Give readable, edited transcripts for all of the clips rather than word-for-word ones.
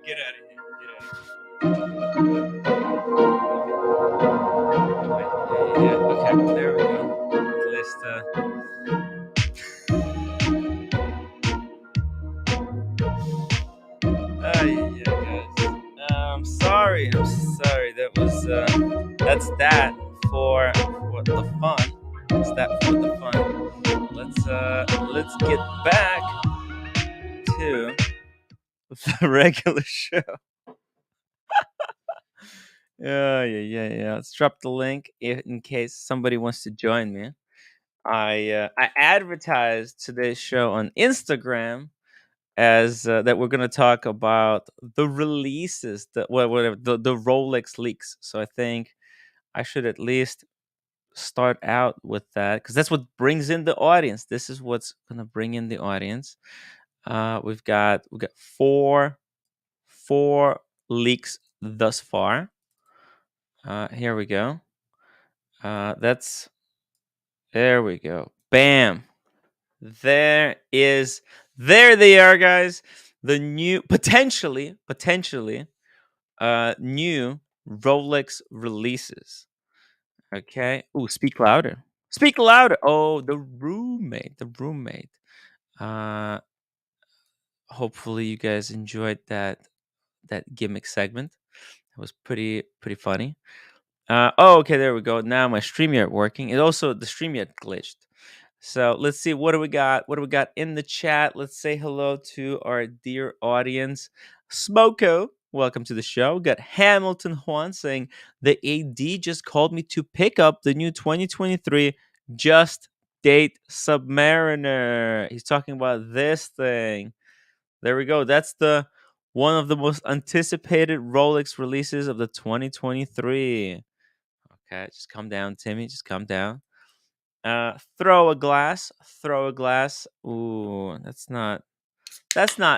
Get out of here. Get out of here. Yeah. Okay. There we go. At least. Yeah, guys. I'm sorry. I'm sorry. That was. That's that for the fun. That's that for the fun. Let's get back to the regular show. Yeah. Let's drop the link in case somebody wants to join me. I advertised today's show on Instagram as that we're gonna talk about the releases, whatever the Rolex leaks. So I think I should at least start out with that because that's what brings in the audience. This is what's gonna bring in the audience. We got four leaks thus far. Here we go. That's There we go. Bam. There they are, guys. The new potentially new Rolex releases. Okay. Ooh, speak louder. Speak louder. Oh, the roommate. Uh Hopefully you guys enjoyed that gimmick segment. It was pretty funny. Okay, there we go. Now my StreamYard working. It also the StreamYard glitched. So let's see what do we got? What do we got in the chat? Let's say hello to our dear audience. Smoko, welcome to the show. We got Hamilton Juan saying the AD just called me to pick up the new 2023 Just Date Submariner. He's talking about this thing. There we go. That's the one of the most anticipated Rolex releases of the 2023. Okay, just calm down, Timmy. Just calm down. Throw a glass. Throw a glass. Ooh, that's not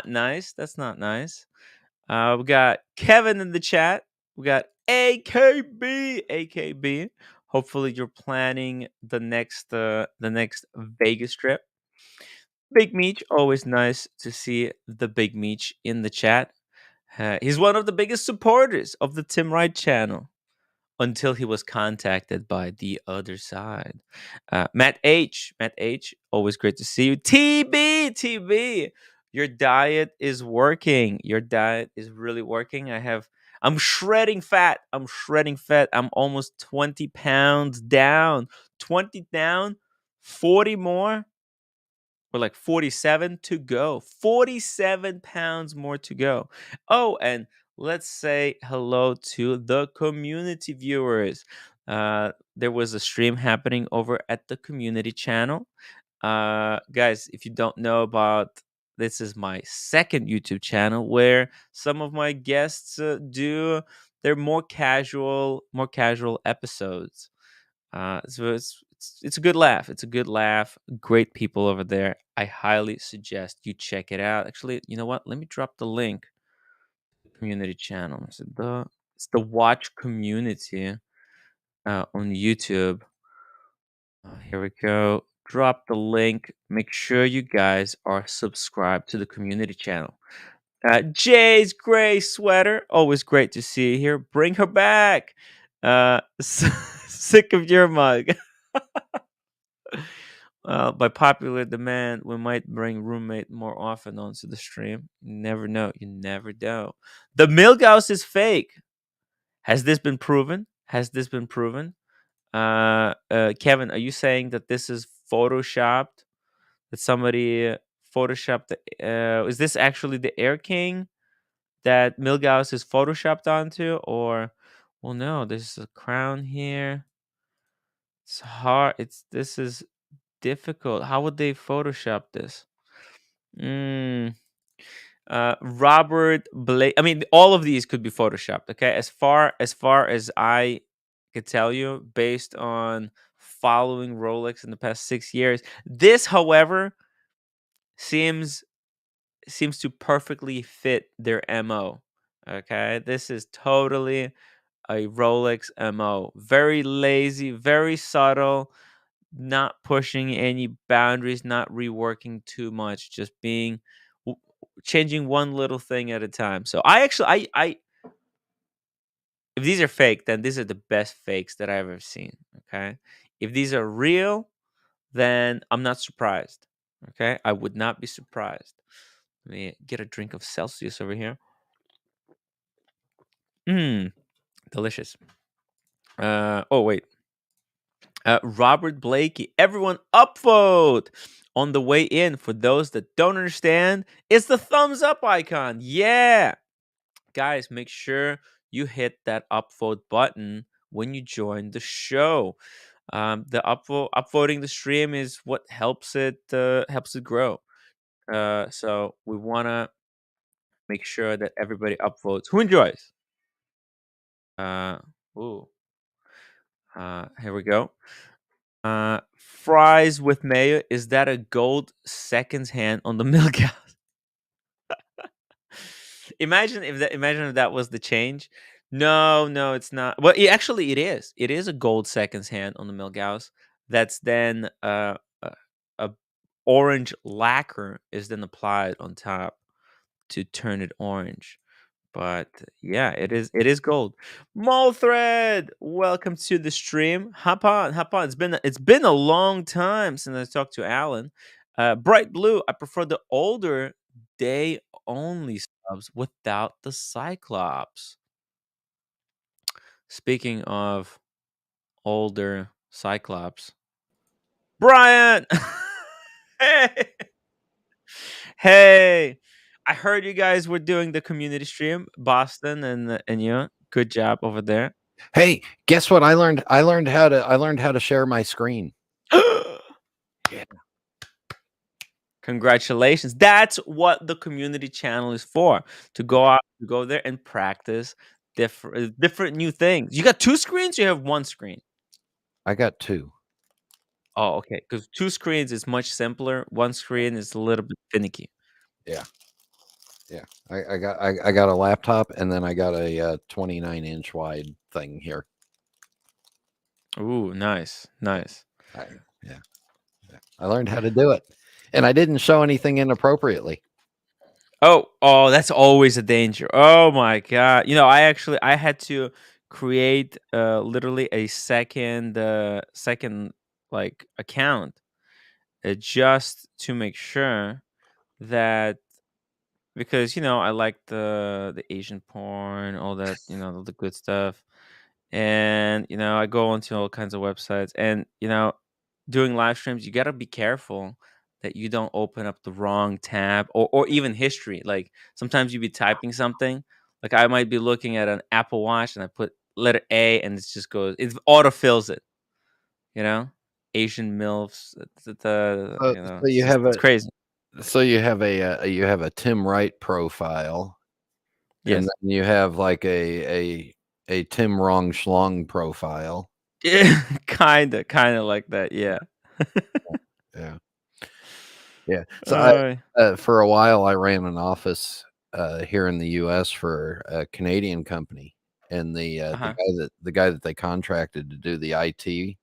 nice. That's not nice. We got Kevin in the chat. We got AKB. AKB. Hopefully you're planning the next Vegas trip. Big Meech, always nice to see the Big Meech in the chat. He's one of the biggest supporters of the Tim Wright channel until he was contacted by the other side. Matt H, always great to see you. TB, your diet is working. Your diet is really working. I'm shredding fat. I'm almost 20 pounds down. 20 down, 40 more. We're like 47 to go. 47 pounds more to go. Oh, and let's say hello to the community viewers. There was a stream happening over at the community channel. Guys, if you don't know about this is my second YouTube channel where some of my guests do their more casual episodes. So it's a good laugh. It's a good laugh. Great people over there. I highly suggest you check it out. Actually, you know what? Let me drop the link to the community channel. It's the Watch Community on YouTube. Here we go. Drop the link. Make sure you guys are subscribed to the community channel. Jay's gray sweater. Always great to see you here. Bring her back. Sick of your mug. By popular demand, we might bring roommate more often onto the stream. You never know. You never know. The Milgauss is fake. Has this been proven? Kevin, are you saying that this is photoshopped? That somebody photoshopped? Is this actually the Air King that Milgauss is photoshopped onto? Or, well, no, there's a crown here. It's hard. This is difficult. How would they Photoshop this? Robert Blake. I mean, all of these could be photoshopped. Okay, as far as I could tell you, based on following Rolex in the past 6 years, this, however, seems to perfectly fit their mo. Okay, this is totally a Rolex mo. Very lazy, very subtle, not pushing any boundaries, not reworking too much, just being changing one little thing at a time. So I actually, I if these are fake, then these are the best fakes that I've ever seen. Okay, if these are real, then I'm not surprised. Okay, I would not be surprised. Let me get a drink of Celsius over here. Mmm, delicious. Oh wait. Robert Blakey. Everyone upvote on the way in. For those that don't understand, it's the thumbs up icon. Yeah. Guys, make sure you hit that upvote button when you join the show. The upvoting the stream is what helps it grow. So we wanna make sure that everybody upvotes who enjoys. Uh, ooh, here we go. Fries with mayo. Is that a gold seconds hand on the milk house? Imagine if that was the change. No, no, it's not. Well, actually, it is. It is a gold seconds hand on the milk house. That's then a orange lacquer is then applied on top to turn it orange. But yeah, it is gold. Mole thread, welcome to the stream. Hop on, hop on. It's been a long time since I talked to Alan. Bright blue, I prefer the older day only subs without the Cyclops. Speaking of older Cyclops, Brian. Hey, hey. I heard you guys were doing the community stream, Boston and you. Good job over there. Hey, guess what? I learned how to share my screen. Yeah. Congratulations. That's what the community channel is for. To go out, to go there and practice different new things. You got two screens, you have one screen. I got 2. Oh, okay. Because two screens is much simpler. One screen is a little bit finicky. Yeah. Yeah. I got a laptop and then I got a 29-inch wide thing here. Ooh, nice. Nice. Yeah. I learned how to do it. And I didn't show anything inappropriately. Oh, that's always a danger. Oh my god. I had to create literally a second like account just to make sure that because I like the Asian porn, all that, all the good stuff. And I go onto all kinds of websites and doing live streams, you got to be careful that you don't open up the wrong tab or even history. Like sometimes you be typing something, like I might be looking at an Apple Watch and I put letter A and it autofills it, you know? Asian MILFs, So, so it's you just have it's a crazy. so you have a Tim Wright profile, and Yes. then you have like a Tim Wrong Schlong profile. Yeah, kinda like that, yeah. Yeah. Yeah. So Uh, for a while, I ran an office here in the U.S. for a Canadian company, and uh-huh, the guy that they contracted to do the IT, he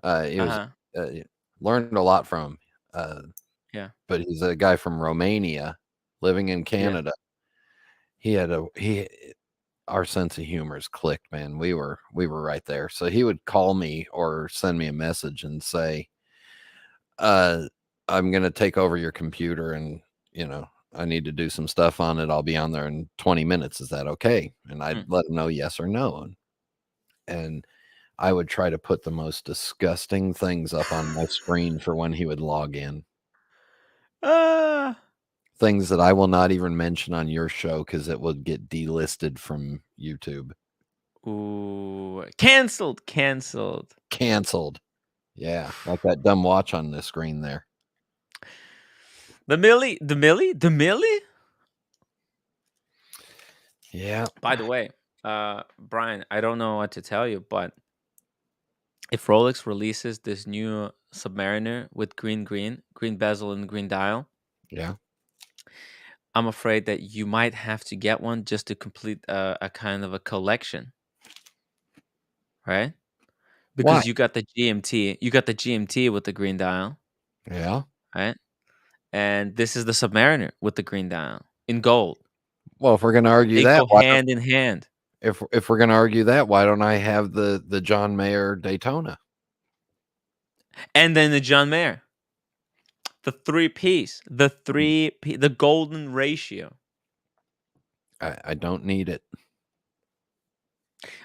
was uh-huh, uh, learned a lot from him. yeah, But he's a guy from Romania living in yeah. Canada. He had a he Our sense of humor is clicked, man. We were right there. So he would call me or send me a message and say, uh, I'm gonna take over your computer and I need to do some stuff on it. I'll be on there in 20 minutes. Is that okay? And I'd Mm. let him know yes or no. And I would try to put the most disgusting things up on my screen for when he would log in. Ah. Things that I will not even mention on your show because it would get delisted from YouTube. Ooh, canceled, canceled. Canceled. Yeah, like that dumb watch on the screen there. The Millie? Yeah. By the way, Brian, I don't know what to tell you, but if Rolex releases this new Submariner with green bezel and green dial, Yeah. I'm afraid that you might have to get one just to complete a kind of a collection, right? Why? Because you got the GMT with the green dial, Yeah. right? and this is the Submariner with the green dial in gold. Well, if we're gonna argue They that, go hand in hand. if we're gonna argue that, why don't I have the John Mayer Daytona? And then the John Mayer, the three piece, the golden ratio. I don't need it.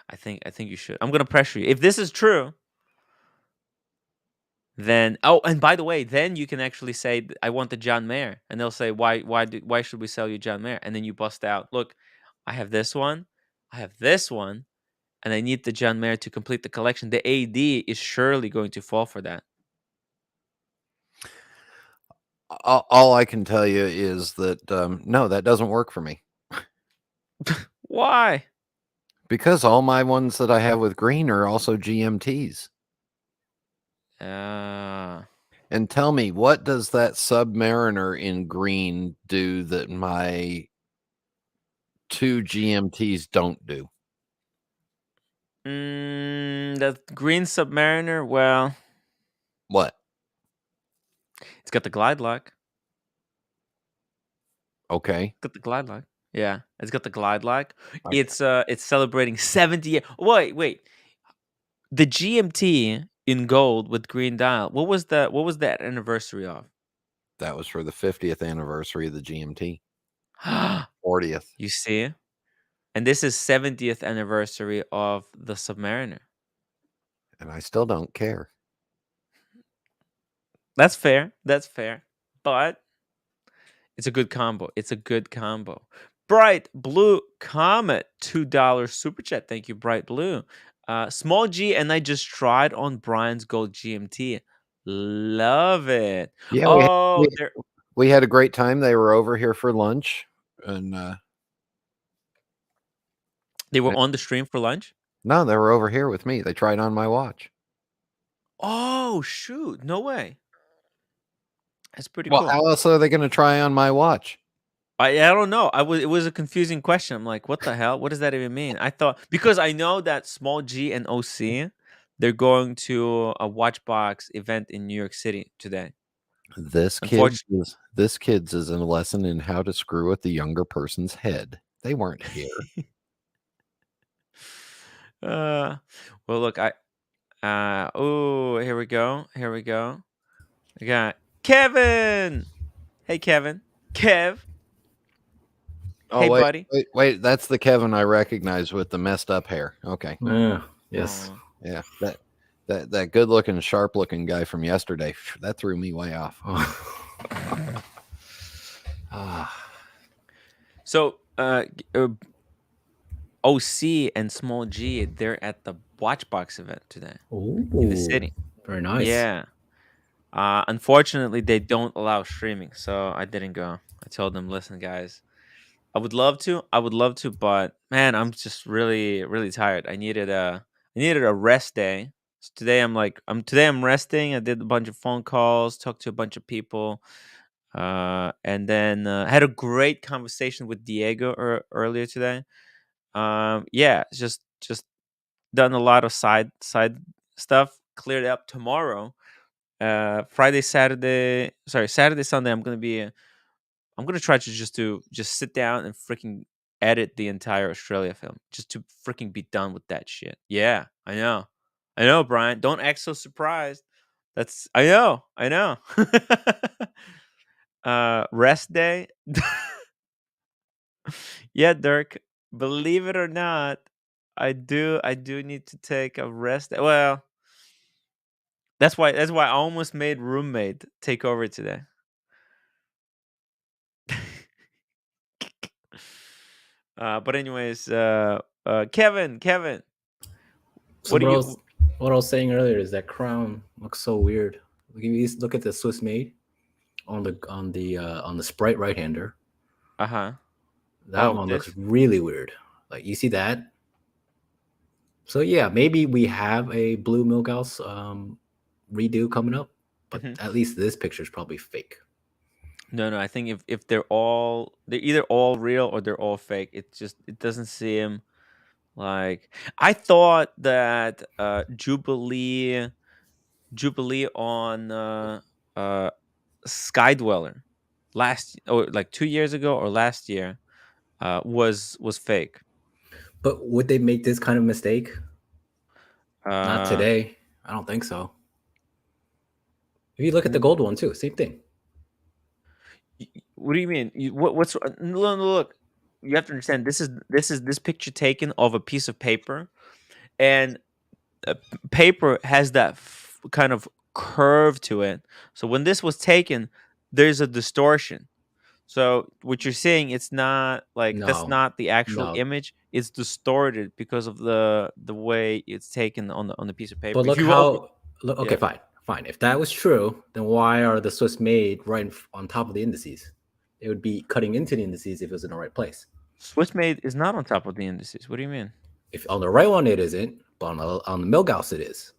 I think you should. I'm gonna pressure you. If this is true, then and by the way, then you can actually say I want the John Mayer, and they'll say why should we sell you John Mayer? And then you bust out, look, I have this one, I have this one, and I need the John Mayer to complete the collection. The AD is surely going to fall for that. All I can tell you is that no, that doesn't work for me Why? because all my ones that I have with green are also GMTs. Uh, And tell me, what does that Submariner in green do that my two GMTs don't do? the green Submariner. Well, What? it's got the glide lock. Okay. Got the glide lock. Yeah, it's got the glide lock. I, It's celebrating 70. Wait. The GMT in gold with green dial. What was that anniversary of? that was for the 50th anniversary of the GMT. 40th. You see? And this is 70th anniversary of the Submariner. And I still don't care. That's fair. That's fair. But it's a good combo. It's a good combo. Bright Blue Comet, $2 super chat. Thank you, Bright Blue. Small G, and I just tried on Brian's Gold GMT. Love it. Yeah, Oh, we had a great time. They were over here for lunch, and they were on the stream for lunch. no, they were over here with me. They tried on my watch. Oh shoot! No way. That's pretty Well, cool. how else are they going to try on my watch? I don't know. It was a confusing question. I'm like, what the hell? What does that even mean? I thought because I know that Small G and OC, they're going to a Watchbox event in New York City today. Unfortunately, This kid's is a lesson in how to screw with the younger person's head. They weren't here. well, look, oh, here we go. Here we go. I got Kevin. Hey, Kevin. Kev. Oh Hey, buddy. wait! That's the Kevin I recognize with the messed up hair. Okay, Yes. Aw. yeah, that good looking, sharp looking guy from yesterday. That threw me way off. So, OC and Small G, they're at the Watchbox event today in the city. Very nice. Yeah. Unfortunately, they don't allow streaming, so I didn't go. I told them, listen, guys, I would love to, but man, I'm just really, really tired. I needed a rest day. So today I'm resting. I did a bunch of phone calls, talked to a bunch of people, and then had a great conversation with Diego earlier today. Yeah, just done a lot of side stuff. Cleared up tomorrow. Saturday, Sunday. I'm gonna try to just sit down and freaking edit the entire Australia film, just to freaking be done with that shit. Yeah, I know, Brian. Don't act so surprised. I know. Rest day. Yeah, Dirk. Believe it or not, I do need to take a rest. Well, that's why I almost made roommate take over today. But anyways, Kevin, So what do what I you? was what I was saying earlier is that crown looks so weird. Look at the Swiss made on the Sprite right hander. Uh-huh. That Oh, one this. looks really weird. Like you see that? So yeah, maybe we have a blue milk house redo coming up, but Mhm. at least this picture is probably fake. No, I think if they're either all real or they're all fake. It doesn't seem like I thought that Jubilee on uh Sky Dweller. last or like 2 years ago or last year was fake. But would they make this kind of mistake? Not Uh, today. I don't think so. If you look at the gold one too, same thing. what do you mean? What's look? You have to understand. This picture taken of a piece of paper, and paper has that kind of curve to it. So when this was taken, there's a distortion. So what you're saying, it's not like that's No, not the actual no. image. It's distorted because of the way it's taken on the piece of paper. But If look you open, how. Look, okay, yeah, fine, fine. If that was true, then why are the Swiss made right on top of the indices? It would be cutting into the indices if it was in the right place. Swiss made is not on top of the indices. What do you mean? If on the right one it isn't, but on the Milgauss it is.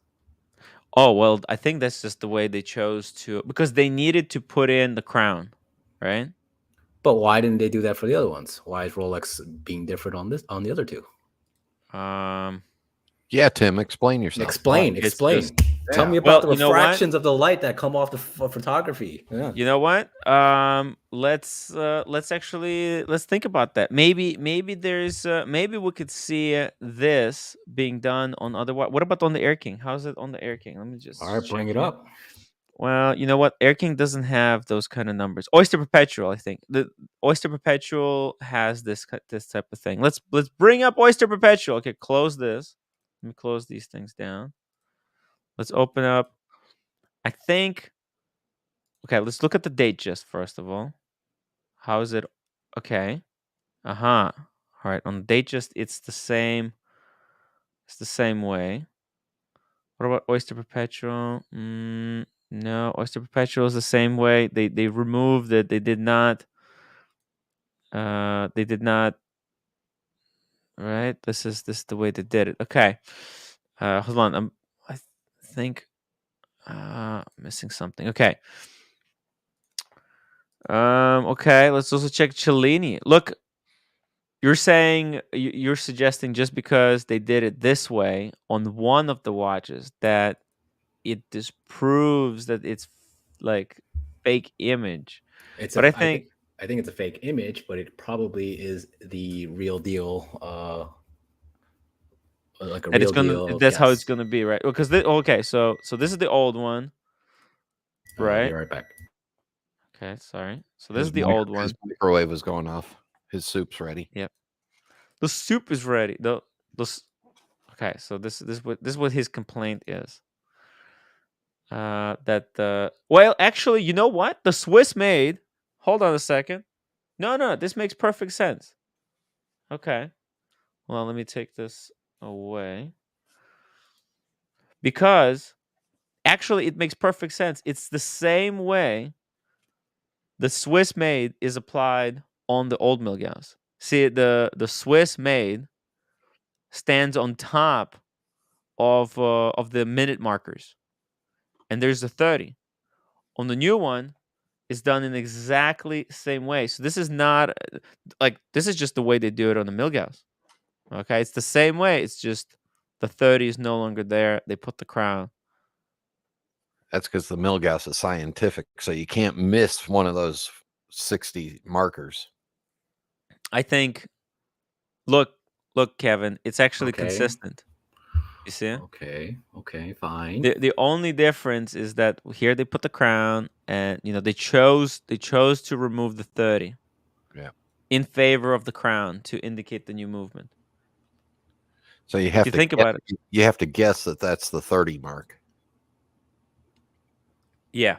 Oh well, I think that's just the way they chose to because they needed to put in the crown, right? But why didn't they do that for the other ones? Why is Rolex being different on the other two? Um, Yeah, Tim, explain yourself. Explain, it's explain. just Tell me well, about the you know what? refractions of the light that come off the photography. Yeah. You know what? Let's actually let's think about that. Maybe there's maybe we could see this being done on other. What about on the Air King? How's it on the Air King? Let me All just right, check bring it here. up. Well, you know what? Air King doesn't have those kind of numbers. Oyster Perpetual, I think. The Oyster Perpetual has this type of thing. Let's bring up Oyster Perpetual. Okay, close this. Let me close these things down. Let's open up. I think. Okay, let's look at the date just first of all. How is it? Okay. Uh-huh. All right. On the date just it's the same. It's the same way. What about Oyster Perpetual? No, Oyster Perpetual is the same way. They removed it. They did not. They did not. Right. This is the way they did it. Okay. Hold on. I think missing something. Okay. Okay. Let's also check Cellini. Look, you're saying you're suggesting just because they did it this way on one of the watches that it disproves that it's like fake image. It's But a. I think I think it's a fake image, but it probably is the real deal. Like a that it's real gonna deal that's how it's guess. gonna be, right? Because okay, so this is the old one, I'll be right? right back. Okay, sorry. So this is the old His one. microwave is going off. His soup's ready. Yep. The soup is ready. Okay, so this is what his complaint is. That the well, actually, you know what? The Swiss made. Hold on a second. No, this makes perfect sense. Okay. Well, let me take this away because actually it makes perfect sense. It's the same way the Swiss made is applied on the old Milgauss. See, the Swiss made stands on top of the minute markers, and there's the 30. On the new one, it's done in exactly same way. So this is not like this is just the way they do it on the Milgauss. Okay, it's the same way. It's just the 30 is no longer there. They put the crown. That's because the Milgauss is scientific, so you can't miss one of those 60 markers. I think. Look, Kevin. It's actually Okay. consistent. You see? Okay. Okay. Fine. The only difference is that here they put the crown, and they chose to remove the 30. Yeah. In favor of the crown to indicate the new movement. So you If have you to think about it, you have to guess that that's the 30 mark. yeah.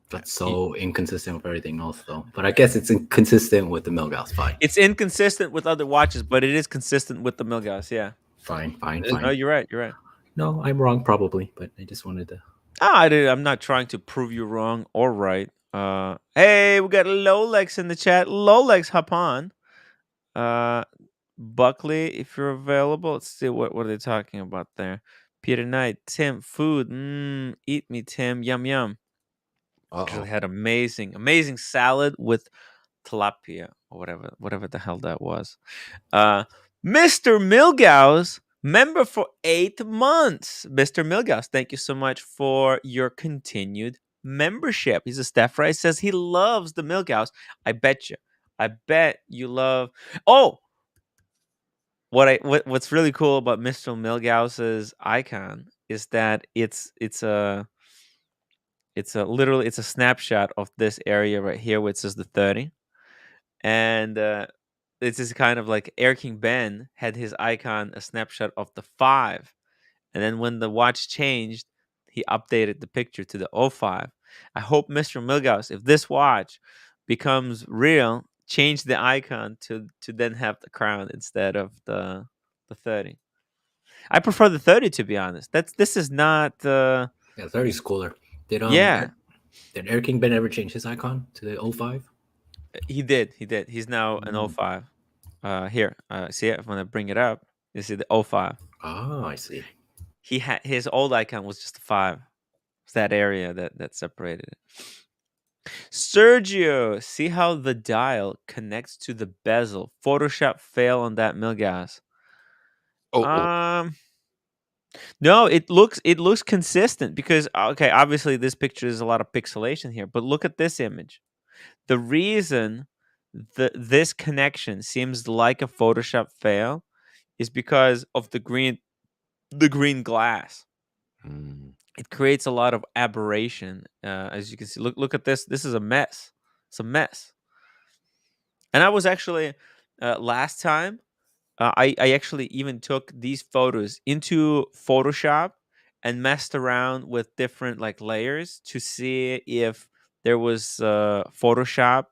That's so inconsistent with everything else, though. But I guess it's inconsistent with the Milgauss. Fine. It's inconsistent with other watches, but it is consistent with the Milgauss. Yeah. Fine. Fine. It- Fine. No, you're right. You're right. No, I'm wrong probably, but I just wanted to. I'm not trying to prove you wrong or right. Hey, we got Lolex in the chat. Lolex, hop on. Buckley, if you're available. Let's see what are they talking about there. Peter Knight, Tim, food. Eat me, Tim. Yum yum. Actually had amazing salad with tilapia or whatever the hell that was. Mr. Milgauss, member for 8 months. Mr. Milgauss, thank you so much for your continued membership. He's a staffer. He says he loves the Milgauss. I bet you. I bet you love. Oh, what's really cool about Mr. Milgauss's icon is that it's a snapshot of this area right here, which is the 30, and this is kind of like Air King Ben had his icon a snapshot of the 5, and then when the watch changed, he updated the picture to the '05. I hope Mr. Milgauss, if this watch becomes real, change the icon to then have the crown instead of the 30. I prefer the 30, to be honest. This is not Yeah, 30 is cooler. Did yeah, did Air King Ben ever change his icon to the '05? he did. He did. He's now an Mm. '05. Here, see it when I bring it up. You see the '05. Oh, I see. He had his old icon was just a 5. It's that area that separated it. Sergio, see how the dial connects to the bezel. Photoshop fail on that Milgas. Oh, No, it looks consistent because okay, obviously this picture is a lot of pixelation here, but look at this image. The reason this connection seems like a Photoshop fail is because of the green glass. mm. It creates a lot of aberration. As you can see, look at this. This is a mess. It's a mess. And I was actually last time I actually even took these photos into Photoshop and messed around with different like layers to see if there was Photoshop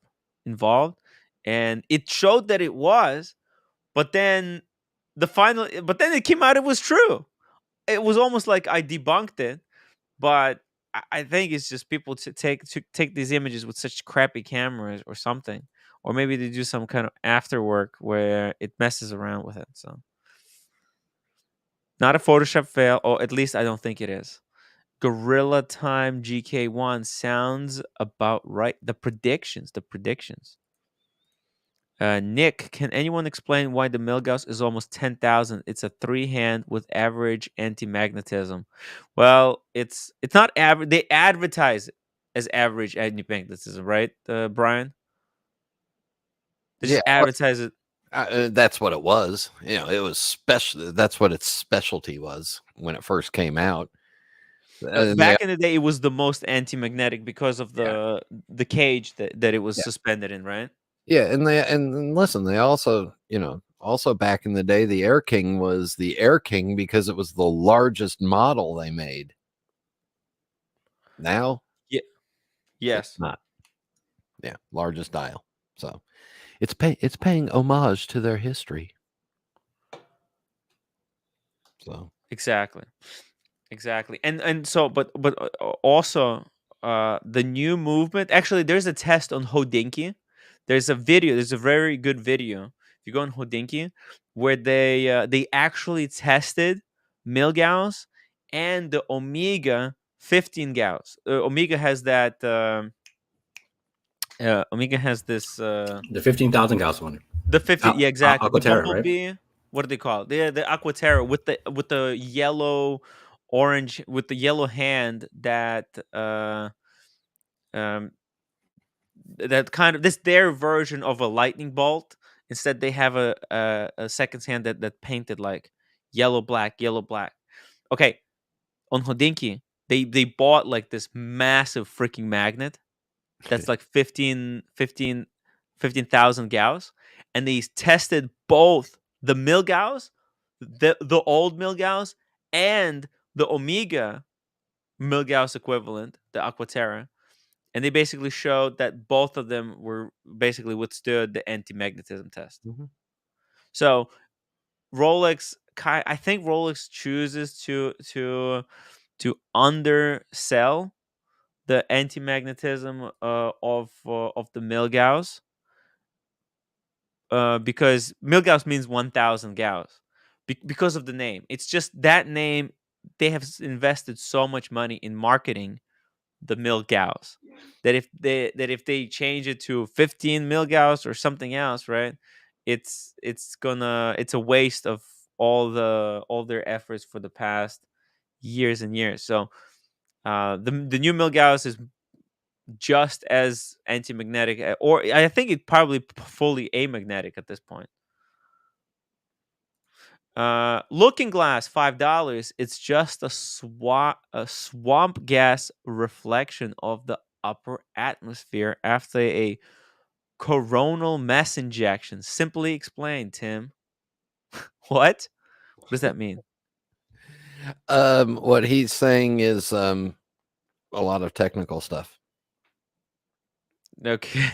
involved, and it showed that it was, but then but then it came out it was true. It was almost like I debunked it, but I think it's just people to take these images with such crappy cameras or something, or maybe they do some kind of after work where it messes around with it. So not a Photoshop fail, or at least I don't think it is. Gorilla Time GK1 sounds about right. The predictions. Nick, can anyone explain why the Milgauss is almost 10,000? It's a 3-hand with average anti-magnetism. Well, it's not average. They advertise it as average anti-magnetism, right, Brian? They Yeah, just advertise it. that's what it was. You know, it was special. That's what its specialty was when it first came out. And they, Back in the day, it was the most anti-magnetic because of yeah, the cage that it was yeah, suspended in, right? yeah, and listen, they also, also back in the day, the Air King was the Air King because it was the largest model they made. Now Yeah. it's Yes. not. Yeah, largest dial. So it's paying homage to their history. So Exactly. Exactly. And so but also the new movement, actually there's a test on Hodinky. There's a very good video. If you go on Hodinky where they actually tested Milgauss and the Omega 15 Gauss. Omega has that Omega has this The 15,000 Gauss one. the 50, yeah, exactly. The Aquaterra, right? Bumblebee, what do they call it? The Aquaterra with the yellow orange with the yellow hand that um that kind of this their version of a lightning bolt. Instead they have a second hand that painted like yellow black, yellow black. Okay, on Hodinky, they bought like this massive freaking magnet that's like 15,000 Gauss, and they tested both the Milgauss, the old Milgauss, and the Omega Milgauss equivalent, the Aquaterra, and they basically showed that both of them were basically withstood the anti-magnetism test. mhm. So I think Rolex chooses to undersell the anti-magnetism of the Milgauss, because Milgauss means 1,000 Gauss, because of the name. It's just that name. They have invested so much money in marketing the Milgauss that if they change it to 15 Milgauss or something else, right? It's a waste of all their efforts for the past years and years. So the new Milgauss is just as anti-magnetic, or I think it probably fully amagnetic at this point. Looking Glass, $5. It's just a swamp gas reflection of the upper atmosphere after a coronal mass injection. Simply explained, Tim. What? What does that mean? What he's saying is a lot of technical stuff. Okay.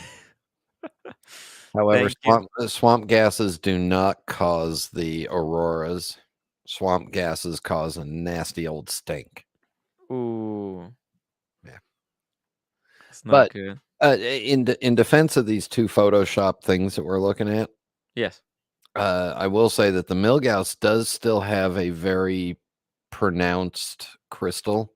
However, Thank you. swamp gases do not cause the auroras. Swamp gases cause a nasty old stink. Ooh, Yeah. it's not But good. in defense of these two Photoshop things that we're looking at, Yes. I will say that the Milgauss does still have a very pronounced crystal,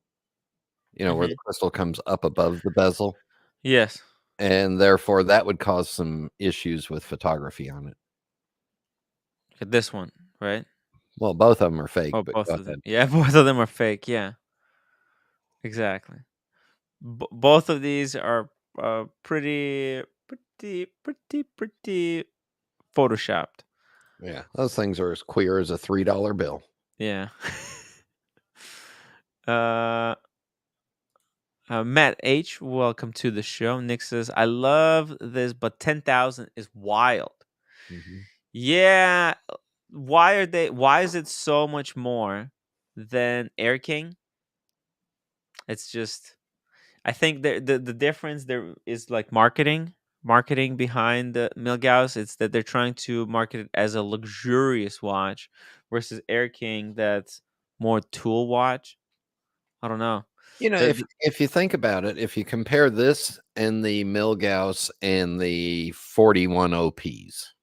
where the Mhm. crystal comes up above the bezel, Yes. and therefore that would cause some issues with photography on it. Okay, this one, right? Well, both of them are fake, Oh, but both go of them. ahead. Yeah, both of them are fake. Yeah, exactly. Both of these are pretty photoshopped. Yeah, those things are as queer as a $3 bill. Yeah. uh, Matt H, welcome to the show. Nick says, "I love this, but 10,000 is wild." Mhm. Yeah. Why are they? Why is it so much more than Air King? It's just, I think the difference there is like marketing behind the Milgauss. It's that they're trying to market it as a luxurious watch versus Air King that's more tool watch. I don't know. If The if you think about it, if you compare this and the Milgauss and the 41 OPs,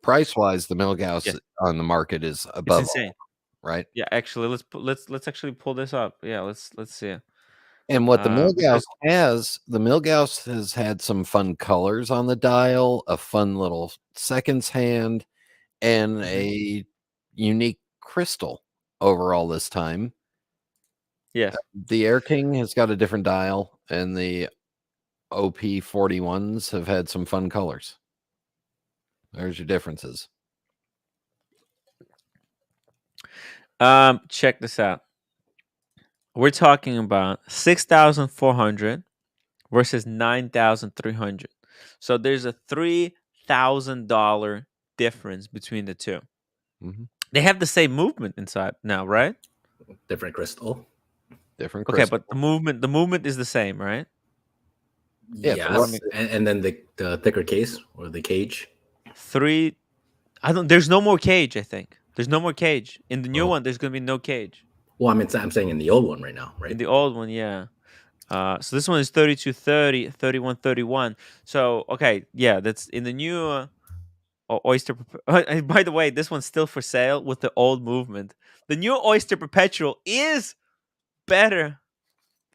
price-wise, the Milgauss Yes, on the market is it's above insane. all, right? Yeah, actually, let's actually pull this up. Yeah, let's see. And what Because The Milgauss has had some fun colors on the dial, a fun little seconds hand, and Mhm. a unique crystal overall this time. Yes. The Air King has got a different dial, and the OP41s have had some fun colors. There's your differences. Check this out. We're talking about 6,400 versus 9,300. So there's a $3,000 difference between the two. Mhm. They have the same movement inside now, right? Different crystal. Different Okay, crystal. but the movement is the same, right? Yeah, Let Yes, me and then the thicker case or the cage. three. I don't. There's no more cage. I think there's no more cage in the new Oh, one. There's gonna be no cage well, I mean, I'm saying in the old one right now, in right? the old one. Yeah. So this one is 3230, 3131. So okay, yeah, that's in the new Oyster. By the way, this one's still for sale with the old movement. The new Oyster Perpetual is better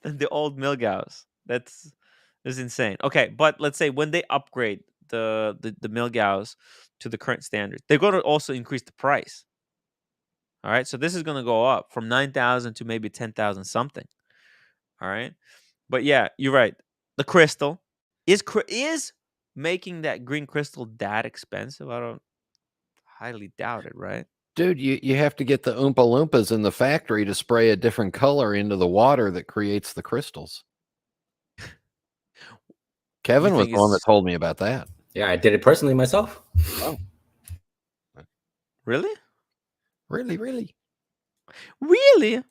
than the old Milgauss. That's insane. Okay, but let's say when they upgrade the Milgauss to the current standard, they're going to also increase the price. All right, so this is going to go up from 9,000 to maybe 10,000 something. All right, but yeah, you're right. The crystal is making that green crystal that expensive. I don't highly doubt it. Right? dude, you have to get the Oompa Loompas in the factory to spray a different color into the water that creates the crystals. You Kevin was think the one that it's told me about that. Yeah, I did it personally myself. Oh, really? really, really? Really?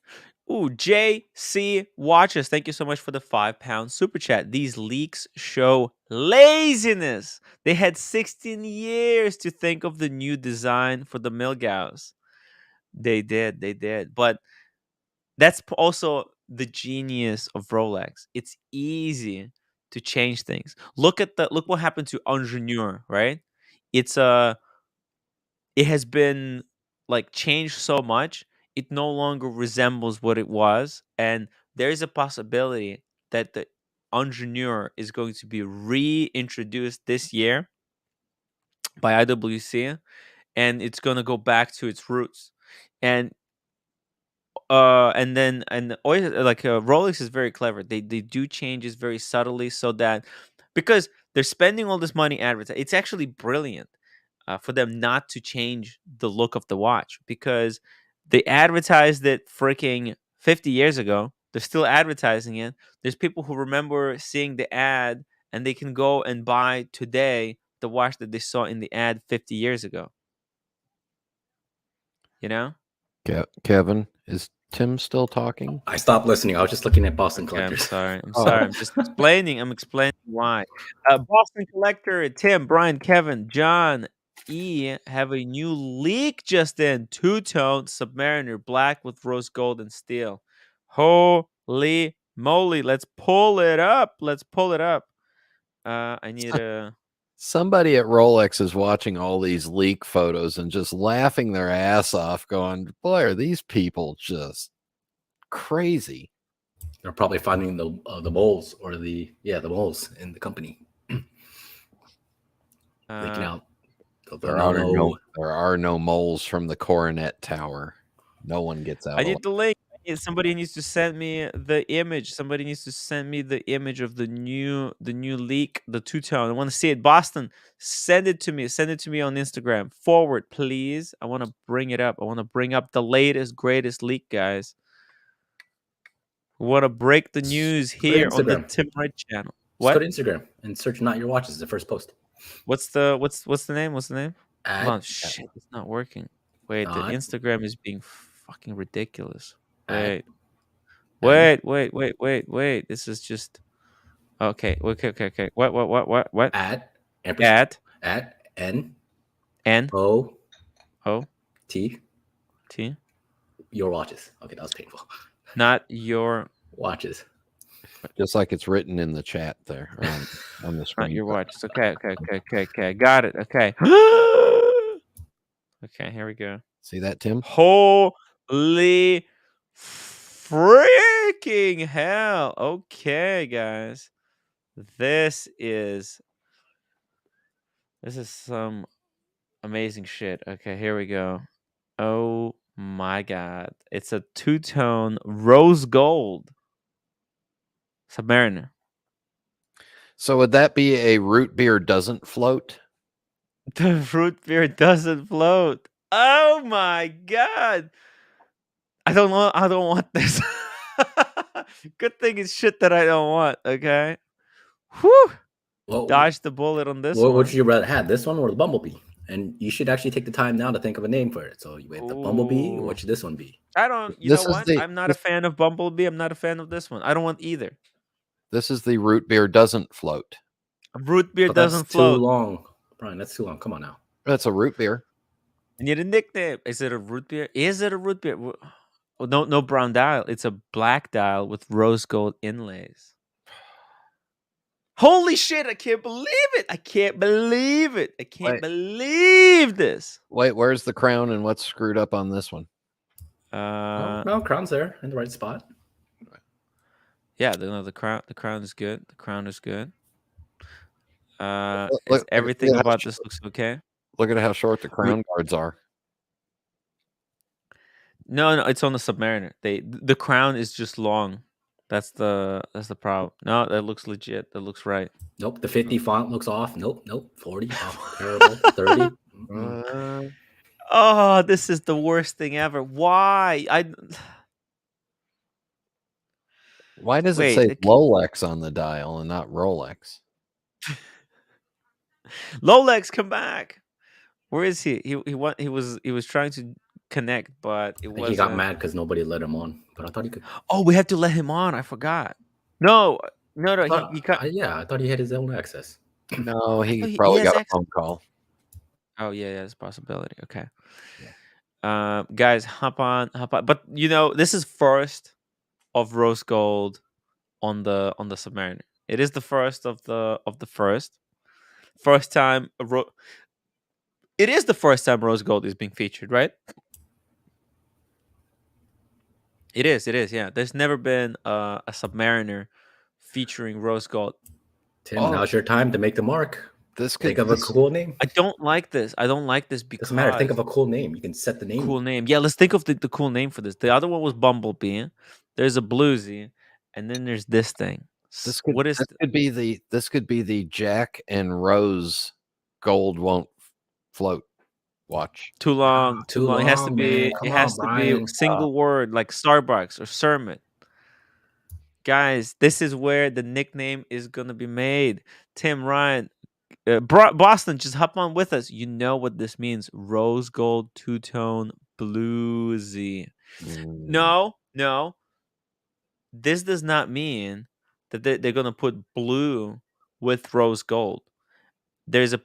Ooh, JC Watches, thank you so much for the £5 super chat. These leaks show laziness. They had 16 years to think of the new design for the Milgauss. They did. But that's also the genius of Rolex. It's easy to change things. Look what happened to Ingenieur, right? It's a it has been like changed so much, it no longer resembles what it was, and there is a possibility that the Ingenieur is going to be reintroduced this year by IWC, and it's going to go back to its roots. And Rolex is very clever. They do changes very subtly so that because they're spending all this money advertising, it's actually brilliant for them not to change the look of the watch because they advertised it freaking 50 years ago. They're still advertising it. There's people who remember seeing the ad and they can go and buy today the watch that they saw in the ad 50 years ago. You know? Kevin, is Tim still talking? I stopped listening. I was just looking at Boston Okay, I'm Collectors. sorry. I'm Oh. sorry. I'm just explaining. I'm explaining why. Boston Collector, Tim, Brian, Kevin, John, E have a new leak just in. Two-tone Submariner, black with rose gold and steel. Holy moly. Let's pull it up. Let's pull it up. I need a... Somebody at Rolex is watching all these leak photos and just laughing their ass off, going, "Boy, are these people just crazy?" They're probably finding the moles or the moles in the company leaking out. There are no moles from the Coronet Tower. No one gets out. I need the link. Somebody needs to send me the image. Somebody needs to send me the image of the new leak, the two-tone. I want to see it. Boston, send it to me. Send it to me on Instagram. Forward, please. I want to bring it up. I want to bring up the latest, greatest leak, guys. We want to break the news here on the Tim Wright channel. What? Just go to Instagram and search "Not Your Watches." The first post. What's the name? What's the name? Hold on. Shit, it's not working. Wait, the Instagram is being fucking ridiculous. Wait. This is just okay. What? At N O T your watches. Okay, that was painful. Not your watches. Just like it's written in the chat there on the screen. Not your watches. Okay. Got it. Okay. Okay, here we go. See that, Tim? Holy freaking hell. Okay, guys. This is some amazing shit. Okay, here we go. Oh my god. It's a two-tone rose gold Submariner. So would that be a root beer doesn't float? The root beer doesn't float. Oh my god. I don't want this. Good thing it's shit that I don't want, okay? Whew. Dodge the bullet on this one. What would you rather have, this one or the Bumblebee? And you should actually take the time now to think of a name for it. So you have the Bumblebee. What should this one be? I don't. You know what? I'm not a fan of Bumblebee. I'm not a fan of this one. I don't want either. This is the root beer doesn't float. Root beer doesn't float. Too long, Brian. That's too long. Come on now. That's a root beer. I need a nickname. Is it a root beer? Is it a root beer? Oh, no brown dial. It's a black dial with rose gold inlays. Holy shit, I can't believe it. I can't believe this. Wait, where's the crown and what's screwed up on this one? No, crown's there in the right spot. Yeah, the crown is good. The crown is good. Look, everything about this looks okay. Look at how short the crown guards are. No, it's on the Submariner. The crown is just long. That's the problem. No, that looks legit. That looks right. Nope, the 50 font looks off. Nope, 40. Oh, terrible. 30. Oh, this is the worst thing ever. Why? Why does it say Rolex on the dial and not Rolex? Rolex, come back. Where is he? He was trying to connect, but it wasn't. He got mad because nobody let him on. But I thought he could. Oh, we have to let him on. I forgot. No. I thought he had his own access. No, he probably got a phone call. Oh yeah, it's a possibility. Okay. Yeah. Guys, hop on. But this is first of rose gold on the Submariner. It is the first of the first time. It is the first time rose gold is being featured, right? It is. Yeah. There's never been a Submariner featuring rose gold. Tim, now's your time to make the mark. This could Think of a cool name. I don't like this. I don't like this Doesn't matter. Think because of a cool name. You can set the name. cool name. Yeah, let's think of the cool name for this. The other one was Bumblebee. There's a Bluesy, and then there's this thing. What is this could be the Jack and Rose gold won't float watch. too long? Ah, Too too long. It has to long, be. man. It Come has on, to be a Brian. single word like Starbucks or Sermon. Guys, this is where the nickname is gonna be made. Tim, Ryan, Boston, just hop on with us. You know what this means. Rose gold, two-tone, bluesy. No, no. This does not mean that they're going to put blue with rose gold. There's a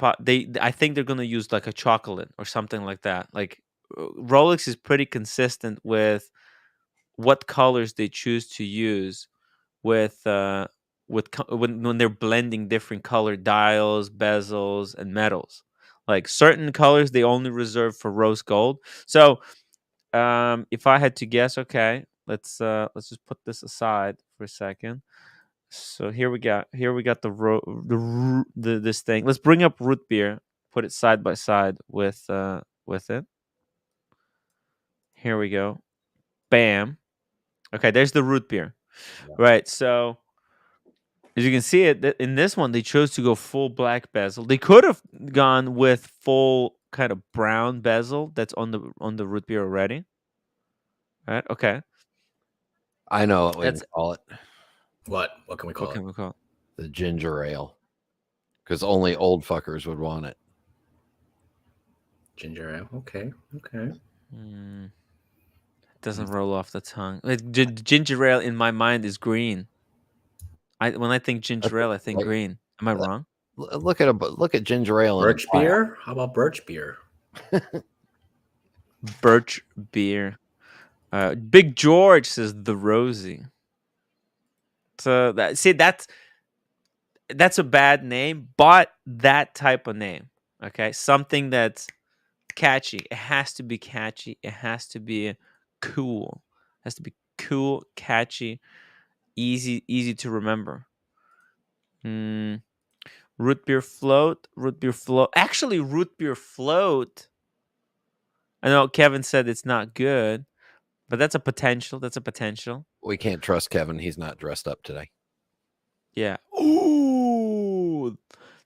I think they're going to use like a chocolate or something like that. Like Rolex is pretty consistent with what colors they choose to use with when they're blending different color dials, bezels, and metals. Like certain colors they only reserve for rose gold. So if I had to guess, okay, let's just put this aside for a second. So here we got the this thing. Let's bring up root beer, put it side by side with it. Here we go. Bam. Okay, there's the root beer. Yeah. Right. So as you can see it in this one, they chose to go full black bezel. They could have gone with full kind of brown bezel that's on the root beer already. Right. Okay. I know what we That's can call it. What? What can we call what can we call it? The ginger ale. Because only old fuckers would want it. Ginger ale. Okay. Okay. It doesn't roll off the tongue. Like, ginger ale in my mind is green. When I think ginger ale, I think Like, green. Am I wrong? look at ginger ale. Birch beer? How about birch beer? Birch beer. Big George says the Rosie. So that's a bad name, but that type of name, okay, something that's catchy. It has to be catchy. It has to be cool. It has to be cool, catchy, easy to remember. Root beer float. Root beer float. Actually, root beer float. I know Kevin said it's not good, but that's a potential. That's a potential. We can't trust Kevin. He's not dressed up today. Yeah. Ooh.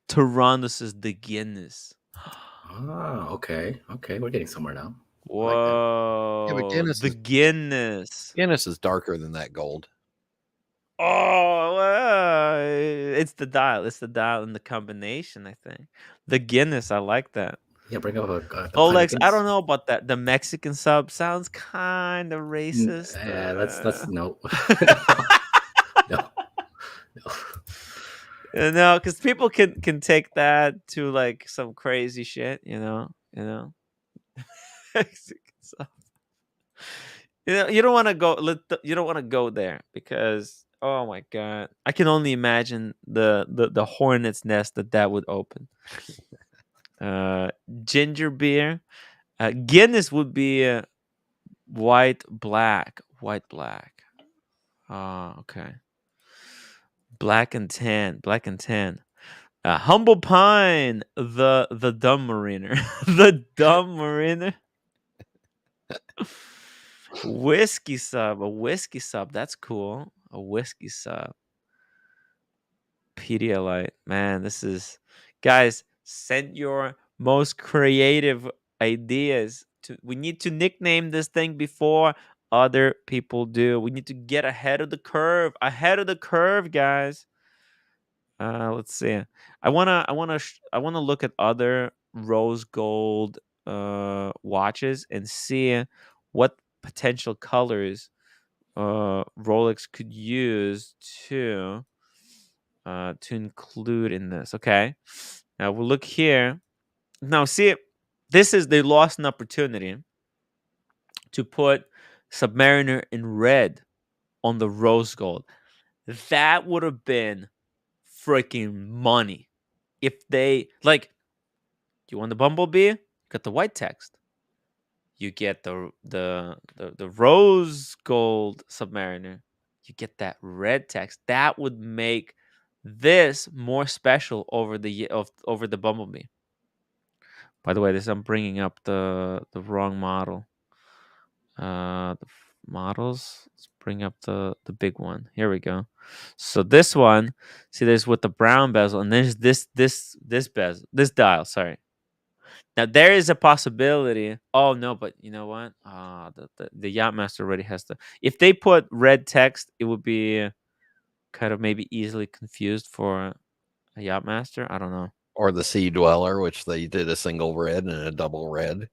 Toronto says the Guinness. Ah, okay. Okay. We're getting somewhere now. Whoa. Yeah, but Guinness the Guinness. Guinness is darker than that gold. Oh, it's the dial. It's the dial and the combination, I think. The Guinness, I like that. Yeah, bring up a Rolex, I don't know about that. The Mexican sub sounds kind of racist. Yeah, let's no. No. No. No, because people can take that to like some crazy shit, you know. Mexican sub. You don't want to go. You don't want to go there because oh my god, I can only imagine the hornet's nest that would open. Ginger beer, Guinness would be white black. Oh, okay. Black and tan. Humble Pine, the dumb mariner, the dumb mariner. Whiskey sub, a whiskey sub. That's cool. A whiskey sub. Pedialyte, man. This is guys. Send your most creative ideas. We need to nickname this thing before other people do. We need to get ahead of the curve. Ahead of the curve, guys. Let's see. I wanna look at other rose gold watches and see what potential colors Rolex could use to include in this. Okay. Now we'll look here. Now see, they lost an opportunity to put Submariner in red on the rose gold. That would have been freaking money if they like. You want the Bumblebee? Got the white text. You get the rose gold Submariner. You get that red text. That would make this more special over over the Bumblebee. By the way, this I'm bringing up the wrong model. Models. Let's bring up the big one. Here we go. So this one, see, there's with the brown bezel, and there's this bezel, this dial. Sorry. Now there is a possibility. Oh no, but you know what? The Yachtmaster already has the. If they put red text, it would be kind of maybe easily confused for a Yachtmaster. I don't know. Or the Sea Dweller, which they did a single red and a double red.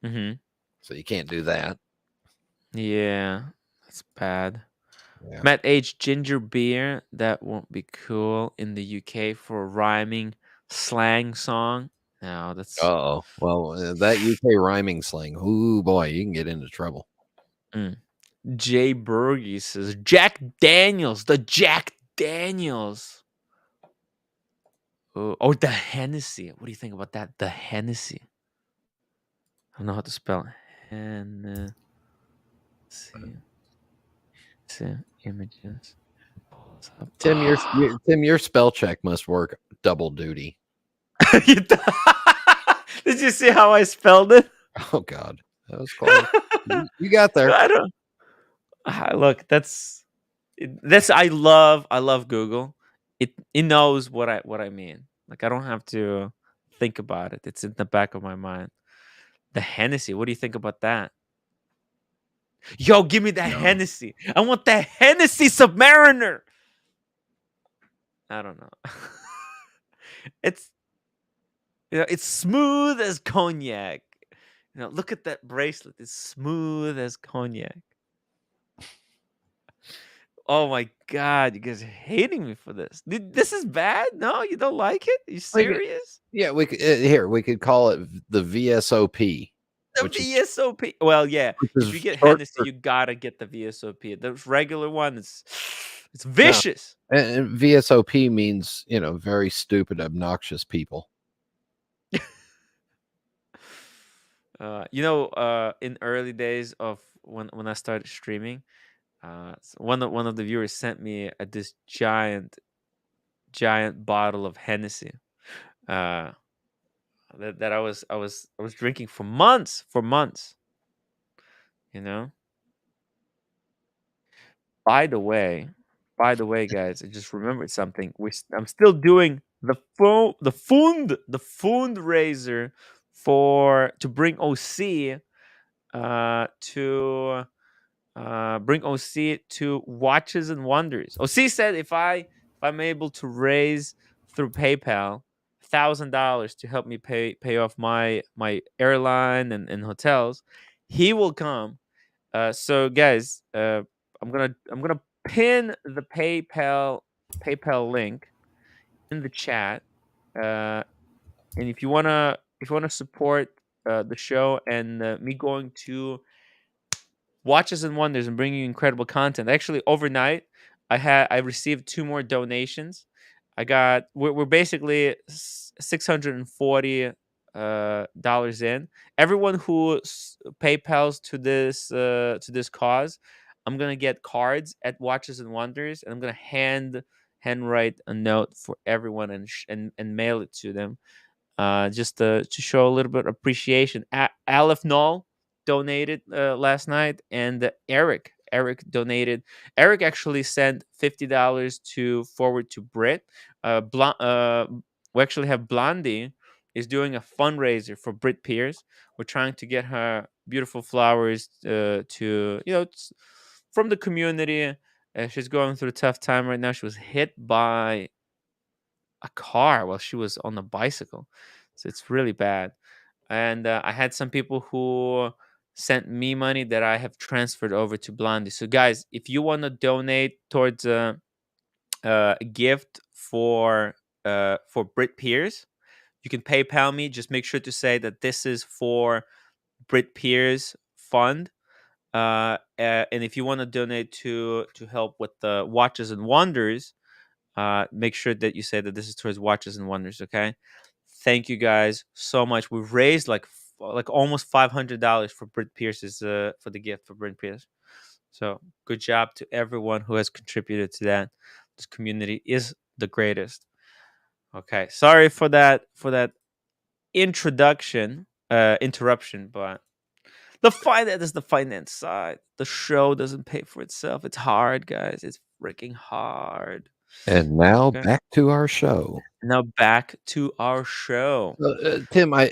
Mm-hmm. So you can't do that. Yeah, that's bad. Yeah. Matt H. Ginger beer. That won't be cool in the UK for a rhyming slang song. No, that's. Oh well, that UK rhyming slang. Ooh boy, you can get into trouble. Jay Bergie says Jack Daniels. The Jack Daniels. Oh, the Hennessy. What do you think about that? The Hennessy. I don't know how to spell Hennessy. See images. Tim, your spell check must work double duty. Did you see how I spelled it? Oh God, that was close. You got there. I don't. Look, that's I love Google. It knows what I mean. Like I don't have to think about it. It's in the back of my mind. The Hennessy. What do you think about that? Yo, give me that Hennessy. I want that Hennessy Submariner. I don't know. It's it's smooth as cognac. Look at that bracelet. It's smooth as cognac. Oh my god, you guys are hating me for this. This is bad? No, you don't like it? Are you serious? Yeah, we could here. We could call it the VSOP. The VSOP. Well, yeah. If you get Hennessy, you gotta get the VSOP. The regular one is it's vicious. No. And VSOP means very stupid, obnoxious people. In early days of when I started streaming, one of the viewers sent me this giant bottle of Hennessy. That I was drinking for months. By the way, guys, I just remembered something. I'm still doing the fundraiser to bring OC to bring OC to Watches and Wonders. OC said if I'm able to raise through PayPal $1,000 to help me pay off my airline and hotels, he will come. So guys, I'm gonna pin the PayPal link in the chat. And if you wanna support the show and me going to Watches and Wonders and bringing you incredible content. Actually, overnight, I received 2 more donations. We're basically $640 dollars in. Everyone who PayPal's to this cause, I'm gonna get cards at Watches and Wonders, and I'm gonna handwrite a note for everyone and mail it to them. Just to show a little bit of appreciation. Aleph Null donated last night, and Eric donated. Eric actually sent $50 to forward to Brit. We actually have Blondie is doing a fundraiser for Brit Pierce. We're trying to get her beautiful flowers to from the community. She's going through a tough time right now. She was hit by a car while she was on a bicycle, so it's really bad. And I had some people who sent me money that I have transferred over to Blondie. So guys, if you want to donate towards a gift for Brit Pierce, you can PayPal me. Just make sure to say that this is for Brit Pierce fund. And if you want to donate to help with the Watches and Wonders, make sure that you say that this is towards Watches and Wonders. Okay, thank you guys so much. We've raised like almost $500 for Brit Pierce's for the gift for Brit Pierce. So good job to everyone who has contributed to that. This community is the greatest. Okay, sorry for that interruption, but that is the finance side. The show doesn't pay for itself. It's hard, guys. It's freaking hard. And now Okay. back to our show. Now back to our show. Tim, I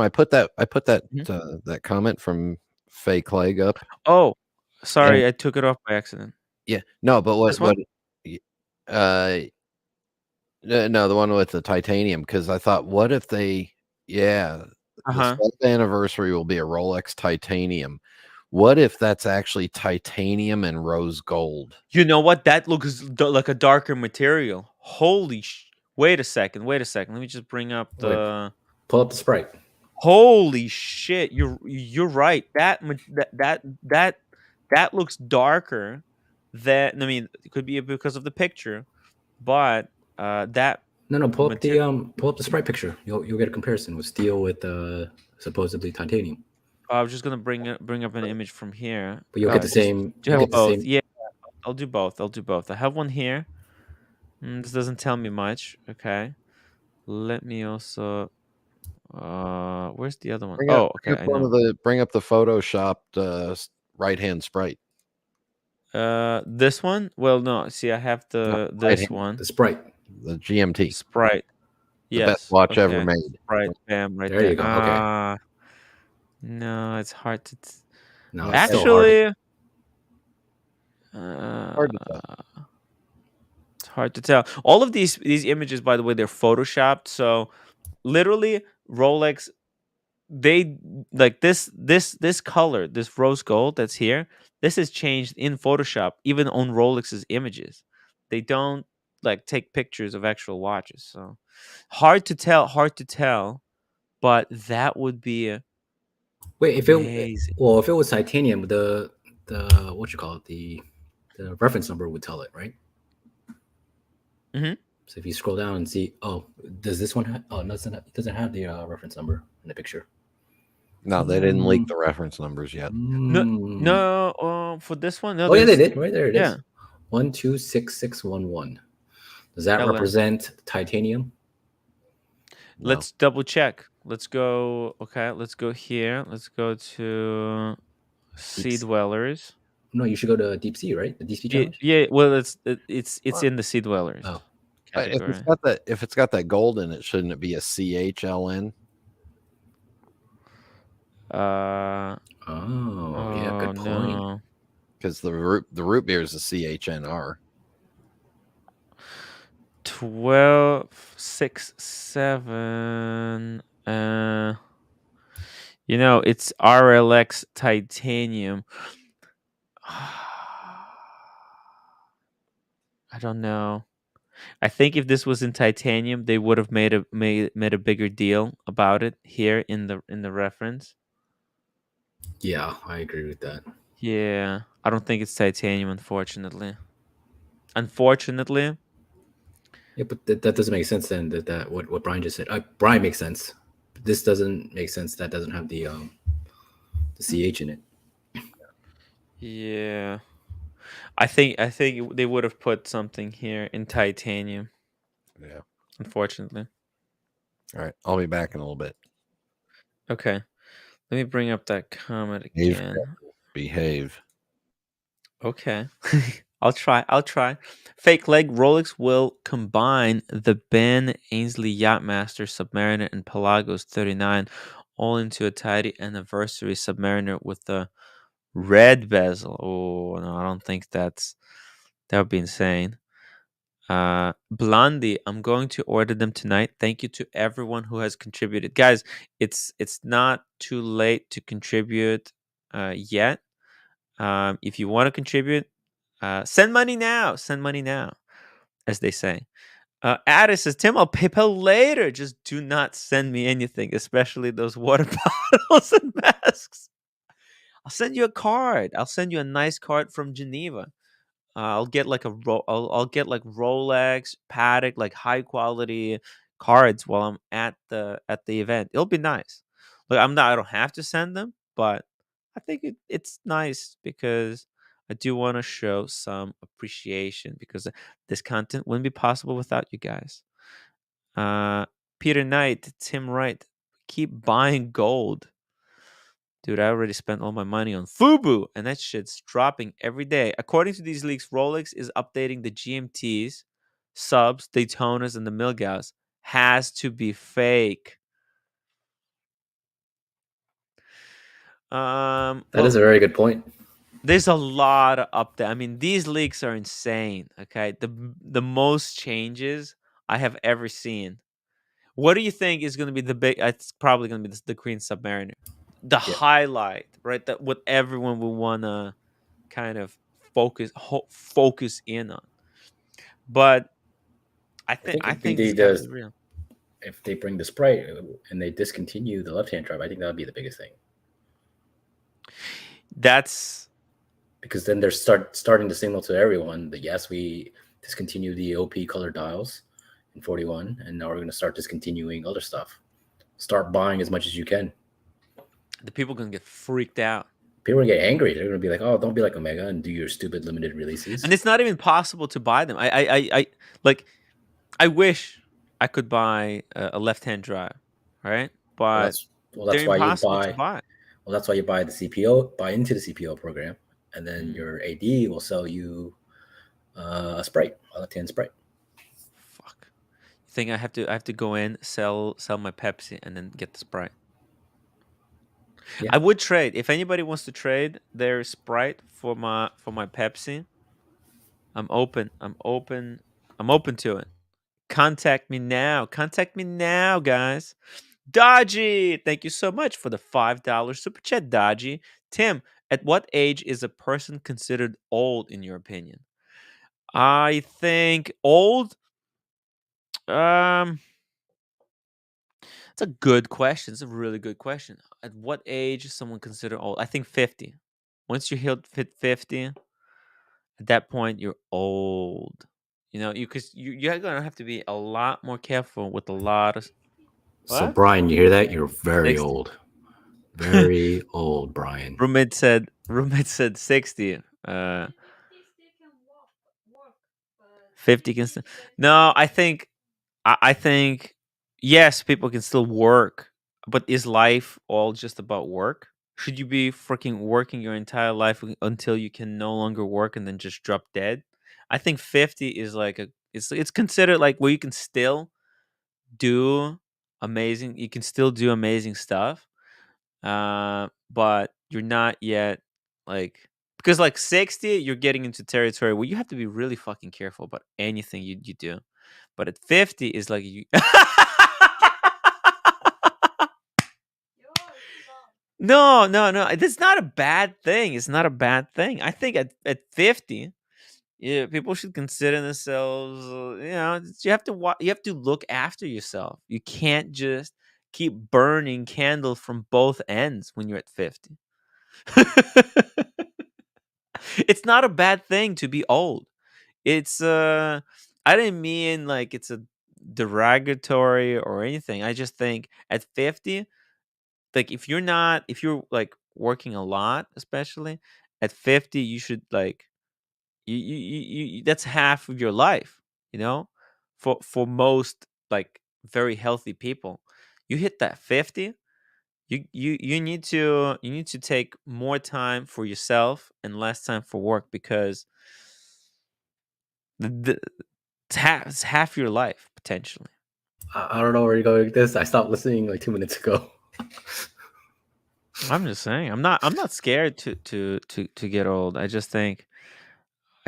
put that Mhm. that comment from Fake Leg up. Oh, sorry, And I took it off by accident. yeah, no, but This one? uh no, the one with the titanium, because I thought, what if the Uh-huh. 7th anniversary will be a Rolex titanium. What if that's actually titanium and rose gold? You know what? That looks like a darker material. Wait a second. Let me just bring up Wait, the pull up the Sprite. Holy shit. You're right. That looks darker than, I mean, it could be because of the picture, but that No, material. pull up the Sprite picture. You'll get a comparison with steel with supposedly titanium. I was just gonna bring up an image from here. But you'll get the Just same. to You have get the both. same. Yeah, I'll do both. I have one here. This doesn't tell me much. Okay. Let me also. Where's the other one? Oh, okay. I know. Bring up the photoshopped right hand Sprite. This one. Well, no. See, I have No, this right-hand, one. The Sprite. the GMT, Sprite. the best Yes. watch ever Okay. made. Sprite. Bam. Right There there. you go. Okay. No, it's hard to. No, it's still hard. Actually, Hard to tell. it's hard to tell. All of these images, by the way, they're photoshopped. So literally, Rolex, they like this color, this rose gold that's here. This is changed in Photoshop, even on Rolex's images. They don't like take pictures of actual watches. So hard to tell. But that would be Wait, amazing. if it was titanium, the what you call it, the reference number would tell it, right? Hmm. So if you scroll down and see, does this one? Oh, no, it doesn't have the reference number in the picture. No, they didn't leak the reference numbers yet. No. For this one, no. Oh yeah, they did. Right there it is. Yeah. 126611. Does that LM. represent titanium? No. Let's double check. Let's go. Okay, let's go here. Let's go to Sea Sea. Dwellers. No, you should go to Deep Sea, right? The Deep Sea challenge. Yeah. Well, it's in the Sea Dwellers Oh, category. If it's got that gold in it, shouldn't it be a CHLN? yeah, good point. No. Because the root beer is a CHNR. 1267. It's RLX titanium. I don't know. I think if this was in titanium, they would have made a bigger deal about it here in the reference. Yeah, I agree with that. Yeah, I don't think it's titanium, unfortunately. Yeah, but that doesn't make sense then. That what Brian just said. Brian makes sense. This doesn't make sense. That doesn't have the CH in it. Yeah, I think they would have put something here in titanium. Yeah. Unfortunately. All right, I'll be back in a little bit. Okay, let me bring up that comment again. Behave. Okay. I'll try. Fake leg Rolex will combine the Ben Ainsley Yachtmaster Submariner and Pelagos 39 all into a tidy anniversary Submariner with the red bezel. Oh, no, I don't think that would be insane. Blondie, I'm going to order them tonight. Thank you to everyone who has contributed. Guys, it's not too late to contribute yet. If you want to contribute, send money now. Send money now, as they say. Addis says, Tim, I'll PayPal later. Just do not send me anything, especially those water bottles and masks. I'll send you a card. I'll send you a nice card from Geneva. I'll get like I'll get like Rolex, Patek, like high quality cards while I'm at the event. It'll be nice. Look, I don't have to send them, but I think it's nice because I do want to show some appreciation because this content wouldn't be possible without you guys. Peter Knight, Tim Wright, keep buying gold. Dude, I already spent all my money on Fubu, and that shit's dropping every day. According to these leaks, Rolex is updating the GMTs, subs, Daytonas, and the Milgaus. Has to be fake. That Well, is a very good point. there's a lot of update. I mean, these leaks are insane. Okay, the most changes I have ever seen. What do you think is going to be the big? It's probably going to be the Queen Submariner, the Yeah. highlight, right? That what everyone will want to kind of focus in on. But I think I it'd be think this got to be real. if they bring the Sprite and they discontinue the left-hand drive. I think that would be the biggest thing. That's because then they're starting to signal to everyone that yes, we discontinue the OP color dials in 41, and now we're going to start discontinuing other stuff. Start buying as much as you can. the people going to get freaked out. People are going to get angry. They're going to be like, "Oh, don't be like Omega and do your stupid limited releases." And it's not even possible to buy them. I like. I wish I could buy a left-hand drive, right? But That's they're why you impossible to buy. buy. Well, that's why you buy the CPO, buy into the CPO program, and then Mm. your AD will sell you a Sprite, a left-hand Sprite. Fuck. You think I have to go in, sell my Pepsi, and then get the Sprite? Yeah. I would trade. If anybody wants to trade their Sprite for my Pepsi, I'm open. I'm open to it. Contact me now. Contact me now, guys. Dodgy, thank you so much for the $5 super chat, Dodgy. Tim, at what age is a person considered old in your opinion? I think old. Um, it's a good question. It's a really good question. At what age is someone considered old? I think 50. Once you hit 50, at that point you're old. You know, because you're gonna have to be a lot more careful with a lot of. So What? Brian, you hear that? You're very 60. old. Very old, Brian. Roommate said 60. 50 can still. No, I think yes, people can still work, but is life all just about work? Should you be freaking working your entire life until you can no longer work and then just drop dead? I think 50 is like it's considered like where you can still do you can still do amazing stuff. But you're not yet like because like 60, you're getting into territory where you have to be really fucking careful about anything you do. But at 50 is like you No, no, no. It's not a bad thing. It's not a bad thing. I think at 50, yeah, people should consider themselves, you have to you have to look after yourself. You can't just keep burning candles from both ends when you're at 50. It's not a bad thing to be old. It's I didn't mean like it's a derogatory or anything. I just think at 50, like if you're like working a lot, especially at 50, you should like that's half of your life, you know? For most like very healthy people. You hit that 50, you need to take more time for yourself and less time for work because the it's half your life potentially. I don't know where you're going with this. I stopped listening like 2 minutes ago. I'm just saying I'm not scared to get old. I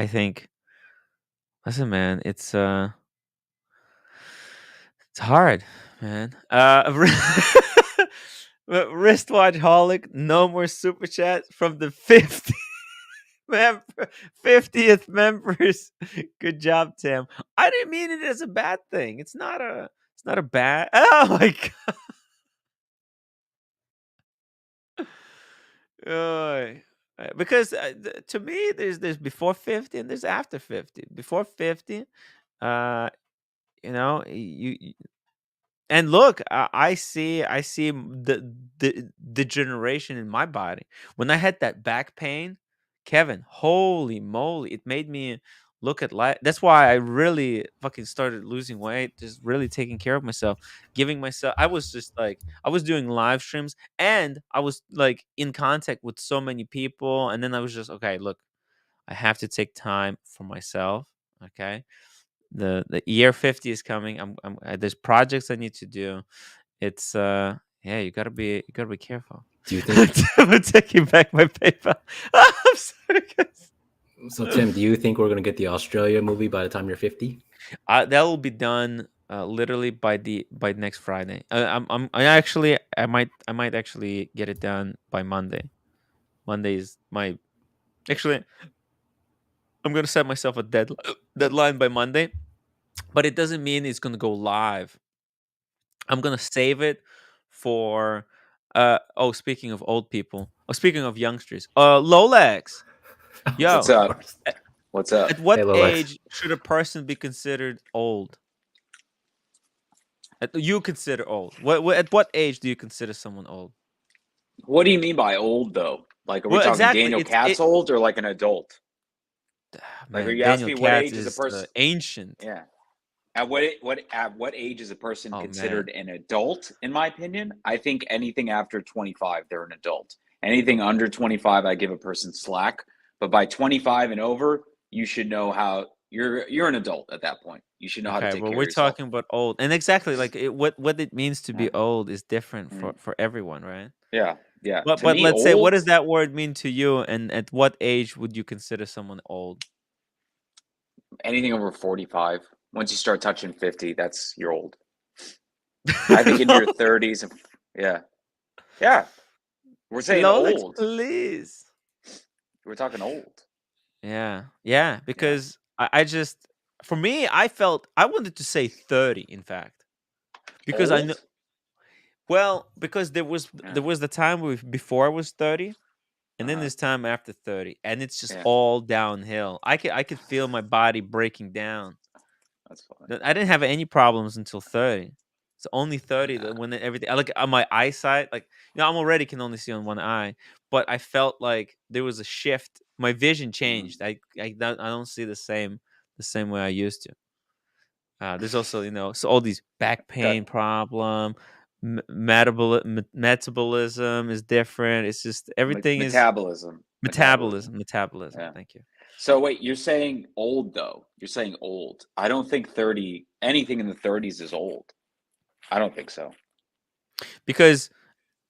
think listen man, it's hard, man. Wristwatch holic, no more super chat from the 50th members. Good job, Tim. I didn't mean it as a bad thing. It's not a bad. Oh my god. Oy. Because to me, there's before 50 and there's after 50. Before 50, uh, you and look, I see the degeneration in my body. When I had that back pain Kevin, holy moly, it made me look at life. That's why I really fucking started losing weight, just really taking care of myself, giving myself. I was just like, I was doing live streams and I was like in contact with so many people. And then I was just, okay, look, I have to take time for myself. Okay. The year 50 is coming. There's projects I need to do. It's yeah, you gotta be careful. Do you think I'm taking back my paper. I'm sorry, guys. so, Tim? Do you think we're gonna get the Australia movie by the time you're 50? That will be done literally by next Friday. I might actually get it done by Monday. Monday is my actually. I'm gonna set myself a deadline by Monday, but it doesn't mean it's gonna go live. I'm gonna save it for. Oh, speaking of old people. Oh, speaking of youngsters. Lolex. Of What's Yo, up? course. What's up? at what Hey, Lolex. age should a person be considered old? You consider old. At what age do you consider someone old? What do you mean by old though? Like, are we Well, talking exactly. Daniel Katz old or like an adult? Like, are Man, you asking Daniel me what Katz age is a is person? ancient. Yeah. At what age is a person Oh considered man. an adult? In my opinion, I think anything after 25, they're an adult. Anything under 25, I give a person slack. But by 25 and over, you should know how you're an adult at that point. You should know how to Okay, take well, care of we're yourself. talking about old, and exactly like what it means to Yeah. be old is different Mhm. for everyone, right? Yeah. Yeah. But To but me, let's say, what old, does that word mean to you, and at what age would you consider someone old? anything over 45. Once you start touching 50, that's you're old. I think in your 30s. Yeah. Yeah. We're saying Lolex, old. please. We're talking old. Yeah, Yeah. because I just, for me, I wanted to say 30, in fact, because I know. Old? Well, because there was Yeah. the time before I was 30, and then Uh-huh. there's time after 30, and it's just Yeah. all downhill. I could feel my body breaking down. That's funny. I didn't have any problems until 30. It's only 30 that when everything, I like on my eyesight, like, I'm already can only see on one eye, but I felt like there was a shift. My vision Mhm. changed. I don't see the same way I used to. There's also, so all these back pain Got problem, metabolism is different. It's just everything is metabolism. Metabolism. metabolism. Yeah. Thank you. So wait, you're saying old though. You're saying old. I don't think 30, anything in the 30s is old. I don't think so. Because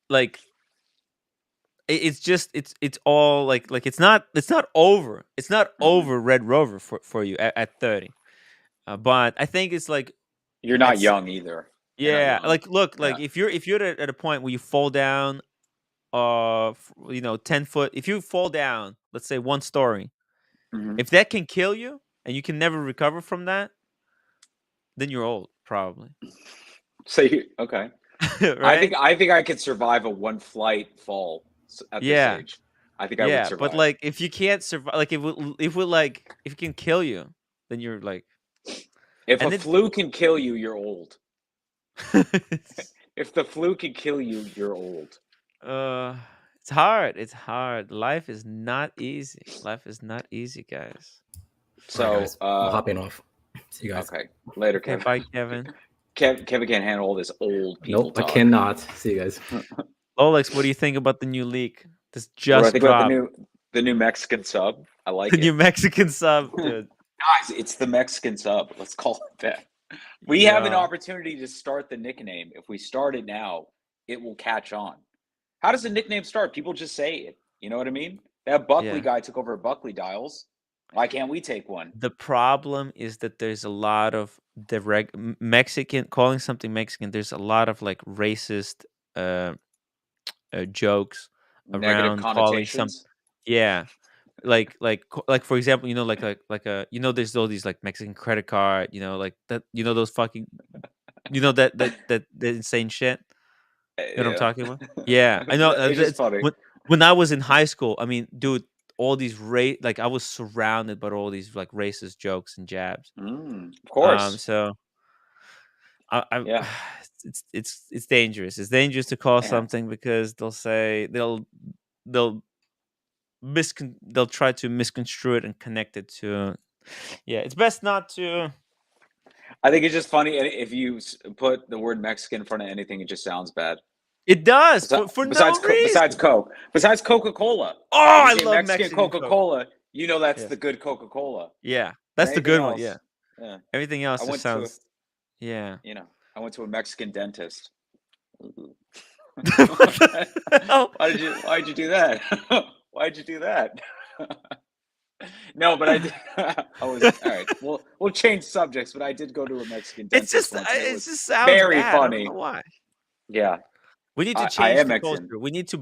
like it's just it's all like it's not over. It's not Mhm. over Red Rover for you at 30. But I think it's like You're at not young either. You're not yeah, young. like look, Yeah. like if you're at a point where you fall down 10 foot, if you fall down, let's say one story, Mhm. if that can kill you and you can never recover from that, then you're old, probably. So okay. Right? I think I could survive a one flight fall at this Yeah. age. I think I would Yeah, but survive. like if you can't survive, like if it can kill you, then you're like, If a and it flu can kill you, you're old. If the flu can kill you, you're old. uh it's hard. It's hard. Life is not easy. Life is not easy, guys. All right, So, guys. I'm hopping off. See you guys. okay. Later, Okay, Kevin. bye, Kevin. Kevin can't handle all this old people Nope, I talk. cannot. See you guys. Olex, what do you think about the new leak? This What do I just think about dropped. the new Mexican sub? I like The new it. Mexican sub, dude. Guys, it's the Mexican sub. Let's call it that. We have an Yeah. opportunity to start the nickname. If we start it now, it will catch on. How does the nickname start? People just say it. You know what I mean? That Buckley Yeah. guy took over Buckley Dials. Why can't we take one? The problem is that there's a lot of Mexican calling something Mexican. There's a lot of like racist uh, jokes Negative around calling connotations. yeah, like for example, like a there's all these like Mexican credit card, like that, those fucking, that insane shit. You know what I'm Yeah. talking about? Yeah, I know. It's just funny. When I was in high school, I mean, dude, all these like I was surrounded by all these like racist jokes and jabs. Of course. So I Yeah. it's dangerous. It's dangerous to call Yeah. something because they'll they'll try to misconstrue it and connect it to. Yeah, it's best not to. I think it's just funny if you put the word Mexican in front of anything, it just sounds bad. It does for no reason. Besides Coke, besides Coca-Cola. Oh, I say love Mexican Coca-Cola. You know that's the good Coca-Cola. Yeah, that's the good one. Yeah. Yeah. Everything else just sounds. Yeah. You know, I went to a Mexican dentist. Why'd you do that? Why'd you do that? No, but I did. I was all right. We'll change subjects, but I did go to a Mexican dentist. It just sounds very bad. funny. I don't know why. Yeah, we need to change the culture. We need to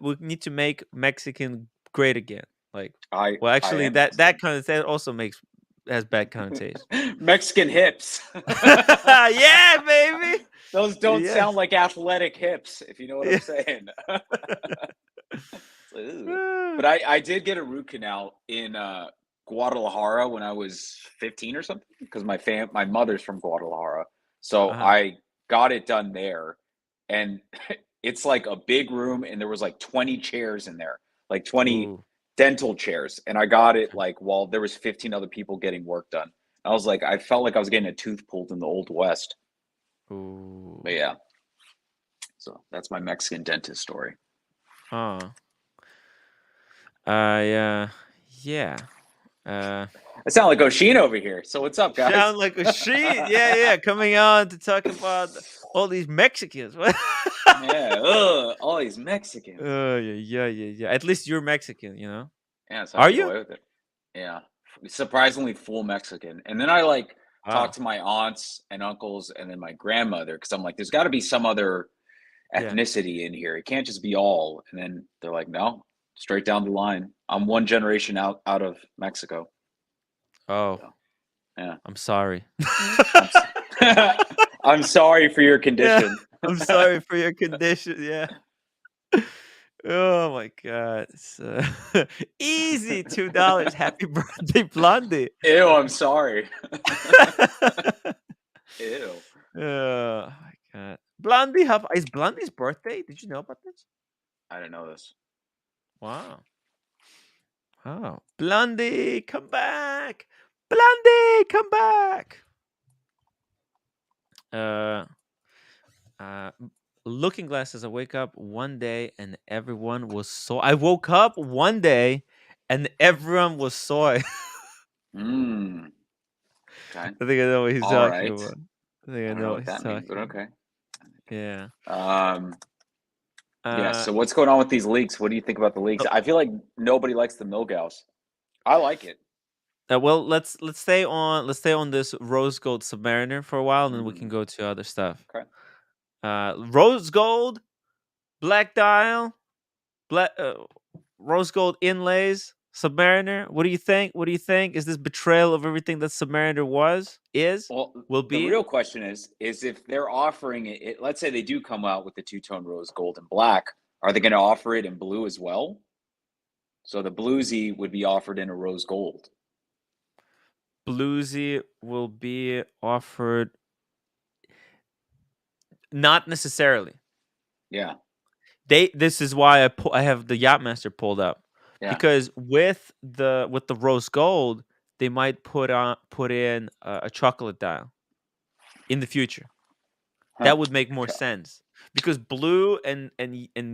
we need to make Mexican great again. Like, actually, that kind of that also has bad connotations. Mexican hips. Yeah, baby. Those don't sound like athletic hips, if you know what I'm saying. But I did get a root canal in Guadalajara when I was 15 or something, because my mother's from Guadalajara, so I got it done there, and it's like a big room, and there was like 20 chairs in there, like 20 dental chairs, and I got it like while there was 15 other people getting work done. I was like, I felt like I was getting a tooth pulled in the Old West. Ooh. But yeah, so that's my Mexican dentist story. Yeah. I sound like Oshin over here. So what's up, guys? Sound like Oshin. Yeah. Coming on to talk about all these Mexicans. Yeah. All these Mexicans. Yeah. At least you're Mexican, you know. Yeah. So I get away with it. Yeah. Surprisingly full Mexican. And then I talk to my aunts and uncles and then my grandmother, because I'm like, there's got to be some other ethnicity in here. It can't just be all. And then they're like, no, straight down the line. I'm one generation out of Mexico. Oh, so, yeah. I'm sorry. I'm sorry for your condition. Yeah, I'm sorry for your condition. Yeah. Oh my God. Easy $2. Happy birthday, Blondie. Ew, I'm sorry. Ew. Oh my God. Blondie, is Blondie's birthday? Did you know about this? I didn't know this. Wow. Blondie, come back. Blondie, come back. Looking Glass says, I wake up one day and everyone was soy. I woke up one day and everyone was soy. Okay. I think I know what he's talking about. I think I know what he's talking means, but okay. Yeah. Yeah. So what's going on with these leaks? What do you think about the leaks? I feel like nobody likes the Milgauss. I like it. Well, let's stay on this Rose Gold Submariner for a while, and then we can go to other stuff. Okay. Rose Gold, black dial, Rose Gold inlays, Submariner. What do you think? Is this betrayal of everything that Submariner will be? The real question is if they're offering it, let's say they do come out with the two-tone Rose Gold and black, are they going to offer it in blue as well? So the Bluesy would be offered in a Rose Gold. Bluesy will be offered. Not necessarily. Yeah. This is why I have the Yachtmaster pulled up. Yeah. Because with the Rose Gold, they might put in a chocolate dial in the future. That would make more sense, because blue and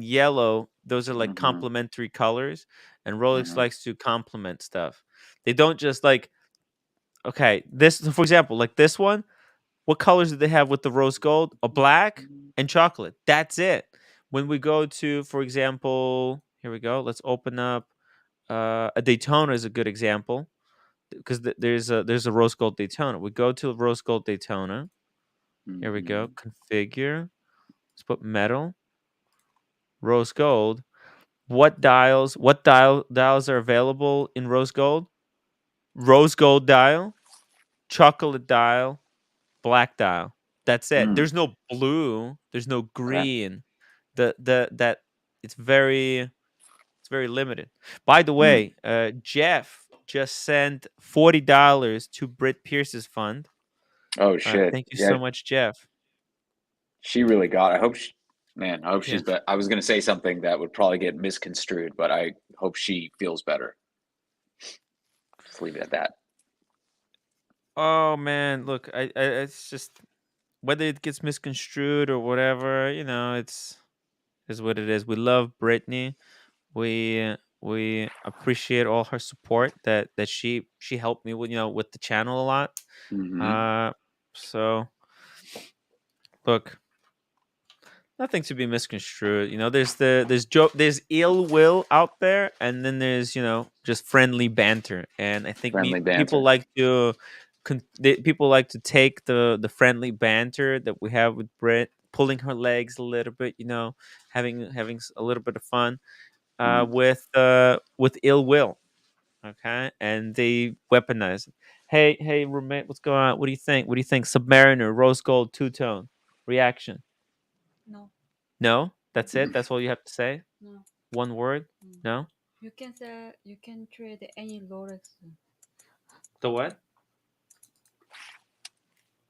yellow, those are like complementary colors, and Rolex likes to complement stuff. They don't just like, okay, this, for example, like this one, what colors do they have with the Rose Gold? A black and chocolate. That's it. When we go to, for example, here we go. Let's open up a Daytona is a good example, because there's a Rose Gold Daytona. We go to Rose Gold Daytona. Here we go. Configure. Let's put metal. Rose Gold. What dials are available in Rose Gold? Rose Gold dial, chocolate dial, black dial. That's it. There's no blue. There's no green. That it's very limited. By the way, Jeff just sent $40 to Britt Pierce's fund. Oh shit! Thank you so much, Jeff. She really got it. Man, I hope Yeah. she's better. I was going to say something that would probably get misconstrued, but I hope she feels better. Just leave it at that. Oh man, look, it's just whether it gets misconstrued or whatever, it's is what it is. We love Brittany. We appreciate all her support that she helped me with, with the channel a lot. Mm-hmm. So look, nothing to be misconstrued. There's ill will out there, and then there's just friendly banter. And I think Friendly people banter. like to people like to take the friendly banter that we have with Brit, pulling her legs a little bit, having a little bit of fun, Mm. with ill will. Okay, and they weaponize it. Hey, roommate, what's going on? What do you think? What do you think? Submariner, rose gold, two tone reaction. No, No, that's it. That's all you have to say. no. One word. Mm. No. You can sell. You can trade any Rolex. The what?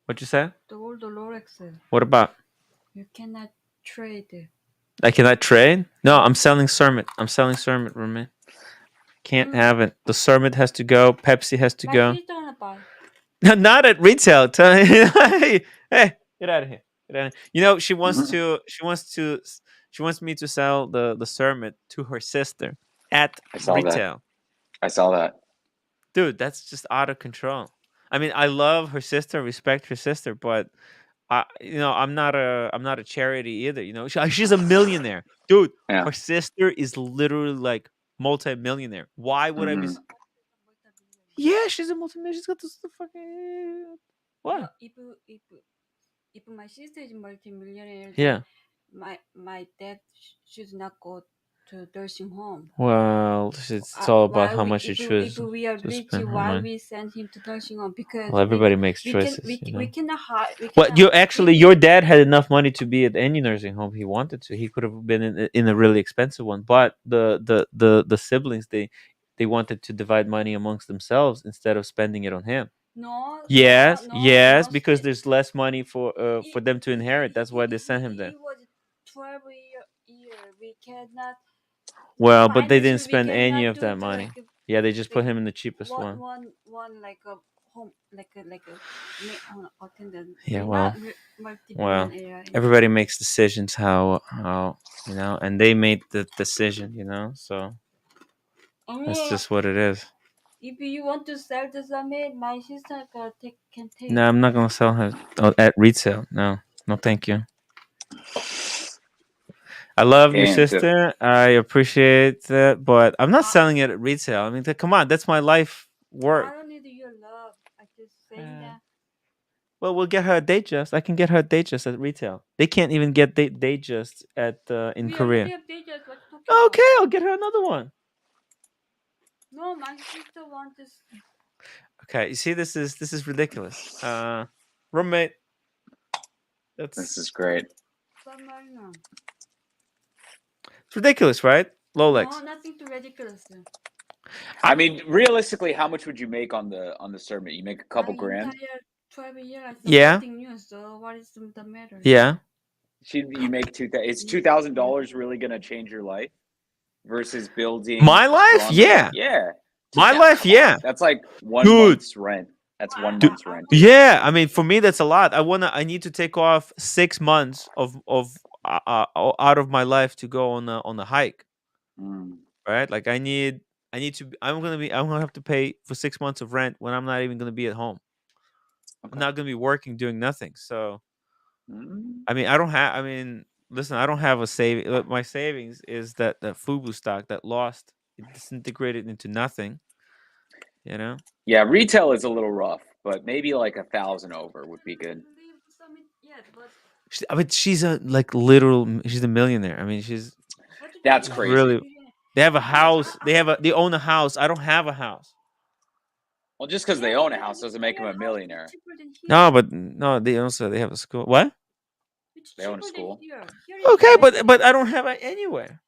What you say? The old Rolex. What about? You cannot trade. I cannot trade. No, I'm selling Cermet. I'm selling Cermet, roommate. Can't have it. The Cermet has to go. Pepsi has to My go. sister wanna buy. Not at retail. Hey, get out of here. Get out of here. She wants to. She wants me to sell the Cermet to her sister at I saw that. retail. I saw that. Dude, that's just out of control. I mean, I love her sister, respect her sister, but I'm not a charity either. She's a millionaire, dude. Yeah. Her sister is literally like multi-millionaire. Why would I be? Mhm. Yeah, she's a multi-millionaire. She's got this fucking what? No, if my sister is multi-millionaire, Yeah. my dad should not go to nursing home. Well, it's all about Why how we- much you if choose If we are to rich, spend her why money. we send him to nursing home? Because Well, everybody makes we can choices. we cannot hide. Well, your dad had enough money to be at any nursing home he wanted to. He could have been in a really expensive one, but the siblings they wanted to divide money amongst themselves instead of spending it on him. No. Yes, no, yes, no, because there's less money for them to inherit. That's why they sent him there. He was 12 year. We cannot. Well, but they didn't Financially, we spend any cannot of do that the, money. like, Yeah, they just put like him in the cheapest one. one like a home like a attendant. Yeah, We're well, not multi-billion well, area. everybody makes decisions how and they made the decision, so that's just what it is. If you want to sell the summit, my sister can take. No, I'm not gonna sell her at retail. No, thank you. I love your And sister. I appreciate that, but I'm not selling it at retail. I mean, come on, that's my life work. I don't need your love. I just saying that. Well, we'll get her a Datejust. I can get her a Datejust at retail. They can't even get Datejust in We Korea. already have Datejust. What you talking Okay, about? I'll get her another one. No, my sister wants this. Okay, you see, this is ridiculous. Roommate, this is great. Submariner. It's ridiculous, right? Rolex. No, nothing too ridiculous. I mean, realistically, how much would you make on the Cermet? You make a couple My grand. entire 12 years, I saw Yeah. nothing new. So what is the matter? Yeah. You make Is $2,000 really gonna change your life versus building My life? stronger? Yeah. Yeah. My Come life, on. yeah. That's like one Dude. month's rent. That's 1 month's rent. Yeah, I mean, for me, that's a lot. I need to take off 6 months of out of my life to go on a hike, Mm. right? Like I'm gonna have to pay for 6 months of rent when I'm not even gonna be at home. I'm Okay. not gonna be working doing nothing. So Mm. I mean, listen, I don't have a save. My savings is that Fubu stock that lost, it disintegrated into nothing. Yeah, retail is a little rough, but maybe like 1,000 over would be good. I mean, she's a she's a millionaire. I mean, That's crazy. really. They have a house. They own a house. I don't have a house. Well, just because they own a house doesn't make them a millionaire. No, but no, they have a school. What? They own a school. Okay, but I don't have it anywhere.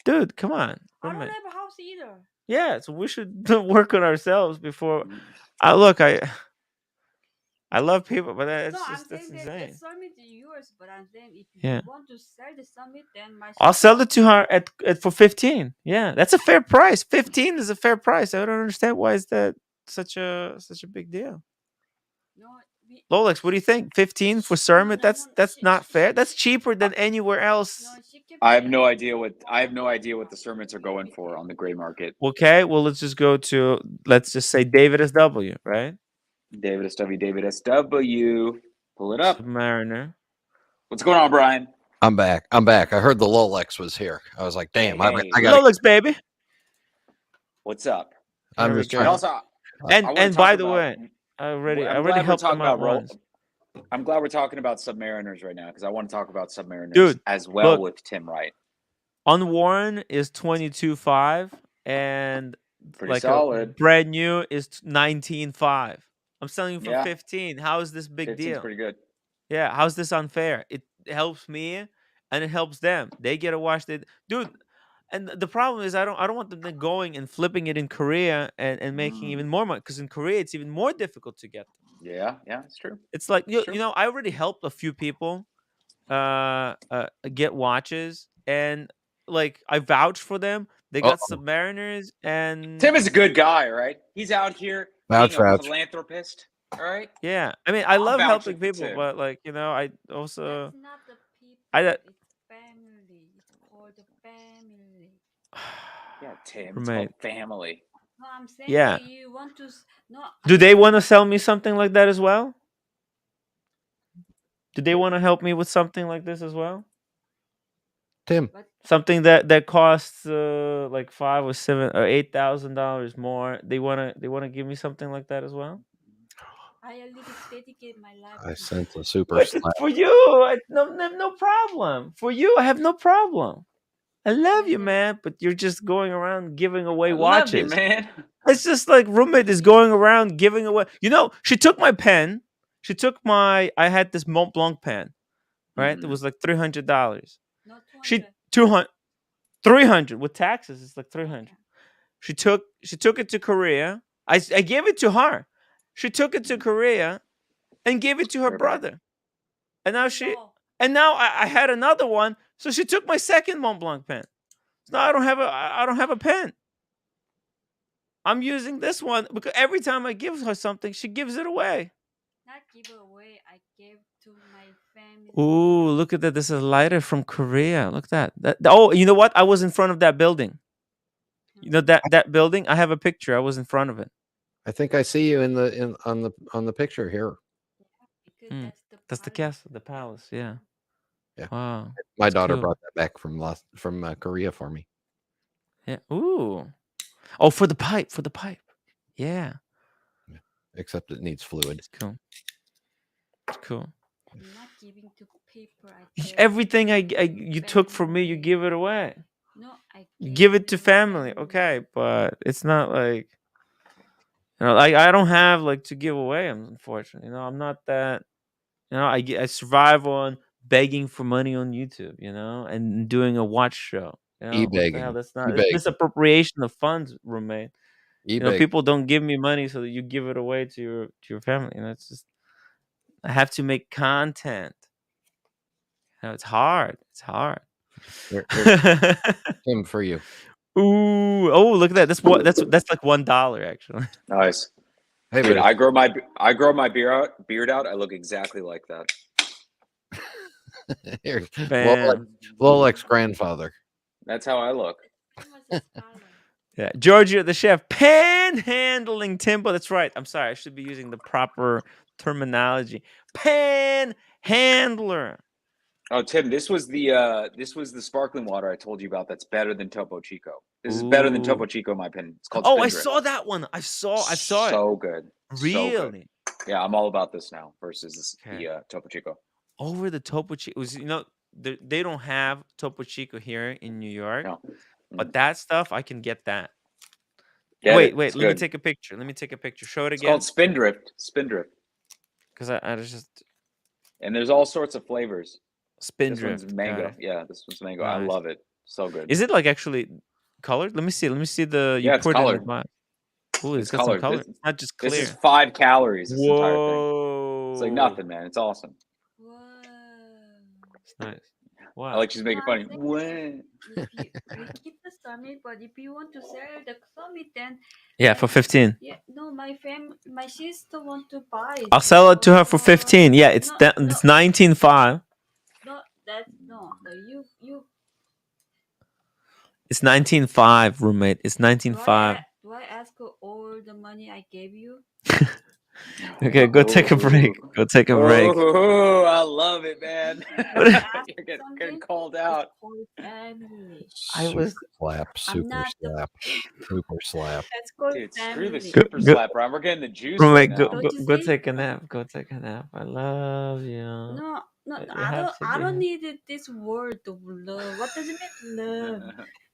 Dude, come on. I don't have a house either. Yeah, so we should work on ourselves before. Mhm. Look, I love people, but that's No, I'm just that's saying that the insane. summit is yours, but I'm saying if Yeah. you want to sell the summit, then my I'll sell shipping it to her at for 15. Yeah, that's a fair price. 15 is a fair price. I don't understand why is that such a big deal. no, we Rolex, what do you think? 15 for no Cermet? no no That's she not she fair. she That's cheaper than anywhere else. no she can I have pay no me idea what the 125 sermons are to going leave it for there. on the gray market. Okay, well let's just go to let's just say David SW, right? David SW, David SW. Pull it up. Submariner. What's going on, Brian? I'm back. I heard the Lolex was here. I was like, Hey, damn, I hey. got to. Lolex, baby. What's up? I'm There we just go. And trying. also, I want to And talk by the about. way, I I'm already glad we're helped talking them out about once. I'm glad we're talking about Submariners right now because I want to talk about Submariners Dude, as well look, with Tim Wright. Unworn is 22.5 and Pretty like a solid. brand new is 19.5. I'm selling you for Yeah, 15. How is this big 15's deal? pretty good. Yeah, how's this unfair? It helps me and it helps them. They get to watch it. Dude, and the problem is I don't want them then going and flipping it in Korea and making even more money because in Korea it's even more difficult to get them. Yeah, it's true. It's like It's you true. know, I already helped a few people get watches and like I vouched for them. They got Uh-oh. Submariners and Tim is a good guy, right? He's out here being Vouch, a vouch. philanthropist, all right? yeah. I mean, I I'm love vouching helping for people, Tim. but like, you know, I also That's not the people, I it's family. It's called the family. Yeah, Tim, it's roommate. called family. No, I'm saying Yeah. that you want to no Do I they don't want to sell me something like that as well? Do they want to help me with something like this as well? Tim, but Something that costs like $5 or $7 or $8,000 more. They wanna give me something like that as well. I a little dedicate my life I to sense a super But slap. for you, no problem. For you, I have no problem. I love you, and man. But you're just going around giving away I love you, watches. man. It's just like roommate is going around giving away. You know, she took my pen. She took my. I had this Mont Blanc pen, right? It Mhm. was like $300. no She 200. 200, 300 with taxes. It's like 300. Okay. She took it to Korea. I gave it to her. She took it to Korea and gave it to her Fair play. brother. And now No, I had another one. So she took my second Mont Blanc pen. So now I don't have a pen. I'm using this one because every time I give her something, she gives it away. not give away. I gave to my family. Ooh, look at that. This is a lighter from Korea. Look at that. Oh, you know what? I was in front of that building. You know that building? I have a picture. I was in front of it. I think I see you on the picture here. Because Mm. that's the That's the palace. castle, the palace. Yeah. Yeah. Wow. My That's daughter cool. brought that back from Korea for me. Yeah. Ooh. Oh, for the pipe. For the pipe. Yeah. Except it needs fluid. It's cool. It's cool. I'm not giving to people. I gave Everything to you took from me, you family. give it away. No, I You gave give it to my family, okay? But it's not like like I don't have like to give away. Unfortunately, I'm not that. I survive on begging for money on YouTube, and doing a watch show. What the hell? E-begging. That's not. It's E-beg. misappropriation of funds, roommate. E-beg. People don't give me money so that you give it away to your family. It's just I have to make content. It's hard. It's hard. Here's Tim for you. Ooh! Oh, look at that. That's like $1 actually. Nice. Hey, Dude, but I grow my beard out. I look exactly like that. here's Bam. Lolex grandfather. That's how I look. He was a scholar. Yeah, Giorgio the chef, panhandling Timbo. That's right. I'm sorry. I should be using the proper terminology. Panhandler. Oh, Tim, this was the sparkling water I told you about. That's better than Topo Chico. This is better than Topo Ooh. Chico, in my opinion. It's called Oh, I Spindrift. saw that one. I saw it. So good. So good. Really? Yeah, I'm all about this now versus Okay. the Topo Chico. Over the Topo Chico. They don't have Topo Chico here in New York, No. but that stuff I can get that. Get Wait. it. Let It's me good. take a picture. Show it It's again. called Spindrift. Spindrift. Because I just And there's all sorts of flavors. This Spindrift. one's Got mango. it. Yeah, this one's mango. I Nice. love it. So good. Is it like actually colored? Let me see. You Yeah, it's poured it in the colored. glass. Ooh, it's It's got some colored. color. This, It's not just this clear. is 5 calories, this entire thing. Whoa. It's like Whoa. nothing, man. It's awesome. Whoa. It's nice. I Wow. like she's No, making I'm funny. saying What? if you we keep the summit, but if you want to sell the summit, then Yeah, for 15. yeah, no, my sister want to buy it. I'll sell it to her for So 15. Yeah, it's no, no, it's 19.5. no, that's no. You It's 19.5, roommate. It's 19.5. do I ask her all the money I gave you? Okay, go take a break. Go take a break. Oh, I love it, man. Can I ask You're you getting something? called It's out. called family. I was slap, I'm super not the. slap, super slap. That's called Dude, screw the family. super go, slap, Ryan. We're getting the juice right roommate. now. Don't you Go see? take a nap. Go take a nap. I love you. No, no, You I have don't. to I be don't happy. need this word of love. What does it mean, love?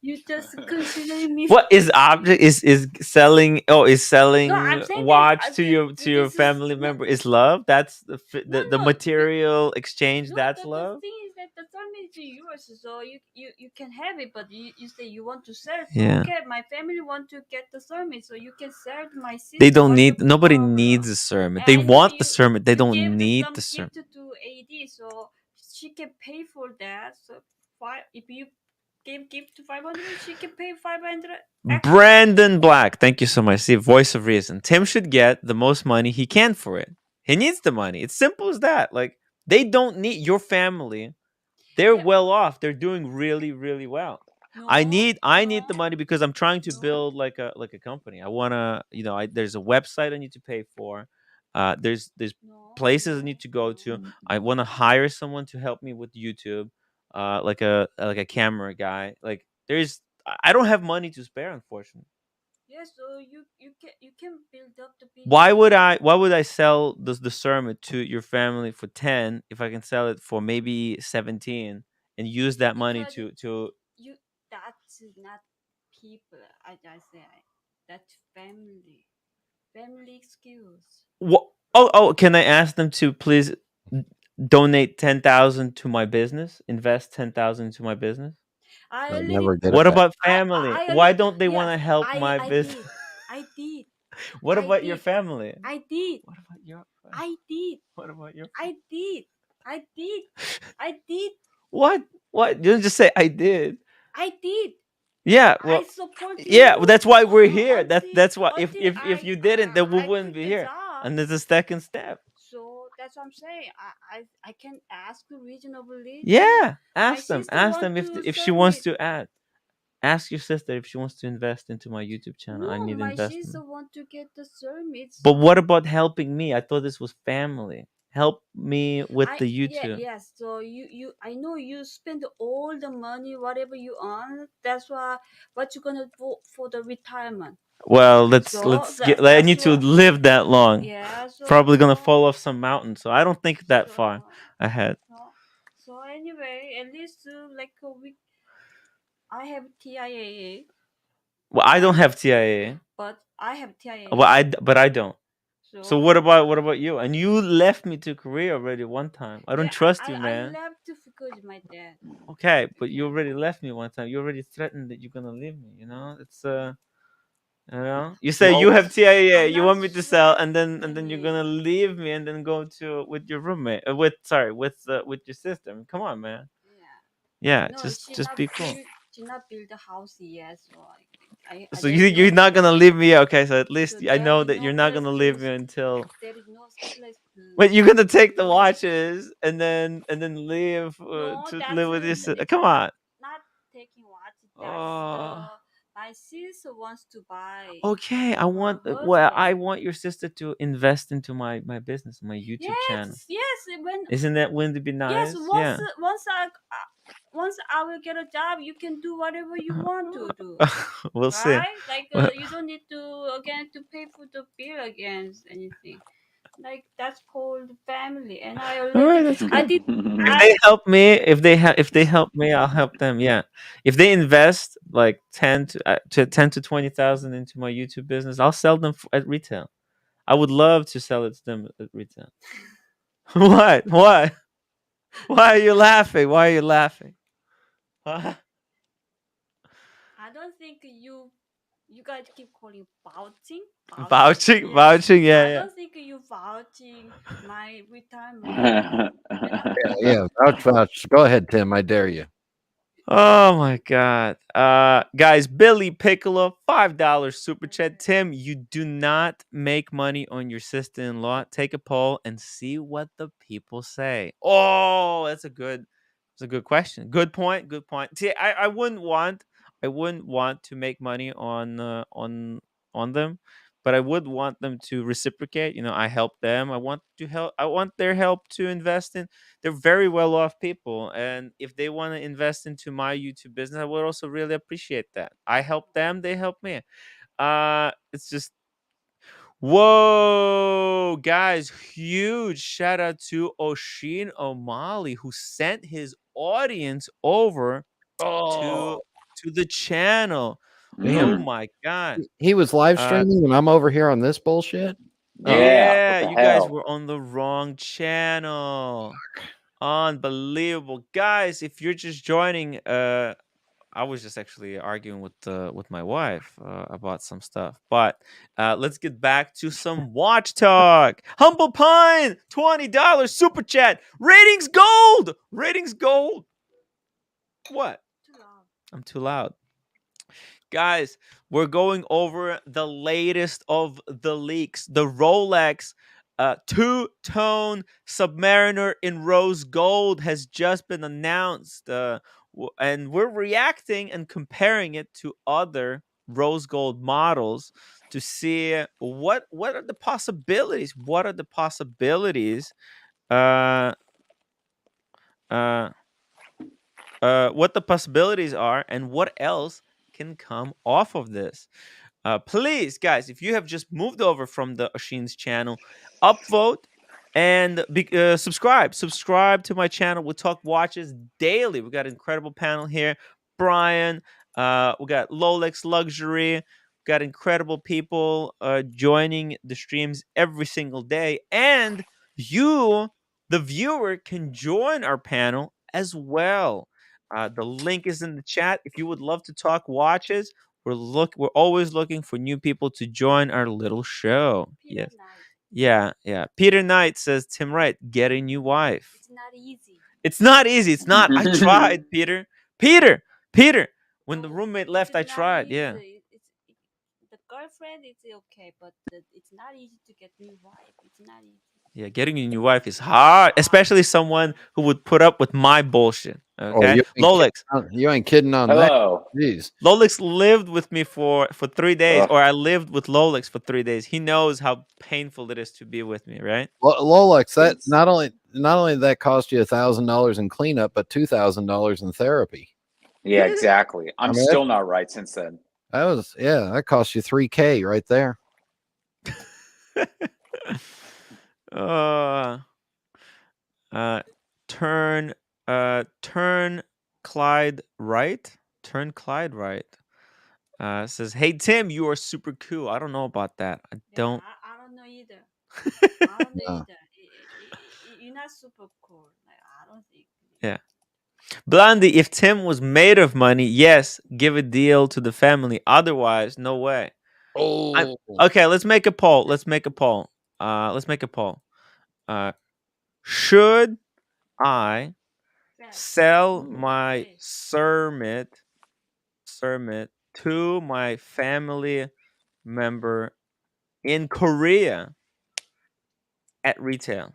You just considering me. What is object is selling? Oh, is selling No, I'm saying watch to your this is family no, member is love? That's no, the no. material exchange. No, That's the love. thing is that the summit is yours, so you can have it, but you say you want to sell. So Yeah. okay, my family want to get the summit, so you can sell to my sister. They don't What's need. the Nobody problem? needs a sermon. And They I know want the sermon. They you don't gave need some the sermon. gift to AD, so she can pay for that. So if you give gift to 500, she can pay 500 extra. Brandon Black, thank you so much. See, voice of reason. Tim should get the most money he can for it. He needs the money. It's simple as that. Like they don't need your family. They're Yeah. well off. They're doing really, really well. No, I need the no, money because I'm trying to no. build like a company. I wanna, there's a website I need to pay for. There's No, places I need to go to. I want to hire someone to help me with YouTube, like a camera guy. Like I don't have money to spare, unfortunately. Yeah, so you can build up the business. Why would I sell the sermon to your family for 10 if I can sell it for maybe 17 and use that money Because to you that's not people. I say that's family skills. what? Oh, can I ask them to please donate 10,000 to my business? Invest 10,000 into my business? I They already never get What it back. about family? I Why already don't they want yes to help I my I business? did I did What I about your did family? I did What about your I did What about your I did I did I did What? What? You don't just say I did. I did. Yeah, I well, support yeah, well, you that's why we're here. That's why until if you didn't, then we I wouldn't quit be the here. job. And there's a second step. So that's what I'm saying. I can ask reasonably. Yeah, My ask them. sister Ask want them to if she wants submit. to add. Ask your sister if she wants to invest into my YouTube channel. I No, need my sister investment. want to get the summits. But what about helping me? I thought this was family. Help me with the Yeah, YouTube. yes. So you I know you spend all the money whatever you earn. That's why what you gonna do for the retirement. Well, let's So let's get. I need to live that long. yeah. So Probably gonna fall off some mountain, so I don't think that far so ahead. so anyway, at least like a week. I have TIAA. Well, I don't have TIA. But I have TIAA. But I don't. So what about you? And you left me to Korea already one time. I don't trust you, man. I left because my dad. Okay, but you already left me one time. You already threatened that you're gonna leave me. It's you say you have TIA. I'm You not want me to sell, and then you're threatening. gonna leave me, and then go to with your roommate. With your sister. I mean, come on, man. Yeah, No, just be cool. she not build the house yet, so So you're not gonna leave me. Okay, so at least so I there know is that no you're not place gonna to leave me until. there is no place to. Wait, you're gonna take the watches and then leave No, to that's live with your sister? Come on. not taking watch. That's Oh. my sister wants to buy. Okay, I for want. her Well, I husband. want your sister to invest into my business, my YouTube channel. Yes, when Isn't that wouldn't it be nice? yes, Yeah. once I will get a job, you can do whatever you want to do. We'll see. Right? Like you don't need to again to pay for the bill against anything. Like that's called family, and I All right, already that's I good. did If I they help me, if they help me, I'll help them. Yeah. If they invest like 10 to 20,000 into my YouTube business, I'll sell them at retail. I would love to sell it to them at retail. What? What? Why are you laughing? Why are you laughing? Huh? I don't think you You guys keep calling vouching. Vouching, Yeah. vouching, I yeah. don't think you vouching my retirement. Yeah, vouch. Go ahead, Tim. I dare you. Oh my god. Guys, Billy Piccolo, $5 super chat. Tim, you do not make money on your sister-in-law. Take a poll and see what the people say. Oh, that's a good question. Good point. Good point. See, I wouldn't want to make money on them, but I would want them to reciprocate. I help them. I want their help to invest in. They're very well off people, and if they want to invest into my YouTube business, I would also really appreciate that. I help them, they help me. It's just whoa, guys! Huge shout out to Oshin O'Malley, who sent his audience over Oh, to the channel. Damn. Oh Mm. my god! He was live Uh, streaming, and I'm over here on this bullshit. Oh, Yeah. What yeah, the you guys hell? were on the wrong channel. Unbelievable, guys! If you're just joining, I was just actually arguing with my wife about some stuff. But let's get back to some watch talk. Humble Pine, $20 super chat. Ratings gold. Ratings gold. What? Too loud. I'm too loud. Guys, we're going over the latest of the leaks. The Rolex two-tone Submariner in rose gold has just been announced, and we're reacting and comparing it to other rose gold models to see what are the possibilities. What are the possibilities? Uh, uh, what the possibilities are, and what else can come off of this. Please, guys, if you have just moved over from the Oshin's channel, upvote and subscribe. Subscribe to my channel. We talk watches daily. We got an incredible panel here. Brian, we got Rolex Luxury. Got incredible people joining the streams every single day. And you, the viewer, can join our panel as well. The link is in the chat. If you would love to talk watches, we're always looking for new people to join our little show. Peter Yes. Knight. Yeah. Peter Knight says, Tim Wright, get a new wife. It's not easy. It's not easy. It's not. I tried, Peter. Peter. When the No, roommate left, I it's not tried. Yeah. easy. The girlfriend is okay, but it's not easy to get new wife. It's not easy. Yeah, getting a new wife is hard, especially someone who would put up with my bullshit. oh, Okay, Rolex. you ain't kidding on Hello. that. Jeez. Lolex lived with me for 3 days, Ugh. or I lived with Lolex for 3 days. He knows how painful it is to be with me, right? Rolex, that It's- not only did that cost you $1,000 in cleanup, but $2,000 in therapy. Yeah, Did it? exactly. I'm I mean, still not right since then. That cost you $3,000 right there. Turn Clyde right. Turn Clyde right. Says, hey Tim, you are super cool. I don't know about that. I don't. I don't know either. I don't know No. either. You're not super cool. Like, I don't think. Yeah. Blondie, if Tim was made of money, yes, give a deal to the family. Otherwise, no way. Okay, let's make a poll. Let's make a poll. Should I Yes. sell Ooh. my Yes. Cermit to my family member in Korea at retail?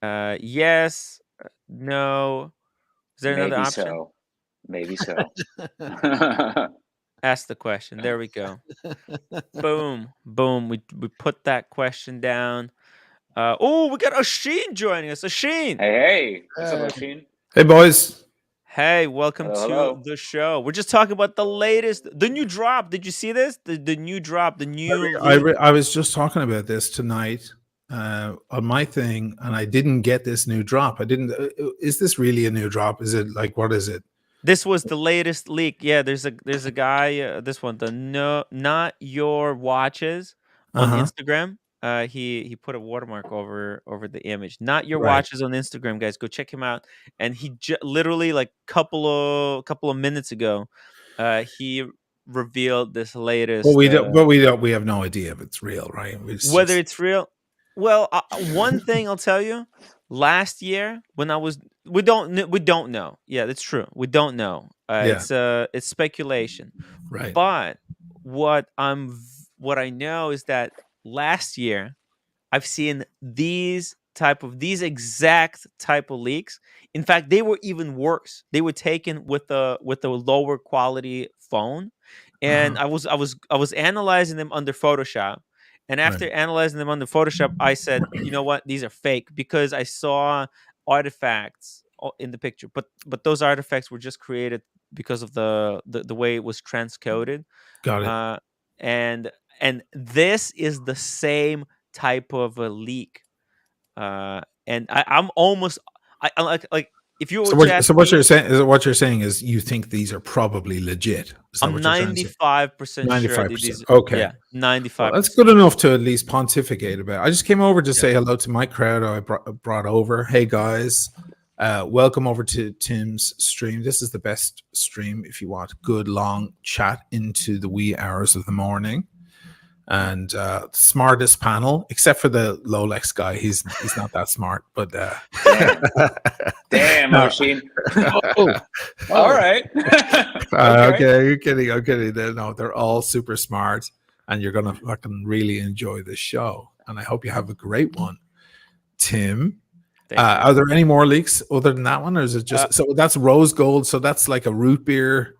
Yes, no. Is there another Maybe option? so. Maybe so. Ask the question. There we go. Boom. We put that question down. Oh, we got Oshin joining us. Oshin. Hey. What's up, Oshin? Hey, boys. Hey, welcome Hello, to hello. the show. We're just talking about the new drop. Did you see this? The new drop, the new leak. I was just talking about this tonight on my thing, and I didn't get this new drop. I didn't. Is this really a new drop? Is it like, what is it? This was the latest leak. Yeah, there's a guy. This one, the no, not your watches on Instagram. He put a watermark over the image. Not your Right. watches on Instagram, guys. Go check him out. And he literally like couple of minutes ago, he revealed this latest. Well, we don't. But we don't. We have no idea if it's real, right? Whether it's real. Well, one thing I'll tell you: last year, when I was, we don't know. Yeah, that's true. We don't know. It's speculation. right. But what I know is that last year I've seen these exact type of leaks. In fact, they were even worse. They were taken with a lower quality phone, and I was analyzing them under Photoshop. And after analyzing them under Photoshop, I said, you know what, these are fake, because I saw artifacts in the picture, but those artifacts were just created because of the way it was transcoded. Got it. And this is the same type of a leak. And I'm almost I like if you were to ask So what me, you're saying is what you're saying is you think these are probably legit. Is that I'm what you're trying to say? 95% sure that these. Okay. Yeah, Well, 95%. that's good enough to at least pontificate about. I just came over to say hello to my crowd. I brought over. Hey guys, welcome over to Tim's stream. This is the best stream if you want good long chat into the wee hours of the morning. And smartest panel, except for the Rolex guy. He's not that smart, but damn, Oshin. All right. Okay, you're kidding. I'm kidding. No, they're all super smart, and you're gonna fucking really enjoy the show. And I hope you have a great one, Tim. Are there any more leaks other than that one, or is it just so that's rose gold? So that's like a root beer.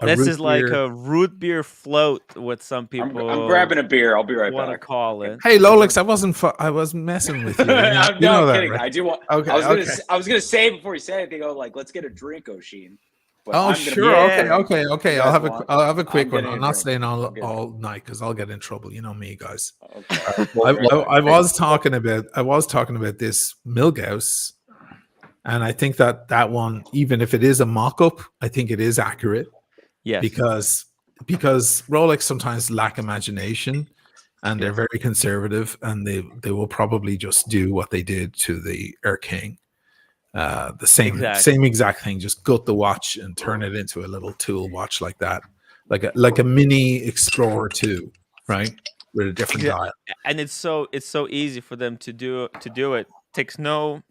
This is like a root beer float, what some people. I'm grabbing a beer. I'll be right want back. to call it. Hey, Rolex, I wasn't messing with you. I'm kidding. Right? I do want. Okay, I was gonna say before you say anything, let's get a drink, Oshin. Oh, sure. Okay. I'll have a quick one. I'm not staying all night because I'll get in trouble. You know me, guys. Okay. I was talking about this Milgauss, and I think that one, even if it is a mock-up, I think it is accurate. Yes. Because Rolex sometimes lack imagination, and they're very conservative, and they will probably just do what they did to the Air King. The same exact thing, just gut the watch and turn it into a little tool watch like that, like a mini Explorer 2, right, with a different dial. And it's so easy for them to do it. Takes no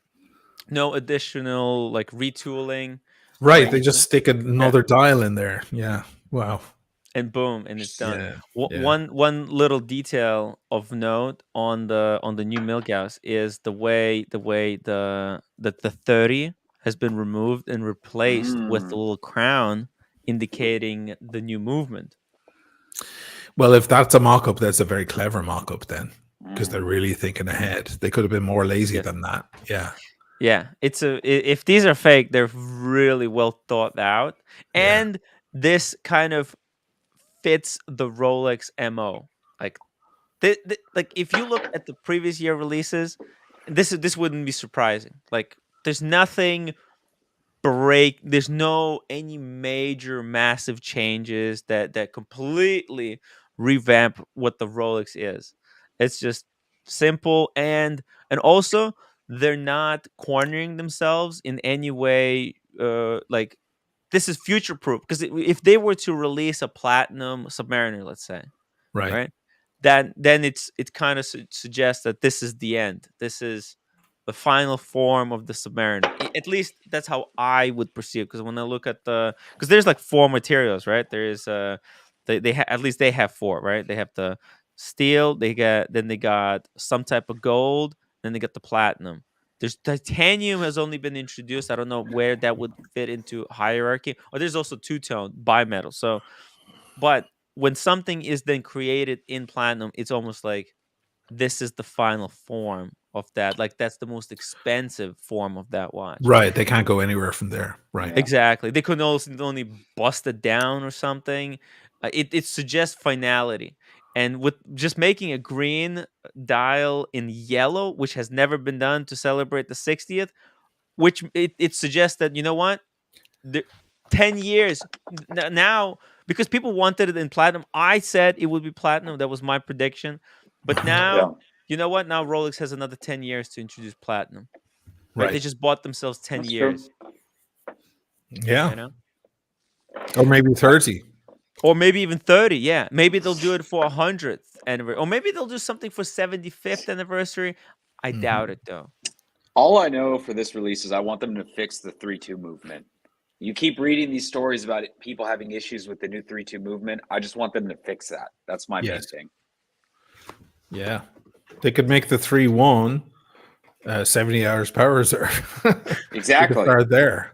additional like retooling. Right, they just stick another dial in there. Yeah, wow. And boom, and it's done. Yeah. One little detail of note on the new Milgauss is the way the 30 has been removed and replaced with the little crown indicating the new movement. Well, if that's a mock-up, that's a very clever mock-up then, because they're really thinking ahead. They could have been more lazy than that. Yeah, if these are fake, they're really well thought out, and this kind of fits the Rolex MO. Like, like if you look at the previous year releases, this wouldn't be surprising. Like, there's nothing there's no any major massive changes that completely revamp what the Rolex is. It's just simple, and also they're not cornering themselves in any way. Like, this is future proof, because if they were to release a platinum Submariner, let's say, right, then it kind of suggests that this is the end. This is the final form of the Submariner. At least that's how I would perceive. Because when I look at because there's like 4 materials, right? There is at least they have 4, right? They have the steel. They got some type of gold. Then they got the platinum. There's titanium has only been introduced. I don't know where that would fit into hierarchy. Or there's also two-tone bimetal. So, but when something is then created in platinum, it's almost like this is the final form of that. Like, that's the most expensive form of that watch. Right. They can't go anywhere from there. Right. Yeah. Exactly. They could only bust it down or something. It suggests finality. And with just making a green dial in yellow, which has never been done to celebrate the 60th, which it suggests that, you know what, 10 years now, because people wanted it in platinum. I said it would be platinum. That was my prediction. But now, you know what? Now Rolex has another 10 years to introduce platinum. Right? They just bought themselves 10 years. True. Yeah. You know? Or maybe 30. Or maybe even 30. Yeah, maybe they'll do it for 100th anniversary, or maybe they'll do something for 75th anniversary. I doubt it though. All I know for this release is I want them to fix the 3-2 movement. You keep reading these stories about people having issues with the new 3-2 movement. I just want them to fix that. That's my main thing. Yeah, they could make the 3-1 70 hours power reserve. Exactly. Start there.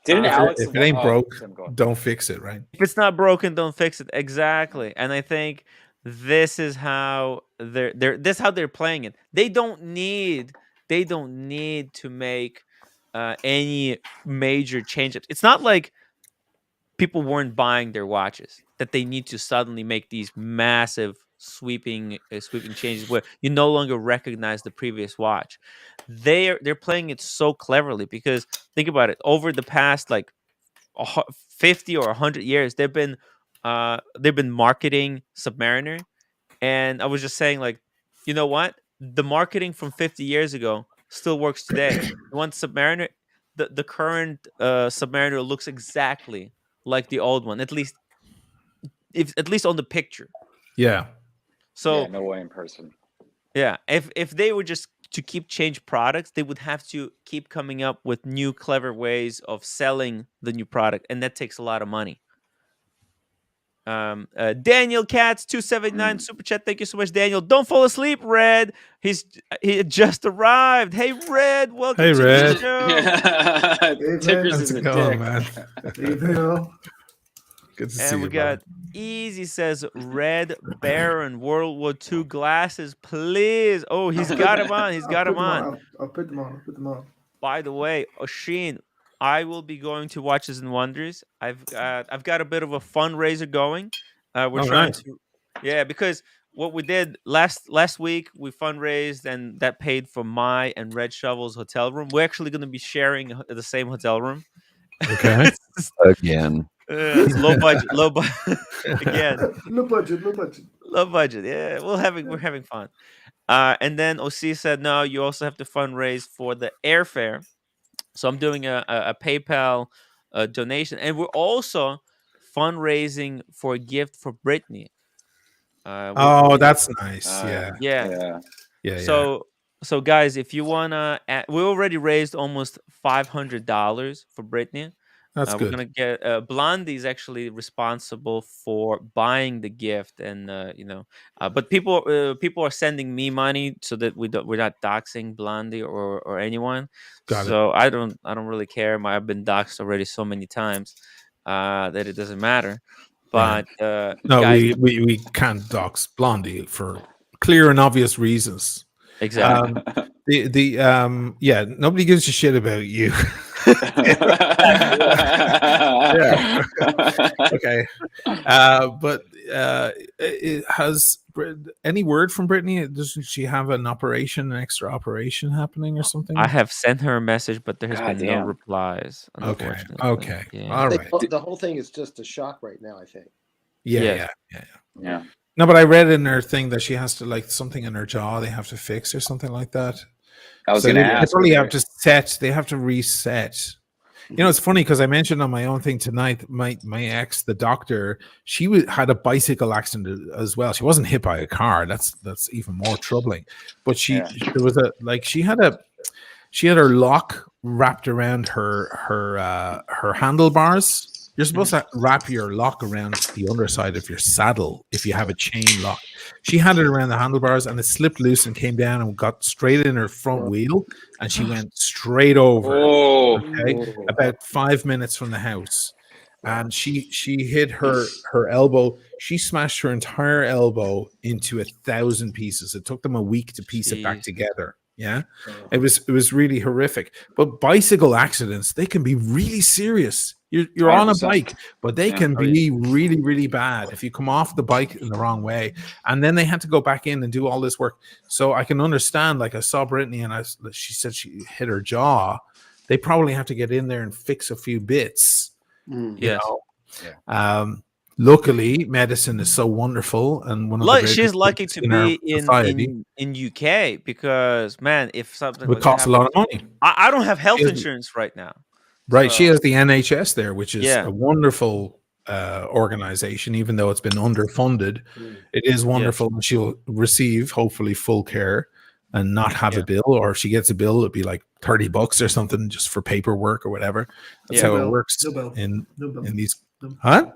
Didn't Alex? If it ain't broke, don't fix it, right? If it's not broken, don't fix it. Exactly. And I think this is how they're playing it. They don't need to make any major changes. It's not like people weren't buying their watches, that they need to suddenly make these massive sweeping changes where you no longer recognize the previous watch. They're playing it so cleverly, because think about it, over the past like 50 or 100 years, they've been marketing Submariner. And I was just saying, like, you know what, the marketing from 50 years ago still works today. You want Submariner, the current Submariner looks exactly like the old one, at least on the picture. Yeah. So no way in person. Yeah, if they were just to keep change products, they would have to keep coming up with new clever ways of selling the new product, and that takes a lot of money. Daniel Katz 279 super chat. Thank you so much, Daniel. Don't fall asleep, Red. He just arrived. Hey, Red, welcome to the show. Hey, Tickers How's in it the going, dick. man? Hey, Bill. Good to see And you, we got brother. Easy says Red Baron World War II glasses, please. Oh, he's got him on. He's got him on. I'll put them on. By the way, Oshin, I will be going to Watches and Wonders. I've got a bit of a fundraiser going. We're trying to, because what we did last week, we fundraised, and that paid for my and Red Shovel's hotel room. We're actually going to be sharing the same hotel room. Okay. Again. It's low budget. Again. Low budget. Low budget. Yeah, we're having fun. And then OC said, no, you also have to fundraise for the airfare. So I'm doing a PayPal donation, and we're also fundraising for a gift for Brittany. That's nice. Yeah. So guys, if you wanna, we already raised almost $500 for Brittany. That's good. We're gonna get Blondie is actually responsible for buying the gift, and but people are sending me money so that we're not doxing Blondie or anyone. So I don't really care. I've been doxed already so many times that it doesn't matter. But no, guys, we can't dox Blondie for clear and obvious reasons. Exactly. Nobody gives a shit about you. Okay. But has any word from Brittany? Doesn't she have an extra operation happening or something? I have sent her a message, but there has been no replies. Okay. Yeah. All right. The whole thing is just a shock right now, I think. Yeah. No, but I read in her thing that she has to, like, something in her jaw they have to fix or something like that. I was going to ask. They have to reset. You know, it's funny because I mentioned on my own thing tonight, my ex, the doctor, she had a bicycle accident as well. She wasn't hit by a car. That's even more troubling. But she had her lock wrapped around her handlebars. You're supposed to wrap your lock around the underside of your saddle if you have a chain lock. She had it around the handlebars, and it slipped loose and came down and got straight in her front wheel, and she went straight over. About 5 minutes from the house, and she hit her elbow. She smashed her entire elbow into 1,000 pieces. It took them a week to piece it back together. Yeah, it was really horrific. But bicycle accidents, they can be really serious. You're on a bike, but they can be really, really bad if you come off the bike in the wrong way. And then they had to go back in and do all this work. So I can understand, like, I saw Brittany, and she said she hit her jaw. They probably have to get in there and fix a few bits. You know? Luckily, medicine is so wonderful, and she's lucky to be in UK, because, man, if something would cost a lot of money. I don't have health insurance right now. Right, she has the NHS there, which is a wonderful organization, even though it's been underfunded. It is wonderful that she'll receive hopefully full care and not have a bill, or if she gets a bill, it'd be like $30 or something just for paperwork or whatever. That's how it works in these. Huh?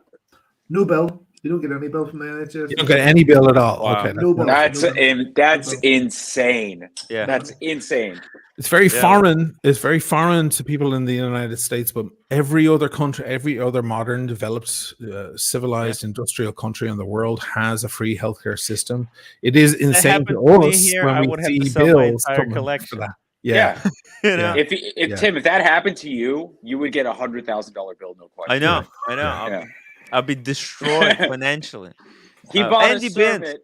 No bill. You don't get any bill from the NHS. You don't get any bill at all. Wow. Okay, No bill. That's insane. Yeah, that's insane. It's very foreign. It's very foreign to people in the United States, but every other country, every other modern, developed, civilized, industrial country in the world has a free healthcare system. It is insane to us when we see bills coming for that. Yeah. You know? If Tim, if that happened to you, you would get $100,000 bill, no question. I know. I'll be destroyed financially. He bought a servant.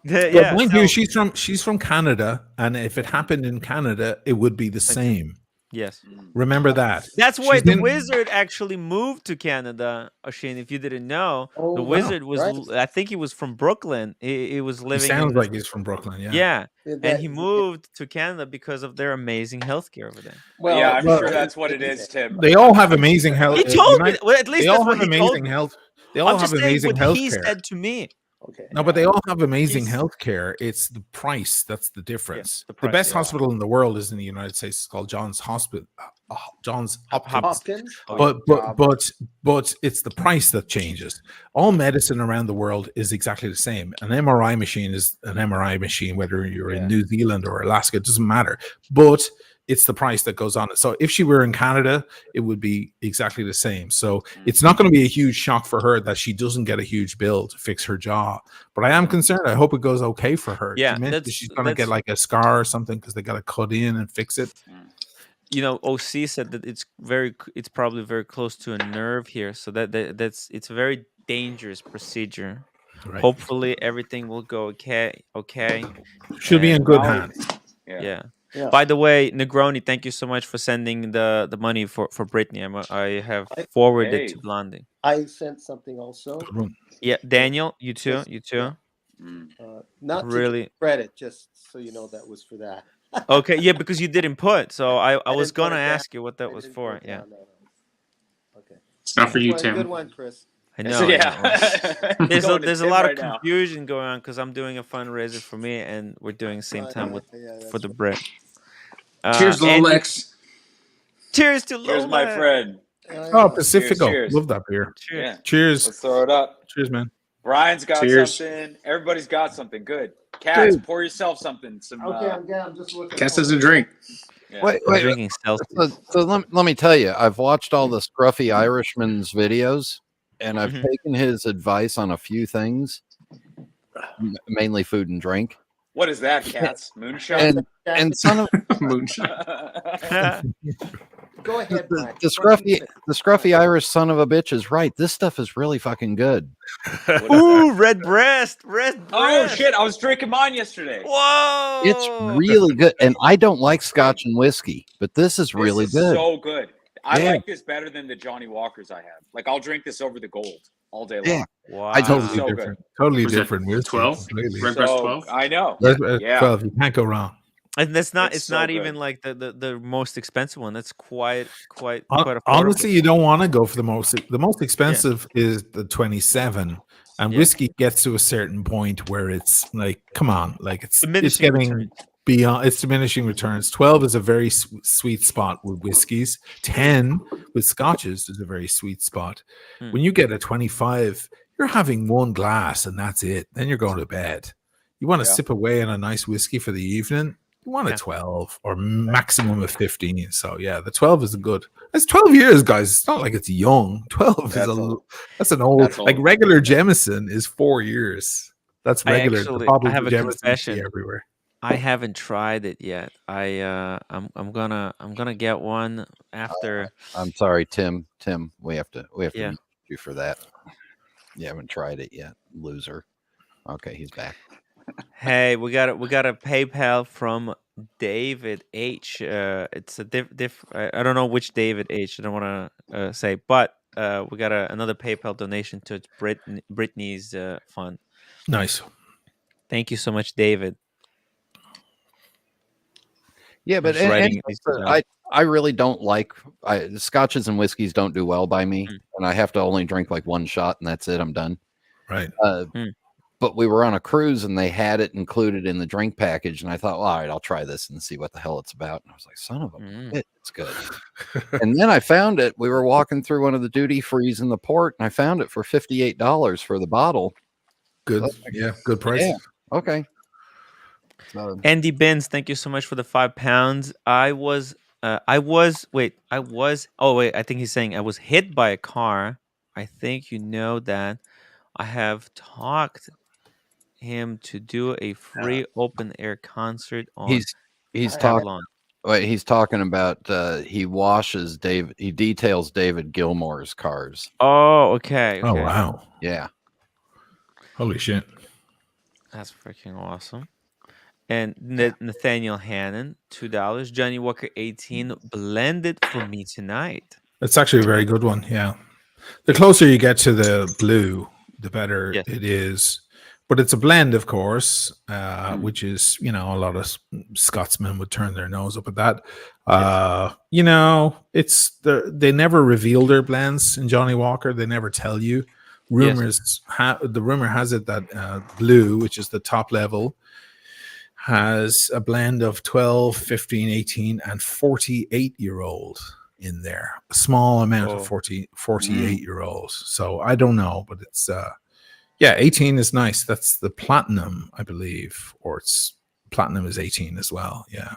But mind you, she's from Canada, and if it happened in Canada, it would be the same. Yes. Remember that. That's why the Wizard actually moved to Canada, Oshin. If you didn't know, the Wizard was, I think he was from Brooklyn. He was living. He sounds like he's from Brooklyn, yeah. And he moved to Canada because of their amazing healthcare over there. Well, yeah, I'm sure that's what it is, Tim. They all have amazing health. He told me. Well, at least they all have amazing health. They all have amazing health he care. said to me. Okay. No, but they all have amazing health care. It's the price that's the difference. The best hospital in the world is in the United States. It's called Johns Hopkins. But it's the price that changes. All medicine around the world is exactly the same. An MRI machine is an MRI machine, whether you're in New Zealand or Alaska, it doesn't matter. But it's the price that goes on it. So if she were in Canada, it would be exactly the same. So it's not going to be a huge shock for her that she doesn't get a huge bill to fix her jaw. But I am concerned. I hope it goes okay for her. Yeah, she's going to get like a scar or something because they got to cut in and fix it. You know, OC said that it's probably very close to a nerve here, so it's a very dangerous procedure. Right. Hopefully, everything will go okay. She'll be in good hands. Yeah. By the way, Negroni, thank you so much for sending the money for Brittany. I have forwarded to Blondie. I sent something also. Yeah, Daniel, you too. Not really to credit, just so you know that was for that. Okay, yeah, because you didn't put. So I was gonna ask you what that was for. Yeah. No. Okay. It's not for you, Tim. Good one, Chris. I know. Yeah. There's a lot of confusion going on because I'm doing a fundraiser for me, and we're doing the same time for the Brit. Cheers, Rolex. Cheers to Rolex. Cheers, my friend. Oh, Pacifico. Cheers. Love that beer. Cheers. Cheers. Let's throw it up. Cheers, man. Brian's got something. Everybody's got something. Good. Cass, pour yourself something. Okay, I'm just looking. Cass doesn't drink. Yeah. Wait. So let me tell you, I've watched all the Scruffy Irishman's videos, and I've taken his advice on a few things, mainly food and drink. What is that, Cass? Moonshine? And son of moonshine. Go ahead, Brian. The scruffy Irish son of a bitch is right. This stuff is really fucking good. Ooh, red breast. Oh shit! I was drinking mine yesterday. Whoa! It's really good, and I don't like Scotch and whiskey, but this is really good. So good. I like this better than the Johnny Walkers I have. Like I'll drink this over the gold all day long. Yeah. Wow. I totally different. 12. Red breast 12. I know. 12. You can't go wrong. And that's not. It's not even like the most expensive one. That's quite affordable. Honestly, you don't want to go for the most. The most expensive is the 27, and whiskey gets to a certain point where it's like, come on, like it's getting beyond. It's diminishing returns. 12 is a very sweet spot with whiskeys. 10 with scotches is a very sweet spot. When you get a 25, you're having one glass and that's it. Then you're going to bed. You want to sip away on a nice whiskey for the evening. You want a 12 or maximum of 15. So yeah, the 12 is good. It's 12 years, guys. It's not like it's young. 12 that's an old. Like regular Jameson is 4 years. That's regular. I have a confession everywhere. I haven't tried it yet. I'm gonna get one after. I'm sorry, Tim. We have to mute you for that. You haven't tried it yet, loser. Okay, he's back. Hey, we got a PayPal from David H. It's a I don't know which David H. I don't want to say, but we got another PayPal donation to Brittany's fund. Nice. Thank you so much, David. Yeah, but just writing these down. I really don't like scotches and whiskeys don't do well by me, and I have to only drink like one shot and that's it. I'm done. Right. But we were on a cruise and they had it included in the drink package, and I thought, well, all right, I'll try this and see what the hell it's about. And I was like, son of a bitch, it's good. And then I found it. We were walking through one of the duty frees in the port, and I found it for $58 for the bottle. Good, good price. Yeah. Okay. Andy Benz, thank you so much for the £5. I think he's saying I was hit by a car. I think you know that. I have talked him to do a free open air concert on he's talking about he washes he details David Gilmour's cars. Oh, okay. Oh, wow. Yeah. Holy shit. That's freaking awesome. And Nathaniel Hannon, $2. Johnny Walker 18 blended for me tonight. That's actually a very good one. Yeah. The closer you get to the blue, the better it is. But it's a blend, of course, which is, a lot of Scotsmen would turn their nose up at that. They never reveal their blends in Johnny Walker. They never tell you. The rumor has it that blue, which is the top level, has a blend of 12, 15, 18, and 48-year-old in there. A small amount of 48-year-olds. So I don't know, but it's 18 is nice. That's the platinum, I believe, or it's platinum is 18 as well. Yeah.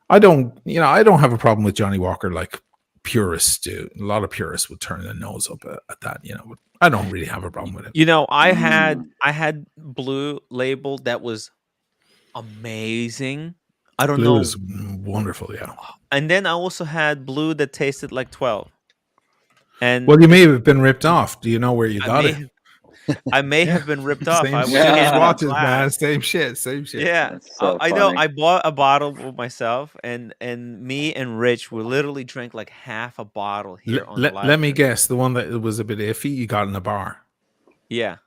I don't have a problem with Johnny Walker like purists do. A lot of purists would turn their nose up at that, but I don't really have a problem with it. I had blue label that was amazing. I don't know. Blue is wonderful, yeah. And then I also had blue that tasted like 12. And well, you may have been ripped off. Do you know where you got it? I may have been ripped off. Same watches, man. Same shit. Yeah, so I know. I bought a bottle for myself, and me and Rich, we literally drank like half a bottle here on the live. Let me guess. The one that was a bit iffy, you got in a bar. Yeah.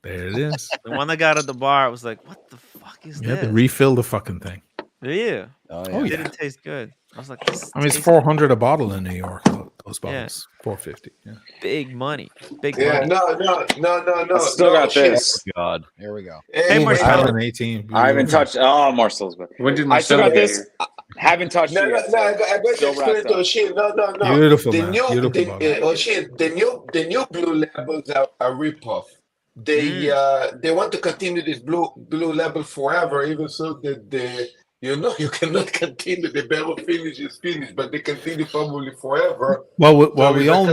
There it is. The one I got at the bar, I was like, what the fuck is this? You had to refill the fucking thing. Yeah. Oh, It didn't taste good. I was like, it's $400 a bottle in New York. Those bottles, $450. Yeah. Big money. Big money. No. I still got this. Oh, God, here we go. Hey, Marcel. 18. I haven't touched. Oh, Marcel's. When did I still got this. Haven't touched it yet. I got to explain to O'Shea. No. Beautiful, the man. new, Beautiful O'Shea, the new blue labels are a ripoff. They want to continue this blue label forever, even so that you cannot continue the barrel finish is finished, but they continue probably forever. Well, we all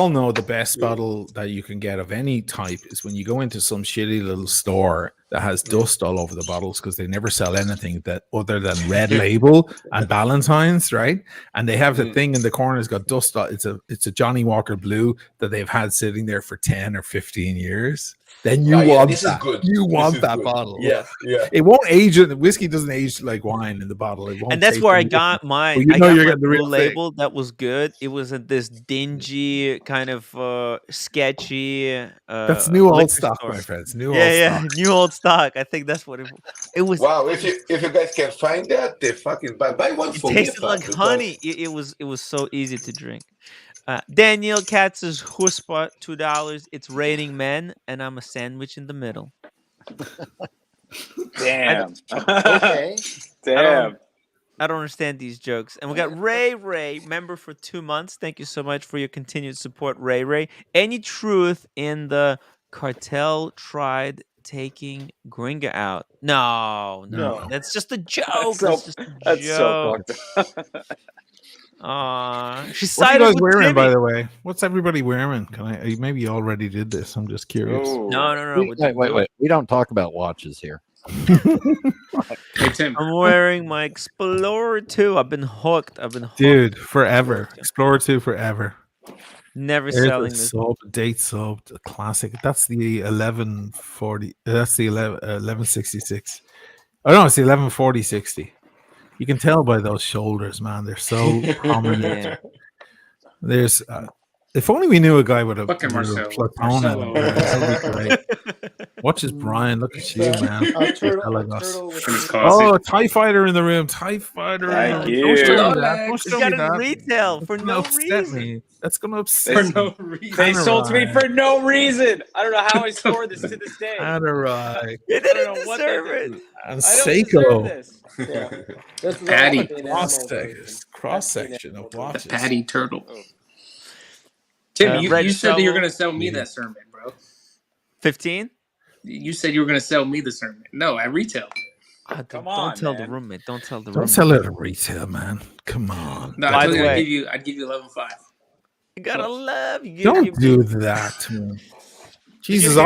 know the best bottle that you can get of any type is when you go into some shitty little store that has dust all over the bottles because they never sell anything that other than Red Label and Ballantine's, right? And they have the thing in the corner that's got dust. It's a Johnny Walker Blue that they've had sitting there for 10 or 15 years. Then you want that. You want that bottle. Yeah. It won't age. Whiskey doesn't age like wine in the bottle. It won't. And that's where I got mine. Well, I got the real label that was good. It wasn't this dingy kind of sketchy. That's new old stock, my friends. New old stock. I think that's what it was. Wow! If you guys can find that, they fucking buy one for me. It tasted like honey. It was so easy to drink. Daniel Katz's Huspa, $2. It's raining men, and I'm a sandwich in the middle. Damn. Okay. Damn. I don't understand these jokes. And we got Ray, member for 2 months. Thank you so much for your continued support, Ray. Any truth in the cartel tried taking Gringa out? No. That's just a joke. That's so fucked up. She's what are you guys wearing, by the way? What's everybody wearing? Maybe you already did this. I'm just curious. Ooh. No. Wait. We don't talk about watches here. Hey, Tim. I'm wearing my Explorer 2. I've been hooked. Dude, forever. Explorer 2 forever. Never selling this. Date sub, a classic. That's the 1140. That's the 1166. Oh no, it's the 1140-60. You can tell by those shoulders, man. They're so prominent. Yeah. There's if only we knew a guy with a Fucking Marcel. Platona. Watch his Brian. Look at you, man. A turtle, I like a us. turtle with It's a- classic. Oh, TIE Fighter in the room. TIE Fighter in the Thank room. you. Don't show me Rolex. that. Don't It's show got me it that. retail for That's gonna no upset reason. me. That's gonna For upset me. no reason. They sold to me Panerai. for no reason. I don't know how I scored this to this day. Panerai. You I don't didn't know what they deserve did. it. And I don't deserve Seiko. this. Yeah. This is Patty. also an animal version. Cross That's the section animal of version. The watches. Patty Turtle. Oh. Tim, Red you said that you were Shovel. going to sell me Yeah. that sermon, bro. 15? You said you were going to sell me the sermon. No, at retail. Come Don't on, tell the man. roommate. Don't tell the Don't roommate. sell it at retail, man. Come on. No, I By told the you way- I'd give you 11.5. You gotta love. You Don't give do me- that to me. Did you Jesus, hear-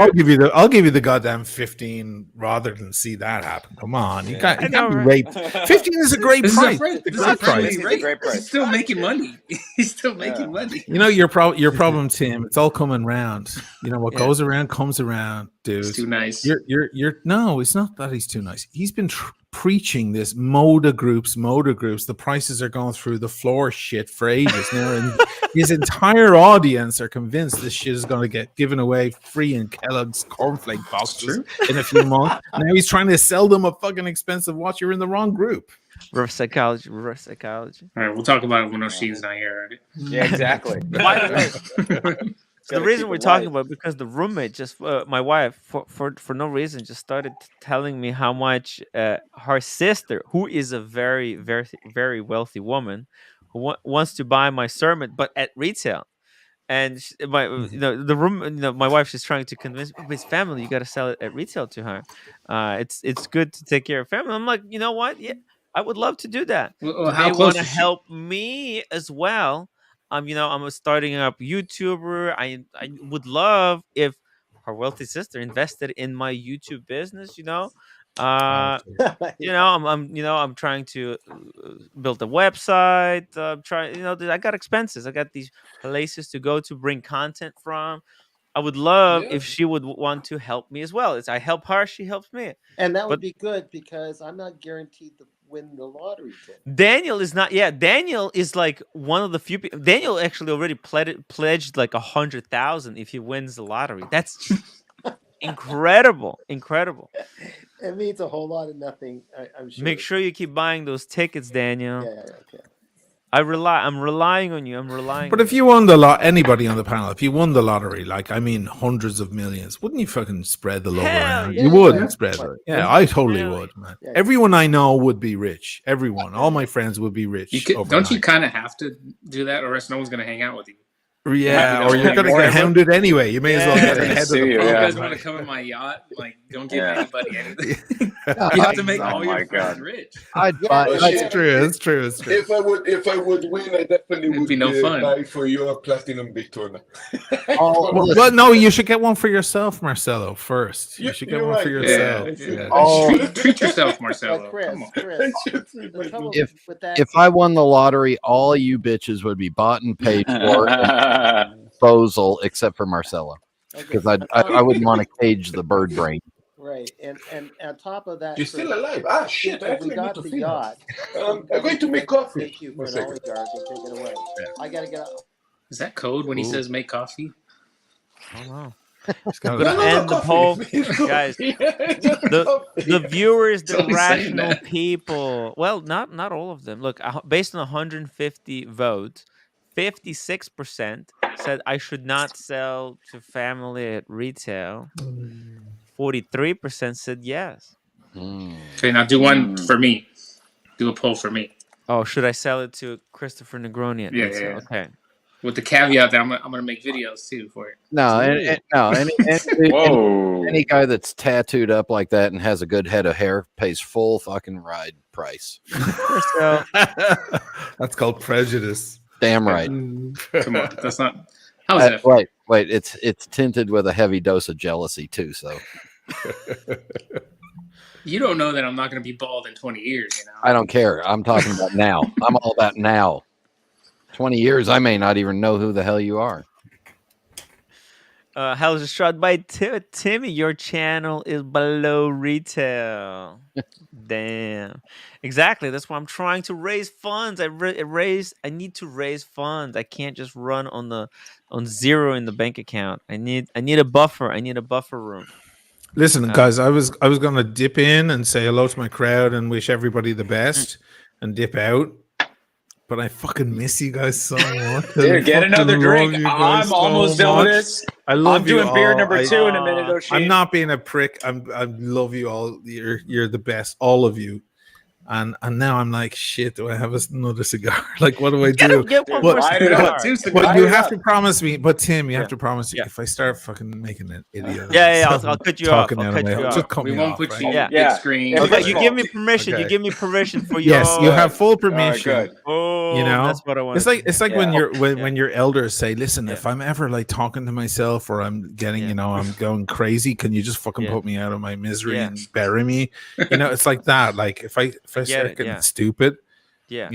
I'll give you the goddamn 15 rather than see that happen. Come on, you can't I know, be right? raped. 15 is a great This price. is a friend. It's This a is a great price. friendly It's a rate. great price. He's still making money. He's still making money. You know your problem, Tim. It's all coming round. You know what Yeah. goes around comes around, dude. He's too nice. You're no, it's not that he's too nice. He's been preaching this moda groups. The prices are going through the floor shit for ages now, and his entire audience are convinced this shit is going to get given away free in Kellogg's cornflake boxes in a few months. Now he's trying to sell them a fucking expensive watch. You're in the wrong group. Reverse psychology. All right, we'll talk about it when Oshin's not here. Right? Yeah, exactly. By the way, the Gotta reason keep we're it talking light. about because the roommate just my wife for no reason just started telling me how much her sister, who is a very very very wealthy woman, who wants to buy my sermon but at retail. And my wife, she's trying to convince me, his family, you got to sell it at retail to her. It's good to take care of family. I'm like, you know what? Yeah, I would love to do that. Well, Do how they close want to is she? help me as well? I'm a starting up YouTuber. I would love if her wealthy sister invested in my YouTube business. I'm trying to build a website. I got expenses. I got these places to go to bring content from. I would love if she would want to help me as well. It's I help her, she helps me. And that would But- be good because I'm not guaranteed to win the lottery, Tim. Daniel is not. Yeah, Daniel is like one of the few people. Daniel actually already pledged like 100,000 if he wins the lottery. That's just incredible. It means a whole lot of nothing. I'm sure. Make sure you keep buying those tickets, Daniel. Yeah. Okay. I'm relying on you. But if you won the lot, anybody on the panel, if you won the lottery, like I mean hundreds of millions, wouldn't you fucking spread the love Hell around? yeah. You would Yeah. spread it. Right. Yeah, I totally Hell would, man. Yeah. Everyone I know would be rich. Everyone, all my friends would be rich. Don't you overnight. kind of have to do that, or else no one's going to hang out with you? Yeah, Yeah, or you're gonna or get if it- hounded anyway. You may as well Yeah. get They're gonna ahead of sue the you, You yeah. guys program. want to come in my yacht? Like, don't give Yeah. anybody anything. You have to make Oh all my your friends God. rich. I'd Yeah, buy. but That's shit. true. It's true. It's true. If I would win, I definitely It'd would be no fun. buy for you a platinum Daytona. Oh, Well, no, you should get one for yourself, Marcelo. First, you should get You're one for right, yourself. yeah. Yeah. Oh. Treat yourself, But Marcelo. Chris, Come on. Chris, I should treat the trouble myself. with that. If I won the lottery, all you bitches would be bought and paid for and disposal, except for Marcelo, Okay, because I wouldn't want to cage the bird brain. right, and on top of that, You're Chris, still alive. Ah, shit. I if we actually need got to the feed her. yacht, I'm going to make coffee. Take you for One an second. oligarch and take it away. I gotta get out. Is that code when he Ooh. says make coffee? Oh wow. It's I'm gotta- gonna end the poll, Coffee. guys. Just The coffee. viewers, the only saying rational that. people. Well, not all of them. Look, based on 150 votes, 56% said I should not sell to family at retail. 43% said yes. Okay, now do one for me. Do a poll for me. Oh, should I sell it to Christopher Negroni at Yeah, retail? yeah. Okay. With the caveat that I'm gonna make videos too for it. No, Whoa. any guy that's tattooed up like that and has a good head of hair pays full fucking ride price. So That's called prejudice. Damn right. Come on, that's not. How is that? Wait, it's tinted with a heavy dose of jealousy too. So You don't know that I'm not gonna be bald in 20 years. You know. I don't care. I'm talking about now. I'm all about now. 20 years, I may not even know who the hell you are. How's it shot by Timmy? Your channel is below retail. Damn. Exactly. That's why I'm trying to raise funds. I need to raise funds. I can't just run on zero in the bank account. I need a buffer. I need a buffer room. Listen, guys, I was gonna dip in and say hello to my crowd and wish everybody the best and dip out. But I fucking miss you guys so much. Dude, get another drink. I'm almost done with this. I love I'm you doing all. beer number 2 in a minute, O'Shea. I'm not being a prick. I love you all. You're the best, all of you. And now I'm like, shit, do I have another cigar? Like, what do I do? But you have to promise me. But Tim, you have to promise me if I start fucking making an idiot. I'll cut you off. Just cut we me won't off, put right? you on big screen. Okay, you give me permission. You give me permission for your. Yes, you have full permission. Oh, you know, that's what I want. It's like when your elders say, "Listen, if I'm ever like talking to myself or I'm getting, I'm going crazy, can you just fucking put me out of my misery and bury me?" You know, it's like that. Like if I start getting stupid, okay.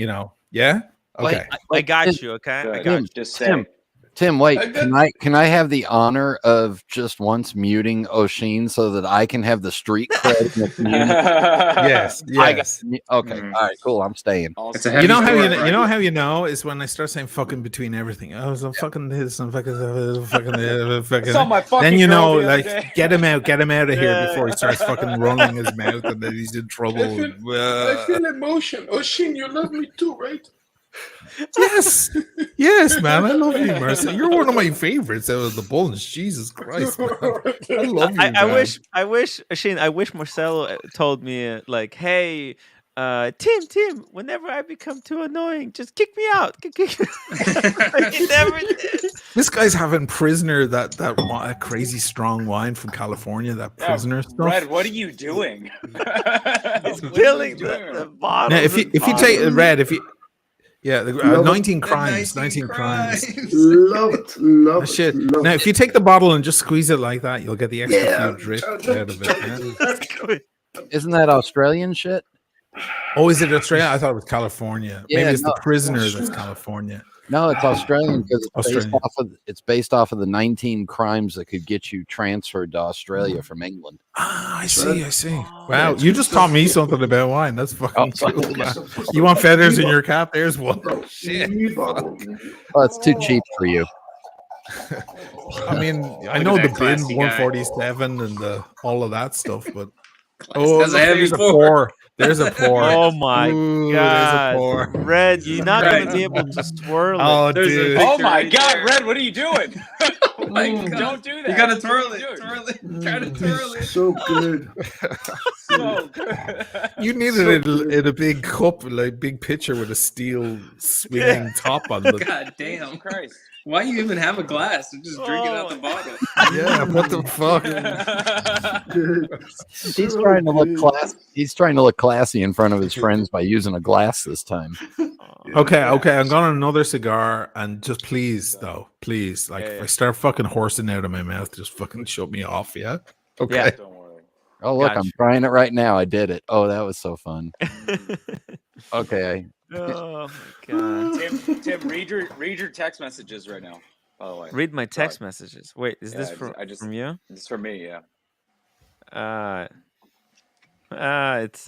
I got you. Okay, I got you. Just say. Tim, wait. Can I have the honor of just once muting O'Sheen so that I can have the street cred in the community? Yes. Okay. All right. Cool. I'm staying. You know how you know is when I start saying fucking between everything. Oh, so fucking this, and fucking. Then you know, like, get him out of here before he starts fucking running his mouth, and then he's in trouble. I feel emotion. O'Sheen, you love me too, right? Yes, man. I love you, Marcel. You're one of my favorites out of the Bulls. Jesus Christ, man. I love you. I wish Marcelo told me like, hey, Tim, whenever I become too annoying, just kick me out. He never did. This guy's having prisoner that crazy strong wine from California. That prisoner stuff. Red, what are you doing? He's filling the bottle. Now, if you take Red, 19 crimes. 19 crimes. Love it. Shit. Now, if you take the bottle and just squeeze it like that, you'll get the extra few drips out of it. Isn't that Australian shit? Oh, is it Australia? I thought it was California. Maybe it's the prisoner that's California. No, it's Australian because it's based off of the 19 crimes that could get you transferred to Australia from England. Ah, I see. Wow, you just taught me something about wine. That's fucking cool, man. You want feathers in your cap? There's one. Shit. Oh, it's too cheap for you. I mean, I know the bin 147 and all of that stuff, but there's a pour. There's a pour. Oh my god, Red! You're not going to be able to swirl it. Oh, dude. Oh my god, Red! What are you doing? Don't do that. You gotta twirl it. Try to twirl it. So good. So good. You needed it in a big cup, like big pitcher with a steel swinging top on the. God damn! Christ. Why do you even have a glass? Just drink it out the bottle. Yeah, what the fuck? He's trying to look classy. He's trying to look classy in front of his friends by using a glass this time. Okay. I'm going on another cigar, and just please, like if I start fucking horsing out of my mouth, just fucking shut me off, yeah? Okay. Yeah. Don't worry. Oh, look, I'm trying it right now. I did it. Oh, that was so fun. Okay. Oh my god. Tim, read your text messages right now. By the way. Read my text messages. Wait, is this from you? This is from me, yeah. It's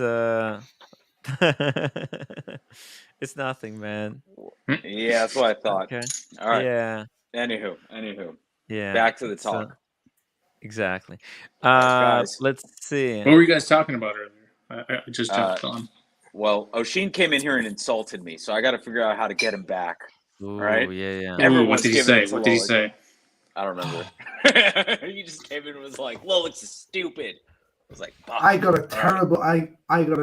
it's nothing, man. Yeah, that's what I thought. Okay. All right. Yeah. Anywho. Yeah. Back to the talk. Exactly. Guys. Let's see. What were you guys talking about earlier? I just jumped on. Well, O'Sheen came in here and insulted me, so I got to figure out how to get him back. Ooh, right? Yeah. What did he say? I don't remember. He just came in and was like, "Rolex is stupid." I was like, "Fuck." I got a terrible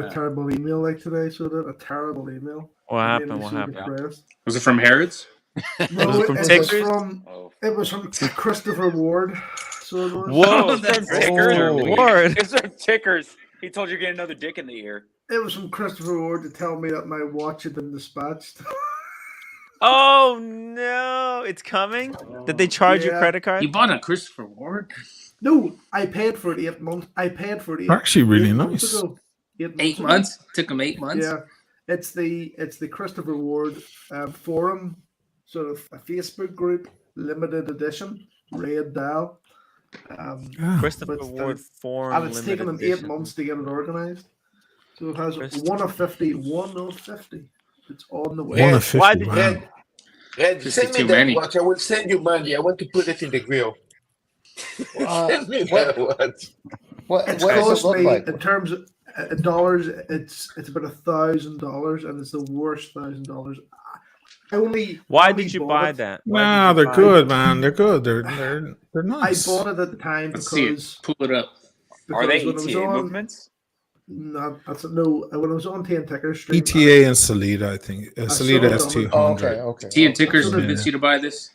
terrible email like today. So a terrible email. What happened? Was it from Harrods? No, it was from Christopher Ward. So it was. Whoa, that's Ward. It's from Tickers. He told you to get another dick in the ear. It was from Christopher Ward to tell me that my watch had been dispatched. Oh no, it's coming? Did they charge your credit card? You bought a Christopher Ward? No, I paid for it 8 months. Actually, really nice. 8 months? Took him 8 months? Yeah. It's the Christopher Ward forum, sort of a Facebook group, limited edition, red dial. Christopher Ward forum, and it's taken them 8 months to get it organized. So it has 1 of 50. It's on the way. 1 of 50. Red, send me that watch. I will send you money. I want to put it in the grill. Send me that watch. What It's does it cost look me like? in terms of dollars. It's about $1,000, and it's the worst $1,000. Why did you buy that? Nah, they're good, man. They're good. They're nice. I bought it at the time Let's see it. because Pull it up. Are they when I was ETA on, movements? no, when I was on 10 ticker stream, ETA and Salida, I think. Salida saw it S200. Okay. T and Tickers Yeah. convinced you to buy this?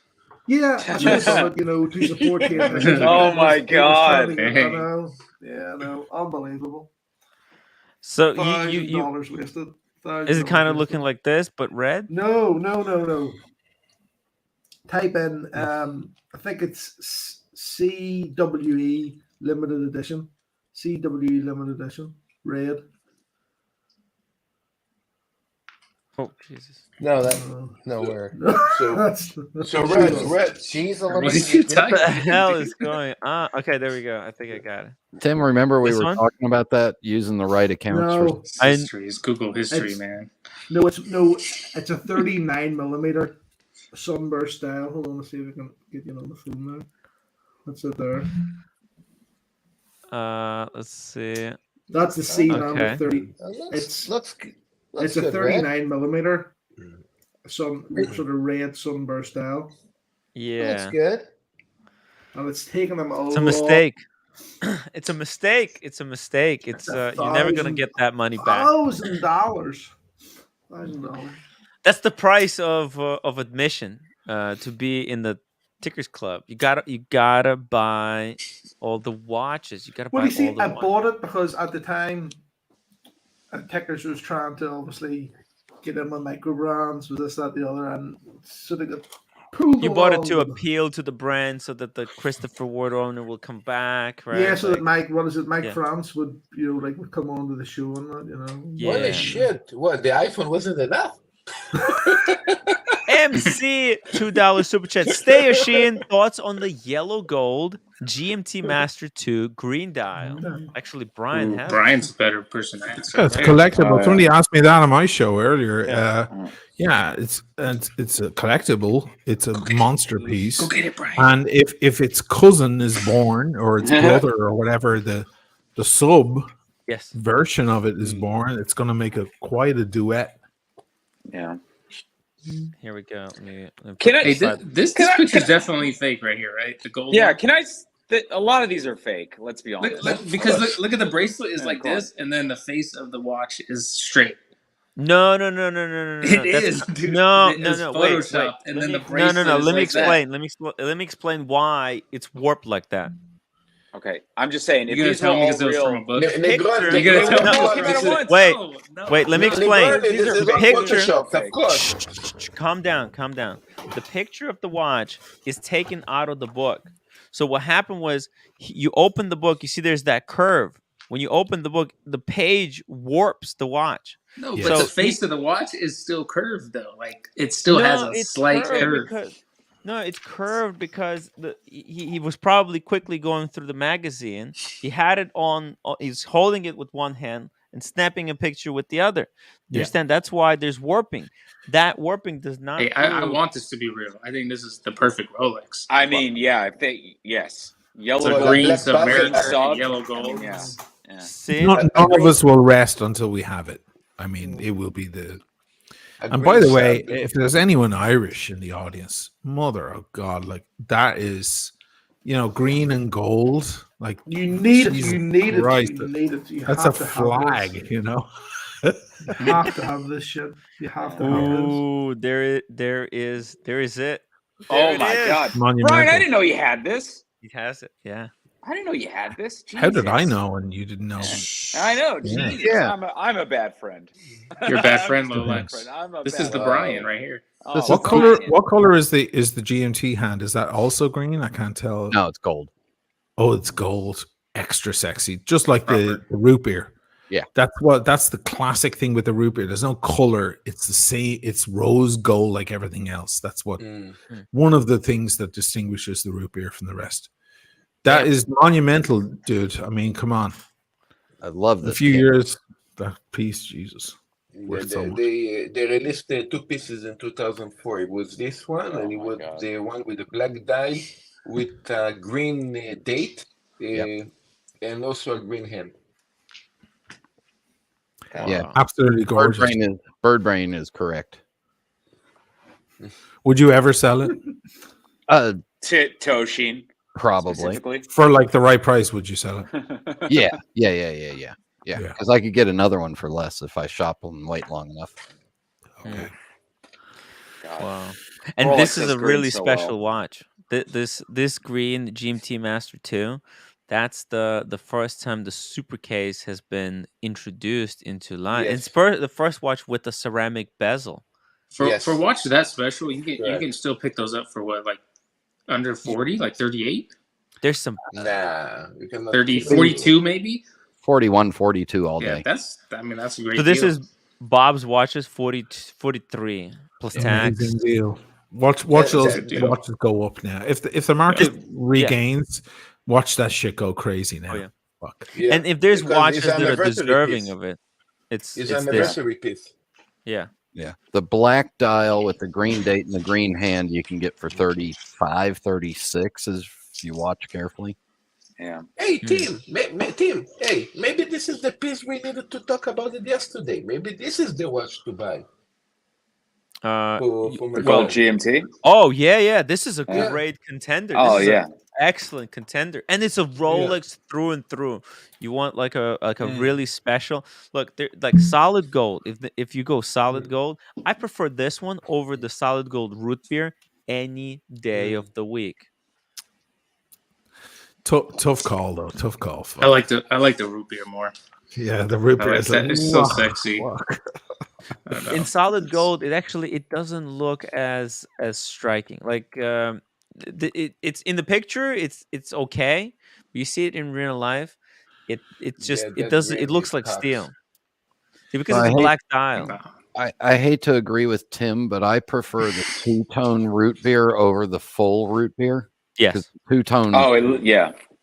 Yeah, I should have done it, to support 10 tickers. Oh my It was God. turning- Dang. I know. Yeah, I know. Unbelievable. So $1,000 wasted. is it kind of $1,000 looking wasted. like this, but red? No. Type in, I think it's CWE limited edition. CWE limited edition, red. Oh Jesus! No, nowhere. So That's red. She's a What little. did you What type? the hell is going on? Okay, there we go. I think I got it. Tim, remember we This were one? talking about that using the right accounts for No, It's history. It's Google history, man. it's a 39 millimeter sunburst style. Hold on, let's see if we can get you on the phone now. What's it there? Let's see. That's the C Okay. 30. It's a 39 millimeter. Some sort of red sunburst style, Yeah, Looks good. and it's taken them it's a mistake. It's a mistake. It's a mistake. It's a you're never gonna $1,000 get that money back. $1,000. That's the price of admission to be in the Tickers Club. You gotta buy all the watches. You gotta Well, buy you see, all the I watches. bought it because at the time, Tickers was trying to obviously get in with micro brands, with this, that, the other, and sort of got pulled You bought it along to with appeal to the brand so that the Christopher Ward owner will come back, right? Yeah, so that Mike yeah. France would would come on to the show and that, Yeah. Holy shit! What, the iPhone wasn't enough? MC $2 super chat. Stay Sheehan, thoughts on the yellow gold GMT Master 2 green dial? Actually, Brian has it. Brian's a better person to answer. It's collectible. Somebody asked me that on my show earlier. Yeah. It's a collectible. It's a monster piece. Go get it, Brian. And if its cousin is born or its brother or whatever, the sub version of it is born, it's going to make quite a duet. Yeah. Here we go. Let me Can I? Hey, this picture's definitely fake right here, right? The gold. Yeah. one? Can I? A lot of these are fake. Let's be honest. Because look at the bracelet is like this, and then the face of the watch is straight. No. It is, dude. No. It is Wait. Photoshopped, and then the No. bracelet is Let me like explain. Let me explain why it's warped like that. Okay, I'm just saying. If You're gonna these tell were me all because it was real, from a book. You're gonna tell me Wait, let me explain. This is The all picture. photoshopped, of course. Calm down. The picture of the watch is taken out of the book. So what happened was you open the book, you see there's that curve. When you open the book, the page warps the watch. No, but the face of the watch is still curved though. Like it still has a it's slight curved curve. it's curved because he was probably quickly going through the magazine. He had it on. He's holding it with one hand and snapping a picture with the other. You understand? That's why there's warping. That warping does not. Hey, I want this to be real. I think this is the perfect Rolex. I mean, yeah. Yes, yellow So gold, green submariner, sub, yellow gold. Yeah. See, none of us will rest until we have it. I mean, it will be the. And by the way, if there's anyone Irish in the audience, mother of God, like that is, green and gold. Like you need it. Jesus You need Christ, it. You need it. You that's have a to have flag, this. you know. You have to have this shit. You have to have this. Ooh, there is it. Oh my God, Monumental. Brian! I didn't know you had this. He has it. Yeah. I didn't know you had this. Jesus. How did I know and you didn't know? I know. Yeah. Jesus, Yeah. I'm a bad friend. You're a bad friend, I'm just a bad Rolex. friend. I'm a This bad is the friend. Brian right here. Oh, What color? Brian. What color is the GMT hand? Is that also green? I can't tell. No, it's gold. Oh, it's gold. Extra sexy, just like the root beer. Yeah, that's the classic thing with the root beer. There's no color. It's the same. It's rose gold like everything else. That's what one of the things that distinguishes the root beer from the rest. That is monumental, dude. I mean, come on. I love this. A few years, that piece, Jesus. They released the two pieces in 2004. It was this one, and it was the one with the black die with green date. and also a green hand. Yeah, absolutely gorgeous. Bird brain is correct. Would you ever sell it? Toshin. Probably. For like the right price, would you sell it? Yeah. Because I could get another one for less if I shop them and wait long enough. Okay. Wow. And Rolex this is does a green really so special well. watch. This green GMT Master 2, that's the first time the super case has been introduced into line. Yes. It's the first watch with a ceramic bezel. For watch that special, you can still pick those up for what, like under 40, like 38? There's some you cannot 30, 42 maybe? 41, 42 all day. That's a great So this deal. is Bob's watches 43 plus tax. Amazing deal. Watch those watches go up now. If the market regains, watch that shit go crazy now. Oh, yeah. Fuck. Yeah, and if there's because watches it's that are anniversary deserving piece. of it, it's It's this. anniversary piece. Yeah. Yeah. The black dial with the green date and the green hand you can get for 35, 36 if you watch carefully. Yeah. Hey, team. Team. Hey, maybe this is the piece we needed to talk about it yesterday. Maybe this is the watch to buy. The gold GMT. Oh yeah. This is a great contender. Oh, this is yeah. an excellent contender, and it's a Rolex through and through. You want like a really special look. Like solid gold. If you go solid gold, I prefer this one over the solid gold root beer any day of the week. Tough call though. Tough call. I like the root beer more. Yeah, the root beer is it's so sexy. In solid gold, it doesn't look as striking. Like it's in the picture, it's okay. You see it in real life, it looks like steel. Because it's a black dial. I hate to agree with Tim, but I prefer the two-tone root beer over the full root beer. Yes. Two-tone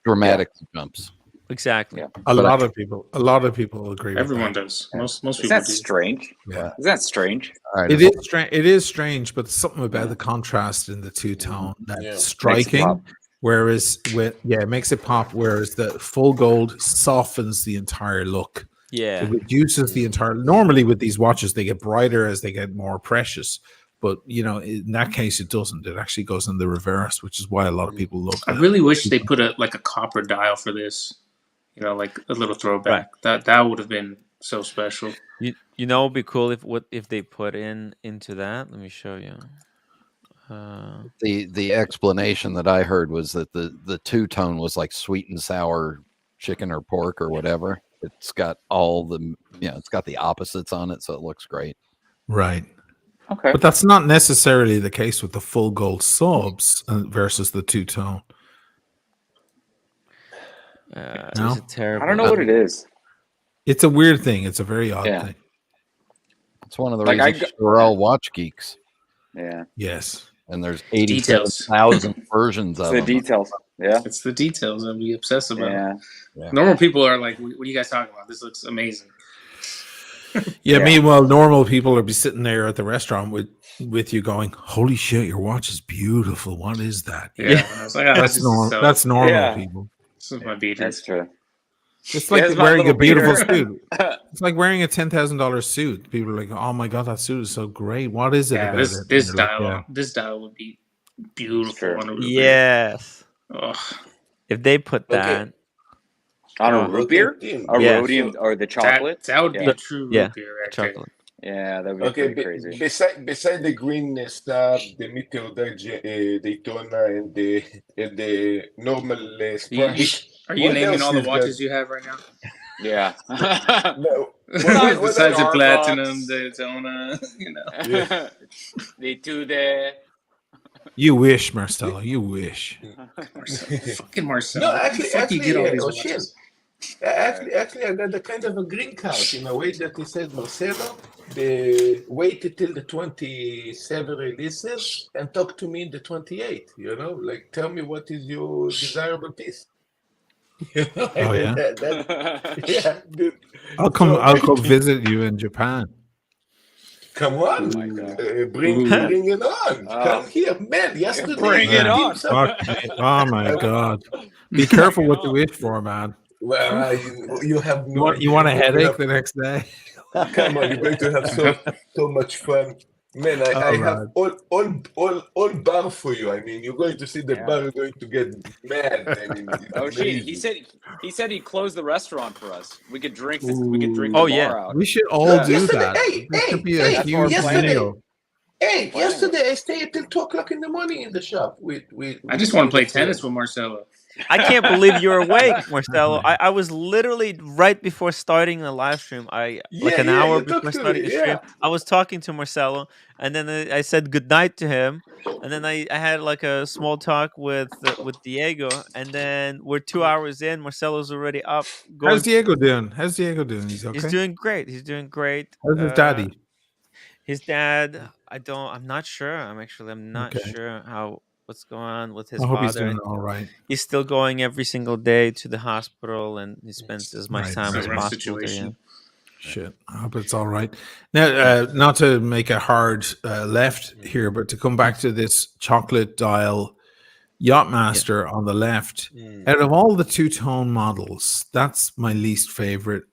dramatic jumps. Exactly. Yeah. A lot of people agree with Everyone that. does. Most people Is that do. strange? Yeah. Is that strange? It is strange, but something about the contrast in the two-tone that's striking. Whereas it makes it pop, whereas the full gold softens the entire look. Yeah. It reduces the entire. Normally with these watches, they get brighter as they get more precious. But in that case, it doesn't. It actually goes in the reverse, which is why a lot of people love that. I really wish they put a copper dial for this. Like a little throwback. Right. That would have been so special. It would be cool if they put into that. Let me show you. The explanation that I heard was that the two-tone was like sweet and sour chicken or pork or whatever. It's got it's got the opposites on it, so it looks great. Right. Okay. But that's not necessarily the case with the full gold subs versus the two-tone. No? Is it terrible? I don't know what it is. It's a weird thing. It's a very odd thing. It's one of the reasons we're all watch geeks. Yeah. Yes. And there's 87,000 versions of the details. Yeah. It's the details that we obsess about. Yeah. Normal people are like, what are you guys talking about? This looks amazing. Meanwhile, normal people will be sitting there at the restaurant with you going, holy shit, your watch is beautiful. What is that? Yeah. I was like, that's normal people. This is my beater. That's true. It's like wearing a beautiful suit. It's like wearing a $10,000 suit. People are like, "Oh my god, that suit is so great. What is it about it?" This dial would be beautiful on a root beer. Yes. Oh. If they put that on a root beer, a rhodium or the chocolate, that would be a true root beer. Chocolate. Yeah, that would be crazy. Beside the green stuff, the Meteor Daytona, and the normal Sprite. Are you naming all the watches you have right now? Yeah. No. Besides the platinum, Daytona, the two there. You wish, Marcelo. You wish. Fucking Marcelo. No, actually, get all these watches. Actually, I got the kind of a green card in a way that he said, Marcelo, they waited till the 27 releases and talk to me in the 28. Like tell me what is your desirable piece. Oh yeah. Yeah, dude. I'll come visit you in Japan. Come on, bring it on. Come here, man. Yesterday, bring it on. Oh my god! Be careful what you wish for, man. Well, you have no You want a idea. headache the next day? Come on, you're going to have so much fun. Man, I have all bar for you. I mean, you're going to see the bar. You're going to get mad. I mean, Oh, Sheen, he said he'd close the restaurant for us. We could drink. We could drink the bar out. We should all do that. Hey, This could be a huge deal. Yesterday I stayed till 2:00 in the morning in the shop. I just want to play tennis with Marcelo. I can't believe you're awake, Marcelo. I was literally right before starting the live stream. An hour before starting the stream. I was talking to Marcelo, and then I said goodnight to him, and then I had like a small talk with Diego, and then we're 2 hours in. Marcelo's already up. How's Diego doing? He's okay. He's doing great. How's his daddy? His dad, I'm not sure. I'm not sure what's going on with his father. I hope he's doing all right. He's still going every single day to the hospital, and he spends as much time as possible there. Shit, I hope it's all right. Now, not to make a hard left here, but to come back to this chocolate dial Yachtmaster on the left. Out of all the two-tone models, that's my least favorite.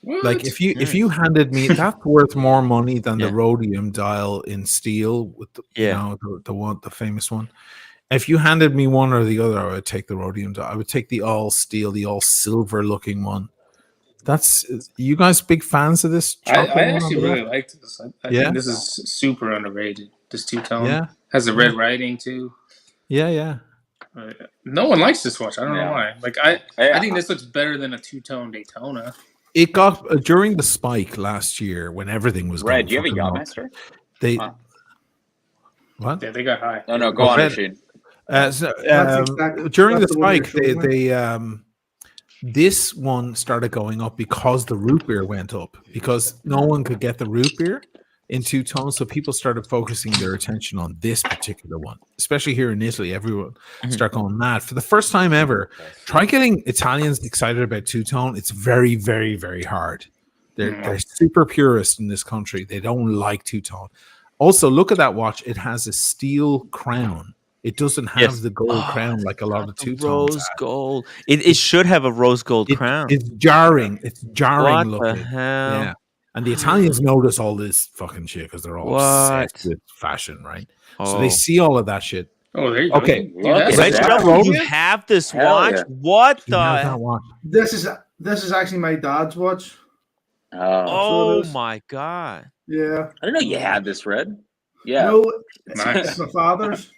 What? Like if you handed me, that's worth more money than the rhodium dial in steel with the famous one. If you handed me one or the other, I would take the rhodium dial. I would take the all steel, the all silver looking one. That's you guys big fans of this? I actually really like this. I think this is super underrated. This two-tone has the red writing too. Yeah. No one likes this watch. I don't know why. Like I think this looks better than a two-tone Daytona. It got during the spike last year when everything was red. Do you have a Yachtmaster? What? Yeah, they got high. No, go on, Shane. During the spike, they this one started going up because the root beer went up because no one could get the root beer in two tones, so people started focusing their attention on this particular one, especially here in Italy. Everyone start going mad for the first time ever. Try getting Italians excited about two-tone. It's very, very, very hard. They're super purist in this country. They don't like two-tone. Also, look at that watch. It has a steel crown. It doesn't have the gold crown like a lot of two-tones. Rose gold. It should have a rose gold crown. It's jarring. It's jarring what looking. The hell? Yeah. And the Italians notice all this fucking shit because they're all obsessed with fashion, right? So they see all of that shit. Oh, there you go. Okay. You have this watch? Yeah. What the? This is actually my dad's watch. Oh my god! Yeah, I didn't know you had this, Red. Yeah, no, it's my father's.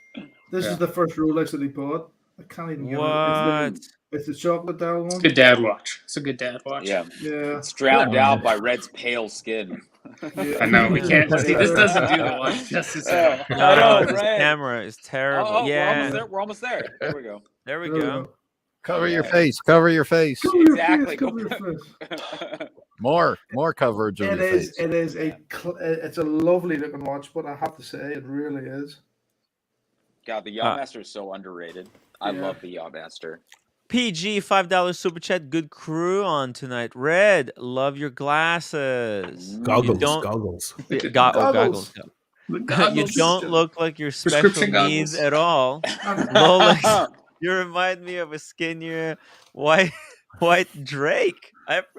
This is the first Rolex that he bought. I can't even get it. It's the chocolate dial one. It's a good dad watch. It's a good dad watch. Yeah. It's drowned out by Red's pale skin. I know we can't see. This doesn't do the watch justice. I know, this camera is terrible. Oh, yeah, we're almost there. There we go. There we go. Cover your face. Cover your face. Exactly. More coverage of your face. It's a lovely looking watch, but I have to say it really is. God, the Yachtmaster is so underrated. I love the Yachtmaster. PG $5 super chat. Good crew on tonight. Red, love your glasses. Goggles. Goggles. You don't look like your special needs at all. Rolex, you remind me of a skinnier white Drake.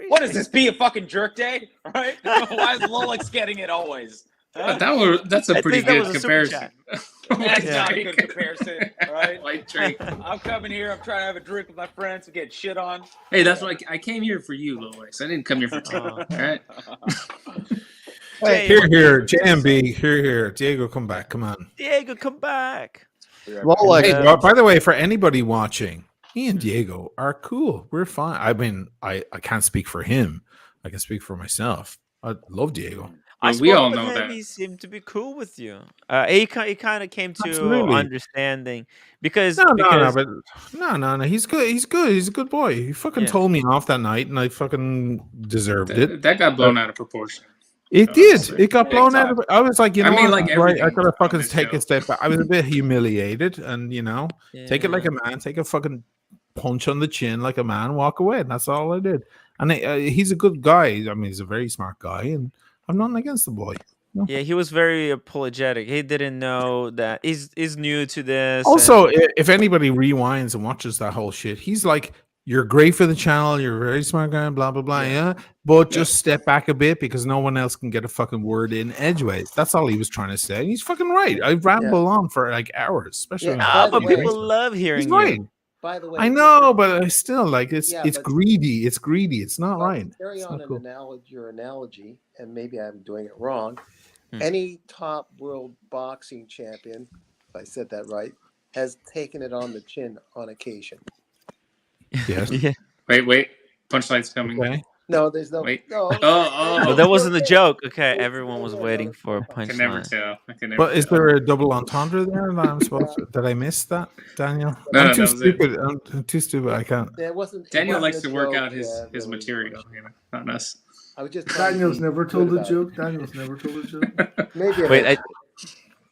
What is this? Be a fucking jerk day, right? Why is Rolex getting it always? That's a pretty good comparison. That's not a good comparison, right? White Drake. I'm coming here. I'm trying to have a drink with my friends and get shit on. Hey, that's why I came here for you, Lois. I didn't come here for Tom. All right. Hey, here, JMB. Here. Diego, come back. Come on. Diego, come back. Hey, by the way, for anybody watching, me and Diego are cool. We're fine. I mean, I can't speak for him. I can speak for myself. I love Diego. We all know that he seemed to be cool with you. He kind of came to understanding because no. He's good. He's a good boy. He fucking told me off that night, and I fucking deserved it. That got blown out of proportion. It did. It got blown out of. I was like, I gotta fucking take a step back. I was a bit humiliated, and take it like a man. Take a fucking punch on the chin like a man. Walk away, and that's all I did. And he's a good guy. I mean, he's a very smart guy, and I'm not against the boy. No. Yeah, he was very apologetic. He didn't know that he's new to this. Also, if anybody rewinds and watches that whole shit, he's like You're great for the channel. You're a very smart guy. Blah blah blah. Yeah, but just step back a bit because no one else can get a fucking word in edgeways. That's all he was trying to say. And he's fucking right. I ramble on for like hours, especially. But people love hearing he's right. you. By the way, I know, but I still like it's but- greedy. It's greedy. It's not but right. Carry It's on not cool. your analogy, and maybe I'm doing it wrong. Any top world boxing champion, if I said that right, has taken it on the chin on occasion. Yes. Yeah. Wait. Punchline's coming. Okay. No, there's no. Wait. No. Well, that wasn't the joke. Okay, everyone was waiting for a I can never punchline. tell. But is there a double entendre there that I'm supposed to? Did I miss that, Daniel? No, I'm too that was it. stupid. I'm too stupid. I can't. It wasn't. Daniel it likes wasn't to a work joke, out his really. material, not us. I was just. Daniel's never told a joke. Daniel's never told a joke. Maybe.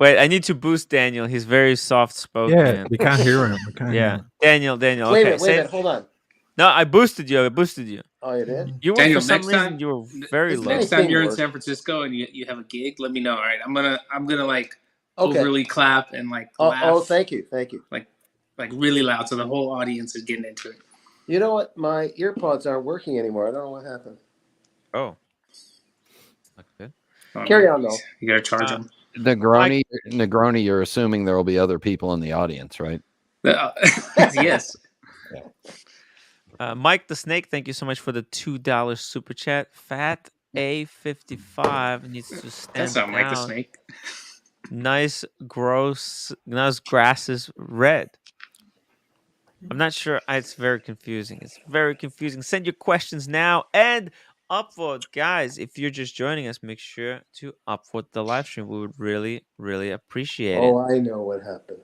Wait, I need to boost Daniel. He's very soft spoken. Yeah, we can't hear him. We can't hear him. Daniel. Wait Okay, a minute. Hold on. No, I boosted you. Oh, you did? You were Daniel, for some next reason time, you were very low. Next time you're in San Francisco and you have a gig, let me know. All right, I'm gonna like Okay. overly clap and like laugh. Oh, thank you. Like really loud, so the whole audience is getting into it. You know what? My earpods aren't working anymore. I don't know what happened. Oh. Okay. Carry on though. You gotta charge them. Negroni, you're assuming there will be other people in the audience, right? Yes. Mike the Snake, thank you so much for the $2 super chat. Fat A55 needs to stand That's not Mike the down. Snake. Nice grass is red. I'm not sure. It's very confusing. Send your questions now and upvote. Guys, if you're just joining us, make sure to upvote the live stream. We would really, really appreciate it. Oh, I know what happened.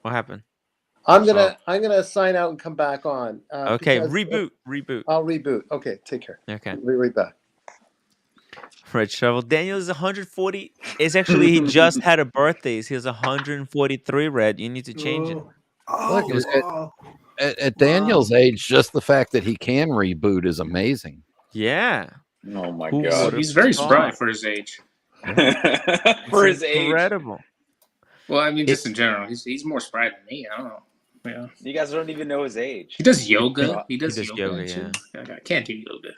What happened? I'm gonna sign out and come back on. Okay, because reboot. I'll reboot. Okay, take care. Okay. We'll be right back. Red Shovel. Daniel is 140. It's actually he just had a birthday. He was 143. Red. You need to change it. Look, at Daniel's age, just the fact that he can reboot is amazing. Yeah. Oh my god. He's very spry for his age. For his age. Incredible. Well, I mean, just in general, he's more spry than me. I don't know. Yeah. You guys don't even know his age. He does yoga. He does yoga. too. I can't do yoga.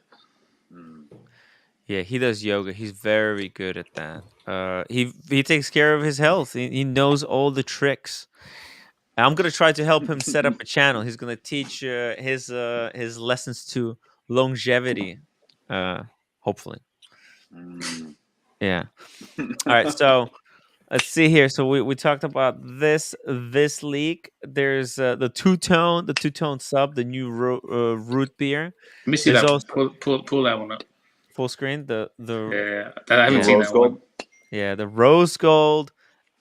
Yeah, he does yoga. He's very good at that. He takes care of his health. He knows all the tricks. I'm gonna try to help him set up a channel. He's gonna teach his lessons to longevity. Hopefully. Yeah. All right. So let's see here. So we talked about this leak. There's the two-tone sub, the new root beer. Let me see There's that. Also, pull that one up. Full screen. I haven't seen that one. Yeah, the rose gold.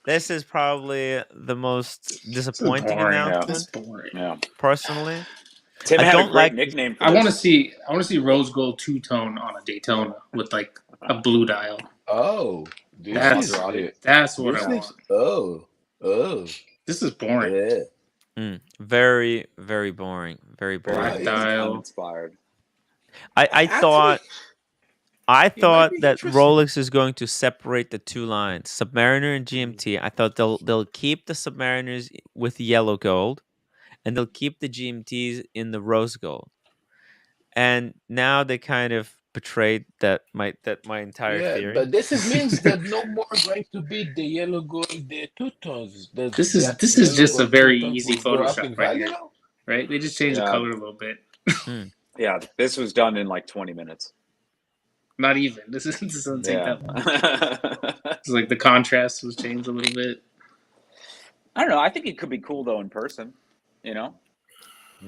This is probably the most disappointing announcement. That's boring. Yeah. Personally, Tim I had don't a great like nickname. I want to see rose gold two-tone on a Daytona with like a blue dial. Oh, that's what I want. Oh, this is boring. Yeah. Very, very boring. Very boring. Black dial. Inspired. I thought that Rolex is going to separate the two lines, Submariner and GMT. I thought they'll keep the Submariners with yellow gold, and they'll keep the GMTs in the rose gold. And now they kind of betrayed my entire theory. But this means that no more going to be the yellow gold, the two tones. This is just a very easy Photoshop right here. Right? They just changed the color a little bit. Yeah, this was done in like 20 minutes. Not even. This doesn't take that long. It's like the contrast was changed a little bit. I don't know. I think it could be cool though in person. You know,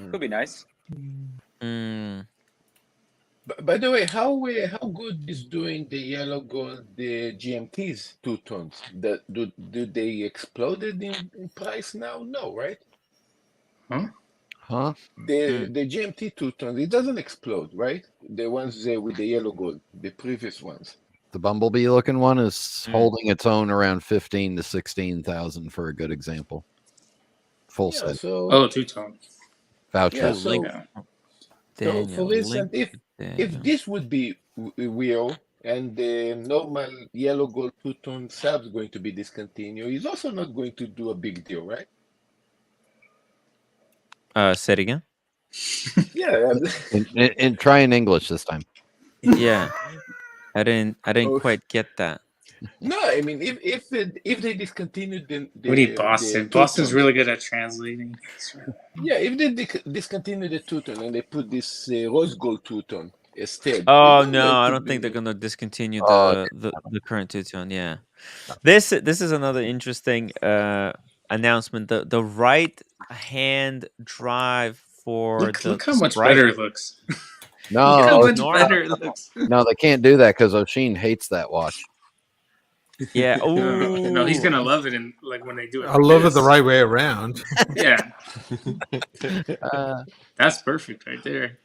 could be nice. By the way, how good is doing the yellow gold, the GMTs two tones? Do they exploded in price now? No, right? Huh? The GMT two tones, it doesn't explode, right? The ones with the yellow gold, the previous ones. The Bumblebee looking one is holding its own around 15 to 16,000 for a good example. Full set. So, two-tone. Voucher. Yeah, so for instance, if this would be real and the normal yellow gold two-tone sub is going to be discontinued, it's also not going to do a big deal, right? Say it again. Yeah. And try in English this time. Yeah, I didn't Oh. quite get that. No, I mean, if they discontinued We need Boston. Boston's really good at translating. Yeah, if they discontinue the two-tone and they put this rose gold two-tone instead. Oh then no, that I could don't think they're be- gonna discontinue Oh, the current two-tone. Yeah, this is another interesting announcement. The right hand drive for Look how much Sprite. better it looks. No, Look how much Nora. better it looks. no, they can't do that because Oshin hates that watch. Yeah. No, he's Ooh. gonna love it, and like when they do it. I love it the right way around. Yeah, Uh, that's perfect right there.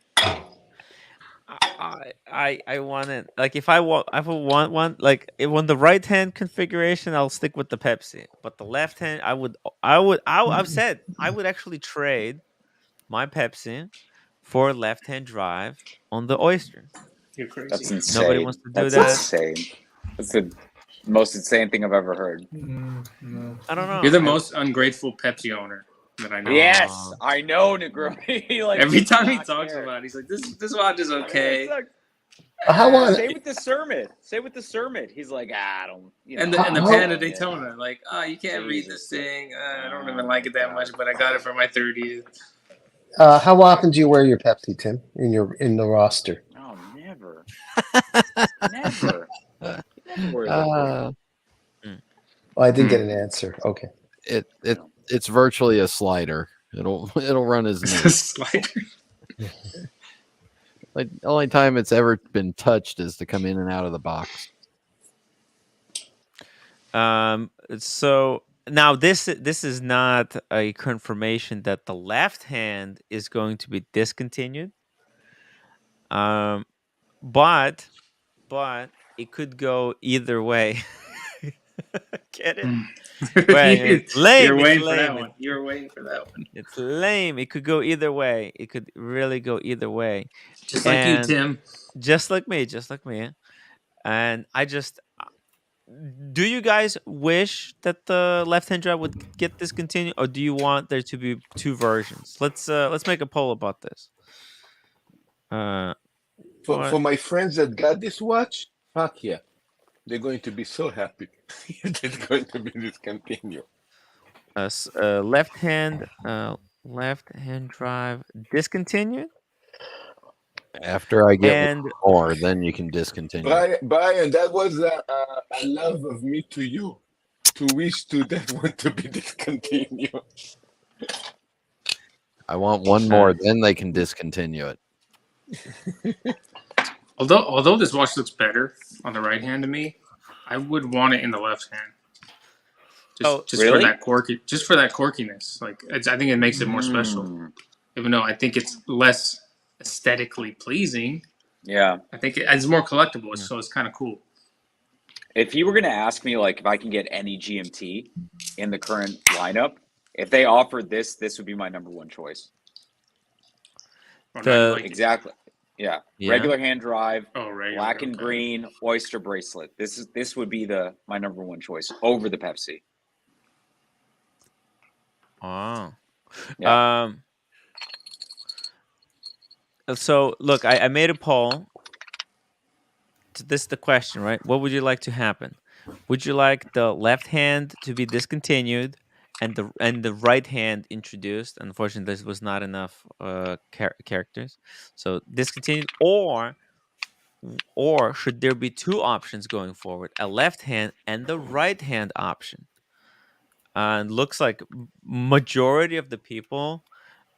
I want it. Like if I want one, like on the right hand configuration, I'll stick with the Pepsi. But the left hand, I've said I would actually trade my Pepsi for left hand drive on the Oyster. You're crazy. That's insane. Nobody wants to do That's that. insane. That's the most insane thing I've ever heard. No. I don't know. You're the most ungrateful Pepsi owner that I know. Yes, I know, Negroni. Like Every does time he not talks care. about it, he's like, "This watch is okay." How on? Say with the Sermon. Say with the Sermon. He's like, I don't. You know, And the How- Panda yeah. Daytona, like, oh, you can't read Jesus. this thing. I don't even like it that much, but I got it for my 30th. How often do you wear your Pepsi, Tim, in the roster? Oh, never. Never. Never wear that thing. Oh, I didn't get an answer. Okay. it's virtually a slider. It'll run as new. Slider. Like the only time it's ever been touched is to come in and out of the box. So now this is not a confirmation that the left hand is going to be discontinued. But it could go either way. Get it? Right. It's lame. You're waiting It's for that lame. one. You're waiting for that one. It's lame. It could go either way. It could really go either way. Just like you, And Tim. Just like me. And I just, do you guys wish that the left-hand drive would get discontinued, or do you want there to be two versions? Let's make a poll about this. For my friends that got this watch, fuck yeah. They're going to be so happy. It's going to be discontinued. Left-hand drive discontinued. After I get And more, then you can discontinue. Brian, that was a love of me to you. To wish to that one to be discontinued. I want one more, then they can discontinue it. Although this watch looks better on the right hand to me, I would want it in the left hand. Just really? for that quirkiness. Like I think it makes it more special. Even though I think it's less aesthetically pleasing. Yeah. I think it's more collectible, so it's kind of cool. If you were going to ask me, like, if I can get any GMT in the current lineup, if they offered this would be my number one choice. Exactly. Yeah. Regular hand drive, black and green, oyster bracelet. This would be my number one choice over the Pepsi. Oh. Yeah. So look, I made a poll. This is the question, right? What would you like to happen? Would you like the left hand to be discontinued and the right hand introduced? Unfortunately, this was not enough characters, so discontinued. Or should there be two options going forward, a left hand and the right hand option? And looks like majority of the people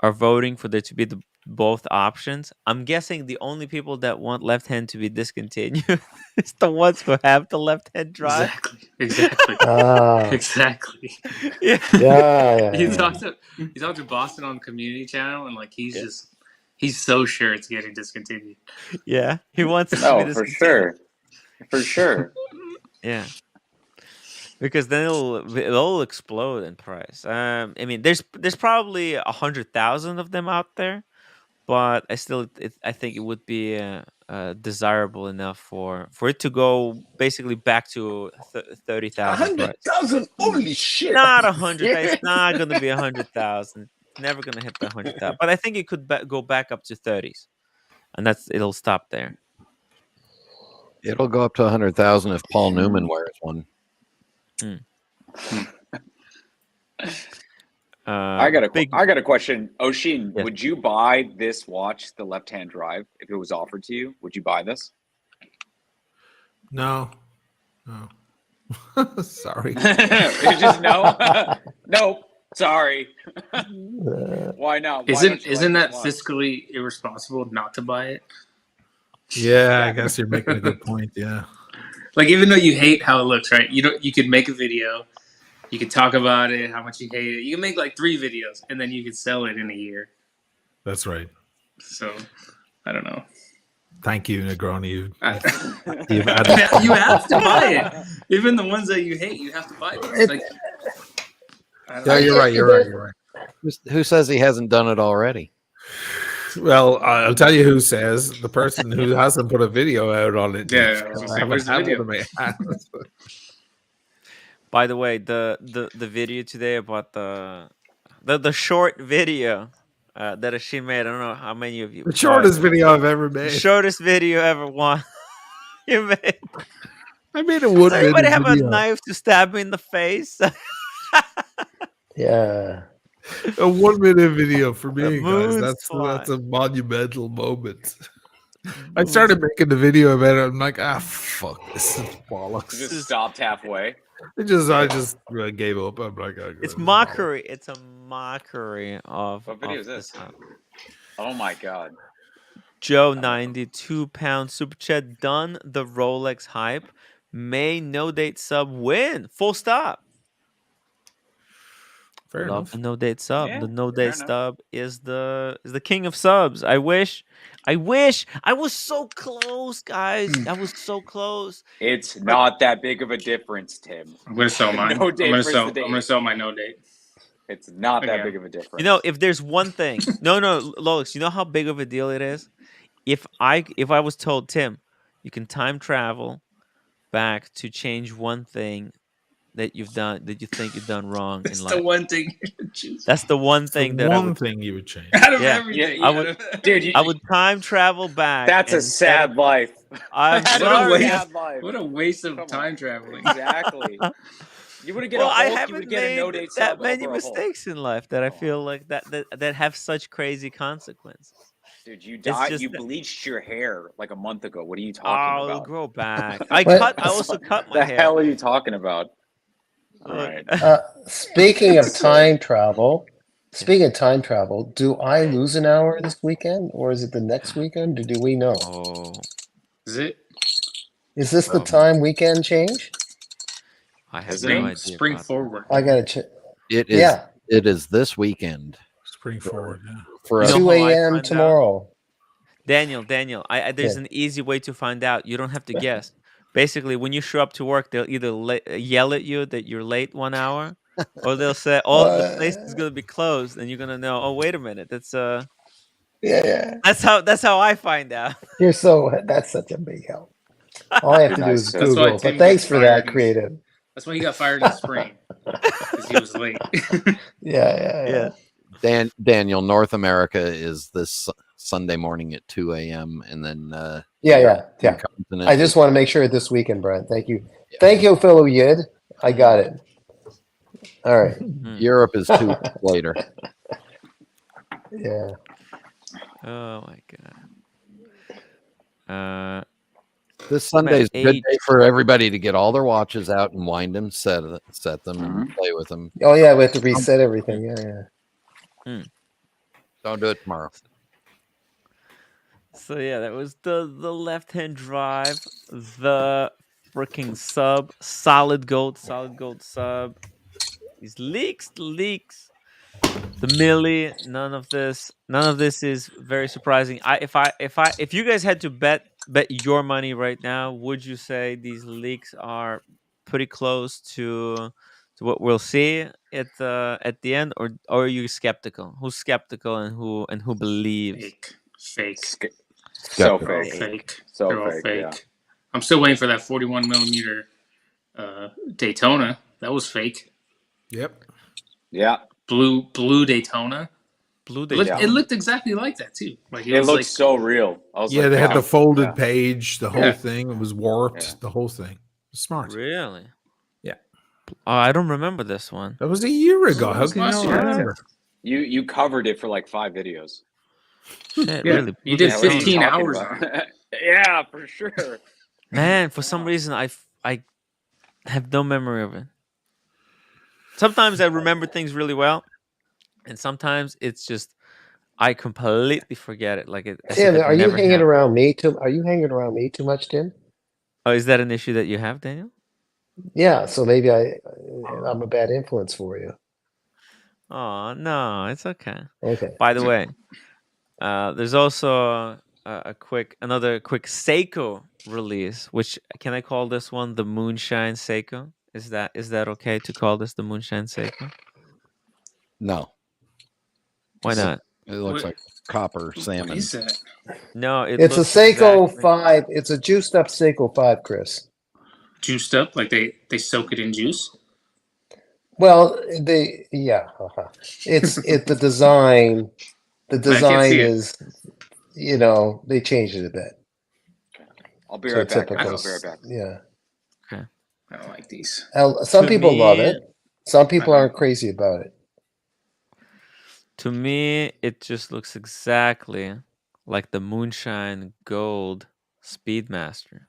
are voting for there to be both options. I'm guessing the only people that want left hand to be discontinued is the ones who have the left hand drive. Exactly. Exactly. Yeah. He talked to Boston on the community channel, and like he's so sure it's getting discontinued. Yeah, he wants it to be discontinued. For sure. Yeah. Because then it'll explode in price. I mean, there's probably 100,000 of them out there, but I think it would be desirable enough for it to go basically back to 30,000. 100,000? Holy shit! Not 100. It's not going to be 100,000. never gonna hit the 100,000. But I think it could go back up to 30s, and it'll stop there. It'll go up to 100,000 if Paul Newman wears one. I got a question. Oshin, yes. Would you buy this watch, the left-hand drive, if it was offered to you? Would you buy this? No. Sorry. You just no. Nope. Sorry. Why not? Isn't that fiscally irresponsible not to buy it? Yeah, I guess you're making a good point. Yeah. Like, even though you hate how it looks, right? You could make a video. You could talk about it, how much you hate it. You can make like 3 videos, and then you could sell it in a year. That's right. So, I don't know. Thank you, Negroni. You have to buy it. Even the ones that you hate, you have to buy them. Like, yeah, you're right. Who says he hasn't done it already? Well, I'll tell you who says. The person who hasn't put a video out on it. Yeah, where's the video? By the way, the video today about the short video that she made. I don't know how many of you. The shortest video I've ever made. Shortest video ever you made. I made a 1 minute. Does anybody have a knife to stab me in the face? Yeah. A 1 minute video for me, guys. That's a monumental moment. I started making the video about it. I'm like, fuck, this is bollocks. You just stopped halfway. I just gave up. I'm like, it's mockery. It's a mockery of. What video is this? Oh my god. Joe, 92 pound super chat, done the Rolex hype. May no date sub win. Full stop. Fair enough. The no date sub. Yeah, the no date sub is the king of subs. I wish I was so close, guys. I was so close. It's not that big of a difference, Tim. I'm gonna sell mine. I'm gonna sell my no date. It's not that big of a difference. You know, if there's one thing, no, Lolex, you know how big of a deal it is? If I was told, Tim, you can time travel back to change one thing that you think you've done wrong in life. That's the one thing you would choose. That's the one thing that you would change. Out of everything. I would, dude. I would time travel back. That's a sad life. I'm sorry. What a waste of time traveling. Exactly. You wouldn't get I haven't made that many mistakes in life that I feel like that have such crazy consequences. Dude, you died. You bleached your hair like a month ago. What are you talking about? I'll grow back. I also cut my hair. What the hell are you talking about? All right. Speaking of time travel, do I lose an hour this weekend, or is it the next weekend? Or do we know? Oh, is it? Is this the time weekend change? I have no idea. Spring forward. I gotta check. It is. Yeah. It is this weekend. Spring forward. Yeah. For 2 a.m. tomorrow. Daniel, there's an easy way to find out. You don't have to guess. Basically, when you show up to work, they'll either yell at you that you're late 1 hour, or they'll say, "Oh, the place is gonna be closed," and you're gonna know. Oh, wait a minute, that's Yeah. That's how I find out. That's such a big help. All I have to do is Google. But thanks for that, creative. That's why he got fired in spring, because he was late. Yeah. Daniel, North America is this Sunday morning at 2 a.m. and then yeah. I just want to make sure this weekend, Brent. Thank you. Yeah. Thank you, fellow Yid. I got it. All right. Europe is 2 weeks later. Yeah. Oh my god. This Sunday is a good day for everybody to get all their watches out and wind them, set them, and play with them. Oh yeah, we have to reset everything. Yeah. Don't do it tomorrow. So yeah, that was the left-hand drive, the freaking sub, solid gold sub. These leaks, the milli. None of this is very surprising. If you guys had to bet your money right now, would you say these leaks are pretty close to what we'll see at the end, or are you skeptical? Who's skeptical and who believes? Fake. So fake. So They're all fake. fake. Yeah. I'm still waiting for that 41 millimeter Daytona. That was fake. Yep. Yeah. Blue Daytona. Blue It looked exactly like that too. Like it looked so real. I was yeah, like, they had wow. the folded page, the whole Yeah. thing. It was warped, Yeah. the whole thing. Smart. Really? Yeah. Oh, I don't remember this one. That was a year ago. It How was can you last not year. remember? You covered it for like 5 videos. Shit, Yeah, really? you Blue did Day what are you 15 talking hours about? on it. Yeah, for sure. Man, for some reason, I have no memory of it. Sometimes I remember things really well, and sometimes it's just I completely forget it. Like as if Tim, it are you never hanging happened. around me too? Are you hanging around me too much, Tim? Oh, is that an issue that you have, Daniel? Yeah, so maybe I'm a bad influence for you. Oh no, it's okay. Okay. By the way, there's also another quick Seiko release. Which can I call this one the Moonshine Seiko? Is that okay to call this the Moonshine Seiko? No, Why not? it looks like copper salmon. What is that? No, it It's a looks Seiko exactly. 5. It's a juiced up Seiko 5, Chris. Juiced up, like they soak it in juice. Well, it's the design. The I can't design see it. is, they changed it a bit. I'll be So right back, typical. guys. I'll be right back. Yeah. Okay. I don't like these. Some To people love me- it. Some people aren't crazy about it. To me, it just looks exactly like the Moonshine Gold Speedmaster.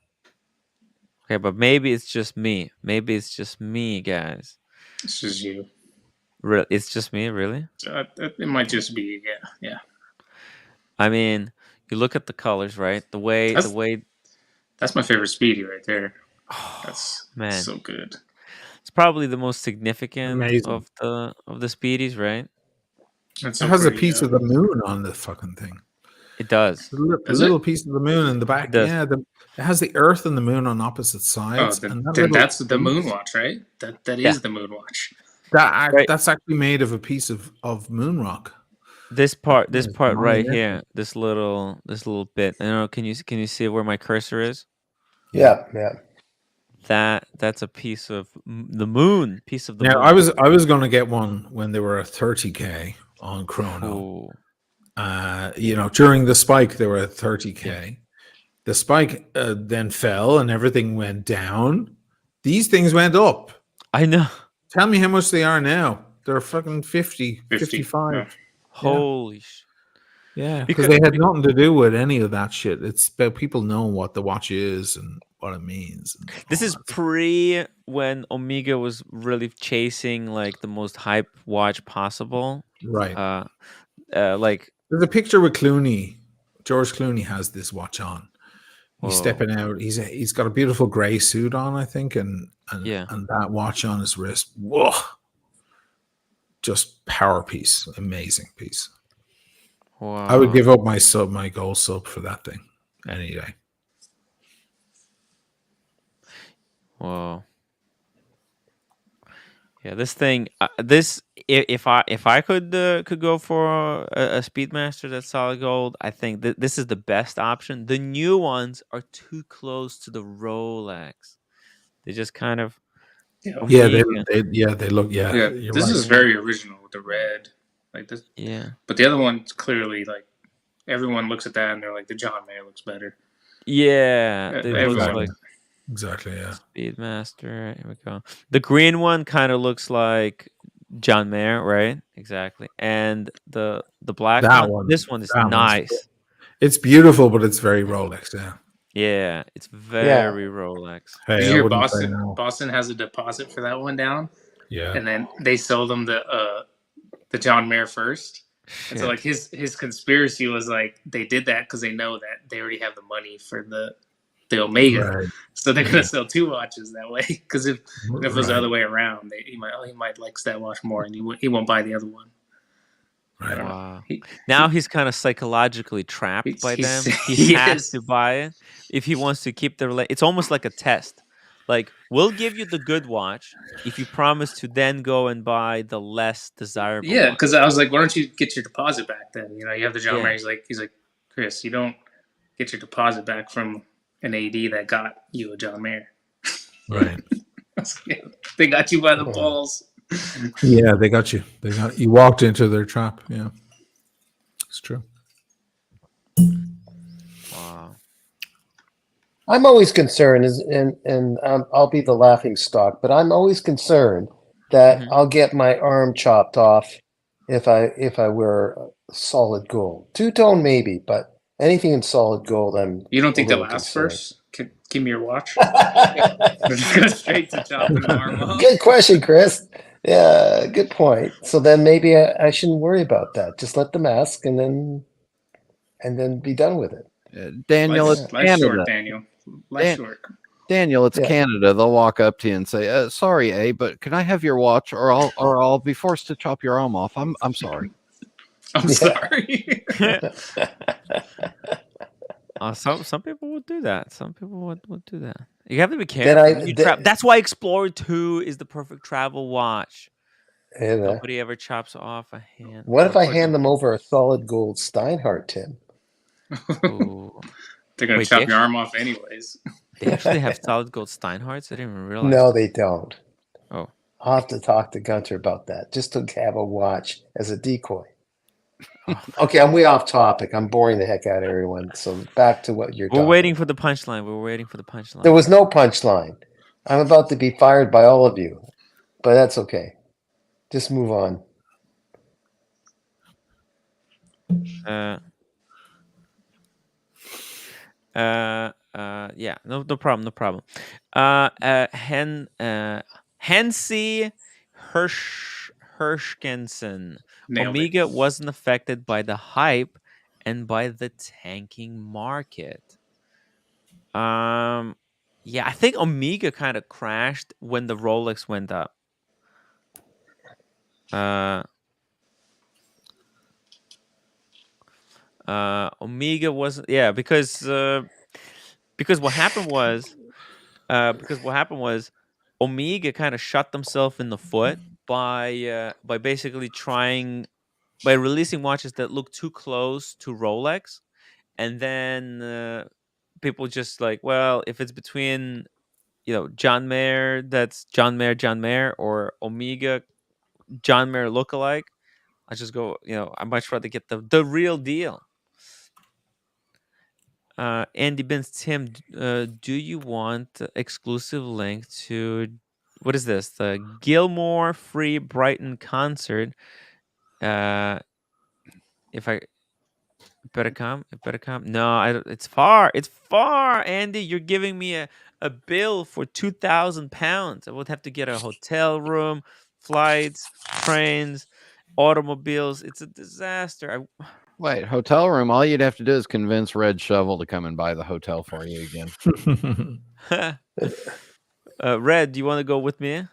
Okay, but maybe it's just me. Maybe it's just me, guys. This is you. It's just me, really? It might just be, yeah. I mean, you look at the colors, right? The way That's my favorite Speedy right there. oh, That's man, so good. it's probably the most significant Amazing. of the Speedies, right? That's It so has a pretty, piece yeah. of the moon on the fucking thing. It does. A Is little it? piece of the moon in the back. It does. Yeah, it has the Earth and the moon on opposite Oh, sides. then and that that's the piece- moon watch, right? That Yeah. is the moon watch. Right. That's actually made of a piece of moon rock. This part It's right monumental. here, this little bit. I don't know. Can you see where my cursor is? Yeah. That's a piece of the moon. Piece of the Now moon. I was going to get one when they were at 30K on Chrono. Ooh. During the spike they were at 30K. Yeah. The spike then fell and everything went down. These things went up. I know. Tell me how much they are now. They're fucking 50. 55. Yeah. Holy shit. Yeah, because they had nothing to do with any of that shit. It's about people knowing what the watch is and what it means. This is pre when Omega was really chasing like the most hype watch possible. Right. Like there's a picture with Clooney. George Clooney has this watch on. He's stepping out. He's got a beautiful gray suit on, I think, and that watch on his wrist. Whoa! Just power piece, amazing piece. Wow. I would give up my gold sub for that thing any day. Whoa. Yeah, this thing. If I could go for a Speedmaster that's solid gold, I think this is the best option. The new ones are too close to the Rolex. They just kind of. Yeah, they look. Yeah, this is very original with the red, like this. Yeah, but the other one's clearly like everyone looks at that and they're like the John Mayer looks better. Yeah, it looks like exactly. Yeah, Speedmaster. Here we go. The green one kind of looks like John Mayer, right? Exactly. And the black one. This one is nice. It's beautiful, but it's very Rolex. Yeah. Yeah, it's very Rolex. Hey, did you hear Boston has a deposit for that one down? Yeah. And then they sold him the John Mayer first. Shit. And so like his conspiracy was like they did that because they know that they already have the money for the Omega, right. So they're gonna sell 2 watches that way. Because if it was the other way around, he might like that watch more, and he won't buy the other one. Right. Wow. Now he's kind of psychologically trapped by them. He has to buy it if he wants to keep the. It's almost like a test. Like, we'll give you the good watch if you promise to then go and buy the less desirable. Yeah, because I was like, why don't you get your deposit back then? You have the John Mayer. He's like, Chris, you don't get your deposit back from an AD that got you a John Mayer. Right. They got you by the balls. Yeah, they got you. You walked into their trap. Yeah. It's true. Wow. I'm always concerned, and I'll be the laughing stock, but I'm always concerned that I'll get my arm chopped off if I wear solid gold. Two-tone maybe, but anything in solid gold, You don't think they'll ask first? Give me your watch. Just go straight to chopping the arm off. Good question, Chris. Yeah, good point. So then maybe I shouldn't worry about that. Just let them ask, and then be done with it. Daniel, it's Canada. Short, Daniel. Short. Daniel, it's Canada. They'll walk up to you and say, "Sorry, A, but can I have your watch, or I'll be forced to chop your arm off. I'm sorry." I'm sorry. Some people would do that. Some people would do that. You have to be careful. That's why Explorer 2 is the perfect travel watch. Nobody ever chops off a hand. What if I hand them over a solid gold Steinhardt, Tim? They're going to chop your arm off anyways. They actually have solid gold Steinhardts? I didn't even realize. No, they don't. Oh. I'll have to talk to Gunter about that, just to have a watch as a decoy. Okay, I'm way off topic. I'm boring the heck out of everyone. So back to what you're talking about. We're waiting for the punchline. There was no punchline. I'm about to be fired by all of you, but that's okay. Just move on. Yeah, no problem. Hansi Hirschgensen. Omega wasn't affected by the hype and by the tanking market. Yeah, I think Omega kind of crashed when the Rolex went up. Omega wasn't, because what happened was Omega kind of shot themselves in the foot by basically by releasing watches that look too close to Rolex, and then people just like, well, if it's between John Mayer, that's John Mayer, or Omega John Mayer lookalike, I just go, I much rather get the real deal. Andy Benz, Tim, do you want exclusive link to what is this? The Gilmore Free Brighton concert. If I better come. No, it's far. Andy, you're giving me a bill for £2,000. I would have to get a hotel room, flights, trains, automobiles. It's a disaster. Wait, hotel room? All you'd have to do is convince Red Shovel to come and buy the hotel for you again. Red, do you want to go with me?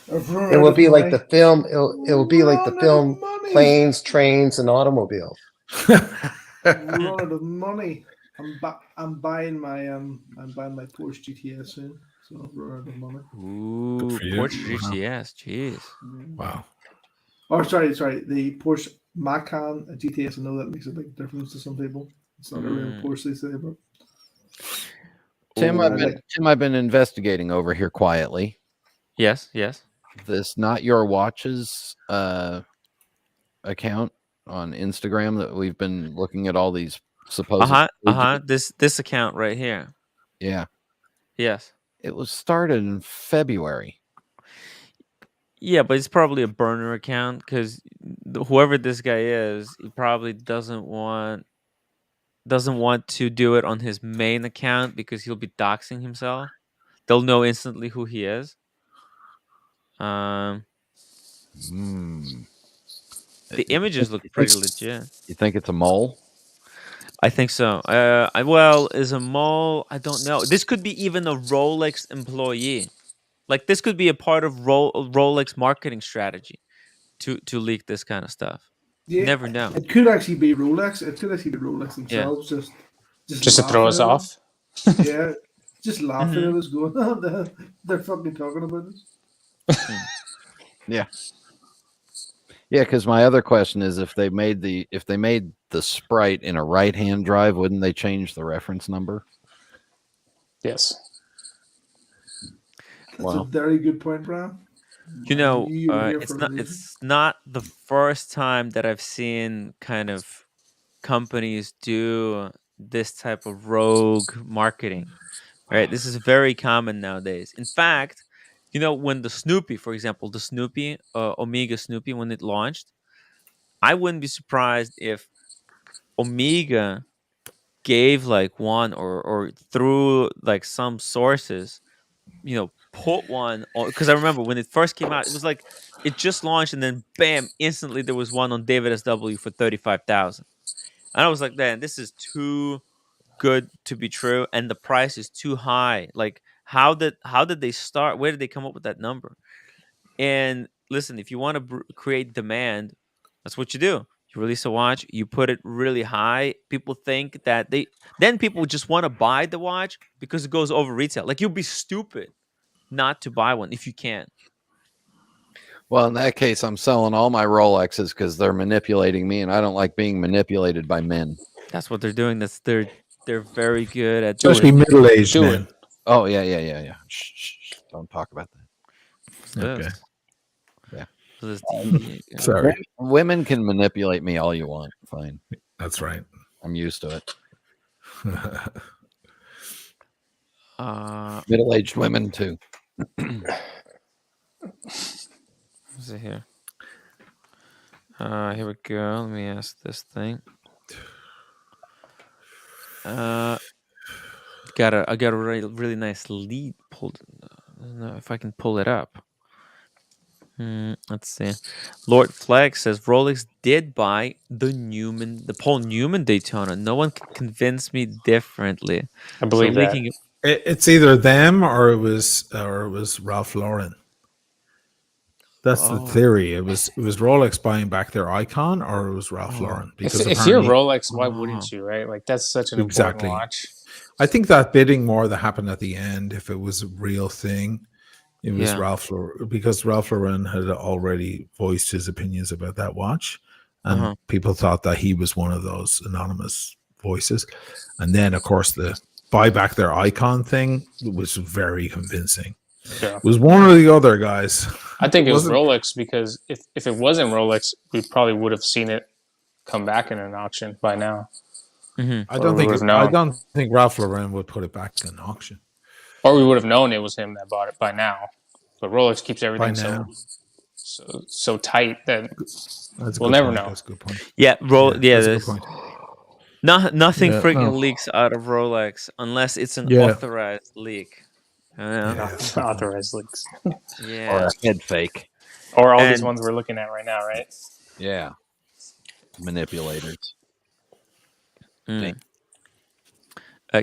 It will be like the film. It will be like the film Planes, Trains, and Automobiles. I'm running out of money. I'm buying my Porsche GTS soon, so I'm running out of money. Ooh, Porsche GTS, jeez. Wow. Oh, sorry, the Porsche Macan GTS. I know that makes a big difference to some people. It's not a real Porsche, they say, but Tim, I've been investigating over here quietly. Yes. This Not Your Watches account on Instagram that we've been looking at all these supposed this account right here. Yeah. Yes. It was started in February. Yeah, but it's probably a burner account because whoever this guy is, he probably doesn't want to do it on his main account because he'll be doxing himself. They'll know instantly who he is. The images look pretty legit. You think it's a mole? I think so. Well, is a mole? I don't know. This could be even a Rolex employee. Like this could be a part of Rolex marketing strategy to leak this kind of stuff. Yeah, never know. It could actually be Rolex. It could actually be Rolex themselves. Yeah. Just to throw us off. Yeah, just laughing at us, going, "Oh, they're fucking talking about us." Yeah. Yeah, because my other question is, if they made the Sprite in a right-hand drive, wouldn't they change the reference number? Yes. That's a very good point, Brian. You know, it's not the first time that I've seen kind of companies do this type of rogue marketing. Right? This is very common nowadays. In fact, you know, when the Snoopy, for example, the Snoopy, Omega Snoopy, when it launched, I wouldn't be surprised if Omega gave like one or through like some sources, you know, put one on, because I remember when it first came out, it was like it just launched and then bam, instantly there was one on David SW for 35,000. And I was like, man, this is too good to be true, and the price is too high. Like, how did they start? Where did they come up with that number? And listen, if you want to create demand, that's what you do. You release a watch, you put it really high. People think that then people just want to buy the watch because it goes over retail. Like, you'll be stupid not to buy one if you can. Well, in that case, I'm selling all my Rolexes because they're manipulating me, and I don't like being manipulated by men. That's what they're doing. They're very good at especially middle-aged men. Oh yeah. Shh. Don't talk about that. Okay. Yeah. Sorry. Women can manipulate me all you want. Fine. That's right. I'm used to it. Uh, Middle-aged women too. What's it here? Here we go. Let me ask this thing. I got a really nice lead pulled. I don't know if I can pull it up. Let's see. Lord Flex says Rolex did buy the Paul Newman Daytona. No one can convince me differently. I believe that. It's either them or it was Ralph Lauren. That's the theory. It was Rolex buying back their icon, or it was Ralph Lauren. Because if you're Rolex, why wouldn't you, right? Like, that's such an important watch. I think that bidding war that happened at the end, if it was a real thing, it was Ralph Lauren, because Ralph Lauren had already voiced his opinions about that watch, and people thought that he was one of those anonymous voices. And then, of course, the buy back their icon thing was very convincing. Yeah. It was one or the other, guys. I think it was Rolex, because if it wasn't Rolex, we probably would have seen it come back in an auction by now. I don't think Ralph Lauren would put it back in auction. Or we would have known it was him that bought it by now. But Rolex keeps everything so tight that we'll never know. That's a good point. Yeah, that's a good point. Nothing freaking leaks out of Rolex unless it's an authorized leak. Authorized leaks. Yeah. Or a head fake. Or all these ones we're looking at right now, right? Yeah. Manipulators.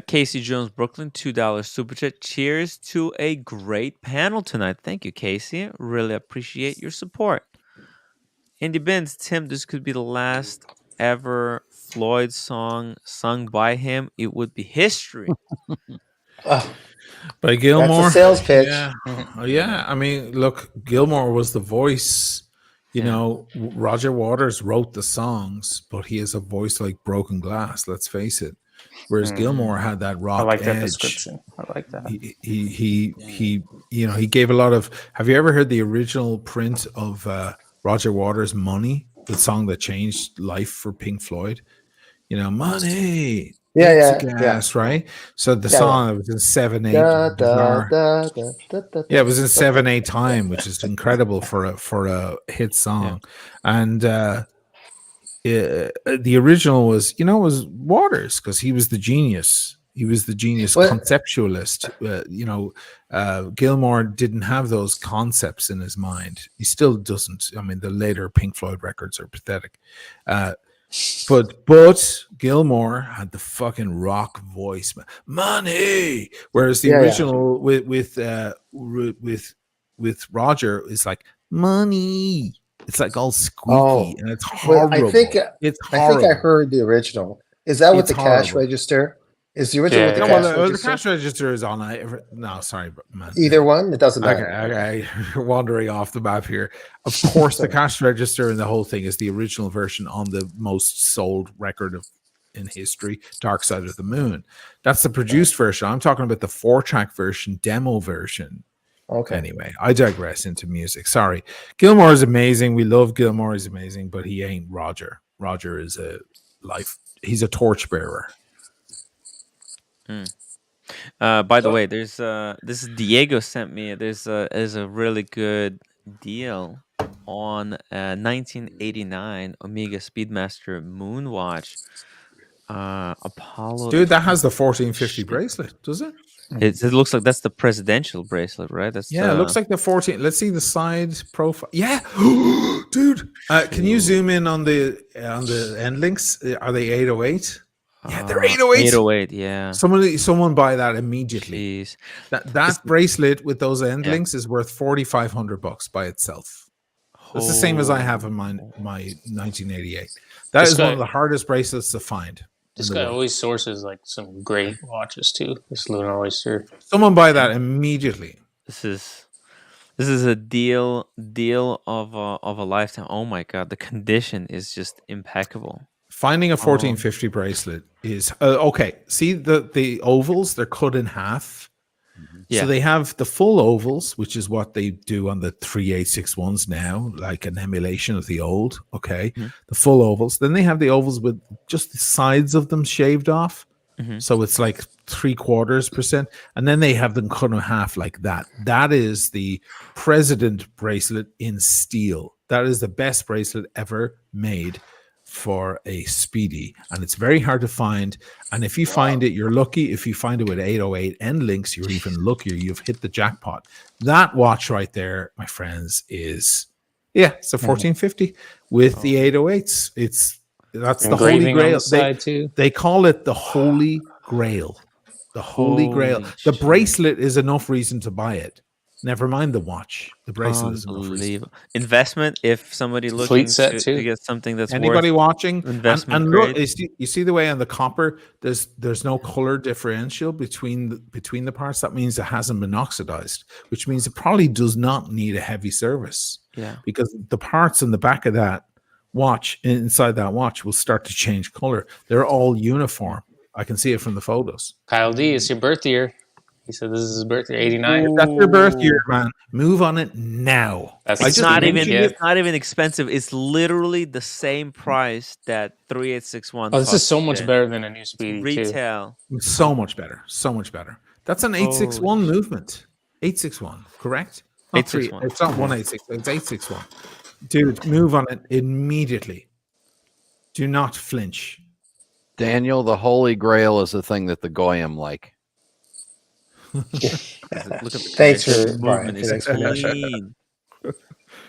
Casey Jones, Brooklyn, $2 super chat. Cheers to a great panel tonight. Thank you, Casey. Really appreciate your support. Andy Benz, Tim, this could be the last ever Floyd song sung by him. It would be history. By Gilmore. That's a sales pitch. Yeah. I mean, look, Gilmore was the voice. You know, Roger Waters wrote the songs, but he has a voice like broken glass. Let's face it. Whereas Gilmore had that rock edge. I like that description. I like that. He gave a lot of. Have you ever heard the original print of Roger Waters' "Money," the song that changed life for Pink Floyd? You know, money. Gas, right? So the song was in 7/8. It was in 7/8 time, which is incredible for a hit song. And the original was Waters, because he was the genius. He was the genius conceptualist. Gilmore didn't have those concepts in his mind. He still doesn't. I mean, the later Pink Floyd records are pathetic. But Gilmore had the fucking rock voice, money. Whereas the original with Roger is like money. It's like all squeaky and it's horrible. I think I heard the original. Is that with the cash register? Is the original with the cash register? The cash register is on. No, sorry, man. Either one, it doesn't matter. Okay, you're wandering off the map here. Of course, the cash register and the whole thing is the original version on the most sold record in history, Dark Side of the Moon. That's the produced version. I'm talking about the 4-track version, demo version. Okay. Anyway, I digress into music. Sorry. Gilmore is amazing. We love Gilmore. He's amazing, but he ain't Roger. Roger is he's a torchbearer. By the way, there's this is Diego sent me. There's a really good deal on 1989 Omega Speedmaster Moonwatch. Apollo. Dude, that has the 1450 bracelet, does it? It looks like that's the presidential bracelet, right? That's it looks like the 14. Let's see the side profile. Yeah, dude. Can you zoom in on the end links? Are they 808? Yeah, they're 808. 808, yeah. Someone buy that immediately. Jeez. That bracelet with those end links is worth $4,500 by itself. It's the same as I have in my 1988. That is one of the hardest bracelets to find. This guy always sources like some great watches too. This Lunar Oyster. Someone buy that immediately. This is a deal of a lifetime. Oh my god, the condition is just impeccable. Finding a 1450 bracelet is okay. See the ovals, they're cut in half. Yeah. So they have the full ovals, which is what they do on the 3861s now, like an emulation of the old. Okay. Mm-hmm. The full ovals. Then they have the ovals with just the sides of them shaved off. Mm-hmm. So it's like 0.75%. And then they have them cut in half like that. That is the President bracelet in steel. That is the best bracelet ever made for a Speedy, and it's very hard to find. And if you find it, you're lucky. If you find it with 808 end links, you're even luckier. You've hit the jackpot. That watch right there, my friends, is it's a 1450 with the 808s. That's the Holy Grail. They call it the Holy Grail. The Holy Grail. The bracelet is enough reason to buy it. Never mind the watch. The bracelet is unbelievable. Investment. If somebody looking to get something that's anybody worth watching investment, and look, you see the way on the copper, there's no color differential between the parts. That means it hasn't been oxidized, which means it probably does not need a heavy service. Yeah, because the parts in the back of that watch, inside that watch, will start to change color. They're all uniform. I can see it from the photos. Kyle D, it's your birth year. He said this is his birthday, 89. If that's your birth year, man, move on it now. It's not even expensive. It's literally the same price that 3861. Oh, this is so much better than a new Speedy retail. Too. So much better. So much better. That's an 861 movement. 861, correct? 861. It's not 186. It's 861. Dude, move on it immediately. Do not flinch. Daniel, the Holy Grail is the thing that the Goyim like. Look at the Thanks for the movement is clean.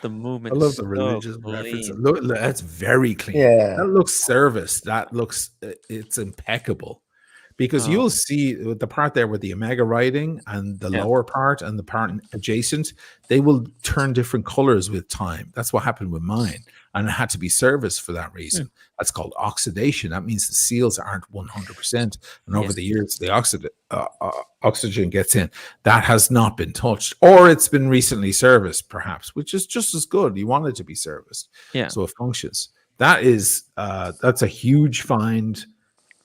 The movement. I love the religious reference. Look, that's very clean. Yeah, that looks service. That looks it's impeccable. Because you'll see with the part there with the Omega writing and the lower part and the part adjacent, they will turn different colors with time. That's what happened with mine. And it had to be serviced for that reason. That's called oxidation. That means the seals aren't 100%. And over the years, the oxygen gets in. That has not been touched. Or it's been recently serviced, perhaps, which is just as good. You want it to be serviced. Yeah. So it functions. That is, that's a huge find.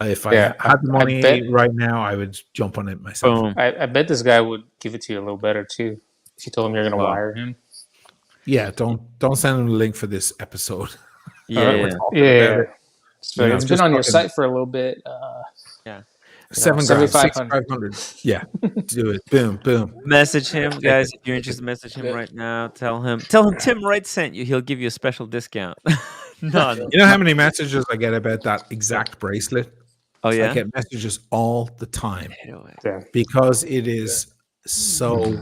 If I had the money right now, I would jump on it myself. I bet this guy would give it to you a little better too. If you told him you're going to wire him. Yeah, don't send him the link for this episode. Yeah. So it's been on your site for a little bit. $7,500. Yeah, do it. Boom, boom. Message him, guys. If you're interested, message him right now. Tell him Tim Wright sent you. He'll give you a special discount. None. You know how many messages I get about that exact bracelet? Oh yeah, I get messages all the time because it is so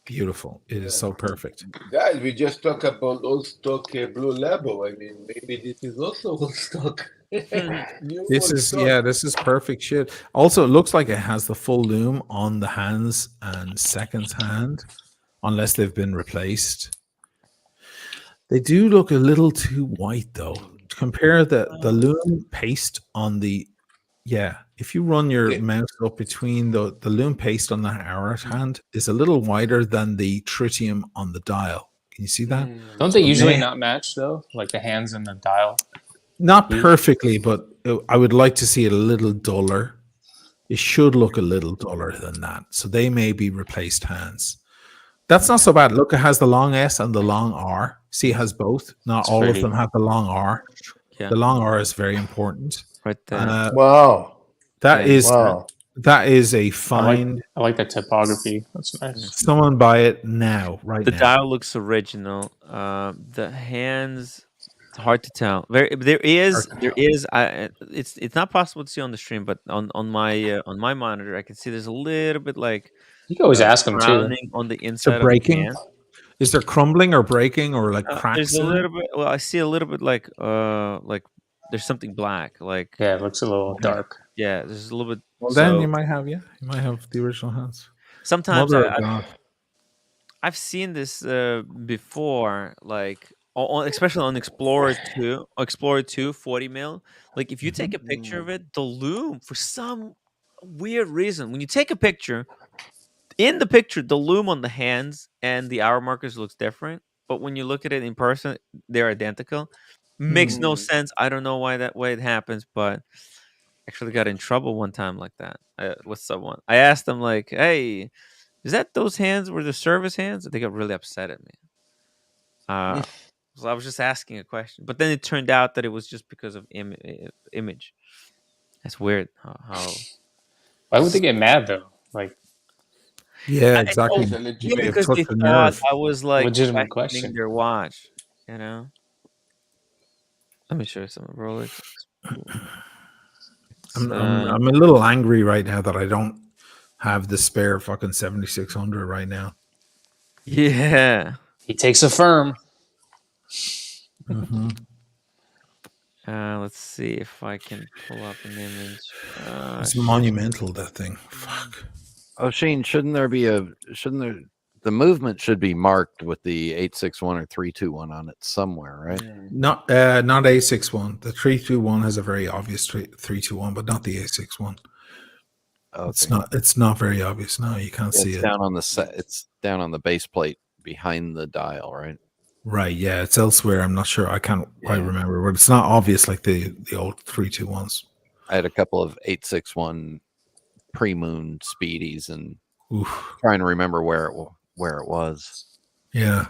beautiful. It is so perfect. Guys, we just talked about old stock Blue Label. I mean, maybe this is also old stock. This is perfect shit. Also, it looks like it has the full loom on the hands and seconds hand, unless they've been replaced. They do look a little too white though. Compare the loom paste on the if you run your mouse up between the loom paste on the hour hand is a little wider than the tritium on the dial. Can you see that? Don't they usually not match though? Like the hands and the dial? Not perfectly, but I would like to see it a little duller. It should look a little duller than that. So they may be replaced hands. That's not so bad. Look, it has the long S and the long R. See, it has both. Not all of them have the long R. Yeah. The long R is very important. Right there. Wow. That is wow. That is a fine. I like the typography. That's nice. Someone buy it now, right The now. dial looks original. The hands, it's hard to tell. There is. It's not possible to see on the stream, but on my monitor, I can see there's a little bit like You can always ask them too. browning on the inside of the breaking. hand. Is there crumbling or breaking or like cracks? There's a little bit. Well, I see a little bit like there's something black. Like Yeah, it looks a little dark. yeah, there's a little bit. Well, then you might have the original hands. Sometimes Mother of God. I've seen this before, like especially on Explorer 2, 40 mil. Like if you take a picture of it, the loom for some weird reason, when you take a picture, in the picture, the loom on the hands and the hour markers looks different. But when you look at it in person, they're identical. Makes no sense. I don't know why it happens, but actually got in trouble one time like that with someone. I asked them like, "Hey, is that those hands were the service hands?" They got really upset at me. So I was just asking a question, but then it turned out that it was just because of image. That's weird. How? Why would they get mad though? Like, yeah, exactly. Because they thought I was like legitimate questioning question. their watch. You know. Let me show you some Rolex. I'm a little angry right now that I don't have the spare fucking 7600 right now. Yeah. He takes a firm. Mm-hmm. Mm. Let's see if I can pull up an image. It's monumental, that thing. Fuck. Oh, Shane, the movement should be marked with the 861 or 321 on it somewhere, right? Not A61. The 321 has a very obvious 321, but not the A61. Okay. It's not very obvious. No, you can't see it. It's down on the base plate behind the dial, right? Right, yeah, it's elsewhere. I'm not sure. I can't quite remember, but it's not obvious like the old 321s. I had a couple of 861 pre-moon speedies and trying to remember where it was. Yeah.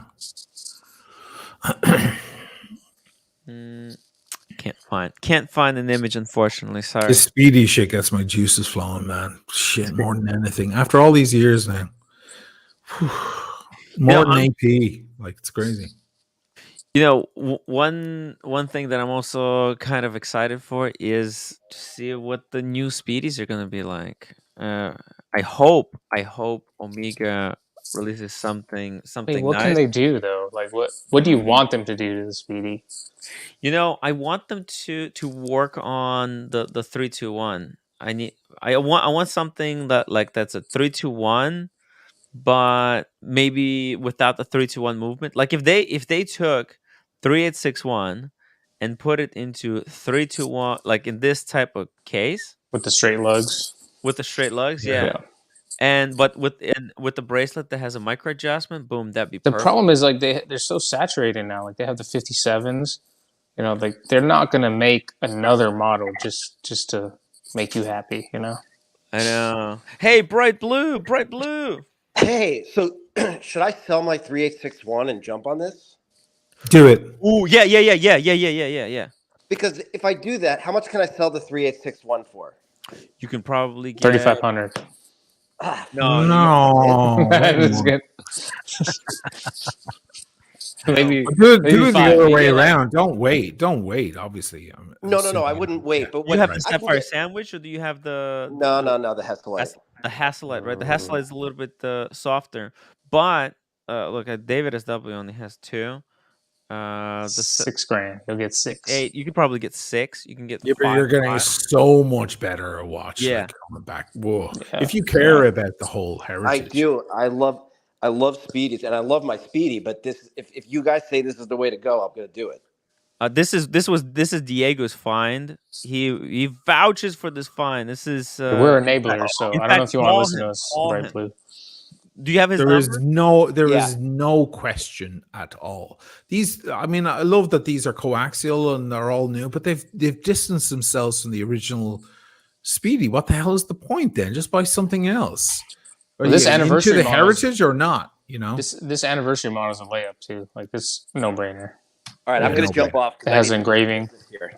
Can't find an image, unfortunately. Sorry. The speedy shit gets my juices flowing, man. Shit, more than anything. After all these years, man. More than AP. Like, it's crazy. You know, one thing that I'm also kind of excited for is to see what the new speedies are going to be like. I hope Omega releases something Wait, what nice. can they do though? Like what do you want them to do to the Speedy? You know, I want them to work on the 321. I want something that's a 321, but maybe without the 321 movement. Like if they took 3861 and put it into 321, like in this type of case with the straight lugs. With the straight lugs, yeah. But with the bracelet that has a micro adjustment, boom, that'd be perfect. The problem is like they're so saturated now. Like they have the 57s. You know, like they're not gonna make another model just to make you happy. You know. I know. Hey, bright blue. Hey, so should I sell my 3861 and jump on this? Do it. Ooh, yeah. Because if I do that, how much can I sell the 3861 for? You can probably get 3,500. No. That's good. Maybe do it the other way around. Don't wait. Obviously. No. I wouldn't wait. But you have the Sapphire Sandwich, or do you have the? No. The Hasselite. The Hasselite, right? The Hasselite is a little bit softer, but look, David SW only has 2. The $6,000. You'll get 6. 8. You could probably get 6. You can get. Yeah, but you're getting so much better a watch. Yeah. Like, on the back. Whoa. Yeah. If you care about the whole heritage, I do. I love speedies, and I love my speedy. But this, if you guys say this is the way to go, I'm going to do it. This is Diego's find. He vouches for this find. This is we're enablers, so I don't know if you want to listen to us, Bright Blue. Do you have his there number? There is no question at all. These, I mean, I love that these are coaxial and they're all new, but they've distanced themselves from the original Speedy. What the hell is the point then? Just buy something else. Are this you anniversary into the heritage or not? You know, this anniversary model is a layup too. Like this, no brainer. All right, I'm going to jump off. It has engraving.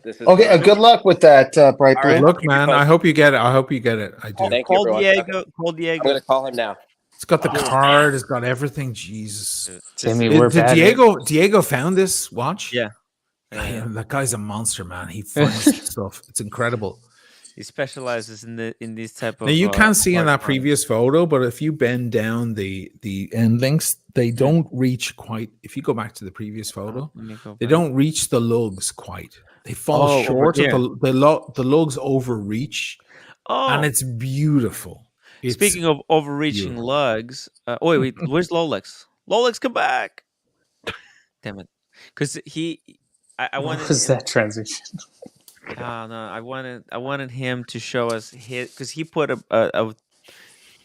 This is Okay, good luck with that, Bright All Blue. right, look, keep you man. I posted. hope you get it. I hope you get it. I do. Thank you, Call everyone. Diego. Call I'm Diego. going to call him now. It's got the card. It's got everything. Jesus. Timmy, we're bad. Diego found this watch. Yeah. That guy's a monster, man. He finds stuff. It's incredible. He specializes in these type of. Now you can't see in that smartphones. previous photo, but if you bend down the end links, they don't reach quite. If you go back to the previous photo, they don't reach the lugs quite. They fall short of the lugs overreach, and it's beautiful. Speaking of overreaching lugs, wait, where's Rolex? Rolex, come back! Damn it, because I wanted. What was that transition? No, I wanted him to show us his because he put a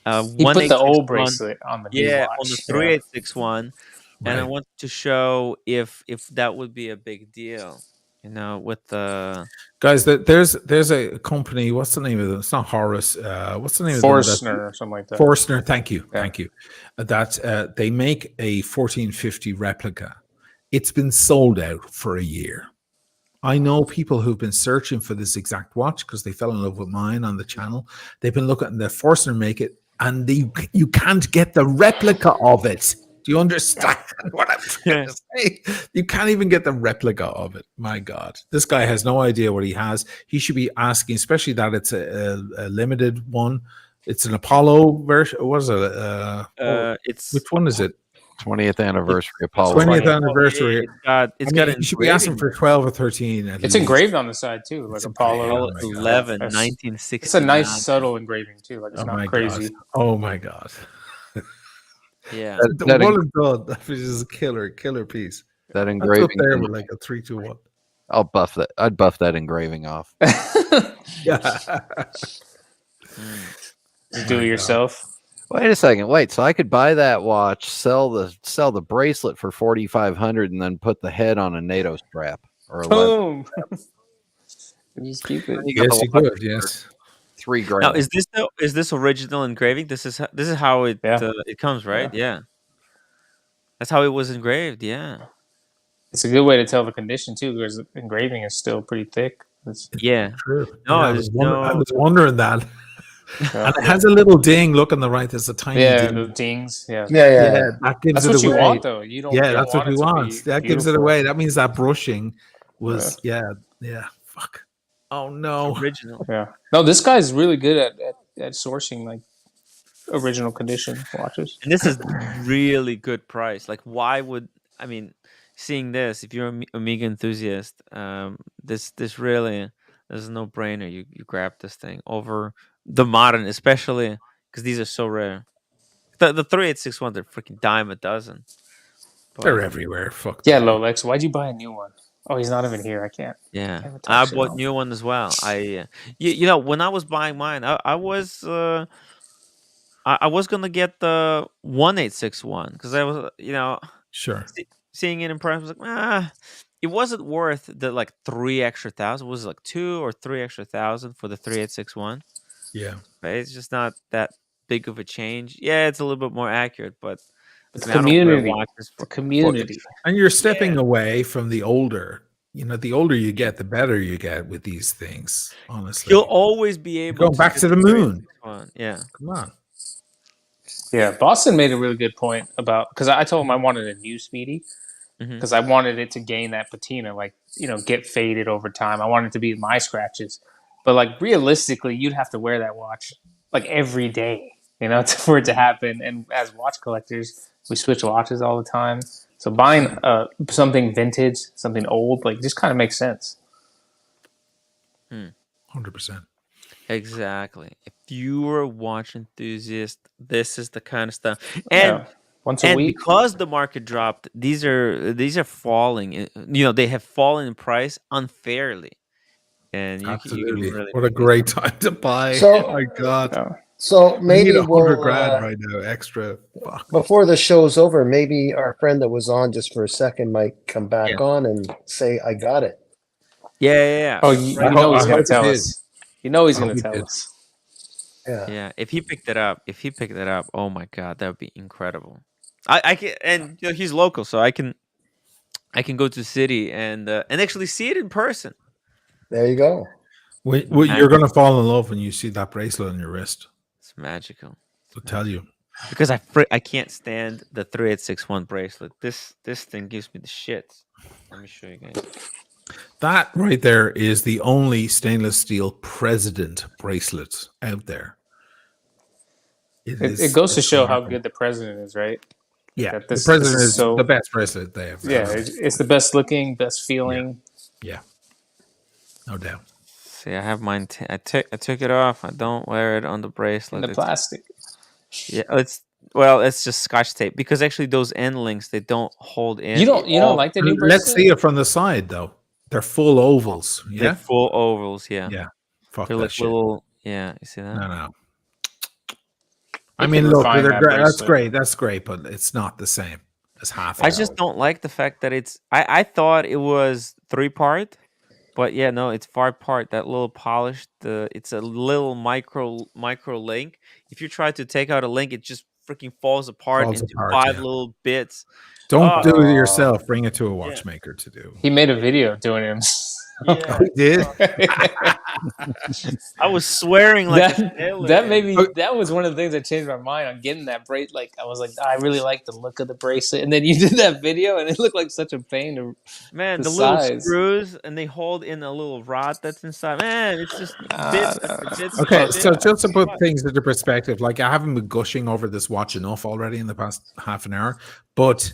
He put the old bracelet on the new watch. On the 3861, and I wanted to show if that would be a big deal, you know, with the guys. There's a company. What's the name of it? It's not Horus. What's the name Forstner of or something like that. Forstner. Thank you. That they make a 1450 replica. It's been sold out for a year. I know people who've been searching for this exact watch because they fell in love with mine on the channel. They've been looking at the Forstner make it, and you can't get the replica of it. Do you understand what I'm trying to say? You can't even get the replica of it. My God, this guy has no idea what he has. He should be asking, especially that it's a limited one. It's an Apollo version. What is it? It's which one is it? 20th anniversary Apollo. 20th anniversary. It's got you should be asking for 12 or 13. It's engraved on the side too, like Apollo 11, 1960. It's a nice subtle engraving too. Like it's not crazy. God. Oh my God. Yeah. Well done. That is a killer piece. That engraving there with like a 3-2-1. I'll buff that. I'd buff that engraving off. Yeah. Do it yourself. Wait a second. Wait, so I could buy that watch, sell the bracelet for $4,500, and then put the head on a NATO strap or a boom. Just keep it. Yes, you could. Yes. $3,000. Now, is this original engraving? This is how it it comes, right? Yeah. That's how it was engraved. Yeah. It's a good way to tell the condition too, because the engraving is still pretty thick. True. No, I was wondering that. And it has a little ding. Look on the right. There's a tiny ding. The dings. Yeah. That gives that's it what away. you want, though. You don't. Yeah, you that's don't what we want. That gives it away. That means that brushing was. Yeah. Fuck. Oh no. Original. Yeah. No, this guy's really good at sourcing like original condition watches. And this is really good price. Like, why would seeing this? If you're an Omega enthusiast, this really is a no brainer. You grab this thing over the modern, especially because these are so rare. The 3861, they're freaking dime a dozen. But they're everywhere. Fuck. Yeah, Rolex. Why'd you buy a new one? Oh, he's not even here. I can't. Yeah, I bought a new one as well. You know, when I was buying mine, I was gonna get the 1861 because I was, seeing it in price. I was like, it wasn't worth the like 3 extra thousand. It was like 2 or 3 extra thousand for the 3861. Yeah, right? It's just not that big of a change. Yeah, it's a little bit more accurate, but the community, and you're stepping away from the older. You know, the older you get, the better you get with these things. Honestly, you'll always be able to go back to the moon. Yeah, come on. Yeah, Boston made a really good point about because I told him I wanted a new Speedy because I wanted it to gain that patina, like get faded over time. I wanted it to be my scratches, but like realistically, you'd have to wear that watch like every day, for it to happen. And as watch collectors, we switch watches all the time. So buying something vintage, something old, like just kind of makes sense. 100%. Exactly. If you are a watch enthusiast, this is the kind of stuff. And once a week, because the market dropped, these are falling. They have fallen in price unfairly. And absolutely, really what a great time to buy! So, oh my God. So maybe $100 we'll grand right now extra. Fuck. Before the show's over, maybe our friend that was on just for a second might come back on and say, "I got it." Yeah. Oh, you know he's going to tell us. You know he's going to tell us. Yeah. Yeah. If he picked it up, oh my God, that would be incredible. I can, and he's local, so I can go to the city and actually see it in person. There you go. You're gonna fall in love when you see that bracelet on your wrist. It's magical. I'll tell you. Because I can't stand the 3861 bracelet. This thing gives me the shits. Let me show you guys. That right there is the only stainless steel president bracelet out there. It goes to show how good the president is, right? Yeah, the president is the best bracelet they have. Yeah, it's the best looking, best feeling. Yeah, no doubt. See, I have mine. I took it off. I don't wear it on the bracelet. The plastic. Yeah, it's just Scotch tape because actually those end links they don't hold in. You don't like the new bracelet? Let's see it from the side though. They're full ovals. Yeah, they're full ovals. Yeah, yeah. Fuck they're that like shit. little. Yeah, you see that? No. I mean, look, that's great. That's great, but it's not the same as half. I just don't like the fact that it's. I thought it was 3-part, but yeah, no, it's 5-part. That little polished. It's a little micro link. If you try to take out a link, it just freaking falls apart into 5 little bits. Don't do it yourself. Bring it to a watchmaker to do. He made a video doing it. Yeah. He did. I was swearing like that made me. That was one of the things that changed my mind on getting that bracelet. Like I was like, I really like the look of the bracelet, and then you did that video, and it looked like such a pain to. Man, the little screws, and they hold in a little rod that's inside. Man, it's just bits. Okay, so just to put things into perspective, like I haven't been gushing over this watch enough already in the past half an hour, but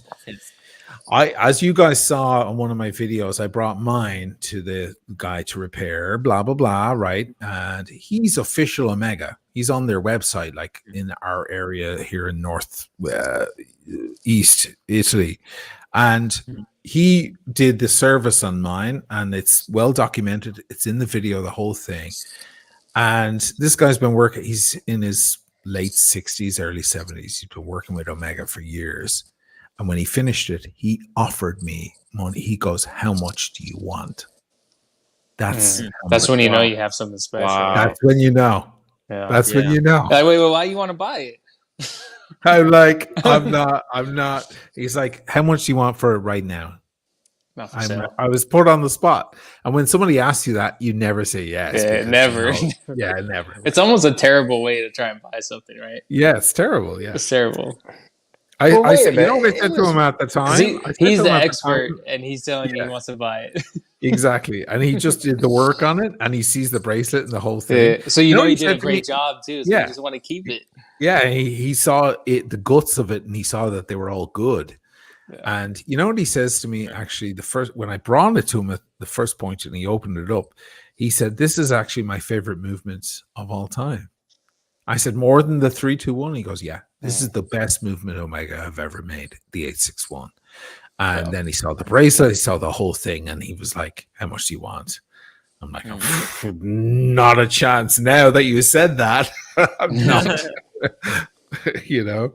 as you guys saw on one of my videos, I brought mine to the guy to repair, blah, blah, blah, right? And he's official Omega. He's on their website, like in our area here in North East Italy. And he did the service on mine, and it's well documented. It's in the video, the whole thing. And this guy's been working, he's in his late 60s, early 70s. He's been working with Omega for years. And when he finished it, he offered me money. He goes, "How much do you want?" That's when you know you have something special. Wow. That's when you know. Yeah. That's when you know. Like, wait, why do you want to buy it? I'm like, I'm not. He's like, "How much do you want for it right now?" I was put on the spot. And when somebody asks you that, you never say yes. Yeah, never. Yeah, never. It's almost a terrible way to try and buy something, right? Yeah, it's terrible. Yeah, it's terrible. I said, you know what I said to him at the time? He's the expert, and he's telling you he wants to buy it. Exactly. And he just did the work on it, and he sees the bracelet and the whole thing. Yeah. So you know he did a great job, too, so you just want to keep it. Yeah, he saw it, the guts of it, and he saw that they were all good. Yeah. And you know what he says to me, actually, when I brought it to him at the first point and he opened it up, he said, "This is actually my favorite movement of all time." I said, "More than the 321?" He goes, "Yeah, this is the best movement Omega have ever made, the 861. And then he saw the bracelet, he saw the whole thing, and he was like, "How much do you want?" I'm like, "Not a chance." Now that you said that, I'm not. You know,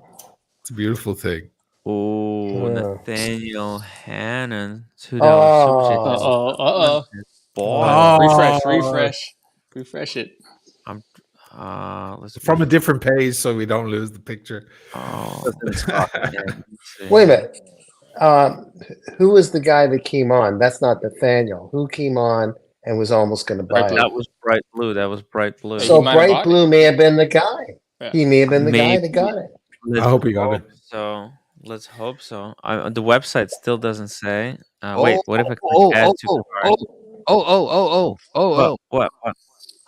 it's a beautiful thing. Oh, Nathaniel Hannon. Refresh it. From a different page so we don't lose the picture. Wait a minute. Who was the guy that came on? That's not Nathaniel. Who came on and was almost going to buy it? That was Bright Blue. So Bright Blue may have been the guy. Yeah. He may have been the guy that got it. I hope he got it. So let's hope so. The website still doesn't say. Wait, what if I click add to cart? What?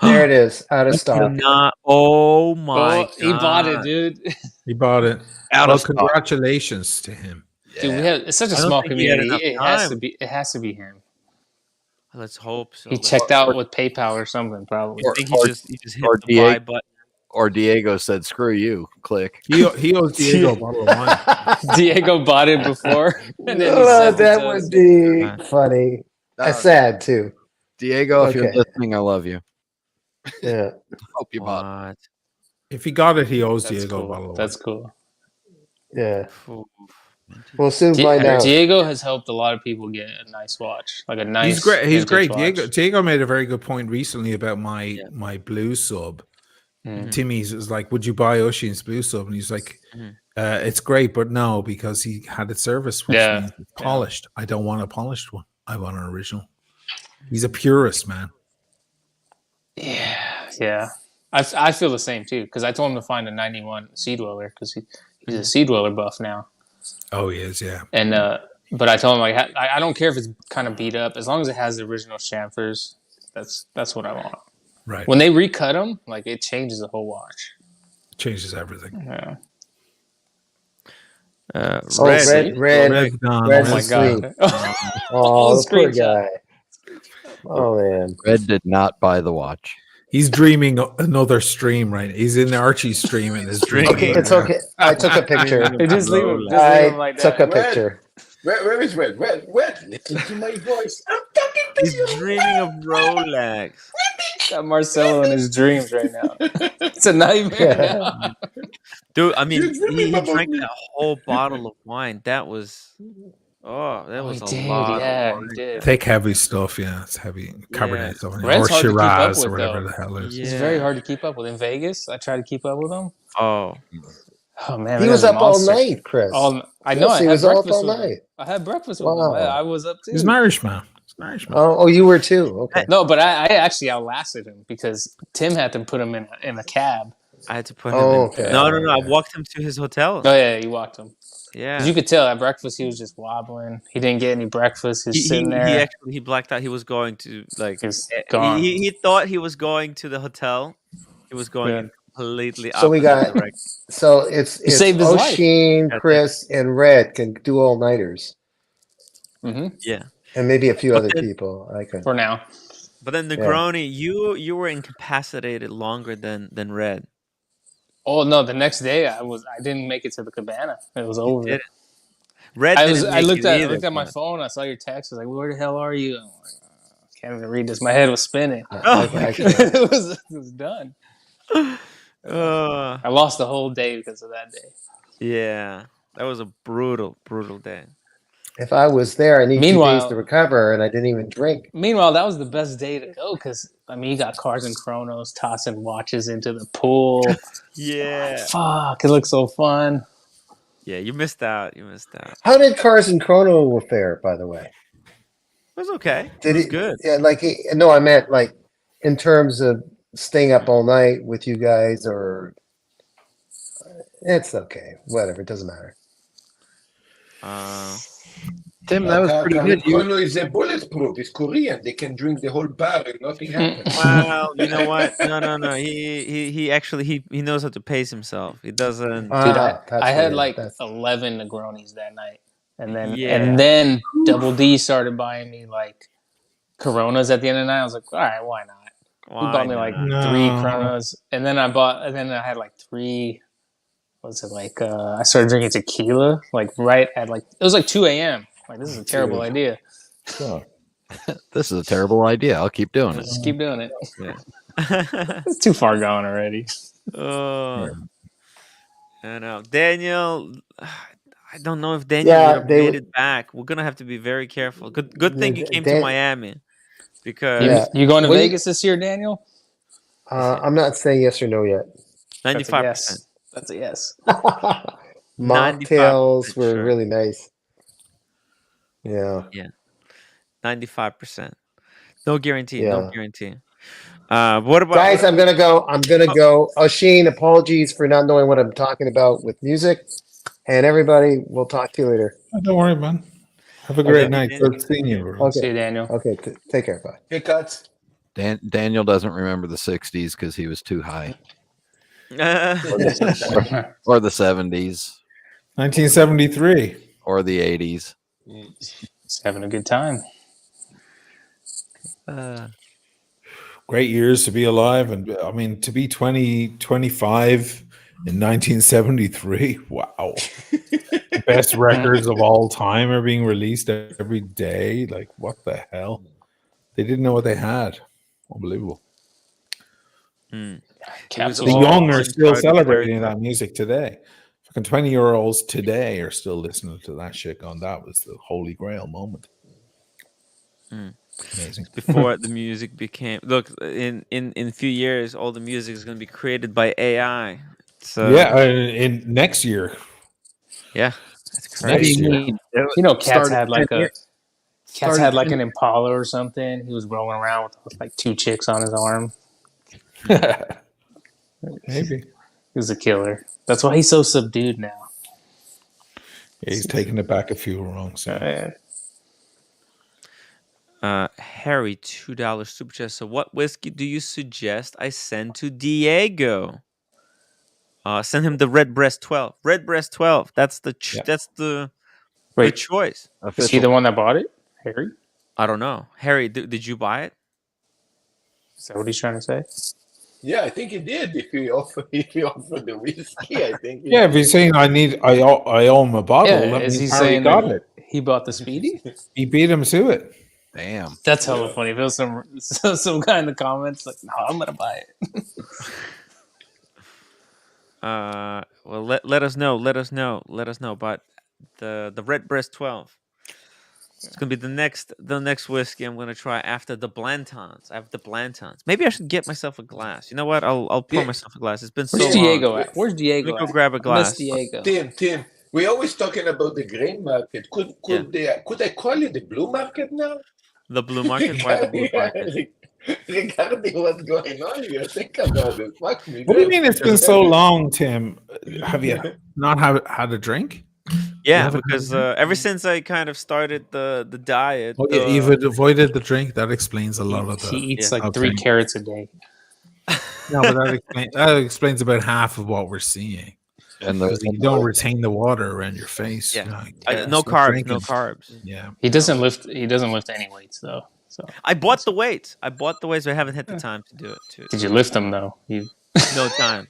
There it is, out of stock. Oh my God. He bought it, dude. He bought it. Out of stock. Congratulations to him. Dude, it's such a small community. It has to be him. Let's hope so. He checked out with PayPal or something, probably. I think he just hit the buy button. Or Diego said, "Screw you, click." He owes Diego a bottle of wine. Diego bought it before. And then that would be funny. Sad too. Diego, if you're listening, I love you. Yeah. Hope you bought it. If he got it, he owes Diego a bottle of wine. That's cool. Yeah. We'll soon find out. Diego has helped a lot of people get a nice watch, like a nice. He's great. He's great. Diego made a very good point recently about my blue sub. Timmy's was like, "Would you buy Oshin's blue sub?" And he's like, It's great, but no, because he had it serviced, which means it's polished. I don't want a polished one. I want an original. He's a purist, man. Yeah. I feel the same too, because I told him to find a 91 Sea Dweller because he's a Sea Dweller buff now. Oh, he is, yeah. And but I told him like I don't care if it's kind of beat up as long as it has the original chamfers. That's what I want. Right. When they recut them, like it changes the whole watch. It changes everything. Yeah. Red's oh my god! Oh, the poor guy. Oh man, Red did not buy the watch. He's dreaming another stream, right? He's in Archie's stream and his dream. Okay, it's okay. I took a picture. Just leave him like that. Took a picture. Where is Red? Red, listen to my voice. I'm talking to He's you. dreaming of Rolex. Got Marcelo in his dreams right now. It's a nightmare. Dude, I mean, he drank that whole bottle of wine. That was a lot. Yeah, he did. Thick, heavy stuff. Yeah, it's heavy. Cabernet stuff. Red's Or hard to keep up Shiraz with, or whatever though. the hell it is. It's very hard to keep up with. In Vegas, I tried to keep up with him. Oh man, he was up all night, Chris. I know. Yes, he was up all night. I had breakfast with him. I was up too. He's an Irishman. Oh, you were too. Okay. No, but I actually outlasted him because Tim had to put him in a cab. I had to put him in. Okay. No. I walked him to his hotel. Oh yeah, you walked him. Yeah, you could tell at breakfast he was just wobbling. He didn't get any breakfast. He was sitting there. He blacked out. He was going to gone. He thought he was going to the hotel. He was going completely. So we got. So it's O'Sheen, Chris, and Red can do all nighters. Mm-hmm. Yeah, and maybe a few other people. I can for now. But then Negroni, you were incapacitated longer than Red. Oh no! The next day I didn't make it to the cabana. It was over. Red. I looked at my phone. I saw your text. I was like, "Where the hell are you?" I'm like, I can't even read this. My head was spinning. It was done. I lost the whole day because of that day. Yeah, that was a brutal day. If I was there, I need 2 days to recover, and I didn't even drink. Meanwhile, that was the best day to go because you got Cars and Chronos tossing watches into the pool. Yeah, fuck, it looks so fun. Yeah, you missed out. How did Cars and Chrono fare, by the way? It was okay. It was good. Yeah, I meant like in terms of staying up all night with you guys, or it's okay. Whatever, it doesn't matter. Tim, that was pretty good. Chrono is bulletproof. It's Korean. They can drink the whole barrel. Nothing happens. Well, you know what? No. He actually knows how to pace himself. He doesn't. Dude, I had 11 Negronis that night, and then Double D started buying me like Coronas at the end of the night. I was like, all right, why not? He bought me like 3 Coronas, and then I had like 3. Was it like I started drinking tequila like right at it was like 2 a.m. Like, this is a terrible idea. Oh. This is a terrible idea. I'll keep doing it. Just keep doing it. Yeah. It's too far gone already. Oh, I know. Daniel, I don't know if Daniel made it back. We're gonna have to be very careful. Good thing you came to Miami, because you going to Vegas this year, Daniel? I'm not saying yes or no yet. 95%. That's a yes. Mocktails were really nice. Yeah. 95%. No guarantee. No guarantee. What about guys? I'm gonna go. O'Sheen, apologies for not knowing what I'm talking about with music. And everybody, we'll talk to you later. Don't worry, man. Have a great night. Good seeing you. Okay. See you, Daniel. Okay, take care. Bye. Hey, Cuts. Daniel doesn't remember the 60s because he was too high. Or the 70s. 1973. Or the 80s. Just having a good time. Great years to be alive. And I mean, to be 25 in 1973. Wow. The best records of all time are being released every day. Like, what the hell? They didn't know what they had. Unbelievable. The young are still celebrating that music today. Fucking 20-year-olds today are still listening to that shit going, that was the holy grail moment. Amazing. Before the music became, look, in a few years, all the music is going to be created by AI. So yeah, in next year, Yeah, that's Next crazy. year. You know, Cats Started had like 10 a years- Cats started had like 10 an Impala or something. He was rolling around with like 2 chicks on his arm. Maybe. He was a killer. That's why he's so subdued now. Yeah, he's taking it back a few rungs. Yeah. Harry, $2 super chat. So, what whiskey do you suggest I send to Diego? Send him the Redbreast 12. Redbreast 12. That's the Wait, choice. Is he the one that bought it, Harry? I don't know. Harry, did you buy it? Is that what he's trying to say? Yeah, I think he did. If he offered the whiskey, I think. Yeah, if he's saying I owe him a bottle, Yeah, that is means he Harry saying got that it. he bought the Speedy? He beat him to it. Damn. That's hella funny. If it was some guy in the comments like, "No, I'm gonna buy it." Well, let us know. Let us know. Let us know about the Redbreast 12. It's gonna be the next whiskey I'm gonna try after the Blantons. I have the Blantons. Maybe I should get myself a glass. You know what? I'll pour myself a glass. It's been so Where's long. Diego at? Where's Let me Diego go at? grab a glass. Diego. Tim, we're always talking about the grain market. Could I call it the blue market now? The blue market? Why the blue market? Regarding what's going on here, think about it. Fuck me. What do you mean it's been so long, Tim? Have you not had a drink? Yeah, because ever since I kind of started the diet, Oh, yeah, you've avoided the drink. That explains a lot of the. He eats like 3 carrots a day. No, but that explains about half of what we're seeing. And you don't retain the water around your face. Yeah, you know, no stop carbs, drinking. no carbs. Yeah, He doesn't lift any weights though. So I bought the weights. But I haven't had the time to do it. Did you lift them though? No time.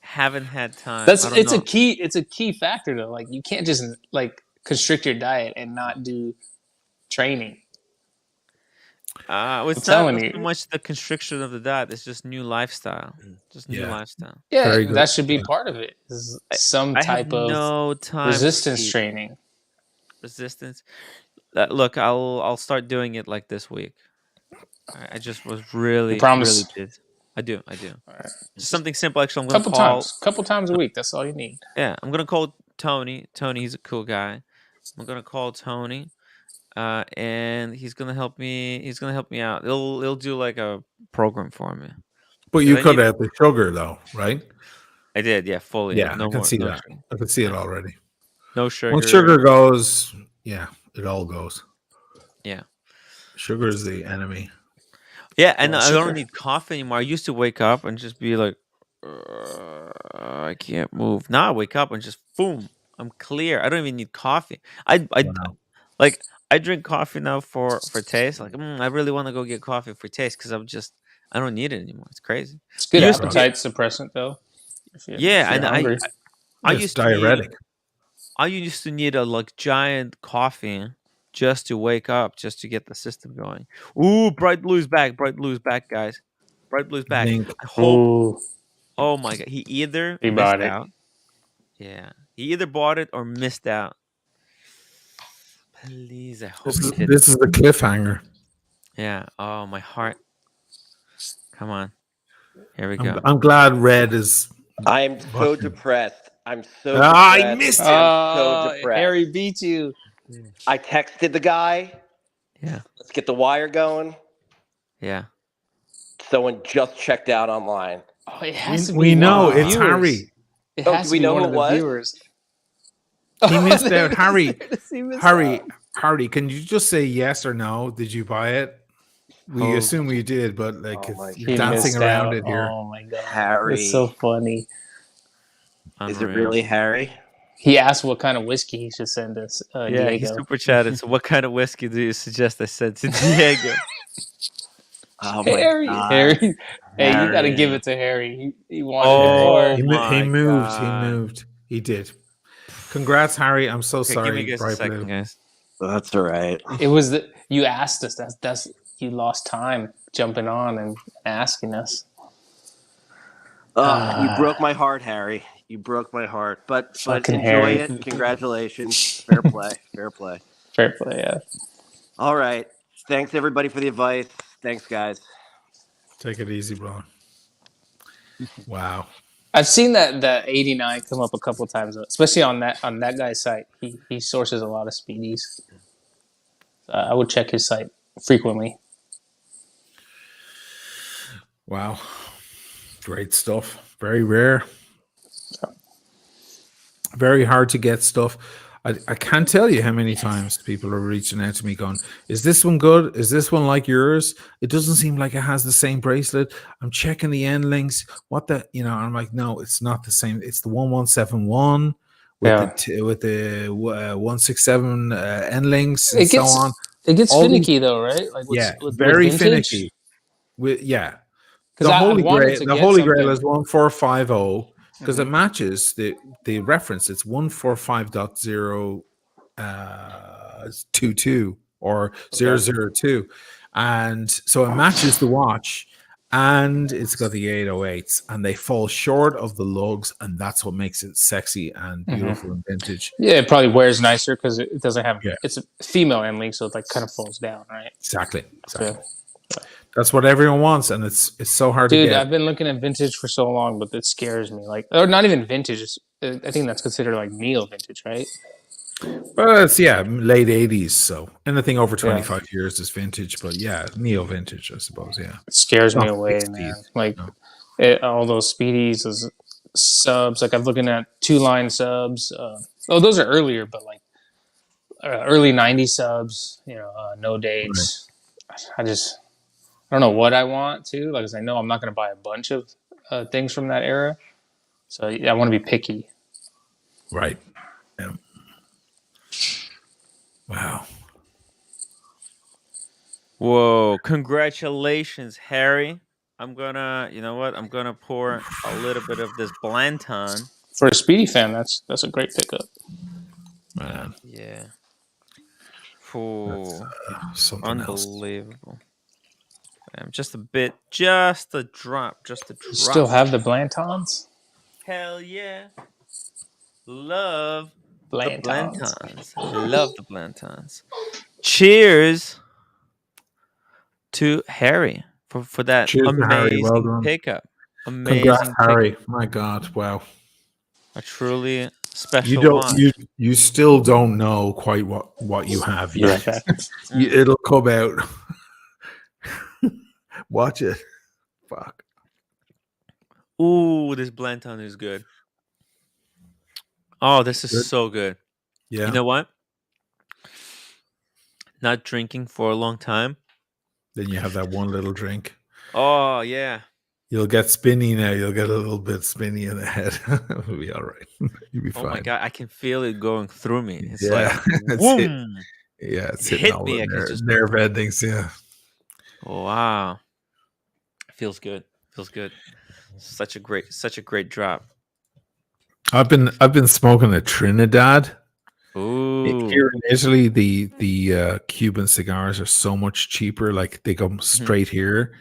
Haven't had time. It's a key factor though. Like you can't just like constrict your diet and not do training. It's not so much the constriction of the diet. It's just new lifestyle. New lifestyle. Yeah, that should be part of it. Some type of no time resistance training. Resistance. Look, I'll start doing it like this week. I just was really promise? Really busy. I do. All right. Just something simple. Actually, I'm gonna couple times a week. That's all you need. Yeah, I'm gonna call Tony. Tony, he's a cool guy. I'm gonna call Tony, and he's gonna help me. He's gonna help me out. He'll do like a program for me. But you cut out the sugar, though, right? I did, yeah, fully. Yeah, no I can more, see no that. sugar. I can see it already. No sugar. Once sugar goes, yeah, it all goes. Yeah, sugar is the enemy. Yeah, and I don't need coffee anymore. I used to wake up and just be like, I can't move. Now I wake up and just boom, I'm clear. I don't even need coffee. I drink coffee now for taste. Like, I really want to go get coffee for taste because I don't need it anymore. It's crazy. It's good appetite suppressant though. And I used diuretic. I used to need a giant coffee just to wake up, just to get the system going. Ooh, Bright Blue's back. Bright Blue's back, guys. Bright Blue's back. I hope. Oh my god, he either missed out. Yeah, he either bought it or missed out. Please, I hope this is the cliffhanger. Yeah. Oh, my heart. Come on. Here we go. I'm glad Red is. I am so depressed. I'm so depressed. I missed it. I'm so depressed. Harry beat you. I texted the guy. Yeah. Let's get the wire going. Yeah. Someone just checked out online. Oh, it has to be. We know it's viewers. Harry. It has to be one of the viewers. He missed out. Harry, can you just say yes or no? Did you buy it? We assume you did, but you're dancing around it here. Oh my god, Harry! It's so funny. Is it really Harry? He asked what kind of whiskey he should send us. Yeah, Diego. he super chatted. So, what kind of whiskey do you suggest I send to Diego? Oh my god, Harry! Hey, you got to give it to Harry. He wanted more. He moved. He did. Congrats, Harry. I'm so sorry. Give me a second, guys. That's all right. It was you asked us. That's you lost time jumping on and asking us. You broke my heart, Harry. You broke my heart. But enjoy Harry. it. Congratulations. Fair play. Fair play. Fair play. Yeah. All right. Thanks everybody for the advice. Thanks, guys. Take it easy, bro. Wow. I've seen that 89 come up a couple times, especially on that guy's site. He sources a lot of speedies. I would check his site frequently. Wow, great stuff. Very rare. Very hard to get stuff. I can't tell you how many times people are reaching out to me going, is this one good? Is this one like yours? It doesn't seem like it has the same bracelet. I'm checking the end links. What the, I'm like, no, it's not the same. It's the 1171 with the 167 end links and so on. It gets finicky though, right? Like very with finicky. The Holy Grail is 1450 because it matches the reference. It's 145.022 or 002, and so it matches the watch, and it's got the 808s, and they fall short of the lugs, and that's what makes it sexy and beautiful and vintage. Yeah, it probably wears nicer because it doesn't have. It's a female end link, so it like kind of falls down, right? Exactly. That's what everyone wants, and it's so hard to get. Dude, I've been looking at vintage for so long, but it scares me. Like, or not even vintage. I think that's considered like neo vintage, right? Well, it's late 80s, so anything over 25 years is vintage. But neo vintage, I suppose. Yeah, it scares me away, man. Like all those speedies, those subs. Like I'm looking at 2-line subs. Those are earlier, but like early '90s subs. No dates. Right. I don't know what I want to, like, 'cause I know I'm not going to buy a bunch of things from that era. So I want to be picky. Right. Yeah. Wow. Whoa. Congratulations, Harry. I'm going to, you know what? I'm going to pour a little bit of this Blanton. For a Speedy fan, that's a great pickup. Man. Yeah. That's, unbelievable. Just a drop. You still have the Blantons? Hell yeah. Love the Blantons. Love the Blantons. Cheers to Harry for that amazing pickup. Amazing. Congrats, Harry. My God, wow. A truly special watch. You still don't know quite what you have yet. It'll come out. Watch it. Fuck. Ooh, this Blanton is good. Oh, this is so good. Yeah. You know what? Not drinking for a long time. Then you have that one little drink. Oh, yeah. You'll get spinny now. You'll get a little bit spinny in the head. It'll be all right. You'll be fine. Oh, my God. I can feel it going through me. It's like, boom. It's hitting all the nerve endings. Yeah. Wow. Feels good. Such a great drop. I've been smoking a Trinidad. Ooh. Here in Italy, the Cuban cigars are so much cheaper. Like they come straight here.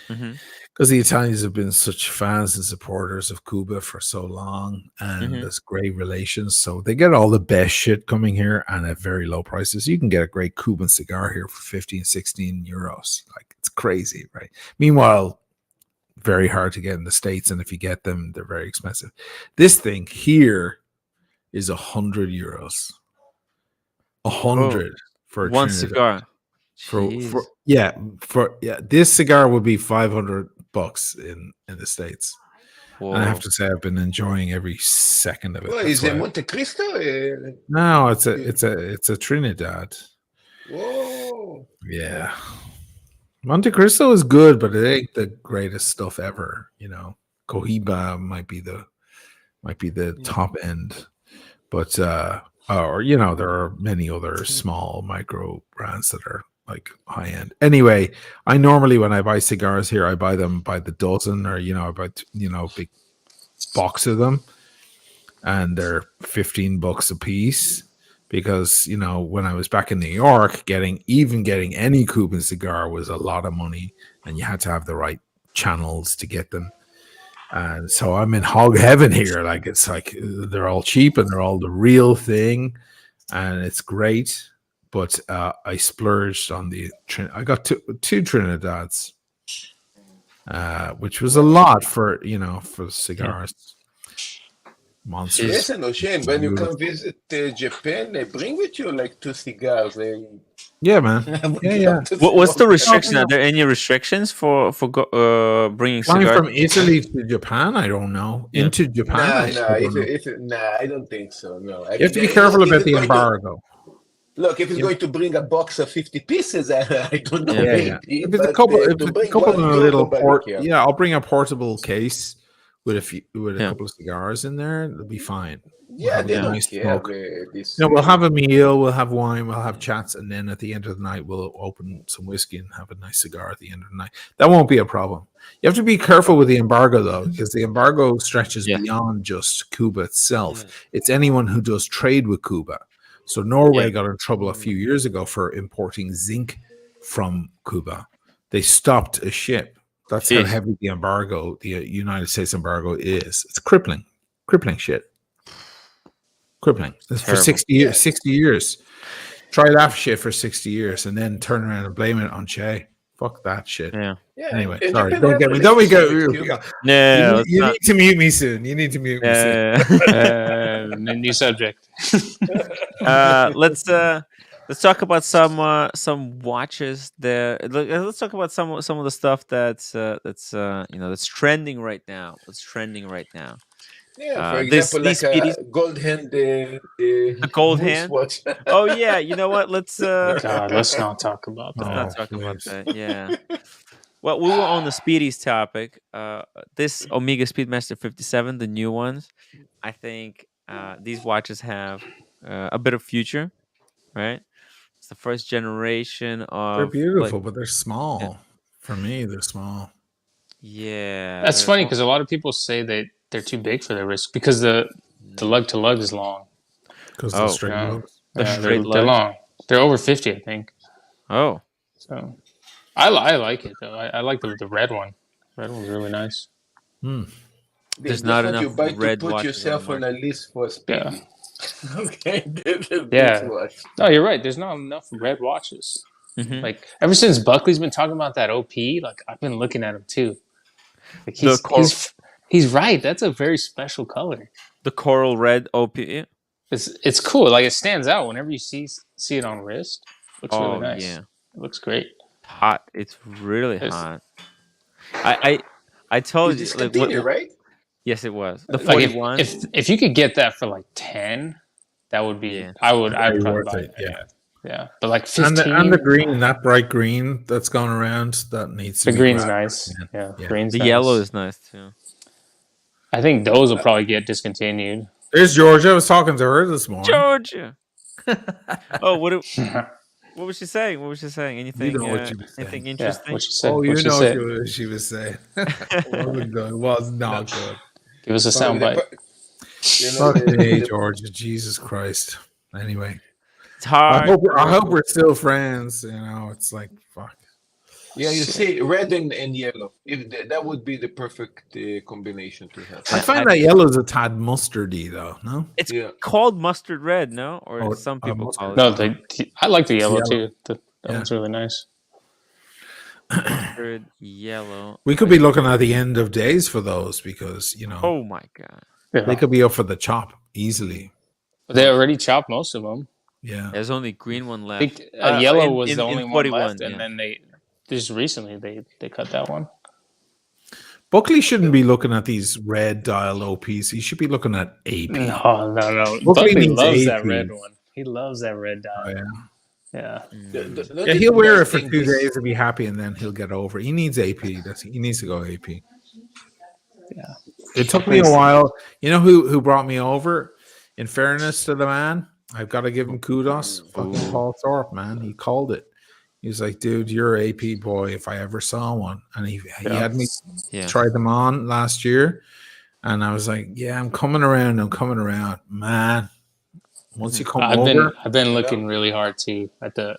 Because the Italians have been such fans and supporters of Cuba for so long, and there's great relations. So they get all the best shit coming here and at very low prices. You can get a great Cuban cigar here for 15, 16 euros. Like it's crazy, right? Meanwhile, very hard to get in the States, and if you get them, they're very expensive. This thing here is 100 euros. 100 for a one Trinidad. cigar. This cigar would be $500 in the States. Whoa. And I have to say I've been enjoying every second of it. Well, is it Monte Cristo? No, it's a Trinidad. Whoa. Yeah. Monte Cristo is good, but it ain't the greatest stuff ever. Cohiba might be the top end, but there are many other small micro brands that are like high end. Anyway, I normally when I buy cigars here, I buy them by the dozen, or I buy big box of them, and they're $15 a piece. Because when I was back in New York, getting any Cuban cigar was a lot of money, and you had to have the right channels to get them. And so I'm in hog heaven here. Like it's like they're all cheap and they're all the real thing, and it's great. But I splurged on I got two Trinidads, which was a lot for cigars. Monsters. Listen, O'Shane, when you come visit Japan, they bring with you like 2 cigars. Yeah, man. Yeah. What's the restriction? Are there any restrictions for bringing Flying cigars? from Italy to Japan? I don't know. Yeah. Into Japan? I don't think so. No, you have to be careful about the embargo. Look, if it's going to bring a box of 50 pieces, I don't know. Yeah, maybe. If it's a couple, in a little I'll bring a portable case with a couple of cigars in there. It'll be fine. Yeah, they don't care. We'll have a meal, we'll have wine, we'll have chats, and then at the end of the night, we'll open some whiskey and have a nice cigar at the end of the night. That won't be a problem. You have to be careful with the embargo, though, because the embargo stretches beyond just Cuba itself. Yeah. It's anyone who does trade with Cuba. So Norway got in trouble a few years ago for importing zinc from Cuba. They stopped a ship. That's how heavy the United States embargo is. It's crippling shit. Crippling. It's for 60 years. 60 years. Try that shit for 60 years and then turn around and blame it on Che. Fuck that shit. Yeah. Anyway, sorry. Don't get me. Don't get me. No, you need to mute me soon. You need to mute me soon. New subject. Let's talk about some watches there. Let's talk about some of the stuff that's trending right now. What's trending right now? Yeah, for example, a gold hand, a gold hand watch. Oh yeah, you know what? Let's God, let's not talk about that. Let's not talk about that. Yeah. Well, we were on the Speedies topic. This Omega Speedmaster 57, the new ones. I think these watches have a bit of future, right? It's the first generation of. They're beautiful, but they're small. Yeah. For me, they're small. Yeah, that's funny because a lot of people say they're too big for their wrist because the lug to lug is long. Because the straight lugs. They're long. They're over 50, I think. Oh, so I like it though. I like the red one. Red one's really nice. There's not enough you buy red to put yourself on a list for Speedy. Okay. No, you're right. There's not enough red watches. Mm-hmm. Like ever since Buckley's been talking about that OP, like I've been looking at him too. Like he's right. That's a very special color. The coral red OP. It's cool. Like it stands out whenever you see it on wrist. Looks really nice. Yeah. It looks great. Hot. It's really hot. I told you. Like, right? Yes, it was. The 41. Like if you could get that for like 10, that would be. Yeah. I'd probably buy it. Yeah. But like 15. And the green, that bright green that's going around, that needs to be. The green's nice. Yeah. Green's the yellow is nice too. I think those will probably get discontinued. There's Georgia. I was talking to her this morning. Georgia. Oh, what was she saying? What was she saying? Anything? You know what she was saying. Anything interesting? Yeah, what she said. Oh, you know what she was saying. It wasn't good. It was not good. Give us a soundbite. Hey, Georgia. Jesus Christ. Anyway. It's hard. I hope we're still friends. You know, it's like, fuck. Yeah, you see, red and yellow. That would be the perfect combination to have. I find that yellow is a tad mustardy, though. No, it's called mustard red, no, or some people call it. No, I like the yellow too. That one's really nice. Mustard yellow. We could be looking at the end of days for those because Oh my god, they could be up for the chop easily. But they already chopped most of them. Yeah, there's only green one left. I think yellow was the only one left, and then they. Just recently, they cut that one. Buckley shouldn't be looking at these red dial OPs. He should be looking at AP. No. Buckley loves that red one. He loves that red dial. Oh, yeah. He'll wear it for 2 days and be happy, and then he'll get over it. He needs AP. He needs to go AP. Yeah. It took me a while. You know who brought me over? In fairness to the man, I've got to give him kudos. Fucking Paul Thorpe, man. He called it. He was like, dude, you're an AP boy if I ever saw one. And he had me try them on last year. And I was like, yeah, I'm coming around. Man, once you come over. I've been looking really hard, too, at the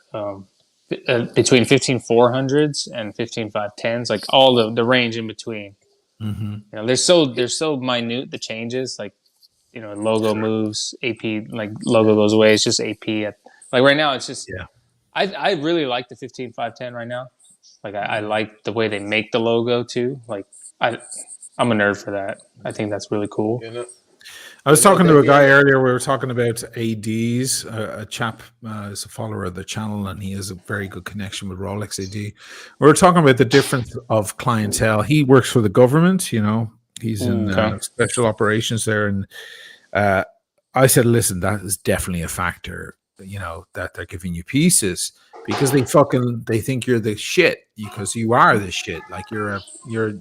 between 15400s and 15510s, like all the range in between. Mm-hmm. They're so minute, the changes. Like, logo moves, AP, like logo goes away. It's just AP. Like right now, it's just... Yeah. I really like the 15510 right now. Like I like the way they make the logo too. Like I'm a nerd for that. I think that's really cool. I was talking to a guy earlier. We were talking about ADs. A chap is a follower of the channel, and he has a very good connection with Rolex AD. We were talking about the difference of clientele. He works for the government. You know, he's in special operations there, and I said, "Listen, that is definitely a factor. You know, that they're giving you pieces because they think you're the shit because you are the shit. Like you're you're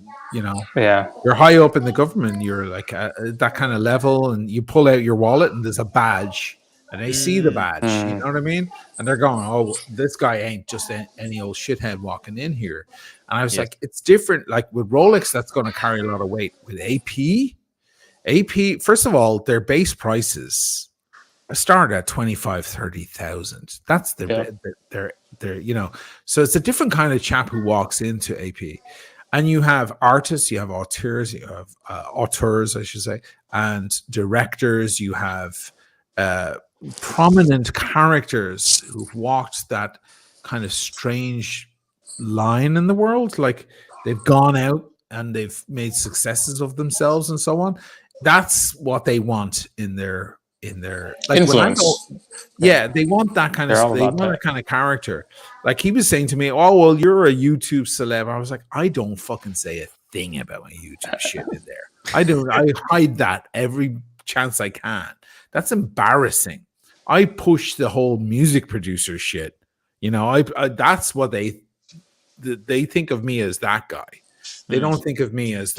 high up in the government. You're like that kind of level, and you pull out your wallet and there's a badge, and they see the badge. You know what I mean? And they're going, "Oh, this guy ain't just any old shithead walking in here." And I was like, "It's different. Like with Rolex, that's going to carry a lot of weight. With AP, first of all, their base prices start at 25,000-30,000. That's their you know. So it's a different kind of chap who walks into AP. And you have artists, you have auteurs, I should say, and directors. You have prominent characters who've walked that kind of strange line in the world. Like they've gone out and they've made successes of themselves and so on. That's what they want in their like influence. They want that kind of that kind of character. Like he was saying to me, "Oh, well, you're a YouTube celeb." I was like, "I don't fucking say a thing about my YouTube shit in there. I hide that every chance I can. That's embarrassing. I push the whole music producer shit. You know, I that's what they think of me as that guy. They don't think of me as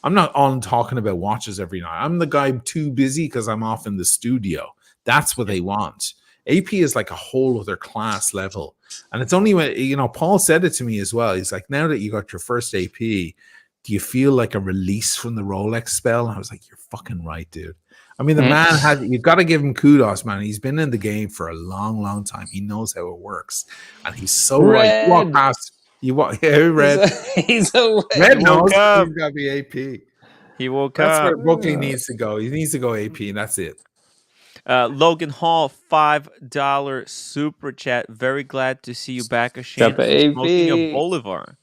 I'm not on talking about watches every night. I'm the guy too busy because I'm off in the studio. That's what they want. AP is like a whole other class level. And it's only when, Paul said it to me as well. He's like, now that you got your first AP, do you feel like a release from the Rolex spell? And I was like, you're fucking right, dude. I mean, the man you've got to give him kudos, man. He's been in the game for a long, long time. He knows how it works. And he's so right. You walk past. Red. He's a Red knows he's got to be AP. He woke up. That's where Brooklyn needs to go. He needs to go AP, and that's it. Logan Hall, $5 super chat. Very glad to see you back, Shane. Smoking a Bolivar.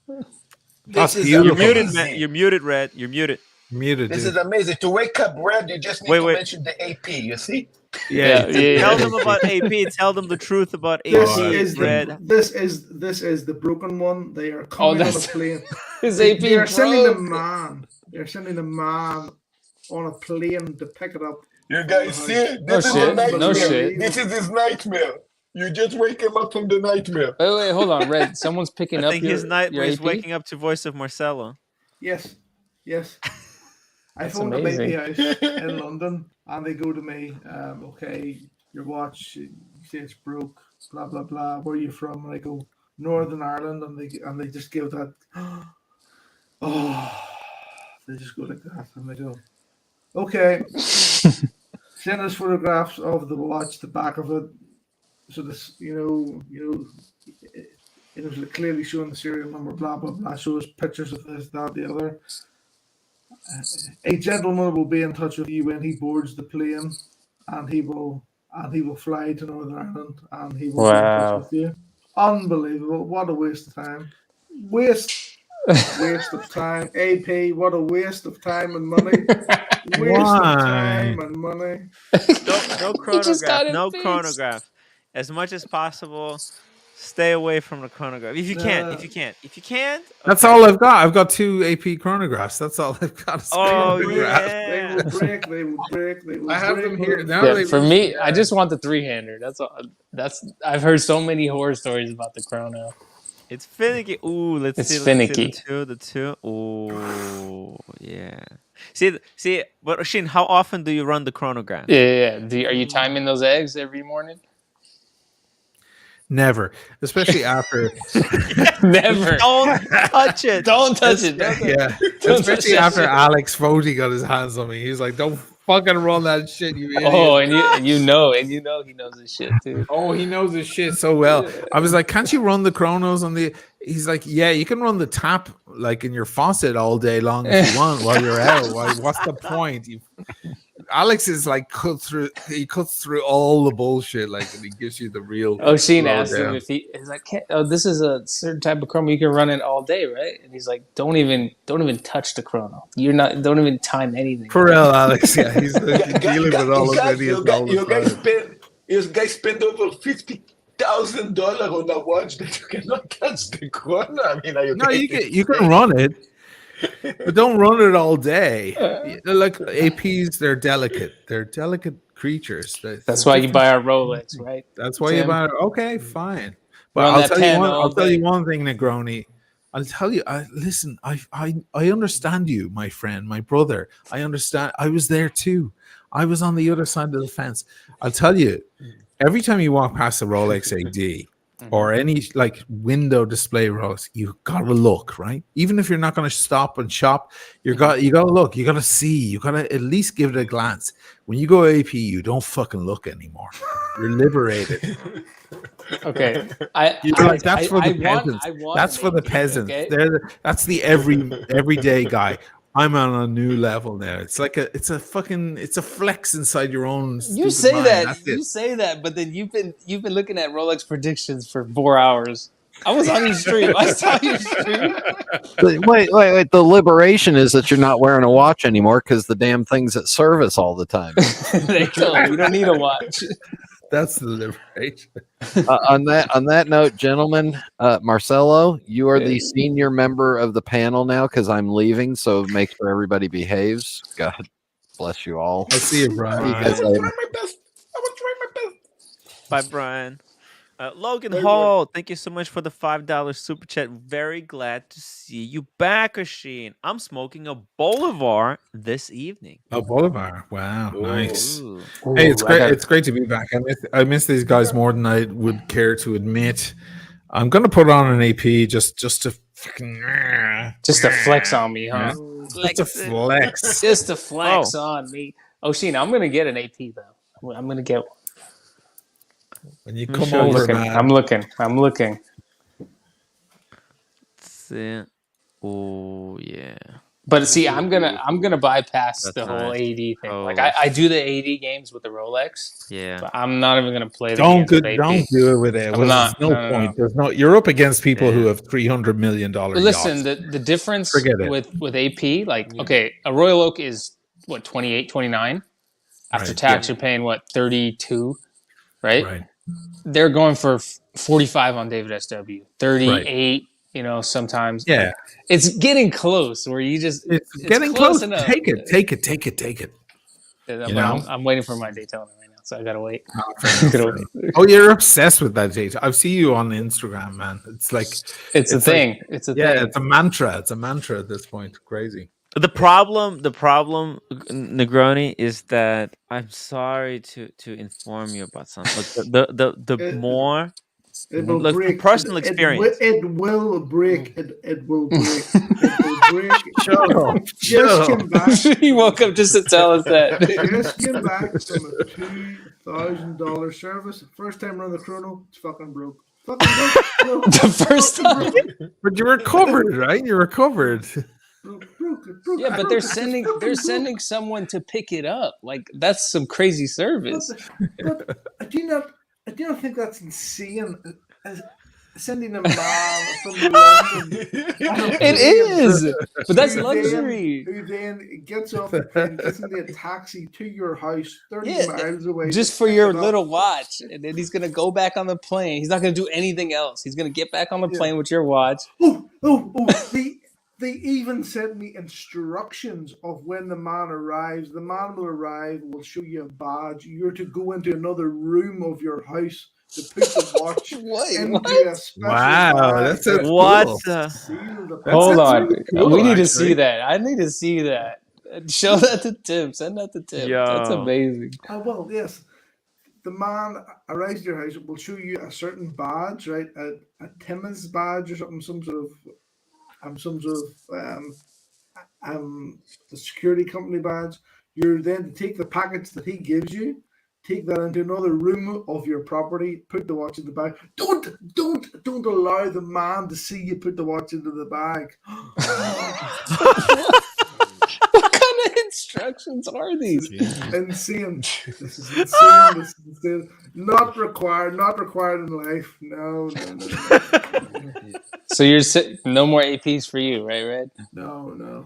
That's beautiful. You're muted, Red. You're muted. This is amazing. To wake up Red, you just need to mention the AP. You see? Yeah. Tell them about AP. Tell them the truth about AP. This is the broken one. They are coming on a plane. They are sending the man. They're sending the man on a plane to pick it up. You guys see? This is a nightmare. This is his nightmare. You just wake him up from the nightmare. Wait, hold on, Red. Someone's picking up. I think his nightmare is waking up to Voice of Marcelo. Yes. I phoned the baby house in London, and they go to me, okay, your watch, you say it's broke, blah, blah, blah. Where are you from? And I go, Northern Ireland, and they just give that, they just go like that, and they go, okay, send us photographs of the watch, the back of it, so this, it was clearly showing the serial number, blah, blah, blah, shows pictures of this, that, the other. A gentleman will be in touch with you when he boards the plane, and he will fly to Northern Ireland, and he will be in touch with you. Unbelievable! What a waste of time. Waste of time. AP, what a waste of time and money. Waste of time and money. No chronograph. No chronograph. As much as possible, stay away from the chronograph. If you can't. That's all I've got. I've got 2 AP chronographs. That's all I've got. Yeah. They will break. I have them here now. For me, I just want the 3-hander. That's all. I've heard so many horror stories about the chrono. It's finicky. Ooh, let's see. Finicky. The two. Ooh, yeah. See, but Shin, how often do you run the chronograph? Yeah. Are you timing those eggs every morning? Never, especially after. Never. Don't touch it. Don't touch it. Yeah, especially after Alex Foti got his hands on me. He's like, "Don't fucking run that shit, you idiot." Oh, and you know he knows his shit too. Oh, he knows his shit so well. I was like, "Can't you run the chronos on the?" He's like, "Yeah, you can run the tap like in your faucet all day long if you want while you're out. What's the point?" Alex is like he cuts through all the bullshit, like, and he gives you the real. Sheen asked him lowdown. if he's like, this is a certain type of chrono you can run it all day, right? And he's like, don't even touch the chrono. Don't even time anything. For real, Alex. Yeah, he's dealing with all of idiots all the time. You guys spend over $50,000 on a watch that you cannot touch the corner. I mean, you can run it, but don't run it all day. Like APs, they're delicate. They're delicate creatures. That's why you buy our Rolex, right? That's why you buy it. Okay, fine. But I'll tell you one thing, Negroni. I'll tell you. Listen. I understand you, my friend, my brother. I understand. I was there too. I was on the other side of the fence. I'll tell you. Every time you walk past a Rolex AD or any like window display Rolex, you gotta look, right? Even if you're not gonna stop and shop, you gotta look, you gotta see, you gotta at least give it a glance. When you go AP, you don't fucking look anymore. You're liberated. Okay, that's for the peasants. That's for the peasants. That's the everyday guy. I'm on a new level now. It's like it's a flex inside your own. You say mind. that, you say that, but then you've been looking at Rolex predictions for 4 hours. I was on your stream. I saw your stream. Wait. The liberation is that you're not wearing a watch anymore because the damn thing's at service all the time. They go. You don't need a watch. That's the liberation. On that note, gentlemen, Marcelo, you are the senior member of the panel now because I'm leaving. So make sure everybody behaves. God bless you all. I'll see you, Brian. I will try my best. Bye, Brian. Logan Hall, thank you so much for the $5 super chat. Very glad to see you back, Asheen. I'm smoking a Bolivar this evening. A Bolivar, wow, nice. Hey, it's great. It's great to be back. I miss these guys more than I would care to admit. I'm gonna put on an AP just to flex on me, huh? Just to flex. Just to flex on me. Sheen, I'm gonna get an AP though. I'm gonna get one. When you come over, man. I'm looking. See. Oh yeah. But see, I'm gonna bypass the whole AD thing. Like I do the AD games with the Rolex. Yeah. But I'm not even gonna play the Don't games with AP. Don't do it with it. Well, there's no point. There's no. You're up against people who have $300 million. Listen, the difference with AP, like okay, a Royal Oak is what 28, 29. After tax, you're paying what 32. Right? They're going for 45 on David SW, 38. You know, sometimes. Yeah, it's getting close. Where you just it's getting close. Enough. Take it. I'm waiting for my Daytona right now, so I gotta wait. Oh, you're obsessed with that Daytona. I've seen you on Instagram, man. It's like it's a thing. It's a thing. It's a mantra. It's a mantra at this point. Crazy. The problem, Negroni, is that I'm sorry to inform you about something. Look, the more it will break. Personal experience. It will break. It will break. It will break. Shut up. Just came back. He woke up just to tell us that. Just came back from a $2,000 service. First time around the chrono, it's fucking broke. Fucking broke. No, the first time. But you recovered, right? You recovered. Yeah, but they're sending someone to pick it up. Like that's some crazy service. But do you not think that's insane? Sending a man from London. It is, but that's luxury. Who then gets off the plane, gets into a taxi to your house 30 miles away. Just for your little watch. And then he's going to go back on the plane. He's not going to do anything else. He's going to get back on the plane with your watch. They even sent me instructions of when the man arrives. The man will arrive, will show you a badge. You're to go into another room of your house to put the watch into a special bag. That's a Hold on. Cool, we need to see that. I need to see that. Show that to Tim. Send that to Tim. Yo. That's amazing. Well, yes. The man arrives at your house, will show you a certain badge, right? A Timmins badge or something, some sort of the security company badge. You're then to take the package that he gives you, take that into another room of your property, put the watch in the bag. Don't allow the man to see you put the watch into the bag. What kind of instructions questions are these? Insane. This is insane. This is insane. Not required in life. No. So you're no more APs for you, right, Red? No.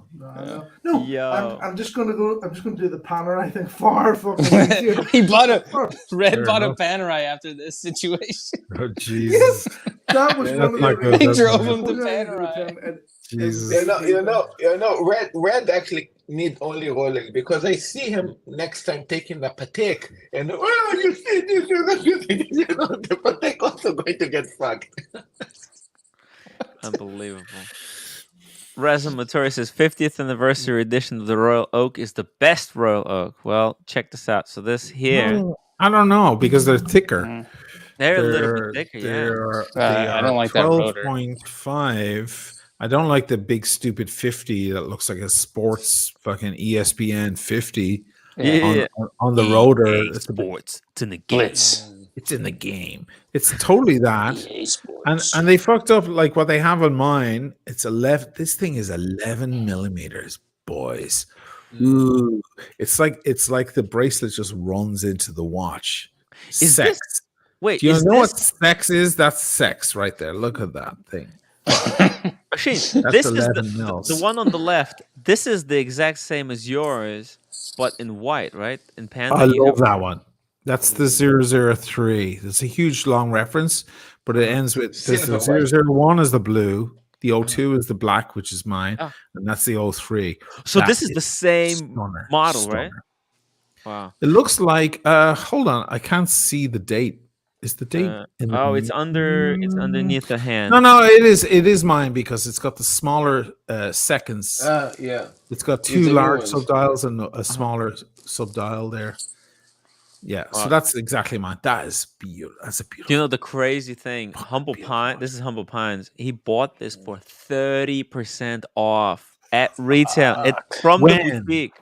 Yo. I'm just gonna do the Panerai thing far fucking easier. He bought a Panerai after this situation. Oh Jesus! That was one of the reasons. He drove him to Panerai. Jesus. You know, Red actually need only Rolex because I see him next time taking the Patek, and you see this, the Patek also going to get fucked. Unbelievable. Resumatori says 50th anniversary edition of the Royal Oak is the best Royal Oak. Well, check this out. So this here, I don't know because they're thicker. They're a little bit thicker. I don't like that rotor. 12.5. I don't like the big stupid 50 that looks like a sports fucking ESPN 50 on the rotor. It's sports. It's in the game. Blitz. It's in the game. It's totally that. And they fucked up like what they have on mine. It's 11. This thing is 11 millimeters, boys. Ooh. It's like the bracelet just runs into the watch. Is sex. Wait, do you know what sex is? That's sex right there. Look at that thing. Shane, this is the one on the left. This is the exact same as yours, but in white, right? In Panda. I love that one. That's the 003. That's a huge long reference, but it ends with the 001 is the blue, the 02 is the black, which is mine, and that's the 03. So this is the same model, right? Wow. It looks like hold on, I can't see the date. Is the date it's underneath the hand. No, it is mine because it's got the smaller seconds. Yeah. It's got two large subdials and a smaller subdial there. Yeah, so that's exactly mine. That is beautiful. That's a beautiful. Do you know the crazy thing? Humble Pine. This is Humble Pines. He bought this for 30% off at retail from the boutique.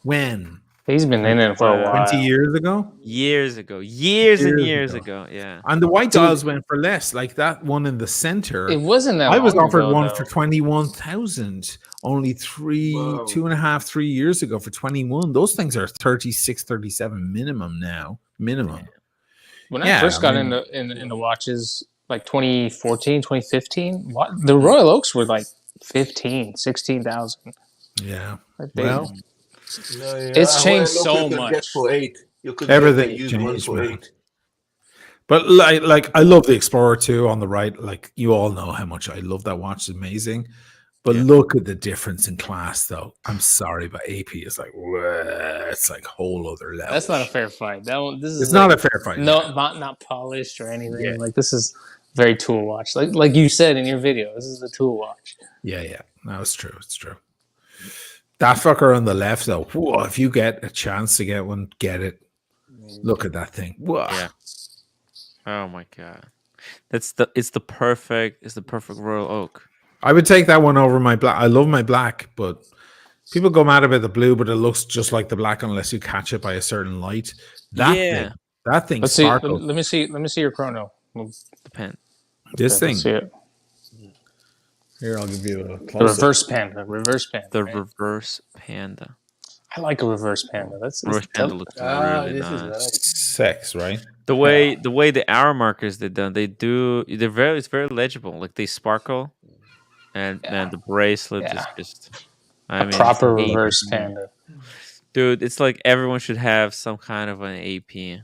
When? He's been in it for a while. 20 years ago? Years ago. Years ago. Yeah. And the white dials went for less. Like that one in the center. It wasn't that I was long offered ago, one though. for 21,000 only 2.5-3 years ago for 21. Those things are 36, 37 minimum now. Minimum. When I first got into watches, like 2014, 2015, the Royal Oaks were like 15, 16,000. Yeah. Well, it's changed so much. For 8. You could everything changed for 8. But like I love the Explorer 2 on the right. Like you all know how much I love that watch. It's amazing. But look at the difference in class, though. I'm sorry, but AP is like, it's like whole other level. That's not a fair fight. It's not a fair fight. No, not polished or anything. Yeah. Like this is very tool watch. Like you said in your video, this is a tool watch. Yeah. No, it's true. It's true. That fucker on the left, though. Whoa, if you get a chance to get one, get it. Look at that thing. Whoa. Yeah. Oh my god. It's the perfect Royal Oak. I would take that one over my black. I love my black, but people go mad about the blue, but it looks just like the black unless you catch it by a certain light. That thing sparkles. Let me see your chrono. The pen. This thing. See it. Here, I'll give you a close-up. The reverse panda. Reverse panda. I like a reverse panda. Reverse panda looks really nice. Sex, right? The way the arrow markers it's very legible. Like they sparkle, and the bracelet is just proper reverse panda. Dude, it's like everyone should have some kind of an AP.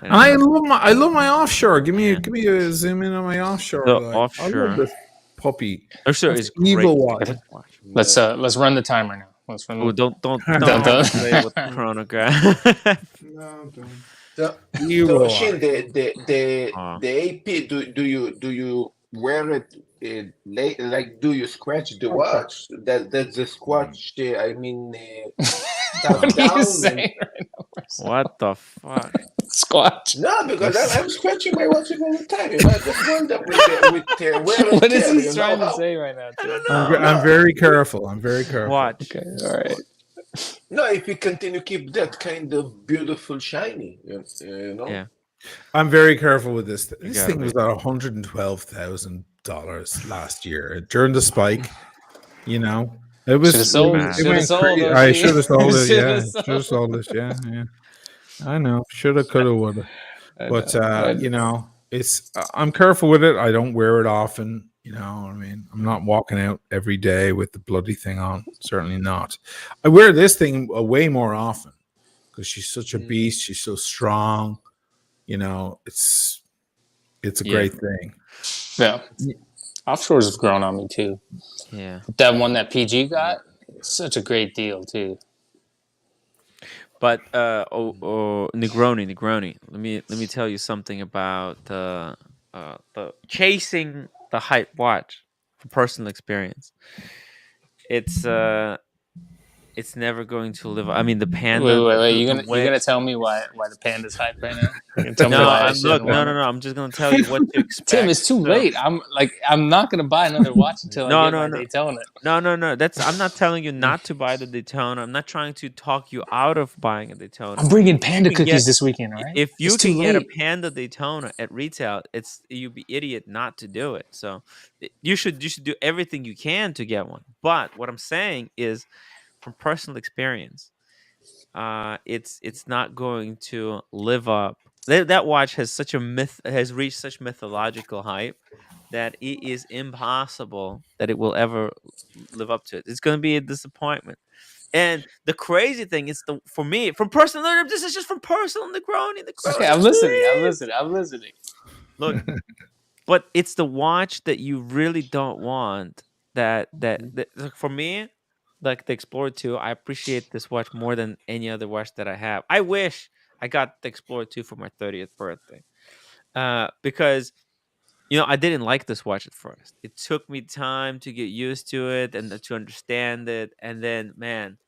I love my offshore. Give me a zoom in on my offshore. The offshore. I love this puppy. Offshore is evil watch. Let's run the timer now. Let's run. Don't play with the chronograph. No, don't. So Shin, the AP, do you wear it late? Like, do you scratch the watch? That's the scratch. I mean, what are you saying right now? What the fuck? Squatch. No, because I'm scratching my watch all the time. You know, I just wound up with what is he trying to say right now? I don't know. I'm very careful. Watch. Okay, all right. No, if you continue keep that kind of beautiful shiny, you know. Yeah. I'm very careful with this. This thing was at $112,000 last year during the spike. You know, It was. Should have sold. It Should have went sold. crazy. I OG. should have sold it. Shoulda Yeah, should have sold this. Yeah, yeah. I know. Shoulda, coulda, woulda. But you know, it's. I'm careful with it. I don't wear it often. You know, I mean, I'm not walking out every day with the bloody thing on. Certainly not. I wear this thing way more often because she's such a beast. She's so strong. You know, it's a great thing. Yeah. Offshores have grown on me too. Yeah. That one that PG got, such a great deal too. But Negroni. Let me tell you something about the chasing the hype watch from personal experience. It's never going to live. I mean, the Panda. Wait. You're gonna tell me why the Panda's hype right now? You're gonna tell me why I shouldn't want it? No. I'm just gonna tell you what to expect. Tim, it's too late. I'm not gonna buy another watch until I get my Daytona. No. I'm not telling you not to buy the Daytona. I'm not trying to talk you out of buying a Daytona. I'm bringing Panda cookies this weekend, all right? If you can get a Panda Daytona at retail, you'd be idiot not to do it. So you should do everything you can to get one. But what I'm saying is, from personal experience, it's not going to live up. That watch has reached such mythological hype that it is impossible that it will ever live up to it. It's going to be a disappointment. And the crazy thing is, for me, from personal, this is just from personal Negroni. Okay, I'm listening. Look, but it's the watch that you really don't want. That for me, like the Explorer 2, I appreciate this watch more than any other watch that I have. I wish I got the Explorer 2 for my 30th birthday. Because, you know, I didn't like this watch at first. It took me time to get used to it and to understand it. And then, man,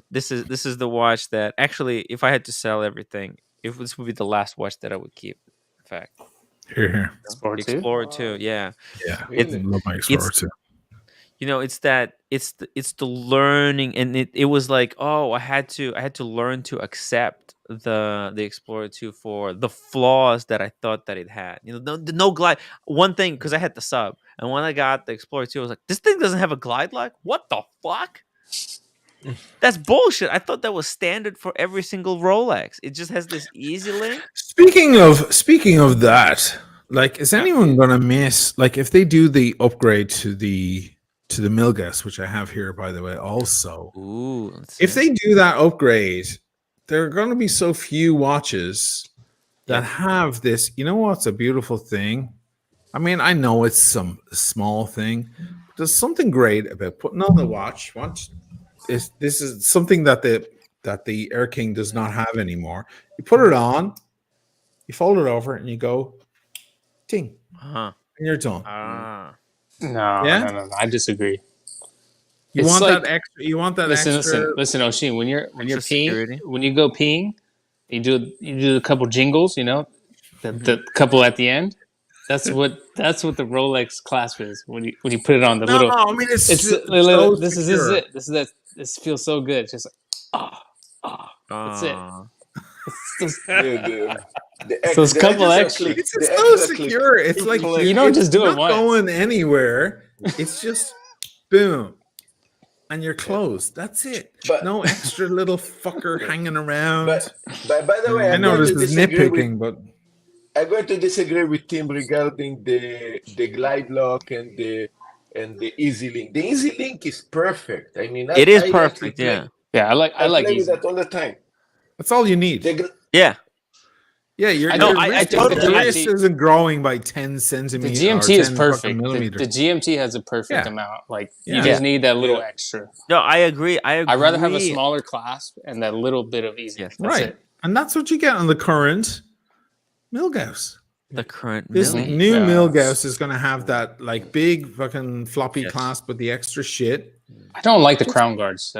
this is the watch that actually, if I had to sell everything, this would be the last watch that I would keep. In fact, Here. Explorer 2, yeah. Yeah, I love my Explorer 2. You know, it's the learning, and it was like, oh, I had to learn to accept the Explorer 2 for the flaws that I thought that it had. You know, no glide. One thing, because I had the sub, and when I got the Explorer 2, I was like, this thing doesn't have a glide lock. What the fuck? That's bullshit. I thought that was standard for every single Rolex. It just has this easy link. Speaking of that, like, is anyone gonna miss, like, if they do the upgrade to the Milgauss, which I have here, by the way, also. Ooh, if they do that upgrade, there are going to be so few watches that have this. You know what's a beautiful thing? I mean, I know it's some small thing, but there's something great about putting on the watch. This is something that the Air King does not have anymore. You put it on, you fold it over, and you go, ting, and you're done. No, I disagree. You want that extra. Listen, Oshin, when you're peeing, security. When you go peeing, you do a couple jingles, you know, the couple at the end. That's what the Rolex clasp is. When you put it on the little. I mean, this is it. This feels so good. Just that's it. So it's a couple extra. It's so secure. It's like you don't just do it once. Going anywhere. It's just boom, and you're closed. That's it. But, no extra little fucker hanging around. But by the way, I know this is nitpicking, but I'm going to disagree with Tim regarding the glide lock and the easy link. The easy link is perfect. I mean, it is perfect. Yeah, I like play easy. with that all the time. That's all you need. Yeah. Yeah, the wrist isn't growing by 10 centimeters. The GMT is perfect. The GMT has a perfect amount. Like you just need that little extra. No, I agree. I'd rather have a smaller clasp and that little bit of easy. Yes, right. It. And that's what you get on the current Milgauss. The current this new Milgauss is going to have that like big fucking floppy clasp with the extra shit. I don't like the crown guards.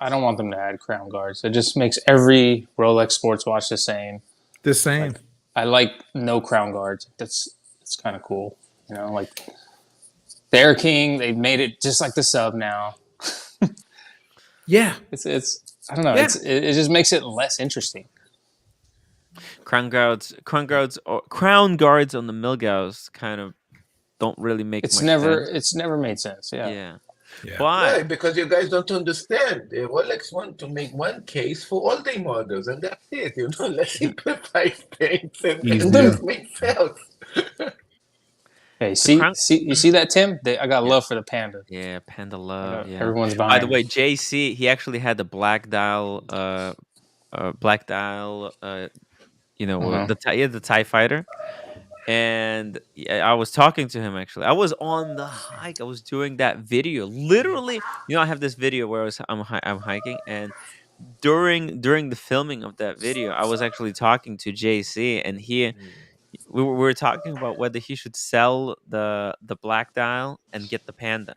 I don't want them to add crown guards. It just makes every Rolex sports watch the same. The same. I like no crown guards. It's kind of cool. You know, like the Air King, they've made it just like the sub now. Yeah. It's I don't know. Yeah. It just makes it less interesting. Crown guards on the Milgauss kind of don't really make It's much never sense. It's never made sense. Yeah. Yeah. Why? Why? Because you guys don't understand. The Rolex want to make one case for all their models, and that's it. Let's simplify things and just make sales. Hey, The see, crown. you see that, Tim? I got Yeah. love for the Panda. Yeah, Panda love. Yeah. Everyone's By buying. the way, JC, he actually had the black dial. Black dial. He had the TIE Fighter. And I was talking to him actually. I was on the hike. I was doing that video. Literally, I have this video where I'm hiking, and during the filming of that video, I was actually talking to JC, and we were talking about whether he should sell the black dial and get the Panda.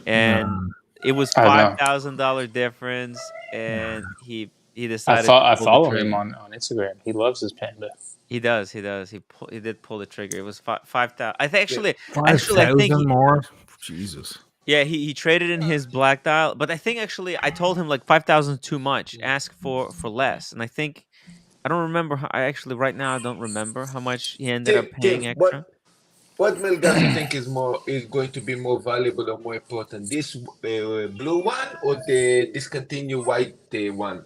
And it was I don't know. $5,000 difference, and he I decided to pull the follow trigger. him on Instagram. He loves his Panda. He does. He did pull the trigger. It was 5,000. I think actually, 5,000 more. Jesus. Yeah, he traded in his black dial, but I think actually I told him like 5,000 too much. Ask for less, and I don't remember. I actually right now I don't remember how much he ended up paying Tim, extra. what Melgas you think is going to be more valuable or more important? This blue one or the discontinued white one?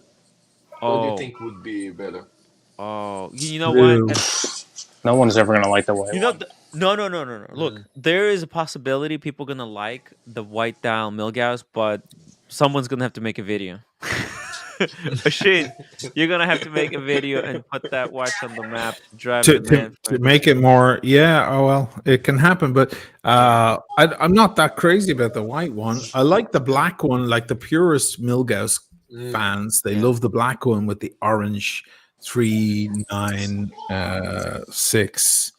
What do you think would be better? Oh, you know what? No one's ever gonna like the white one. No. Look, there is a possibility people gonna like the white dial Milgauss, but someone's gonna have to make a video. Asheen, you're gonna have to make a video and put that watch on the map to drive to, the man. to make it more. Yeah. Oh well, it can happen, but I'm not that crazy about the white one. I like the black one, like the purest Milgauss fans. They love the black one with the orange 396.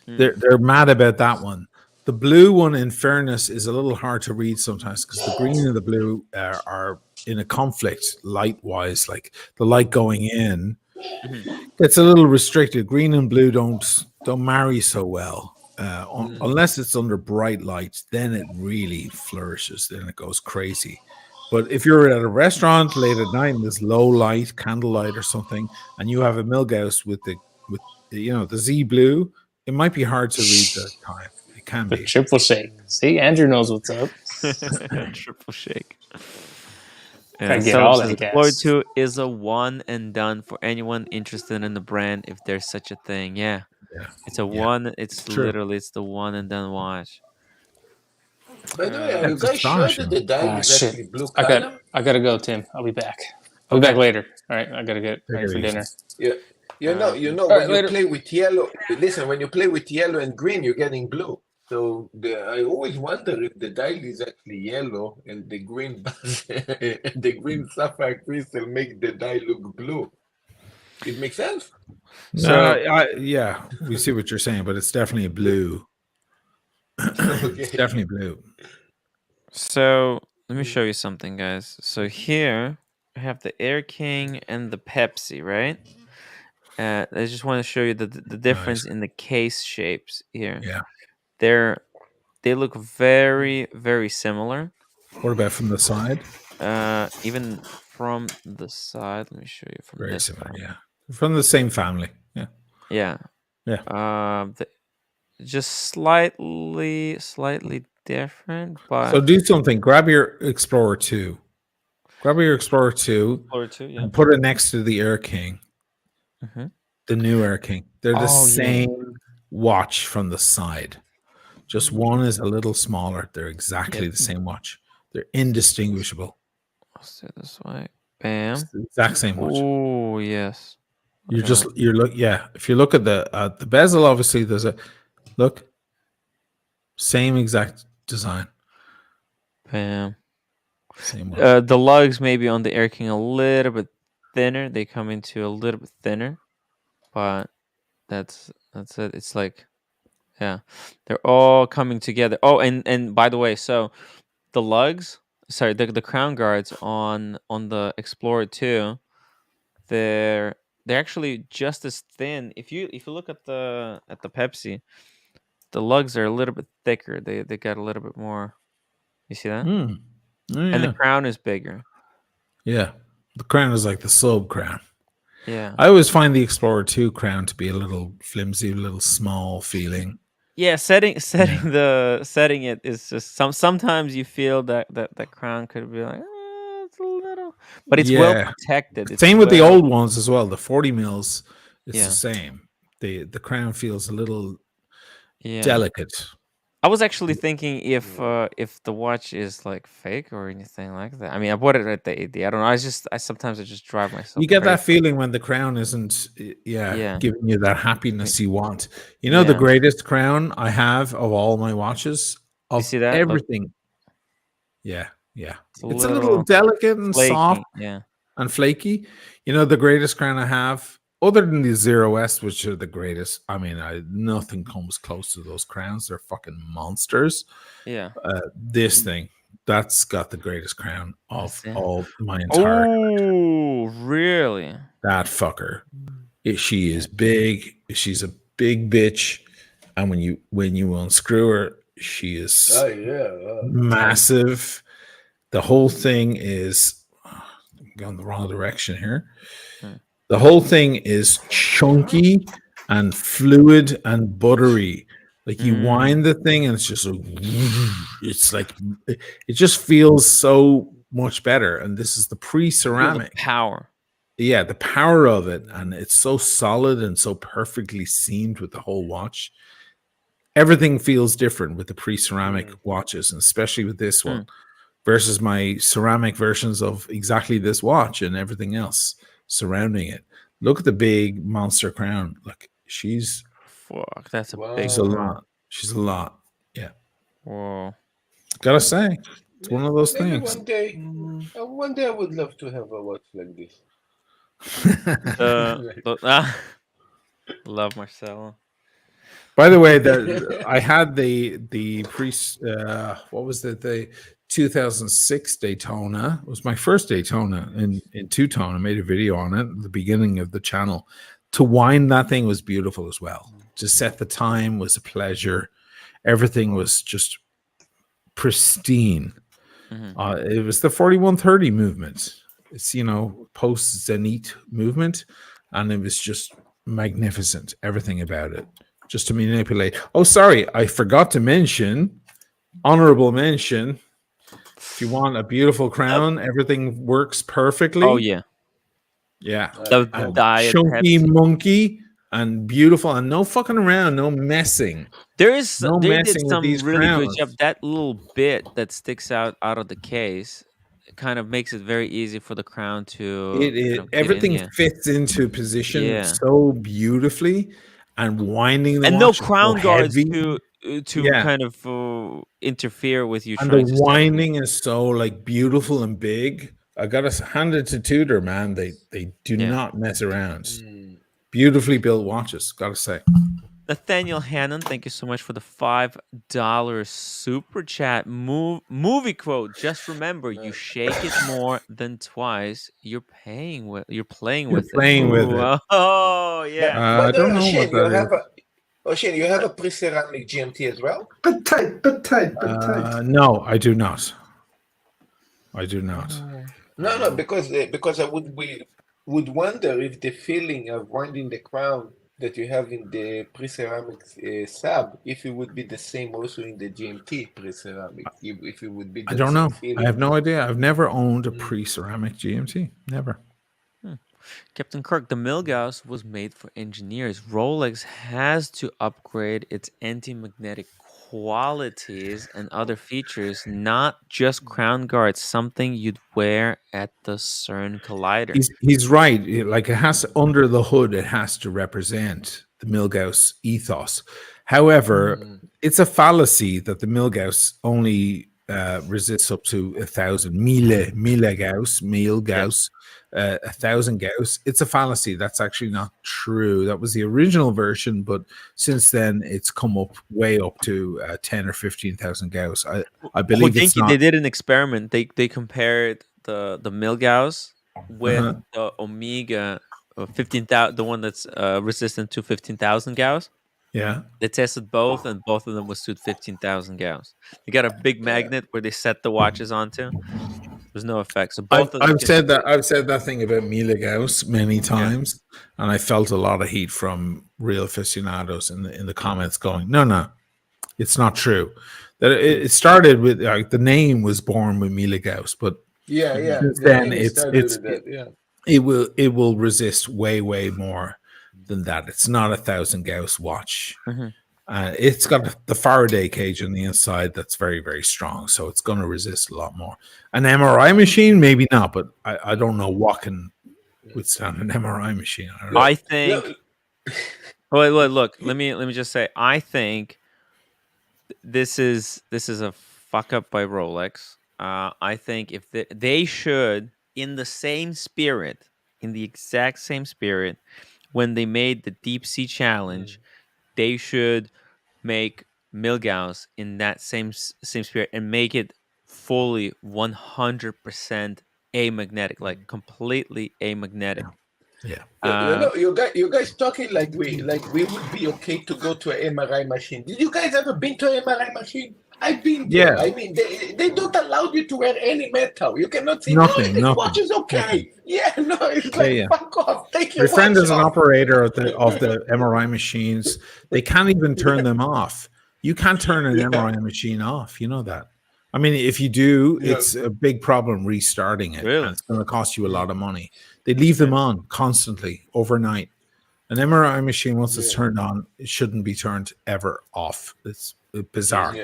They're mad about that one. The blue one, in fairness, is a little hard to read sometimes because the green and the blue are in a conflict light wise. Like the light going in, it's a little restricted. Green and blue don't marry so well unless it's under bright lights. Then it really flourishes. Then it goes crazy. But if you're at a restaurant late at night and there's low light, candlelight or something, and you have a Milgauss with the Z blue, it might be hard to read the time. It can be. Triple shake. See, Andrew knows what's up. Triple shake. Gotta get all that Explorer gas. 2 is a one and done for anyone interested in the brand, if there's such a thing. Yeah. It's a one. It's literally it's the one and done watch. By the way, are you guys sure that the dial is actually blue color? I gotta go, Tim. I'll be back. I'll be back later. All right, I gotta get ready for dinner. Yeah. When you play with yellow, listen, when you play with yellow and green, you're getting blue. So I always wonder if the dial is actually yellow and the green the green sapphire crystal make the dial look blue. It makes sense? Yeah, we see what you're saying, but it's definitely blue. It's definitely blue. So let me show you something, guys. So here I have the Air King and the Pepsi, right? I just want to show you the difference in the case shapes here. Yeah, they look very, very similar. What about from the side? Even from the side, let me show you from very this similar. side. Yeah, from the same family. Yeah. Just slightly different, but so do something. Grab your Explorer 2. Grab your Explorer 2. And put it next to the Air King. The new Air King. They're the same watch from the side. Just one is a little smaller. They're exactly the same watch. They're indistinguishable. I'll say this way. Bam. It's the exact same watch. Oh yes. If you look at the bezel, obviously there's a look. Same exact design. Bam. Same watch. The lugs maybe on the Air King a little bit thinner. They come into a little bit thinner, but that's it. It's like, yeah, they're all coming together. Oh, and by the way, so the lugs, the crown guards on the Explorer 2, they're actually just as thin. If you look at the Pepsi, the lugs are a little bit thicker. They got a little bit more. You see that? Oh, yeah. And the crown is bigger. Yeah, the crown is like the sub crown. Yeah, I always find the Explorer 2 crown to be a little flimsy, a little small feeling. Yeah, setting it is just sometimes you feel that crown could be like it's a little, but it's well protected. It's Same with the old ones as well. The 40 mils, it's the Yeah. same. The crown feels a little Yeah. delicate. I was actually thinking if the watch is like fake or anything like that. I mean, I bought it at the AD. I don't know. I sometimes I just drive myself. You get crazy. that feeling when the crown isn't, giving you that happiness you want. You know, Yeah. the greatest crown I have of all my watches, You of see that? Look. everything. Yeah. It's It's a little delicate and flaky, soft yeah. and flaky. You know, the greatest crown I have, other than the Zero S, which are the greatest. I mean, nothing comes close to those crowns. They're fucking monsters. Yeah. This thing, that's got the greatest crown of all my entire. Oh, really? That fucker. She is big. She's a big bitch, and when you unscrew her, she is massive. The whole thing is going the wrong direction here. The whole thing is chunky and fluid and buttery. Like you wind the thing and it's just it just feels so much better. And this is the pre-ceramic power. Yeah, the power of it, and it's so solid and so perfectly seamed with the whole watch. Everything feels different with the pre-ceramic watches, and especially with this one versus my ceramic versions of exactly this watch and everything else surrounding it. Look at the big monster crown. Look, she's that's a big. She's a lot. She's a lot. Yeah. Whoa. Gotta say, it's one of those Maybe things. One day I would love to have a watch like this. Love Marcelo. By the way, I had the what was it? The 2006 Daytona. It was my first Daytona in two-tone. I made a video on it at the beginning of the channel. To wind that thing was beautiful as well. To set the time was a pleasure. Everything was just pristine. It was the 4130 movement. It's, post Zenith movement, and it was just magnificent. Everything about it. Just to manipulate. Oh, sorry, I forgot to mention, honorable mention. If you want a beautiful crown, everything works perfectly. Oh yeah, the diet, chunky monkey and beautiful, and no fucking around, no messing. They did some really good job. That little bit that sticks out of the case kind of makes it very easy for the crown to. Everything fits into position so beautifully. And winding the and watch no crown guards heavy. to kind of interfere with you. And the winding is so like beautiful and big. I gotta hand it to Tudor, man. They do not mess around. Beautifully built watches, gotta say. Nathaniel Hannon, thank you so much for the $5 super chat. Movie quote. Just remember, you shake it more than twice. You're playing with it. Oh yeah. I don't know Shane, what that is. Shane, you have a pre-ceramic GMT as well? Bit tight. No, I do not. No, because I would wonder if the feeling of winding the crown that you have in the pre-ceramic sub, if it would be the same also in the GMT pre-ceramic, if it would be. I don't know. Feeling. I have no idea. I've never owned a pre-ceramic GMT. Never. Captain Kirk, the Milgauss was made for engineers. Rolex has to upgrade its anti-magnetic qualities and other features, not just crown guards, something you'd wear at the CERN Collider. He's right. Like it has to, under the hood, it has to represent the Milgauss ethos. However, it's a fallacy that the Milgauss only resists up to 1,000 mille Gauss. 1,000 Gauss. It's a fallacy. That's actually not true. That was the original version, but since then it's come up way up to 10 or 15,000 Gauss. I believe it's not. They did an experiment. They compared the Milgauss with the Omega 15,000, the one that's resistant to 15,000 Gauss. Yeah, they tested both, and both of them withstood 15,000 Gauss. They got a big magnet where they set the watches onto. There's no effect. So both I've said that thing about Mille Gauss many times, and I felt a lot of heat from real aficionados in the comments going, no, It's not true. That it started with the name was born with Mila Gauss, but since The then name started with that. Yeah. it will resist way more than that. It's not a 1,000 Gauss watch. It's got the Faraday cage on the inside that's very strong, so it's going to resist a lot more. An MRI machine, maybe not, but I don't know what can withstand an MRI machine. I think. Wait, look. Let me just say. I think this is a fuck up by Rolex. I think if they should, in the same spirit, in the exact same spirit, when they made the Deep Sea Challenge, they should make Milgauss in that same spirit and make it fully 100% amagnetic, like completely amagnetic. Yeah. You guys talking like we would be okay to go to an MRI machine. Did you guys ever been to an MRI machine? I've been there. Yeah. I mean, they don't allow you to wear any metal. You cannot say, Nothing. this watch is okay. Nothing. Yeah, no, it's like, fuck off. Take your My friend watch is an off. operator of the MRI machines. They can't even turn them off. You can't turn an MRI machine off. You know that. I mean, if you do, it's a big problem restarting it. Really? And it's going to cost you a lot of money. They leave them on constantly overnight. An MRI machine, once it's turned on, it shouldn't be turned ever off. It's bizarre.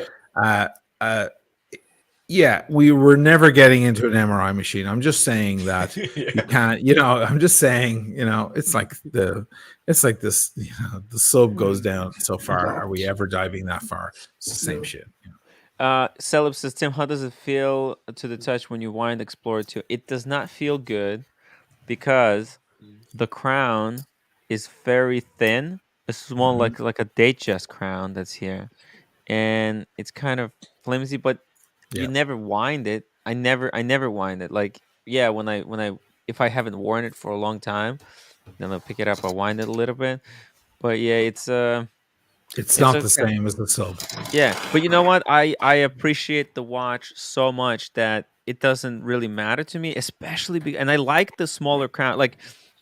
Yeah, we were never getting into an MRI machine. I'm just saying that you can't, I'm just saying, it's like this, the sub goes down so far. Are we ever diving that far? It's the same shit. Celeb says, Tim, how does it feel to the touch when you wind Explorer 2? It does not feel good because the crown is very thin. It's more like a Datejust crown that's here. And it's kind of flimsy, but you never wind it. I never wind it. Like, if I haven't worn it for a long time, then I'll pick it up, I'll wind it a little bit. But yeah, it's not okay. the same as the sub. Yeah, but you know what? I appreciate the watch so much that it doesn't really matter to me, especially and I like the smaller crown. Like,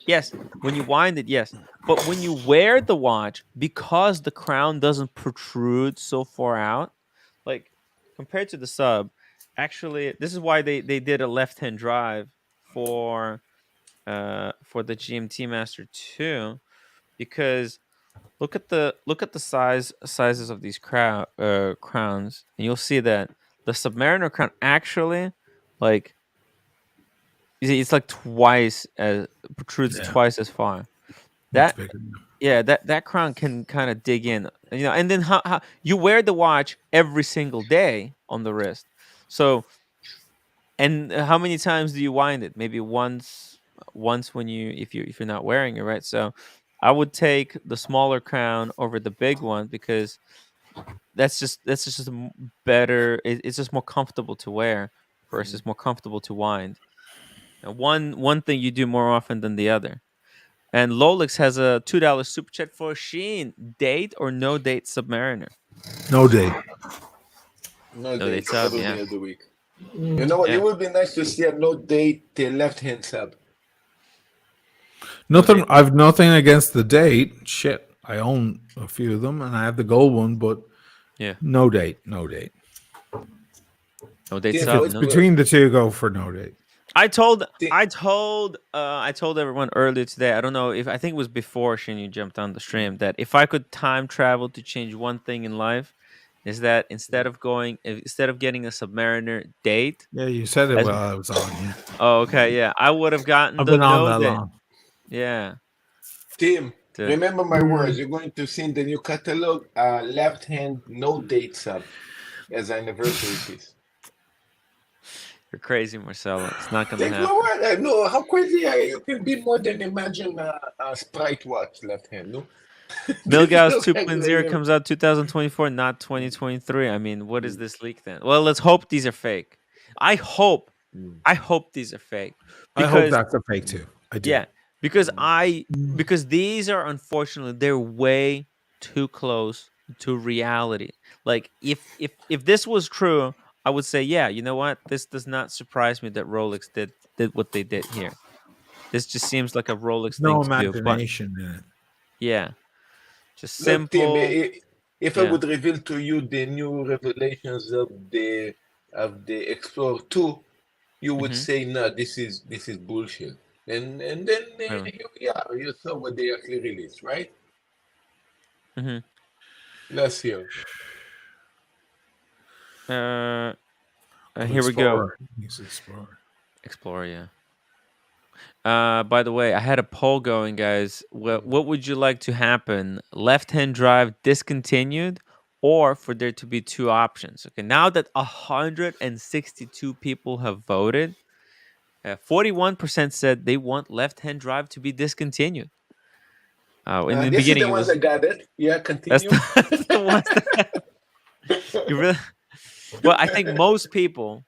yes, when you wind it, yes, but when you wear the watch, because the crown doesn't protrude so far out, like compared to the sub, actually, this is why they did a left-hand drive for the GMT Master 2, because look at the sizes of these crowns, and you'll see that the Submariner crown actually, like, it's like twice as protrudes twice as far. That that crown can kind of dig in, and then how you wear the watch every single day on the wrist, so. And how many times do you wind it? Maybe once when if you're not wearing it, right? So I would take the smaller crown over the big one because that's just better. It's just more comfortable to wear versus more comfortable to wind. And one thing you do more often than the other. And Rolex has a $2 super chat for Sheen. Date or no date Submariner? No date. No date. Sub, Every yeah. day of the week. You know what? It would be nice to see a no date the left-hand sub. Nothing. I've nothing against the date. Shit, I own a few of them, and I have the gold one, but no date. No date sub. Between the two, go for no date. I told everyone earlier today. I don't know I think it was before Shin you jumped on the stream, that if I could time travel to change one thing in life, is that instead of getting a Submariner date. Yeah, you said it while I was on. Yeah. Oh, okay, yeah. I would have gotten I've the been on no that date. long. Yeah. Tim, remember my words. You're going to see in the new catalog left-hand no date sub as an anniversary piece. You're crazy, Marcelo. It's not going to happen. No word. No, how crazy you can be more than imagine a Sprite watch left-hand, no? Milgauss 2.0 comes out 2024, not 2023. I mean, what is this leak then? Well, let's hope these are fake. I hope these are fake. I hope that's a fake too. I do. Yeah, because these are, unfortunately, they're way too close to reality. Like if this was true, I would say, yeah, you know what? This does not surprise me that Rolex did what they did here. This just seems like a Rolex thing to do. Imagination in it. Yeah. Just simple. Look, Tim, if I would reveal to you the new revelations of the Explorer 2, you would say, no, this is bullshit. And then here we are. You saw what they actually released, right? Let's hear. Here we go. Explorer, yeah. By the way, I had a poll going, guys. What would you like to happen? Left-hand drive discontinued, or for there to be two options? Okay, now that 162 people have voted, 41% said they want left-hand drive to be discontinued. In the this beginning, is the ones that got it. Yeah, continue. That's the ones that you really. Well, I think most people,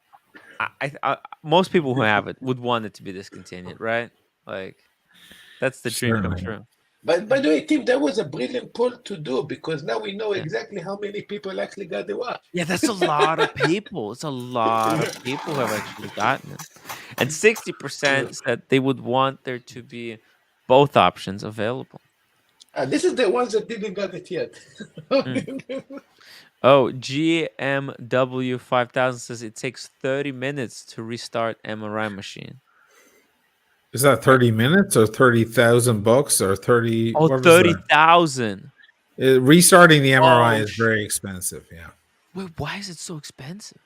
most people who have it would want it to be discontinued, right? Like, that's the dream come true. But by the way, Tim, that was a brilliant poll to do, because now we know exactly how many people actually got the watch. Yeah, that's a lot of people. It's a lot of people who have actually gotten it. And 60% said they would want there to be both options available. This is the ones that didn't get it yet. Oh, GMW 5000 says it takes 30 minutes to restart MRI machine. Is that 30 minutes or $30,000 or 30? Oh, 30,000. Restarting the MRI is very expensive. Yeah. Wait, why is it so expensive?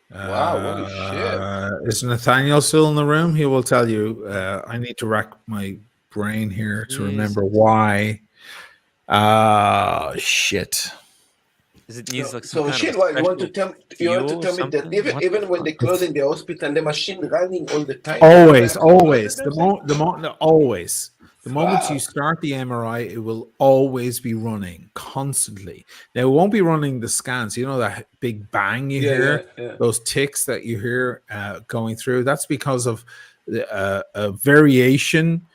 Wow, holy shit. Is Nathaniel still in the room? He will tell you. I need to rack my brain here to remember why. Shit. It needs like so shit. What you want to tell? You want to tell me that even when they close in the hospital, the machine running all the time. Always. The moment you start the MRI, it will always be running constantly. Now, it won't be running the scans. You know that big bang you hear, those ticks that you hear going through. That's because of a variation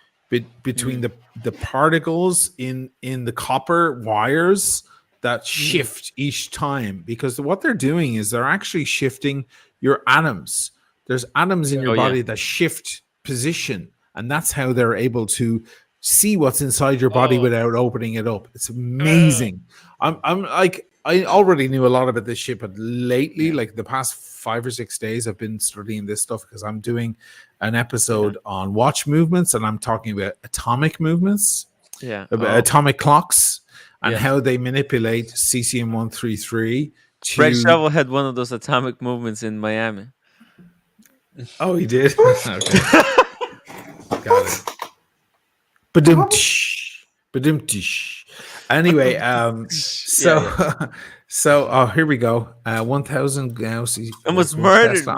between the particles in the copper wires that shift each time, because what they're doing is they're actually shifting your atoms. There's atoms in your body that shift position, and that's how they're able to see what's inside your body without opening it up. It's amazing. I'm like, I already knew a lot about this shit, but lately, like the past 5 or 6 days, I've been studying this stuff because I'm doing an episode on watch movements, and I'm talking about atomic movements, atomic clocks, and how they manipulate cesium-133 to... Greg Shovel had one of those atomic movements in Miami. Oh, he did? Okay. Got it. Badum-tish. Anyway, so here we go. 1,000 Gauss. Almost murdered me.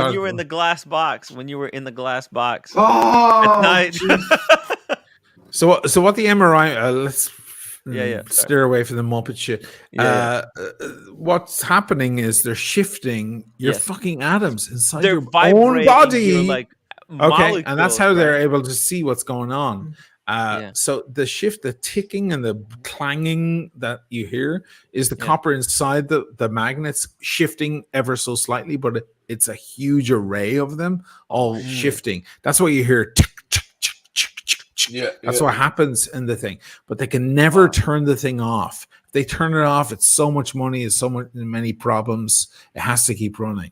When you were in the glass box. At night. So what the MRI... let's... steer away from the Muppet shit. What's happening is they're shifting your fucking atoms inside your own body. Your, okay, and that's how they're able to see what's going on. So the shift, the ticking and the clanging that you hear is the copper inside the magnets shifting ever so slightly, but it's a huge array of them all shifting. That's what you hear. That's what happens in the thing, but they can never turn the thing off. If they turn it off, it's so much money, it's so many problems. It has to keep running.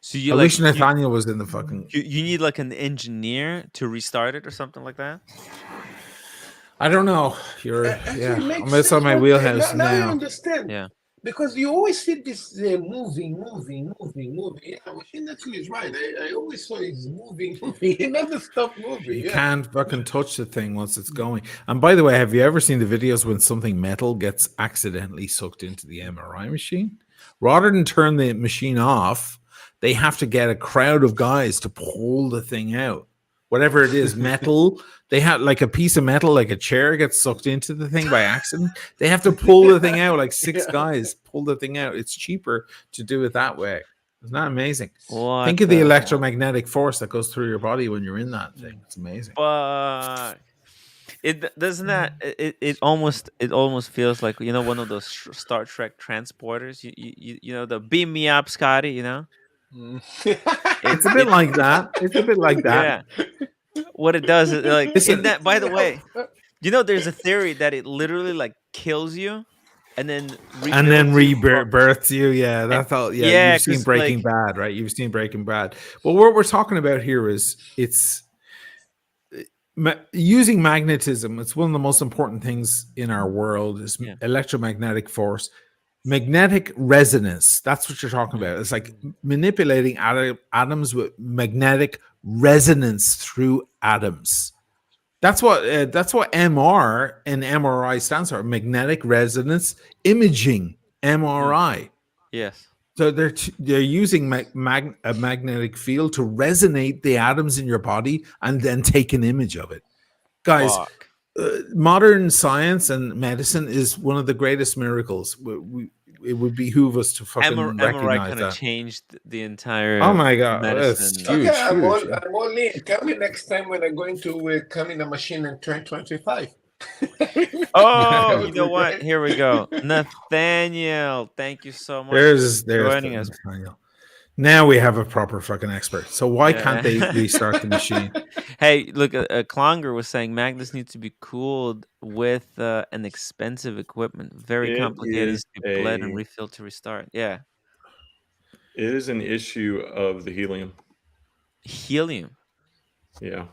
So I wish Nathaniel was in the fucking... You need like an engineer to restart it or something like that? I don't know. I'm outside my wheelhouse now. I understand. Yeah. Because you always see this moving. Yeah, machine actually is right. I always saw it's moving. It never stopped moving. You can't fucking touch the thing once it's going. And by the way, have you ever seen the videos when something metal gets accidentally sucked into the MRI machine? Rather than turn the machine off, they have to get a crowd of guys to pull the thing out. Whatever it is, metal. They have like a piece of metal, like a chair gets sucked into the thing by accident. They have to pull the thing out, like 6 guys pull the thing out. It's cheaper to do it that way. Isn't that amazing? Think of the electromagnetic force that goes through your body when you're in that thing. It's amazing. It doesn't that it almost feels like, you know, one of those Star Trek transporters. You know, the beam me up, Scotty. You know. It's a bit like that. Yeah. What it does is like in that. By the way, you know, there's a theory that it literally like kills you and then rebirths you. Yeah, that's all. Yeah, yeah, you've seen 'cause, Breaking Bad, right? You've seen Breaking Bad. Well, what we're talking about here is using magnetism. It's one of the most important things in our world. Is electromagnetic force, magnetic resonance. That's what you're talking about. It's like manipulating atoms with magnetic resonance through atoms. That's what MR and MRI stands for, magnetic resonance imaging, MRI. Yes. So they're using a magnetic field to resonate the atoms in your body and then take an image of it. Guys, modern science and medicine is one of the greatest miracles. It would behoove us to fucking recognize kind that. of changed the entire. Oh my god, medicine. that's huge. Okay, I'm huge. all in. Tell me next time when I'm going to come in a machine and turn 25. Oh, you know what? Great. Here we go. Nathaniel, thank you so much for joining us. Nathaniel. Now we have a proper fucking expert. So why can't they restart the machine? Hey, look, Klonger was saying magnets need to be cooled with an expensive equipment. Very complicated to be bled and refilled to restart. Yeah. It is an issue of the helium. Helium? Yeah.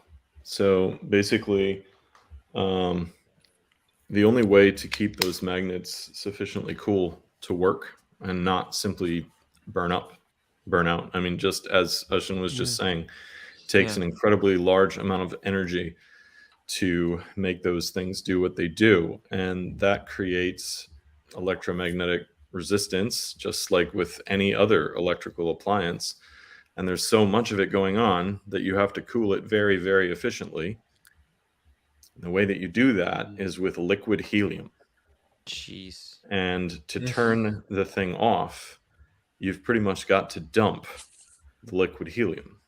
So basically, the only way to keep those magnets sufficiently cool to work and not simply burn out. I mean, just as Ushin was just saying, takes an incredibly large amount of energy to make those things do what they do. And that creates electromagnetic resistance, just like with any other electrical appliance. And there's so much of it going on that you have to cool it very, very efficiently. The way that you do that is with liquid helium. Jeez. And to turn the thing off, you've pretty much got to dump the liquid helium.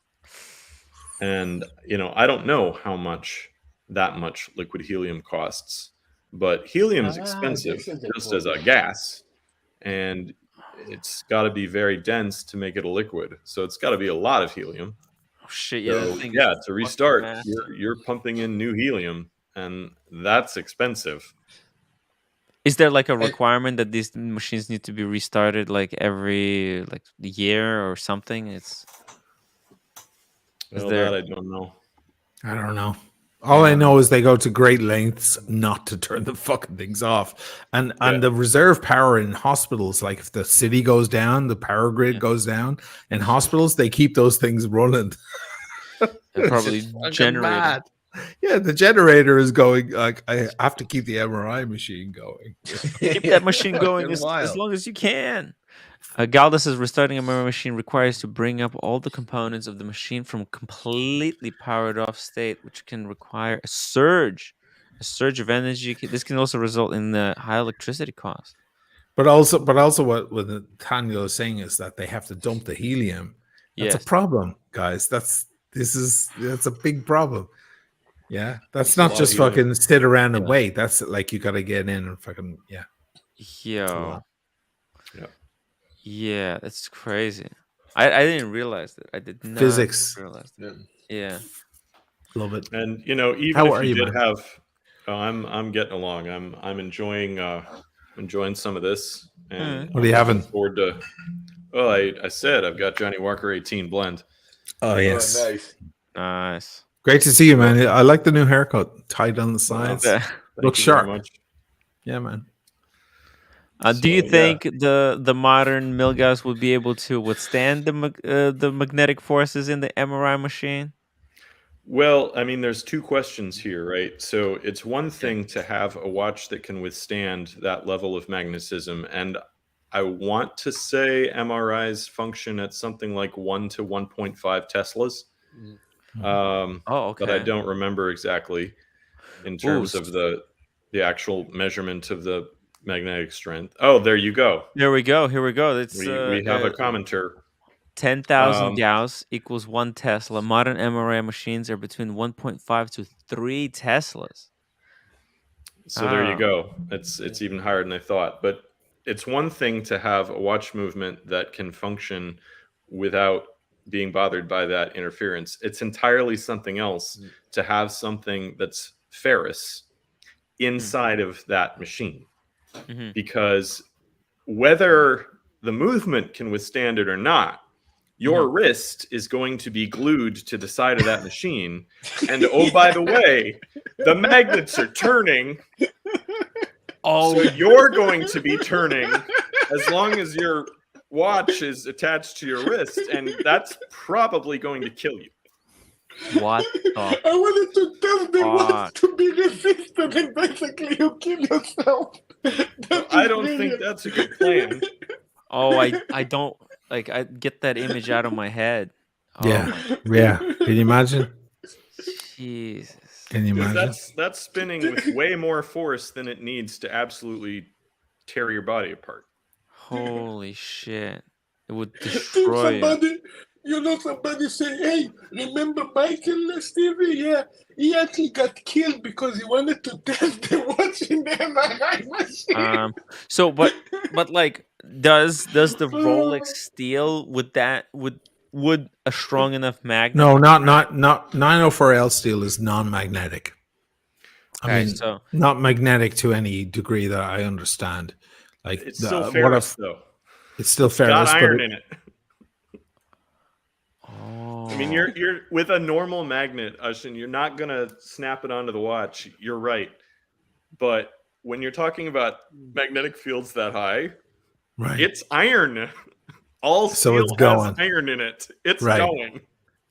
And, I don't know how much that much liquid helium costs, but helium is expensive just as a gas. And it's got to be very dense to make it a liquid. So it's got to be a lot of helium. Oh, shit, yeah. So, to restart, you're pumping in new helium, and that's expensive. Is there like a requirement that these machines need to be restarted like every year or something? That I don't know. I don't know. All I know is they go to great lengths not to turn the fucking things off. And the reserve power in hospitals, like if the city goes down, the power grid goes down, in hospitals, they keep those things running. They're probably generating. Yeah, the generator is going. Like, I have to keep the MRI machine going. Keep that machine going as long as you can. Galda says restarting a MRI machine requires to bring up all the components of the machine from completely powered off state, which can require a surge of energy. This can also result in the high electricity cost. But also what Nathaniel is saying is that they have to dump the helium. That's a problem, guys. That's a big problem. Yeah, that's not just fucking sit around and wait. That's like you got to get in and fucking Yeah, that's crazy. I didn't realize that. I did not realize that. Yeah. Love it. And even if you did have, I'm getting along. I'm enjoying some of this. And what are you having? Forward to. Well, I said I've got Johnny Walker 18 blend. Oh yes, nice. Great to see you, man. I like the new haircut, tied on the sides. Looks sharp. Yeah, man. Do you think the modern Milgauss would be able to withstand the magnetic forces in the MRI machine? Well, I mean, there's two questions here, right? So it's one thing to have a watch that can withstand that level of magnetism, and I want to say MRIs function at something like 1 to 1.5 Teslas. Okay. But I don't remember exactly in terms of the actual measurement of the magnetic strength. Oh, there you go. Here we go. It's, we have a commenter. 10,000 Gauss equals 1 Tesla. Modern MRI machines are between 1.5 to 3 Teslas. So there you go. It's even higher than I thought. But it's one thing to have a watch movement that can function without being bothered by that interference. It's entirely something else to have something that's ferrous inside of that machine. because whether the movement can withstand it or not, your wrist is going to be glued to the side of that machine. And oh, by the way, the magnets are turning. So you're going to be turning as long as your watch is attached to your wrist, and that's probably going to kill you. What the I wanted to tell the watch to be resistant, and basically you kill yourself. I don't think that's a good plan. Oh, I don't like. I get that image out of my head. Yeah, yeah. Can you imagine? Jesus. Can you imagine? That's spinning with way more force than it needs to absolutely tear your body apart. Holy shit! It would destroy you. Somebody say, "Hey, remember Michael, Stevie? Yeah, he actually got killed because he wanted to test the watch in the MRI machine." So, but like, does the Rolex steel would a strong enough magnet? No, not 904L steel is non-magnetic. I mean, so not magnetic to any degree that I understand. Like it's still ferrous, though. It's still ferrous. Got iron in it. I mean, you're with a normal magnet, Ushin, you're not gonna snap it onto the watch. You're right, but when you're talking about magnetic fields that high, right? It's iron. All steel has iron in it. It's going.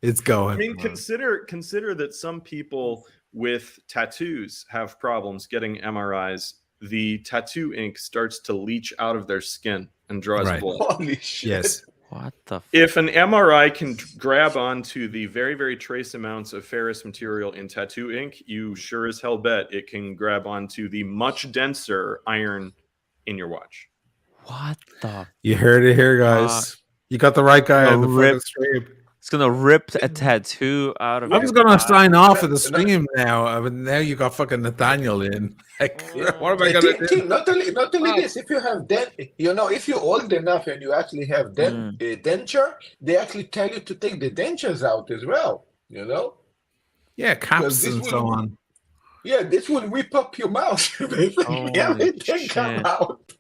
It's going. I mean, consider that some people with tattoos have problems getting MRIs. The tattoo ink starts to leach out of their skin and draws blood. Holy shit! Yes. What the? If an MRI can grab onto the very, very trace amounts of ferrous material in tattoo ink, you sure as hell bet it can grab onto the much denser iron in your watch. What the? You heard it here, guys. You got the right guy on the fucking stream. It's gonna rip a tattoo out of. I was gonna sign off of the stream now, but now you got fucking Nathaniel in. Like, what am I gonna do? Not only this. If you have if you're old enough and you actually have denture, they actually tell you to take the dentures out as well. Yeah, caps and so on. Yeah, this will whip up your mouth. Everything come out.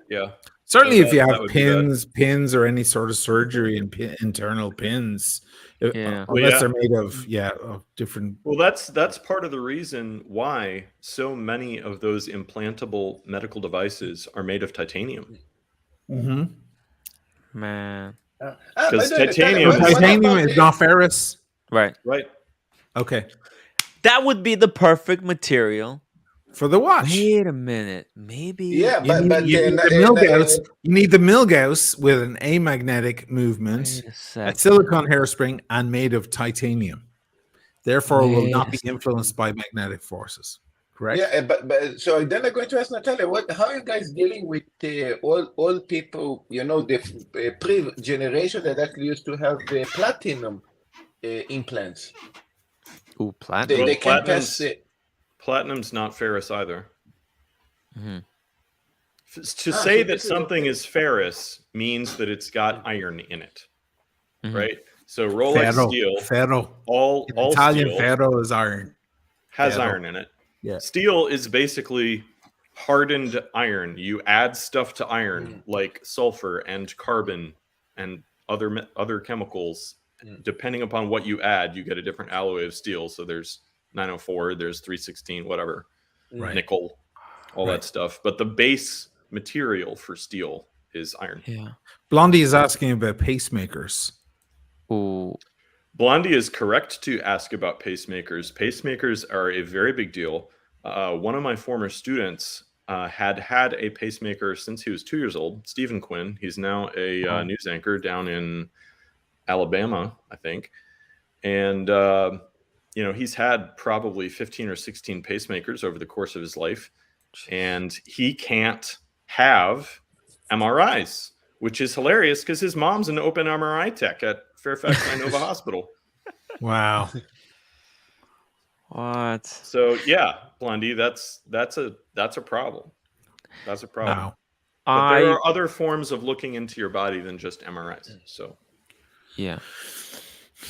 Yeah. Certainly, if you have pins or any sort of surgery and internal pins, unless they're made of different. Well, that's part of the reason why so many of those implantable medical devices are made of titanium. Mm-hmm. Man, because titanium is not ferrous, right? Right. Okay, that would be the perfect material. For the watch. Wait a minute. Maybe. Yeah, you need the Milgauss with an amagnetic movement, a silicon hairspring, and made of titanium. Therefore, will not be influenced by magnetic forces. Correct? Yeah, but so then I'm going to ask Natalia, how are you guys dealing with all people, the pre-generation that actually used to have the platinum implants? Ooh, platinum. They can't pass it. Platinum's not ferrous either. Mm-hmm. To say that something is ferrous means that it's got iron in it, right? So Rolex steel, all Italian steel ferro is iron. Has iron in it. Yeah. Steel is basically hardened iron. You add stuff to iron like sulfur and carbon and other chemicals. Depending upon what you add, you get a different alloy of steel. So there's 904, there's 316, whatever, nickel, all that stuff. But the base material for steel is iron. Yeah. Blondie is asking about pacemakers. Ooh. Blondie is correct to ask about pacemakers. Pacemakers are a very big deal. One of my former students had a pacemaker since he was 2 years old, Stephen Quinn. He's now a news anchor down in Alabama, I think. And he's had probably 15 or 16 pacemakers over the course of his life, and he can't have MRIs, which is hilarious because his mom's an open MRI tech at Fairfax Inova Hospital. Wow. What? So yeah, Blondie, that's a problem. That's a problem. Wow. But there are other forms of looking into your body than just MRIs. So yeah.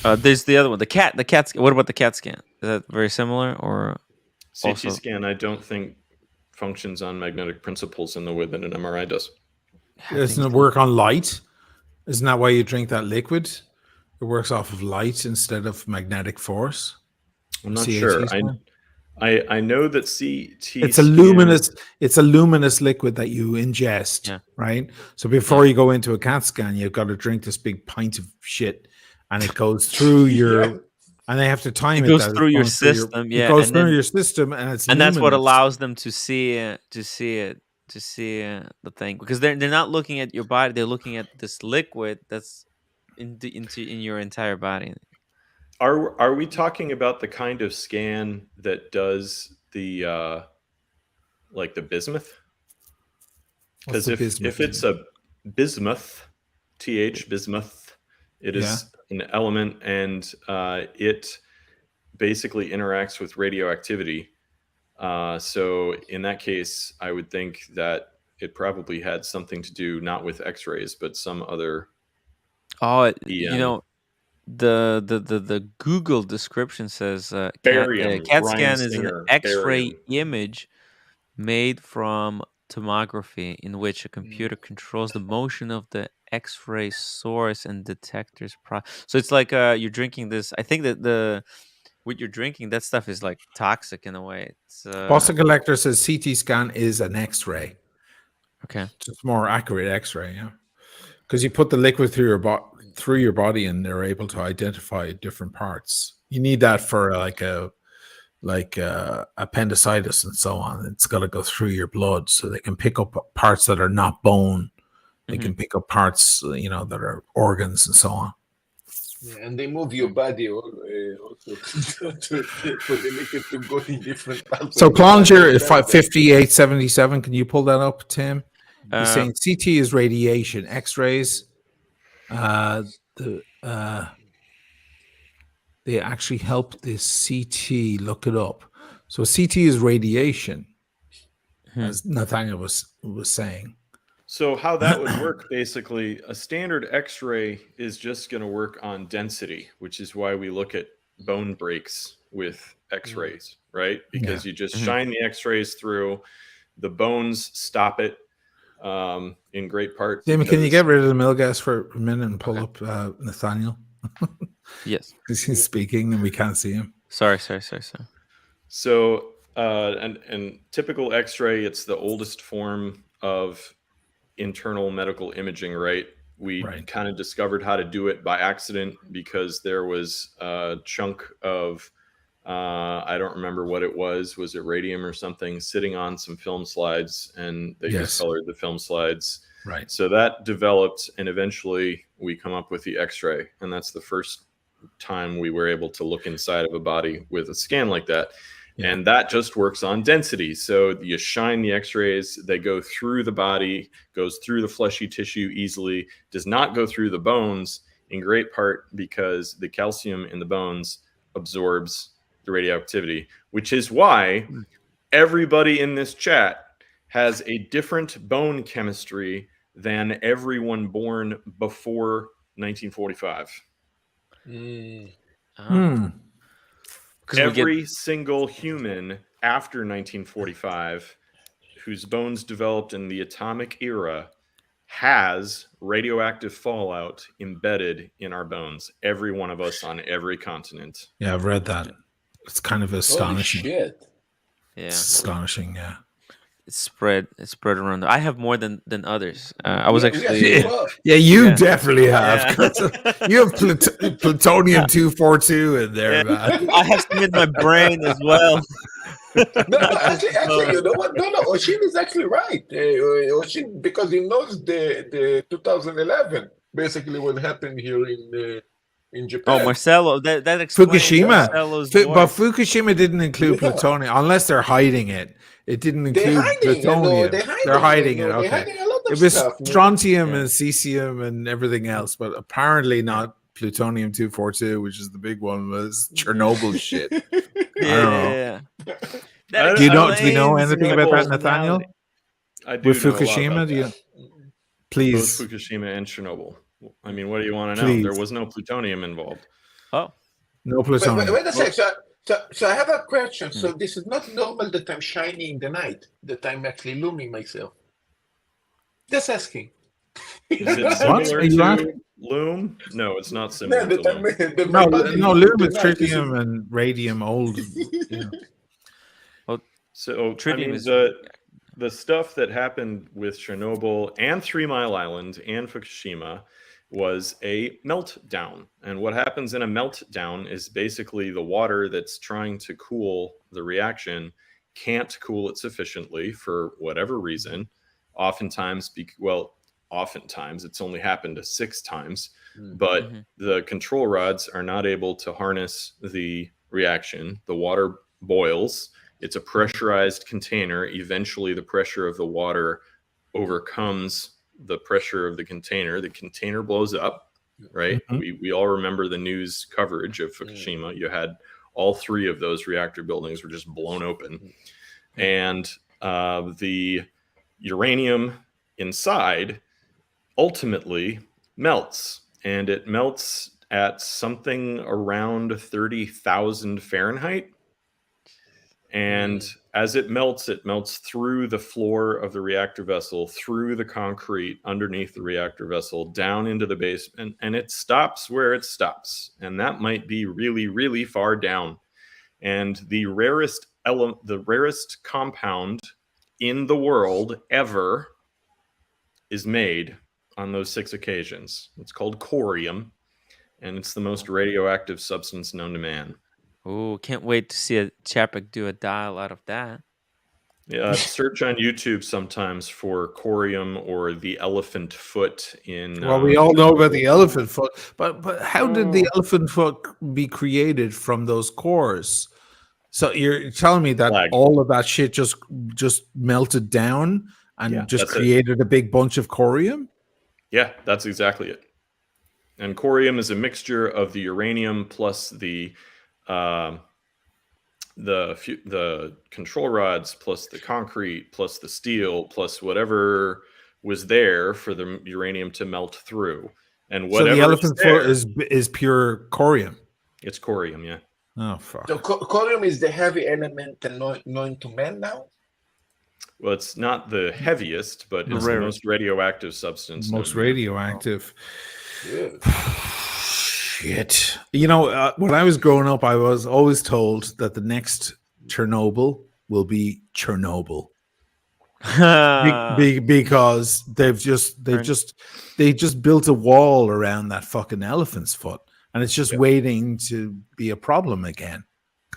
There's the other one, the CAT scan. What about the CAT scan? Is that very similar or CT scan? I don't think functions on magnetic principles in the way that an MRI does. Doesn't it work on light? Isn't that why you drink that liquid? It works off of light instead of magnetic force. I'm not sure. I know that CT it's a luminous liquid that you ingest, right? So before you go into a CAT scan, you've got to drink this big pint of shit, and it goes through your and they have to time it. It goes through your system, it goes through your system, and it's that's what allows them to see the thing, because they're not looking at your body; they're looking at this liquid that's in your entire body. Are we talking about the kind of scan that does the like the bismuth? Because if it's a bismuth, bismuth, it is an element, and it basically interacts with radioactivity. So in that case, I would think that it probably had something to do not with X-rays, but some other. Oh, the Google description says CAT scan is an X-ray image made from tomography in which a computer controls the motion of the X-ray source and detectors. So it's like you're drinking this. I think that what you're drinking, that stuff is like toxic in a way. Boston Collector says CT scan is an X-ray. Okay, it's more accurate X-ray, because you put the liquid through your body, and they're able to identify different parts. You need that for like appendicitis and so on. It's got to go through your blood, so they can pick up parts that are not bone. They can pick up parts, that are organs and so on. Yeah, and they move your body also for the liquid to go in different parts. So Clonger 5877, can you pull that up, Tim? He's saying CT is radiation, X-rays. They actually help this CT look it up. So CT is radiation, as Nathaniel was saying. So how that would work, basically, a standard X-ray is just going to work on density, which is why we look at bone breaks with X-rays, right? Because you just shine the X-rays through, the bones stop it in great part. Damon, can you get rid of the mill gas for a minute and pull up Nathaniel? Yes. Because he's speaking and we can't see him. Sorry. So, and typical X-ray, it's the oldest form of internal medical imaging, right? We kind of discovered how to do it by accident because there was a chunk of I don't remember what it was it radium or something, sitting on some film slides, and they discolored the film slides, right? So that developed, and eventually we come up with the X-ray, and that's the first time we were able to look inside of a body with a scan like that. And that just works on density. So you shine the X-rays, they go through the body, goes through the fleshy tissue easily, does not go through the bones, in great part because the calcium in the bones absorbs the radioactivity, which is why everybody in this chat has a different bone chemistry than everyone born before 1945. Every single human after 1945 whose bones developed in the atomic era has radioactive fallout embedded in our bones. Every one of us on every continent. Yeah, I've read that. It's kind of astonishing. Holy shit. Yeah, it's astonishing. Yeah, it's spread around. I have more than others. I was actually you definitely have. You have plutonium 242 in there, man. I have some in my brain as well. Actually, you know what? No, Oshin is actually right. Oshin, because he knows the 2011, basically what happened here in Japan. Oh, Marcelo, that explains Fukushima. But Fukushima didn't include plutonium, unless they're hiding it. It didn't include plutonium. They're hiding it. Okay. Hiding a lot of it was stuff, strontium and cesium and everything else, but apparently not plutonium 242, which is the big one. Was Chernobyl shit. Yeah. Do you know anything about that, Nathaniel? I do. With Fukushima, do you? Please. Both Fukushima and Chernobyl. I mean, what do you want to know? There was no plutonium involved. Oh, no plutonium. Wait a sec. So I have a question. So this is not normal that I'm shining in the night, that I'm actually looming myself. Just asking. Is it similar to Loom? No, it's not similar to Loom. No, Loom is tritium and radium old. Yeah. Well, so tritium I mean, is the stuff that happened with Chernobyl and 3 Mile Island and Fukushima was a meltdown. And what happens in a meltdown is basically the water that's trying to cool the reaction can't cool it sufficiently for whatever reason. Oftentimes, it's only happened 6 times, but the control rods are not able to harness the reaction. The water boils. It's a pressurized container. Eventually, the pressure of the water overcomes the pressure of the container. The container blows up, right? We all remember the news coverage of Fukushima. You had all 3 of those reactor buildings were just blown open. And the uranium inside ultimately melts. And it melts at something around 30,000 Fahrenheit. And as it melts through the floor of the reactor vessel, through the concrete underneath the reactor vessel, down into the basement, and it stops where it stops. And that might be really, really far down. And the rarest compound in the world ever is made on those 6 occasions. It's called corium, and it's the most radioactive substance known to man. Oh, can't wait to see a Chapek do a dial out of that. Search on YouTube sometimes for corium or the elephant foot in. Well, we all know about the elephant foot, but how did the elephant foot be created from those cores? So you're telling me that all of that shit just melted down and just created a big bunch of corium? Yeah, that's exactly it. And corium is a mixture of the uranium plus the control rods plus the concrete plus the steel plus whatever was there for the uranium to melt through. And whatever so the elephant foot is pure corium. It's corium, yeah. Oh fuck. So corium is the heavy element known to man now? Well, it's not the heaviest, but it's the most radioactive substance. Most radioactive. Shit. You know, when I was growing up, I was always told that the next Chernobyl will be Chernobyl. Because they just built a wall around that fucking elephant's foot, and it's just waiting to be a problem again.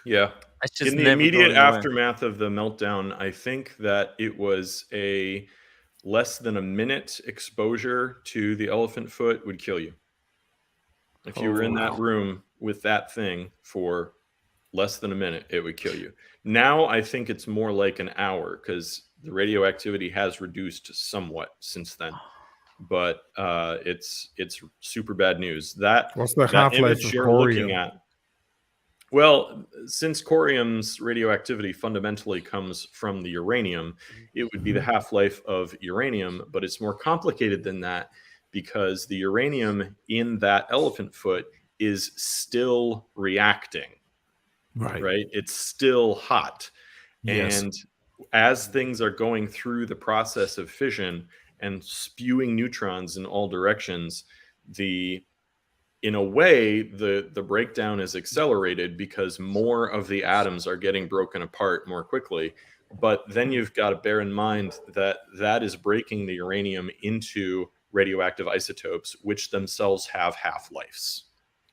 Yeah. In the immediate aftermath of the meltdown, I think that it was a less than a minute exposure to the elephant foot would kill you. If you were in that room with that thing for less than a minute, it would kill you. Now I think it's more like an hour because the radioactivity has reduced somewhat since then. But it's super bad news. What's the half-life of corium? Well, since corium's radioactivity fundamentally comes from the uranium, it would be the half-life of uranium, but it's more complicated than that because the uranium in that elephant foot is still reacting. Right? It's still hot. Yes. And as things are going through the process of fission and spewing neutrons in all directions, in a way, the breakdown is accelerated because more of the atoms are getting broken apart more quickly. But then you've got to bear in mind that is breaking the uranium into radioactive isotopes, which themselves have half-lives,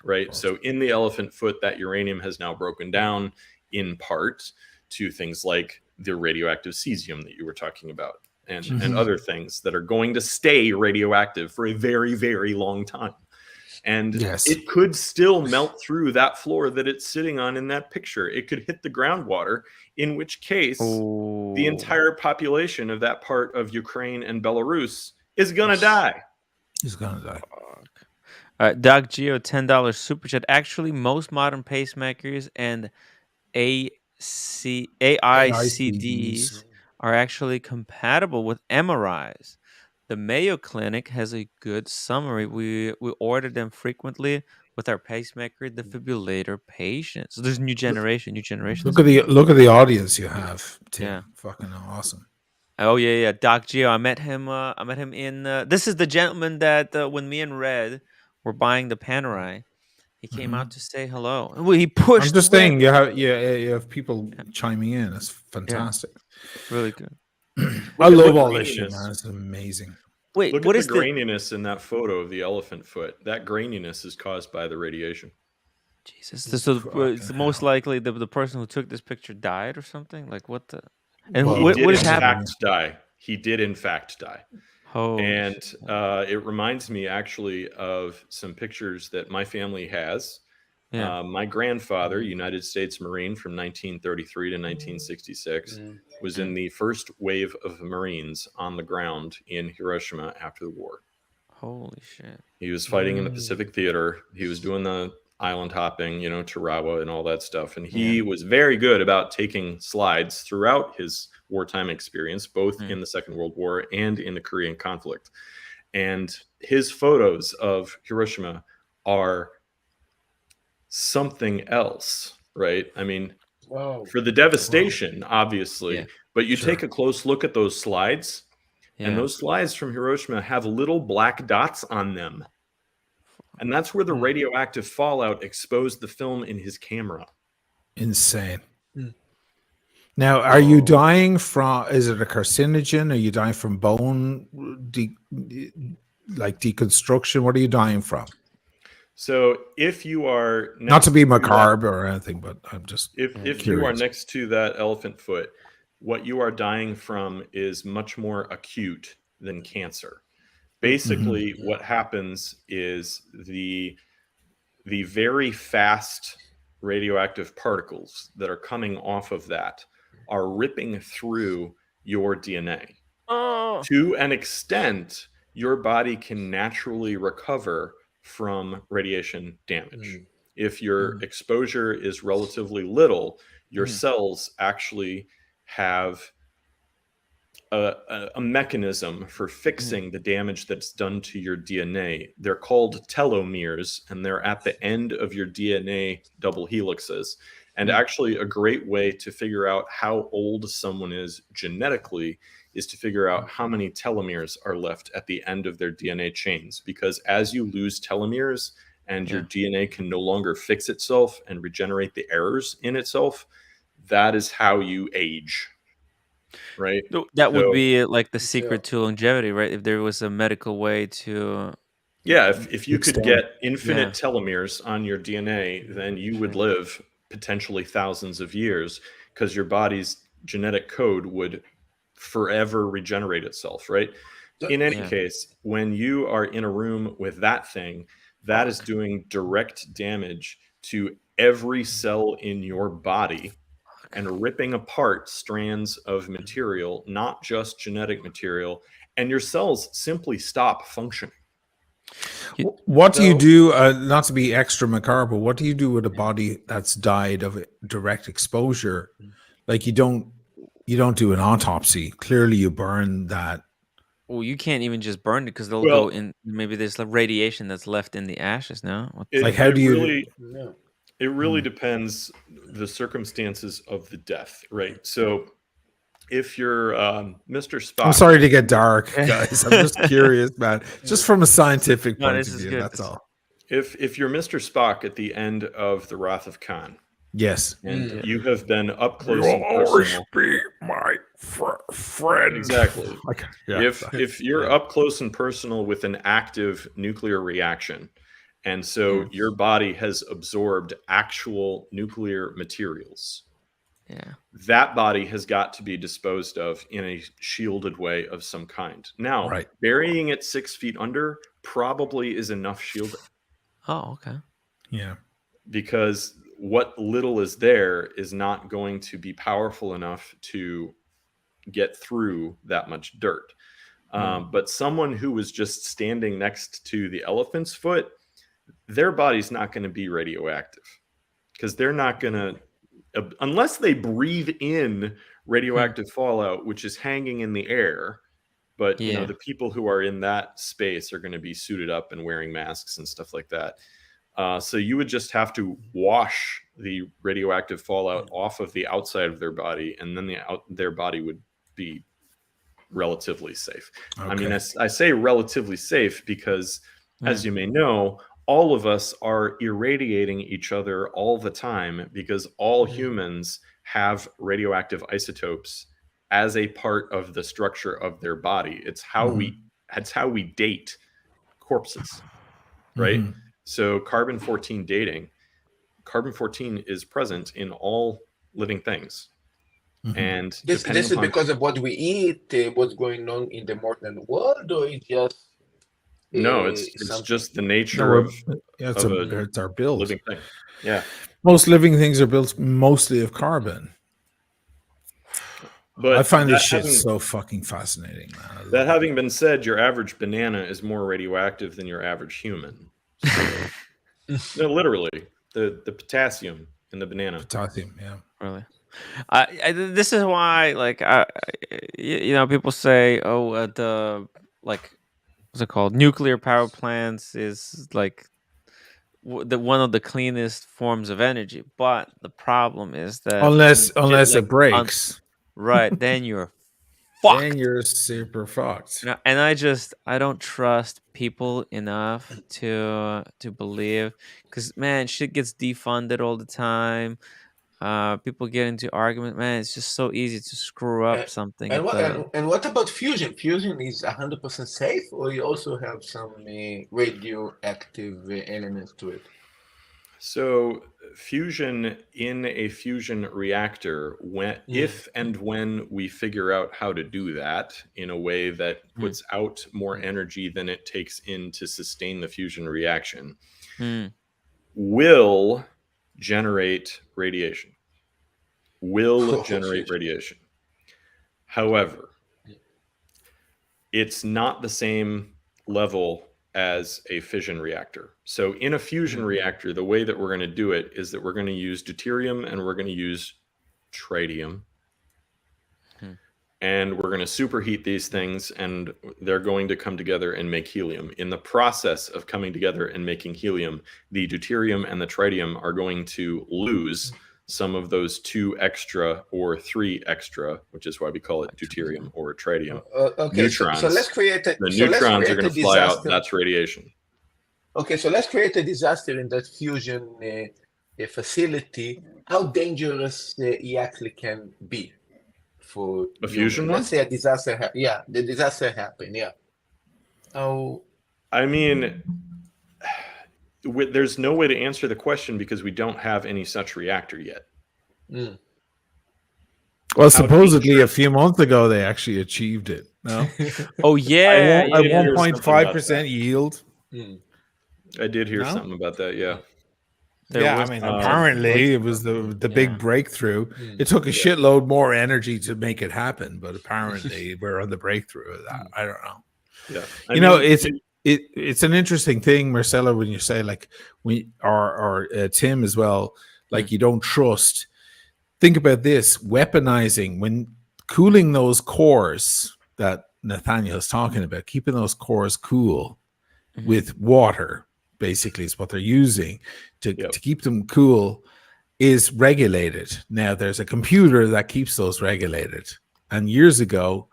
right? So in the elephant foot, that uranium has now broken down in part to things like the radioactive cesium that you were talking about and other things that are going to stay radioactive for a very, very long time. And it could still melt through that floor that it's sitting on in that picture. It could hit the groundwater, in which case the entire population of that part of Ukraine and Belarus is going to die. He's going to die. Doc Geo, $10 super chat. Actually, most modern pacemakers and AICDs are actually compatible with MRIs. The Mayo Clinic has a good summary. We order them frequently with our pacemaker defibrillator patients. So there's new generation. Look at the audience you have, Tim. Yeah. Fucking awesome. Oh yeah. Doc Geo. I met him in. This is the gentleman that when me and Red were buying the Panerai, he came out to say hello. Well, he pushed. I'm just saying, you have people chiming in. It's fantastic. Really good. I love all this shit, man. It's amazing. Wait, look what at is the graininess in that photo of the elephant foot? That graininess is caused by the radiation. Jesus, so it's most likely the person who took this picture died or something. Like what the? And what is happening? He did in fact die. And it reminds me actually of some pictures that my family has. My grandfather, United States Marine from 1933 to 1966, was in the first wave of Marines on the ground in Hiroshima after the war. Holy shit. He was fighting in the Pacific Theater. He was doing the island hopping, Tarawa and all that stuff. And he was very good about taking slides throughout his wartime experience, both in the Second World War and in the Korean conflict. And his photos of Hiroshima are something else, right? I mean, for the devastation, obviously, but you take a close look at those slides, and those slides from Hiroshima have little black dots on them. And that's where the radioactive fallout exposed the film in his camera. Insane. Now, are you dying from, is it a carcinogen? Are you dying from bone deconstruction? What are you dying from? So if you are not to be macabre or anything, but I'm just if you are next to that elephant foot, what you are dying from is much more acute than cancer. Basically, what happens is the very fast radioactive particles that are coming off of that are ripping through your DNA. To an extent, your body can naturally recover from radiation damage. If your exposure is relatively little, your cells actually have a mechanism for fixing the damage that's done to your DNA. They're called telomeres, and they're at the end of your DNA double helixes. And actually, a great way to figure out how old someone is genetically is to figure out how many telomeres are left at the end of their DNA chains. Because as you lose telomeres and your DNA can no longer fix itself and regenerate the errors in itself, that is how you age. Right? That would be like the secret to longevity, right? If there was a medical way to... Yeah, if you could get infinite telomeres on your DNA, then you would live potentially thousands of years because your body's genetic code would forever regenerate itself, right? In any case, when you are in a room with that thing, that is doing direct damage to every cell in your body and ripping apart strands of material, not just genetic material, and your cells simply stop functioning. What do you do, not to be extra macabre, but what do you do with a body that's died of direct exposure? Like you don't do an autopsy. Clearly you burn that. Well, you can't even just burn it because they'll go in. Maybe there's radiation that's left in the ashes now. How do you... It really depends the circumstances of the death, right? So if you're Mr. Spock... I'm sorry to get dark, guys. I'm just curious, man. Just from a scientific point of view, that's all. If you're Mr. Spock at the end of The Wrath of Khan... Yes. And you have been up close and personal... be my friend. Exactly. If you're up close and personal with an active nuclear reaction... And so your body has absorbed actual nuclear materials. Yeah. That body has got to be disposed of in a shielded way of some kind. Now, burying it 6 feet under probably is enough shielding. Oh, okay. Yeah. Because what little is there is not going to be powerful enough to get through that much dirt. But someone who was just standing next to the elephant's foot, their body's not going to be radioactive because they're not going to, unless they breathe in radioactive fallout, which is hanging in the air. But the people who are in that space are going to be suited up and wearing masks and stuff like that. So you would just have to wash the radioactive fallout off of the outside of their body, and then their body would be relatively safe. Okay. I mean, I say relatively safe because, as you may know, all of us are irradiating each other all the time because all humans have radioactive isotopes as a part of the structure of their body. It's how we date corpses, right? So carbon-14 dating, carbon-14 is present in all living things. And this is because of what we eat, what's going on in the modern world, or it's just no, it's just the nature of it's our build. Living thing. Yeah, most living things are built mostly of carbon. But I find this shit so fucking fascinating, man. That having been said, your average banana is more radioactive than your average human. So, no, literally, the potassium in the banana. Potassium, yeah, really. This is why, like, people say, oh, the like, what's it called? Nuclear power plants is like one of the cleanest forms of energy, but the problem is that unless it breaks, right? Then you're fucked. Then you're super fucked. And I don't trust people enough to believe, because man, shit gets defunded all the time. People get into argument. Man, it's just so easy to screw up something. And what about fusion? Fusion is 100% safe, or you also have some radioactive elements to it? So fusion in a fusion reactor, if and when we figure out how to do that in a way that puts out more energy than it takes in to sustain the fusion reaction, will generate radiation. Radiation. However, it's not the same level as a fission reactor. So in a fusion reactor, the way that we're going to do it is that we're going to use deuterium and we're going to use tritium. And we're going to superheat these things, and they're going to come together and make helium. In the process of coming together and making helium, the deuterium and the tritium are going to lose some of those 2 extra or 3 extra, which is why we call it deuterium or tritium. Okay, neutrons. So let's create the neutrons are going to fly out. That's radiation. Okay, so let's create a disaster in that fusion facility. How dangerous it actually can be for a fusion one? Let's say a disaster. The disaster happened. Yeah. Oh, I mean, there's no way to answer the question because we don't have any such reactor yet. Well, supposedly a few months ago they actually achieved it. No? Oh yeah, at 1.5% yield. I did hear something about that. Yeah. Apparently it was the big breakthrough. It took a shitload more energy to make it happen, but apparently we're on the breakthrough of that. I don't know. Yeah, it's an interesting thing, Marcelo, when you say like or Tim as well, like you don't trust. Think about this: weaponizing, when cooling those cores that Nathaniel's talking about, keeping those cores cool with water, basically is what they're using to keep them cool, is regulated. Now there's a computer that keeps those regulated, and years ago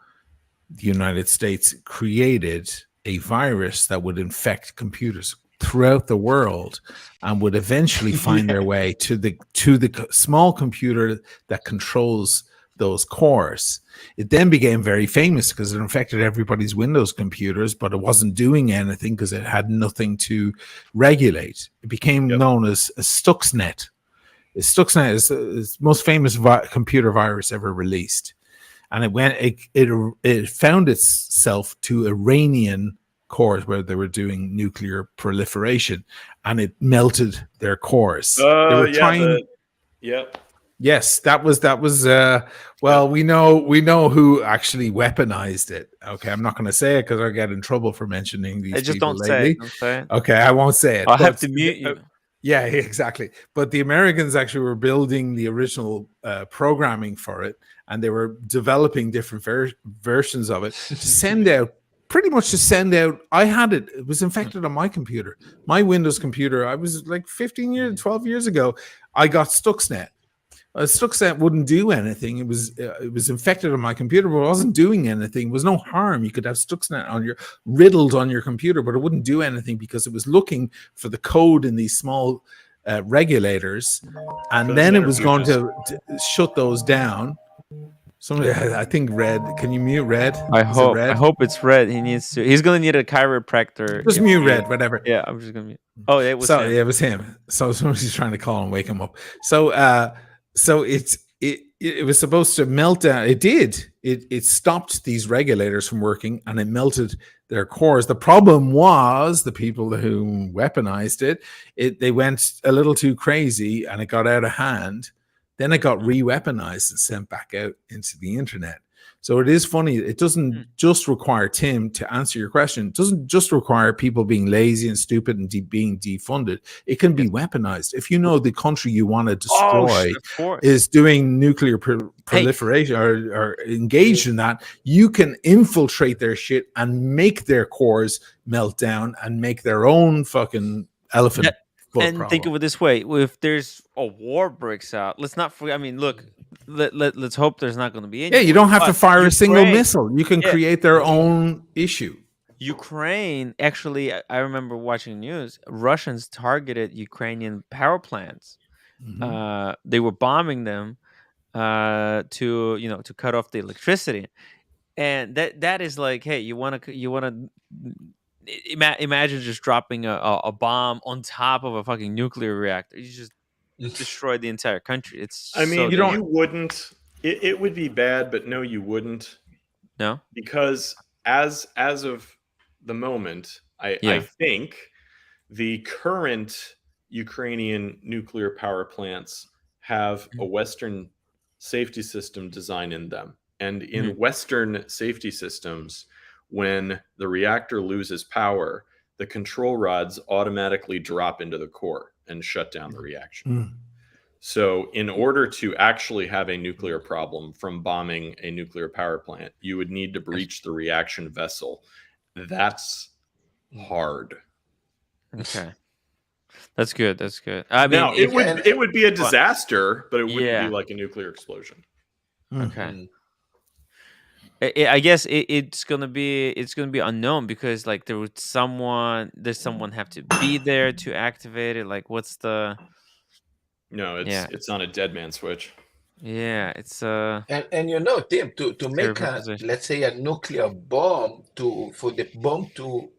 the United States created a virus that would infect computers throughout the world and would eventually find their way to the small computer that controls those cores. It then became very famous because it infected everybody's Windows computers, but it wasn't doing anything because it had nothing to regulate. It became known as Stuxnet. Stuxnet is the most famous computer virus ever released. And it found itself to Iranian cores where they were doing nuclear proliferation, and it melted their cores. They were trying. Yes, that was. Well, we know who actually weaponized it. Okay, I'm not going to say it because I'll get in trouble for mentioning these. Just don't say it. Don't say it. Okay, I won't say it. I'll have to mute you. Yeah, exactly. But the Americans actually were building the original programming for it, and they were developing different versions of it to send out pretty much to send out. I had it. It was infected on my computer, my Windows computer. I was like 12 years ago. I got Stuxnet. Stuxnet wouldn't do anything. It was infected on my computer, but it wasn't doing anything. There was no harm. You could have Stuxnet riddled on your computer, but it wouldn't do anything because it was looking for the code in these small regulators, and then it was going to shut those down. Somebody, I think Red. Can you mute Red? I hope it's Red. He's gonna need a chiropractor. Just mute Red, whatever. Yeah, I'm just gonna mute. Oh, it was him. Yeah, it was him. So somebody's trying to call and wake him up. So it was supposed to melt down. It did. It stopped these regulators from working, and it melted their cores. The problem was the people who weaponized it. They went a little too crazy, and it got out of hand. Then it got re-weaponized and sent back out into the internet. So it is funny. It doesn't just require, Tim, to answer your question. It doesn't just require people being lazy and stupid and being defunded. It can be weaponized. If you know the country you want to destroy is doing nuclear proliferation or engaged in that, you can infiltrate their shit and make their cores melt down and make their own fucking elephant. And think of it this way: if there's a war breaks out, let's not forget. I mean, look, let's hope there's not going to be any. Yeah, you don't have to fire a single missile. You can create their own issue. Ukraine, actually, I remember watching news. Russians targeted Ukrainian power plants. Mm-hmm. They were bombing them to cut off the electricity, and that is like, hey, you want to. Imagine just dropping a bomb on top of a fucking nuclear reactor. You just destroy the entire country. You wouldn't. It would be bad, but no, you wouldn't. No, because as of the moment, I think the current Ukrainian nuclear power plants have a Western safety system design in them, and in Western safety systems, when the reactor loses power, the control rods automatically drop into the core and shut down the reaction. So in order to actually have a nuclear problem from bombing a nuclear power plant, you would need to breach the reaction vessel. That's hard. Okay. That's good. I mean, it would be a disaster, but it wouldn't be like a nuclear explosion. Okay. I guess it's gonna be unknown because like there's someone have to be there to activate it. Like, what's the? No, it's on a dead man switch. Yeah, it's and Tim, to make let's say a nuclear bomb for the bomb to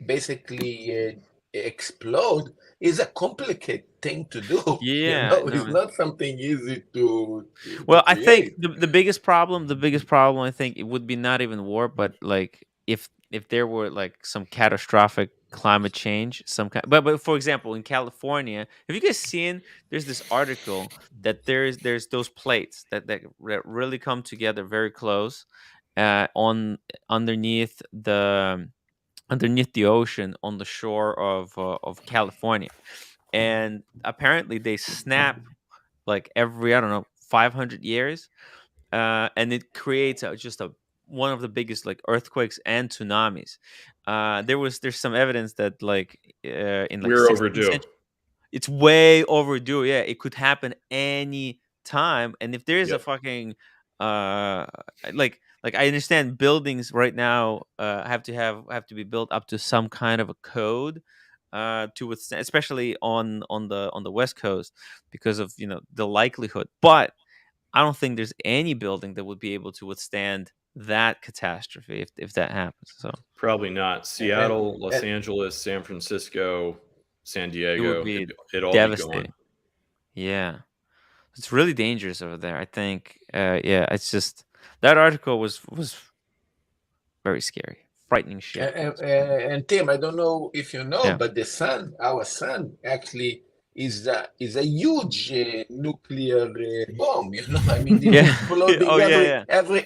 basically explode is a complicated thing to do. Yeah, it's not something easy to I think the biggest problem I think it would be not even war, but like if there were like some catastrophic climate change, some kind. But for example, in California, have you guys seen? There's this article that there's those plates that really come together very close, underneath the ocean on the shore of California, and apparently they snap like every 500 years, and it creates just one of the biggest like earthquakes and tsunamis. There's some evidence that like in like we're overdue. It's way overdue. Yeah, it could happen any time, and if there is a fucking like I understand buildings right now have to be built up to some kind of a code to withstand, especially on the West Coast, because of the likelihood. But I don't think there's any building that would be able to withstand that catastrophe if that happens. So probably not. Seattle, Los Angeles, San Francisco, San Diego, it all devastating. Be gone. Yeah, it's really dangerous over there. I think. It's just that article was very scary, frightening shit. And Tim, I don't know if you know, but our sun, actually is a huge nuclear bomb. I mean, it's exploding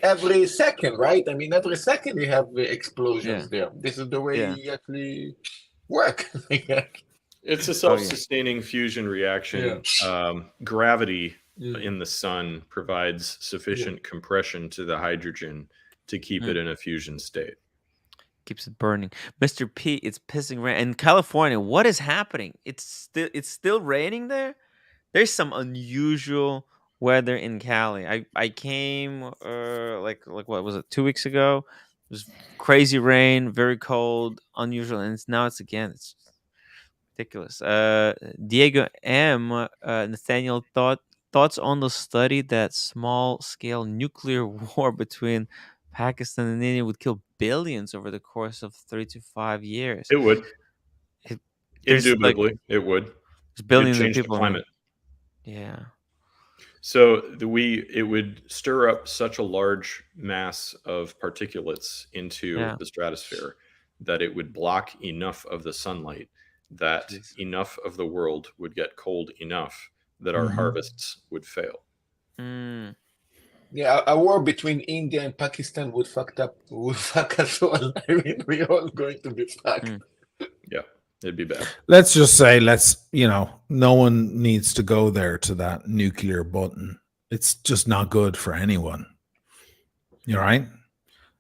every second, right? I mean, every second we have explosions there. This is the way it actually works. It's a self-sustaining fusion reaction. Gravity in the sun provides sufficient compression to the hydrogen to keep it in a fusion state. keeps it burning. Mr. P, it's pissing rain in California. What is happening? It's still raining there. There's some unusual weather in Cali. I came like what was it, 2 weeks ago? It was crazy rain, very cold, unusual, and now it's again. It's ridiculous. Diego M. Nathaniel thoughts on the study that small scale nuclear war between Pakistan and India would kill billions over the course of 3 to 5 years. It would. Indubitably, it would. There's billions It'd change of people. the climate. Yeah. So it would stir up such a large mass of particulates into the stratosphere that it would block enough of the sunlight that enough of the world would get cold enough that our harvests would fail. Yeah, a war between India and Pakistan would fuck us all. I mean, we're all going to be fucked. Yeah, it'd be bad. Let's just say, no one needs to go there to that nuclear button. It's just not good for anyone. You're right.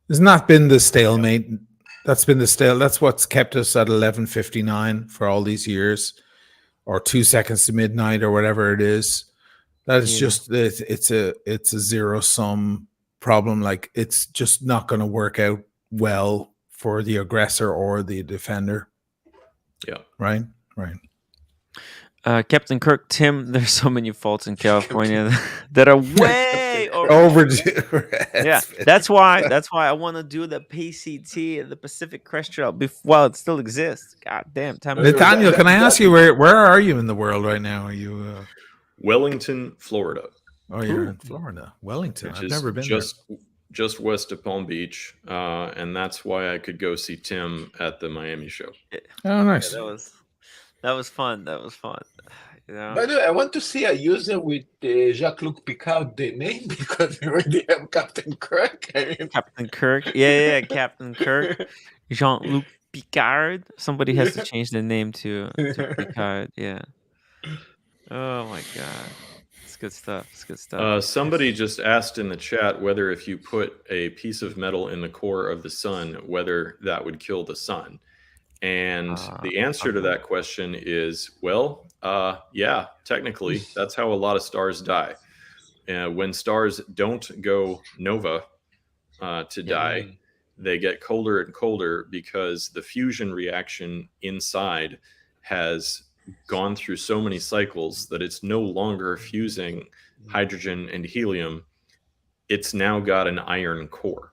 There's not been the stalemate. That's what's kept us at 11:59 for all these years, or 2 seconds to midnight, or whatever it is. That is just it's a zero sum problem. Like, it's just not going to work out well for the aggressor or the defender. Yeah. Right. Captain Kirk, Tim, there's so many faults in California that are way overdue. Yeah, that's why I want to do the PCT and the Pacific Crest Trail while it still exists. God damn, Nathaniel, can I ask you where are you in the world right now? Are you Wellington, Florida? Oh, you're in Florida, Wellington. I've never been just west of Palm Beach, and that's why I could go see Tim at the Miami show. Oh, nice. Yeah, that was fun. You know? By the way, I want to see a user with Jacques-Luc Picard the name, because we already have Captain Kirk. Captain Kirk. Yeah, Captain Kirk. Jean-Luc Picard. Somebody has to change the name to Picard. Yeah. Oh my god. It's good stuff. Somebody just asked in the chat whether if you put a piece of metal in the core of the sun, whether that would kill the sun. And the answer to that question is, well, yeah, technically, that's how a lot of stars die. When stars don't go nova to die, they get colder and colder because the fusion reaction inside has gone through so many cycles that it's no longer fusing hydrogen and helium. It's now got an iron core.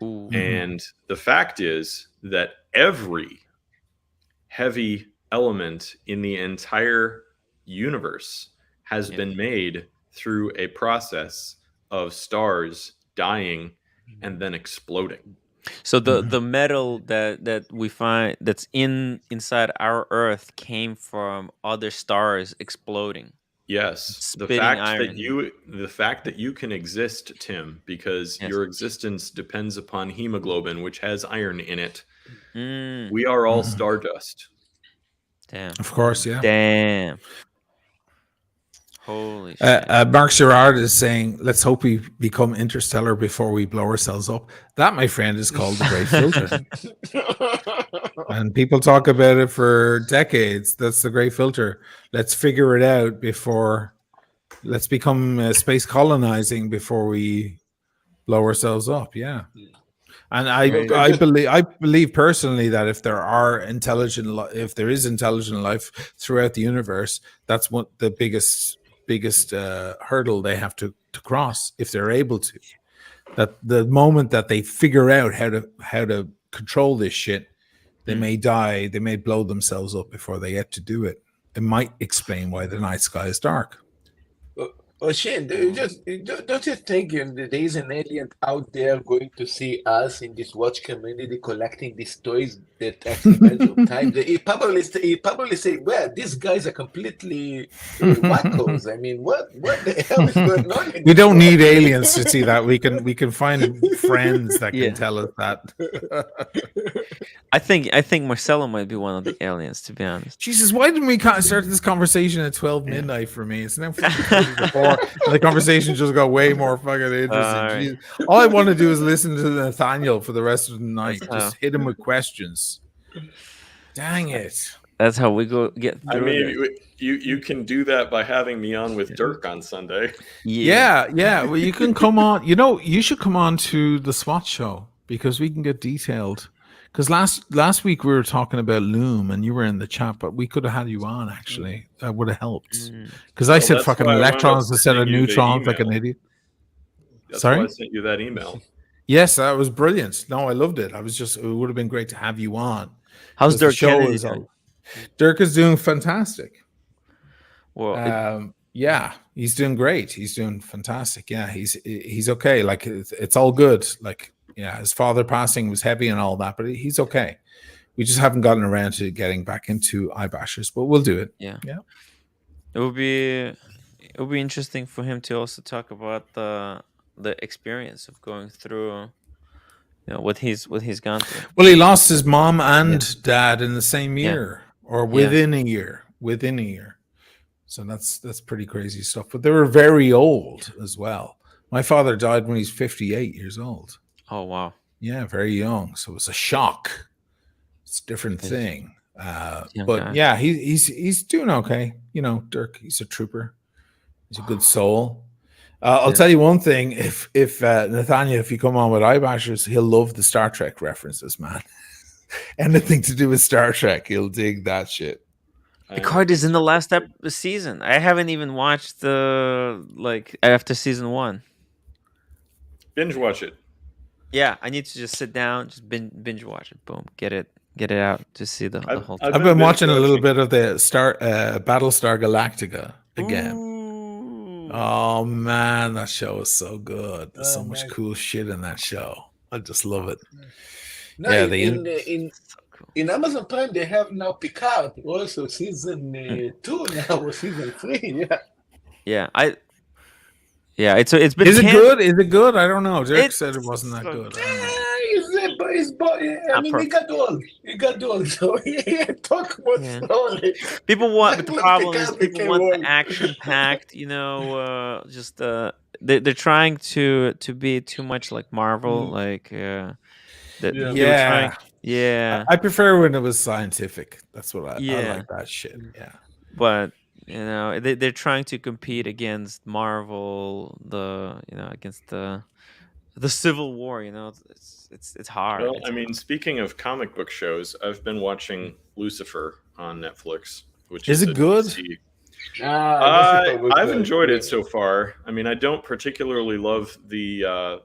Ooh. And the fact is that every heavy element in the entire universe has been made through a process of stars dying and then exploding. So the metal that we find that's inside our Earth came from other stars exploding. Yes, the fact that you can exist, Tim, because your existence depends upon hemoglobin, which has iron in it. We are all stardust. Damn. Of course, yeah. Damn. Holy shit. Mark Gerard is saying, let's hope we become interstellar before we blow ourselves up. That, my friend, is called the Great Filter. And people talk about it for decades. That's the Great Filter. Let's figure it out before, let's become space colonizing before we blow ourselves up. Yeah. And I believe personally that if there is intelligent life throughout the universe, that's what the biggest hurdle they have to cross, if they're able to. That the moment that they figure out how to control this shit, they may die, they may blow themselves up before they get to do it. It might explain why the night sky is dark. Well, Shane, don't you think there is an alien out there going to see us in this watch community collecting these toys that actually matter of time? He probably say, well, these guys are completely wackos. I mean, what the hell is going on? We don't need aliens to see that. We can find friends that can tell us that. I think Marcelo might be one of the aliens, to be honest. Jesus, why didn't we start this conversation at 12 midnight for me? It's now 4. more. And the conversation just got way more fucking interesting. Jeez. All I want to do is listen to Nathaniel for the rest of the night. Just hit him with questions. Dang it. That's how we get through. I mean, you can do that by having me on with Dirk on Sunday. Yeah. Well, you can come on. You know, you should come on to the SWAT show because we can get detailed. Because last week we were talking about Loom and you were in the chat, but we could have had you on actually. That would have helped. Because I said fucking electrons instead of neutrons like an idiot. That's why I sent you that email. Yes, that was brilliant. No, I loved it. It would have been great to have you on. How's Dirk Kennedy doing? Dirk is doing fantastic. Well, yeah, he's doing great. He's doing fantastic. Yeah, he's okay. Like it's all good. Like, yeah, his father passing was heavy and all that, but he's okay. We just haven't gotten around to getting back into iBashers, but we'll do it. Yeah. It would be interesting for him to also talk about the experience of going through, what he's gone through. Well, he lost his mom and dad in the same year, or within a year. So that's pretty crazy stuff. But they were very old as well. My father died when he's 58 years old. Oh wow! Yeah, very young. So it's a shock. It's a different thing. But yeah, he's doing okay. You know, Dirk, he's a trooper. He's a good soul. I'll tell you one thing: if Nathaniel, if you come on with iBashers, he'll love the Star Trek references, man. Anything to do with Star Trek, he'll dig that shit. Picard is in the last season. I haven't even watched after season 1. Binge watch it. Yeah, I need to just sit down, just binge watch it. Boom, get it out to see the whole thing. I've been watching a little bit of the Battlestar Galactica again. Ooh. Oh man, that show is so good. There's so much cool shit in that show. I just love it. No, yeah, in Amazon Prime they have now Picard also season 2 now or season 3. Yeah, it's been. Is it good? Is it good? I don't know. Dirk said it wasn't that good. I mean, he got old. So he talk more slowly. People want, but the problem is people want the action-packed. They're trying to be too much like Marvel. Like, yeah. I prefer when it was scientific. That's what I like that shit. Yeah. But they're trying to compete against Marvel, against the Civil War. It's hard. Well, I mean, speaking of comic book shows, I've been watching Lucifer on Netflix, which is it good? I've enjoyed it so far. I mean, I don't particularly love the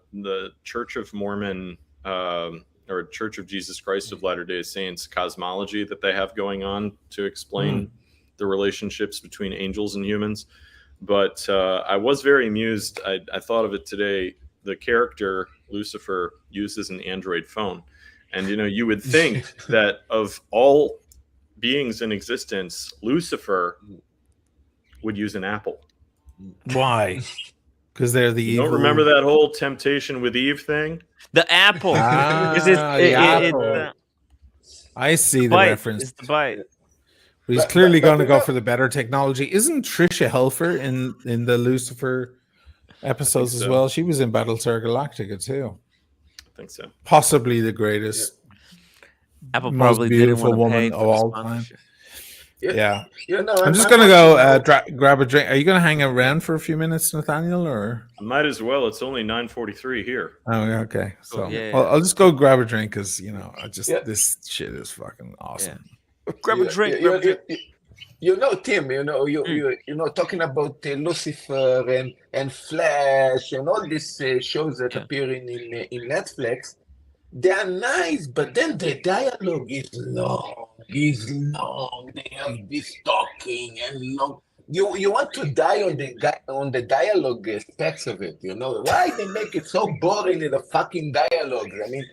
Church of Mormon or Church of Jesus Christ of Latter-day Saints cosmology that they have going on to explain the relationships between angels and humans. But I was very amused. I thought of it today. The character Lucifer uses an Android phone. And, you would think that of all beings in existence, Lucifer would use an Apple. Why? Because they're the evil. Don't remember that whole temptation with Eve thing? The Apple. I see the reference. It's the bite. But he's clearly going to go for the better technology. Isn't Trisha Helfer in the Lucifer episodes as well? She was in Battlestar Galactica too. I think so. Possibly the greatest, Apple most probably beautiful didn't want to woman pay of for the all time. sponsorship. Yeah. I'm just going to go grab a drink. Are you going to hang around for a few minutes, Nathaniel? Or I might as well. It's only 9:43 here. Oh, okay. So yeah. I'll just go grab a drink because this shit is fucking awesome. Yeah. Grab a drink. Tim. Talking about Lucifer and Flash and all these shows that appear in Netflix. They are nice, but then the dialogue is long. They have this talking and long. You want to die on the dialogue aspects of it. Why they make it so boring in the fucking dialogue? I mean,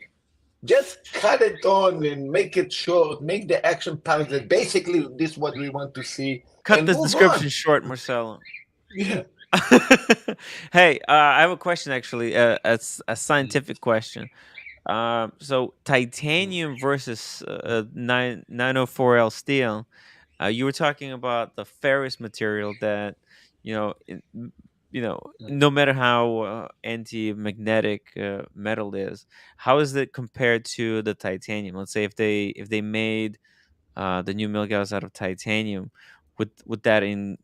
just cut it on and make it short. Make the action parts. Basically, this is what we want to see. Cut the description short, Marcelo. Yeah. Hey, I have a question. Actually, a scientific question. So titanium versus 904L steel. You were talking about the ferrous material that no matter how anti-magnetic metal is, how is it compared to the titanium? Let's say if they made the new Milgauss out of titanium, would that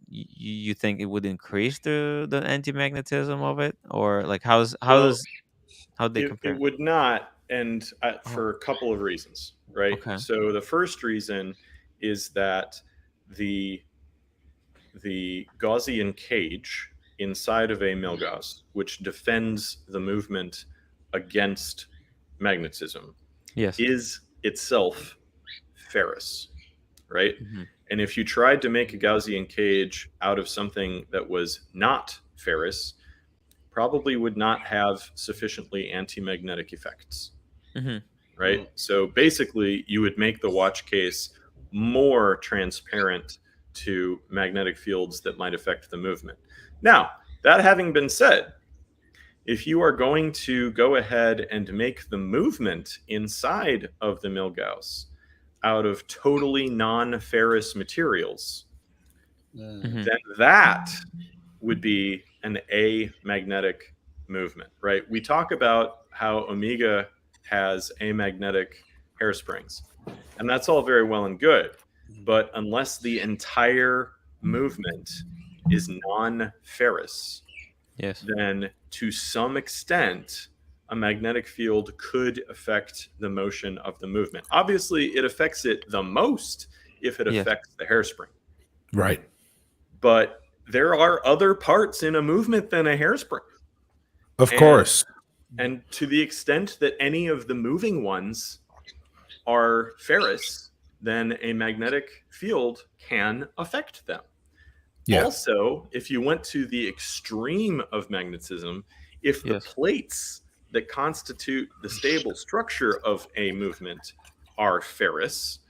you think it would increase the anti-magnetism of it, or like how they compare? It would not, and for a couple of reasons, right? Okay. So the first reason is that the Gaussian cage inside of a Milgauss, which defends the movement against magnetism, is itself ferrous, right? And if you tried to make a Gaussian cage out of something that was not ferrous, probably would not have sufficiently anti-magnetic effects, right? So basically, you would make the watch case more transparent to magnetic fields that might affect the movement. Now, that having been said, if you are going to go ahead and make the movement inside of the Milgauss out of totally non-ferrous materials, then that would be an amagnetic movement, right? We talk about how Omega has amagnetic hairsprings, and that's all very well and good. But unless the entire movement is non-ferrous, then to some extent, a magnetic field could affect the motion of the movement. Obviously, it affects it the most if it affects the hairspring. Right. But there are other parts in a movement than a hairspring. Of course. And to the extent that any of the moving ones are ferrous, then a magnetic field can affect them. Yeah. Also, if you went to the extreme of magnetism, if the plates that constitute the stable structure of a movement are ferrous,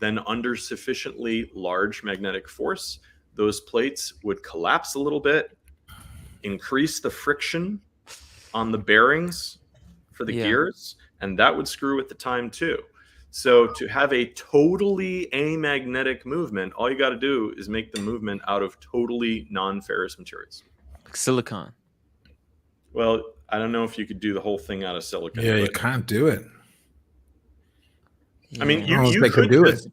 then under sufficiently large magnetic force, those plates would collapse a little bit, increase the friction on the bearings for the gears, and that would screw with the time too. So to have a totally amagnetic movement, all you got to do is make the movement out of totally non-ferrous materials. Like silicon. Well, I don't know if you could do the whole thing out of silicon. Yeah, you can't do it. I mean, you could do it.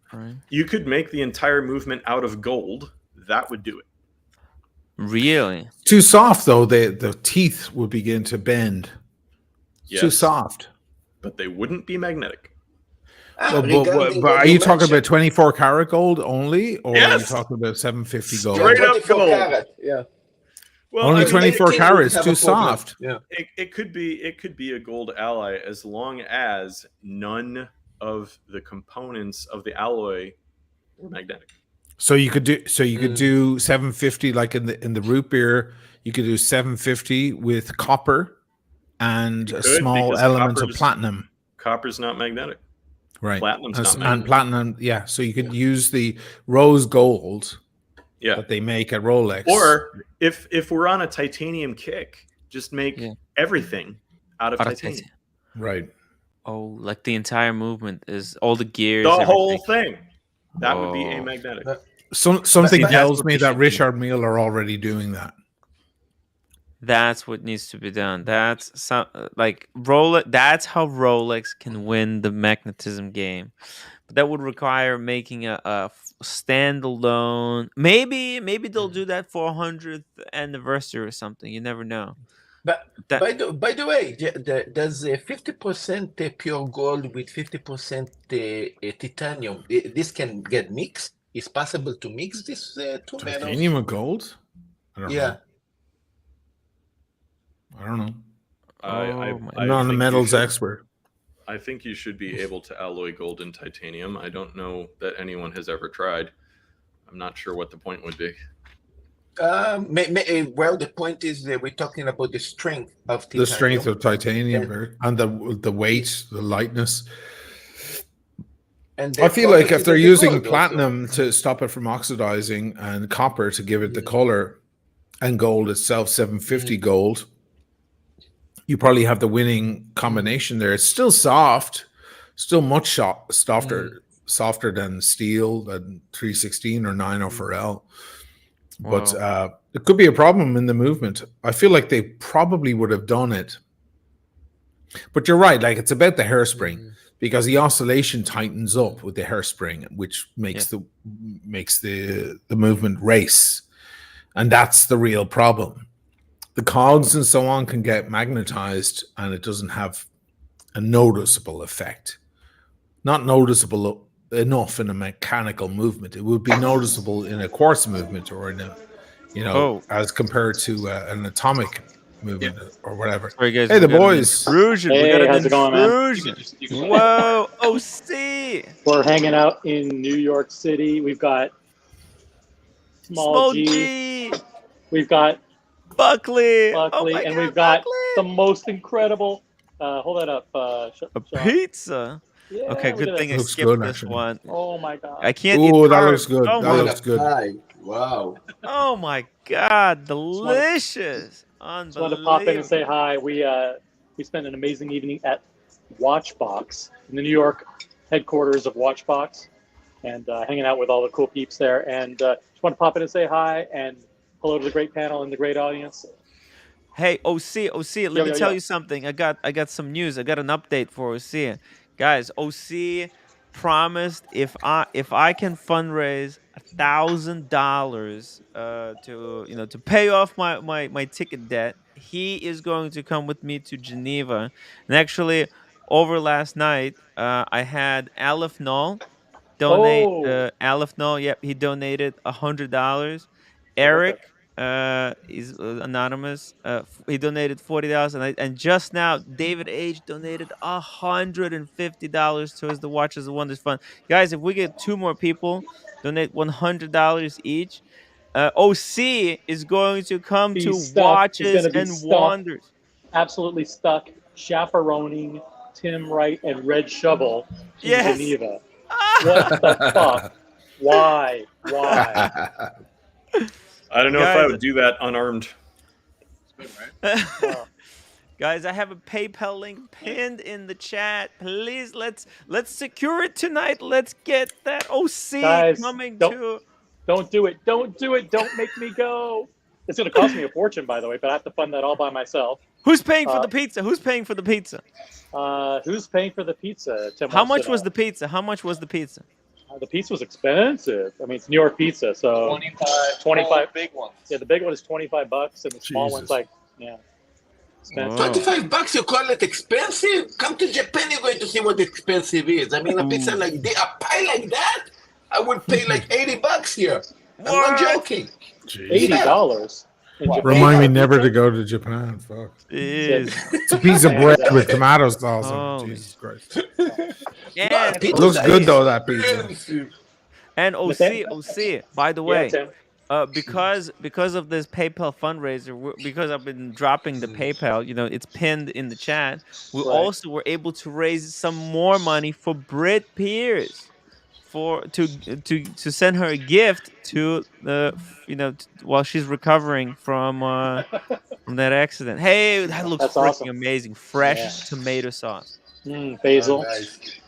You could make the entire movement out of gold. That would do it. Really? Too soft, though. The teeth would begin to bend. Yes. Too soft. But they wouldn't be magnetic. But are you talking about 24 karat gold only, or are you talking about 750 gold? Straight up gold. Yeah. Well, only 24 carats, too soft. Yeah. It could be a gold alloy as long as none of the components of the alloy were magnetic. So you could do 750 like in the root beer. You could do 750 with copper and a small element of platinum. Copper's not magnetic. Right. Platinum's not magnetic. And platinum, yeah. So you could use the rose gold that they make at Rolex. Or if we're on a titanium kick, just make everything out of titanium. Right. Oh, like the entire movement is all the gears. The whole thing. That would be amagnetic. Something tells me that Richard Mille are already doing that. That's what needs to be done. That's like Rolex. That's how Rolex can win the magnetism game. But that would require making a standalone. Maybe they'll do that for 100th anniversary or something. You never know. But by the way, does 50% pure gold with 50% titanium? This can get mixed. It's possible to mix this two metals. Titanium and gold? I don't know. I don't know. I'm not a metals expert. I think you should be able to alloy gold and titanium. I don't know that anyone has ever tried. I'm not sure what the point would be. Well, the point is that we're talking about the strength of titanium. The strength of titanium and the weight, the lightness. And I feel like if they're using platinum to stop it from oxidizing and copper to give it the color and gold itself, 750 gold, you probably have the winning combination there. It's still soft, still much softer than steel, than 316 or 904L. But it could be a problem in the movement. I feel like they probably would have done it. But you're right, like it's about the hairspring because the oscillation tightens up with the hairspring, which makes the movement race. And that's the real problem. The cogs and so on can get magnetized and it doesn't have a noticeable effect. Not noticeable enough in a mechanical movement. It would be noticeable in a quartz movement or in a, as compared to an atomic movement or whatever. Sorry, guys, hey, the boys. Intrusion. Hey, we got an how's it going, man? intrusion. Whoa, OC. We're hanging out in New York City. We've got Small G. We've got Buckley. And we've got the most incredible. Hold that up. Pizza. Yeah, okay, good thing I skipped this one. Oh my god! I can't eat carbs. That looks good. Oh that looks good. Wow. Oh my god, delicious! Unbelievable. Just wanted to pop in and say hi. We spent an amazing evening at Watchbox in the New York headquarters of Watchbox, and hanging out with all the cool peeps there. And just want to pop in and say hi and hello to the great panel and the great audience. Hey, OC, let me tell you something. I got some news. I got an update for OC. Guys, OC promised if I can fundraise $1,000 to pay off my ticket debt, he is going to come with me to Geneva. And actually, over last night, I had Aleph Null donate. Aleph Null, yep, he donated $100. Eric. He's anonymous. He donated $40, and just now David H donated $150 towards the Watches of Wonders fund. Guys, if we get 2 more people donate $100 each, OC is going to come to Watches and Wonders. Absolutely stuck, chaperoning Tim Wright and Red Shovel to Geneva. What the fuck? Why? I don't know if I would do that unarmed. Guys, I have a PayPal link pinned in the chat. Please, let's secure it tonight. Let's get that OC coming to. Don't do it. Don't do it. Don't make me go. It's going to cost me a fortune, by the way, but I have to fund that all by myself. Who's paying for the pizza? Who's paying for the pizza? Who's paying for the pizza? Tim How much was the pizza? How much was the pizza? The pizza was expensive. I mean, it's New York pizza, so 25 big ones. Yeah, the big one is $25, and the small one's like, expensive. $25, you call it expensive? Come to Japan, you're going to see what expensive is. I mean, a pizza a pie like that, I would pay like $80 here. I'm not joking. $80. Remind me never to go to Japan. Fuck. It's a piece of bread with tomato sauce. Jesus Christ. It looks good though, that pizza. And OC. By the way, because of this PayPal fundraiser, because I've been dropping the PayPal, it's pinned in the chat. We also were able to raise some more money for Britt Pierce. To send her a gift to while she's recovering from that accident. Hey, that looks freaking awesome. Amazing. Fresh tomato sauce. Basil. Nice.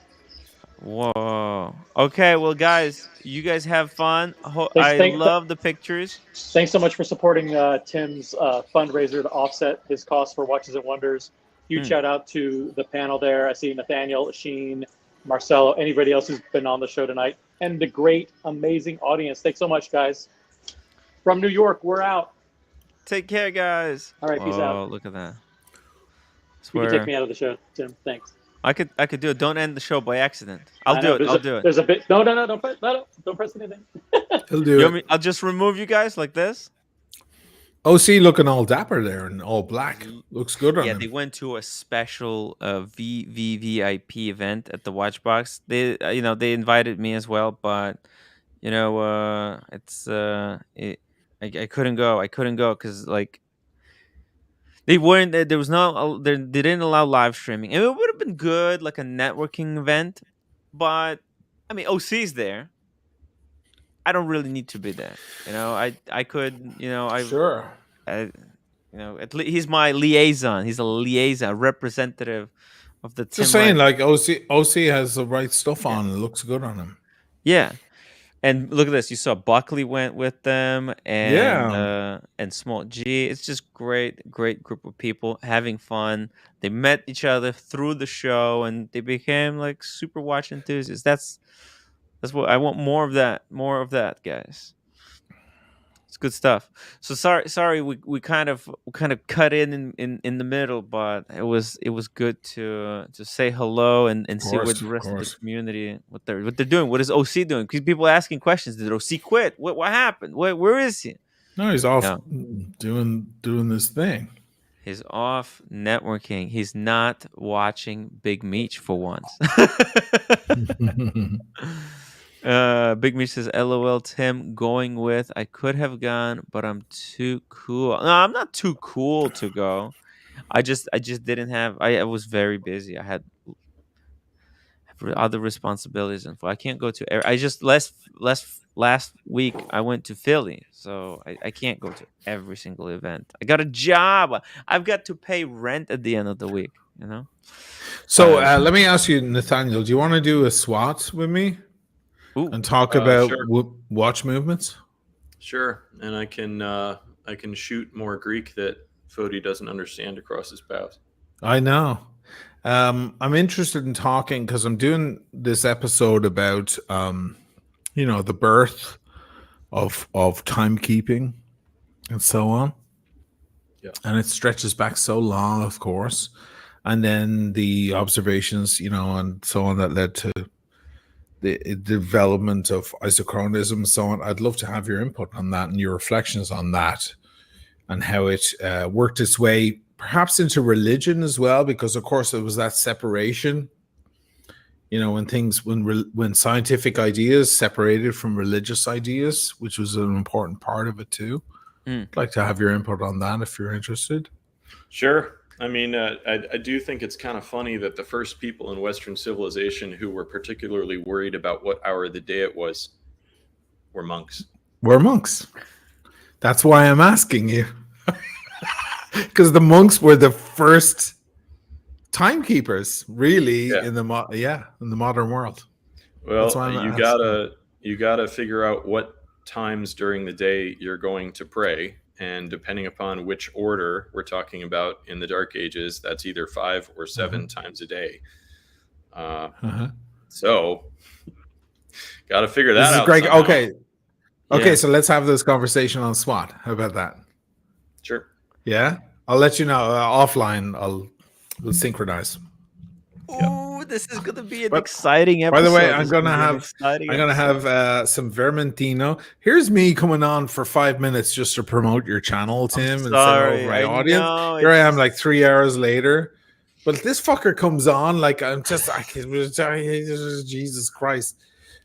Whoa. Okay, well, guys, you guys have fun. I love the pictures. Thanks so much for supporting Tim's fundraiser to offset his costs for Watches and Wonders. Huge shout out to the panel there. I see Nathaniel, Sheen, Marcelo, anybody else who's been on the show tonight, and the great, amazing audience. Thanks so much, guys. From New York, we're out. Take care, guys. All right, peace out. Look at that. You can take me out of the show, Tim. Thanks. I could do it. Don't end the show by accident. I'll do it. There's a bit. No. Don't press anything. He'll do it. I'll just remove you guys like this. OC looking all dapper there and all black. Looks good on him. Yeah, they went to a special VIP event at the Watchbox. They they invited me as well, but it's I couldn't go. I couldn't go because they weren't. There was no. They didn't allow live streaming. And it would have been good, like a networking event, but I mean, OC's there. I don't really need to be there. I could. Sure. At least he's my liaison. He's a liaison, representative of the. Just saying, like OC has the right stuff on. It looks good on him. Yeah, And look at this. You saw Buckley went with them, Yeah. And Small G. It's just great group of people having fun. They met each other through the show, and they became like super watch enthusiasts. That's what I want. More of that. More of that, guys. It's good stuff. So sorry, we kind of cut in the middle, but it was good to say hello and see where the Of rest of the course. community what they're doing. What is OC doing? Because people asking questions. Did OC quit? What happened? Where is he? No, he's off Yeah. doing this thing. He's off networking. He's not watching Big Meech for once. Big Meech says, "LOL, Tim. Going with I could have gone, but I'm too cool. No, I'm not too cool to go. I just didn't have. I was very busy. I had other responsibilities, and I can't go to. I just last week I went to Philly, so I can't go to every single event. I got a job. I've got to pay rent at the end of the week. You know. So let me ask you, Nathaniel. Do you want to do a SWAT with me and talk about Sure. watch movements? Sure, and I can shoot more Greek that Fodi doesn't understand across his bows. I know. I'm interested in talking because I'm doing this episode about the birth of timekeeping and so on. Yeah. And it stretches back so long, of course. And then the observations, and so on that led to the development of isochronism and so on. I'd love to have your input on that and your reflections on that and how it worked its way perhaps into religion as well, because of course it was that separation, when scientific ideas separated from religious ideas, which was an important part of it too. I'd like to have your input on that if you're interested. Sure. I mean, I do think it's kind of funny that the first people in Western civilization who were particularly worried about what hour of the day it was were monks. We're monks. That's why I'm asking you. Because the monks were the first timekeepers, really, in the modern world. Well, you gotta figure out what times during the day you're going to pray, and depending upon which order we're talking about in the Dark Ages, that's either 5 or 7 times a day. So, got to figure that out. Great. Somehow. Okay. So let's have this conversation on SWAT. How about that? Sure. Yeah, I'll let you know offline. We'll synchronize. Oh, this is gonna be an exciting episode. By the way, I'm gonna have some Vermentino. Here's me coming on for 5 minutes just to promote your channel, Tim, and send over my audience. Here I am, like 3 hours later. But this fucker comes on like Jesus Christ.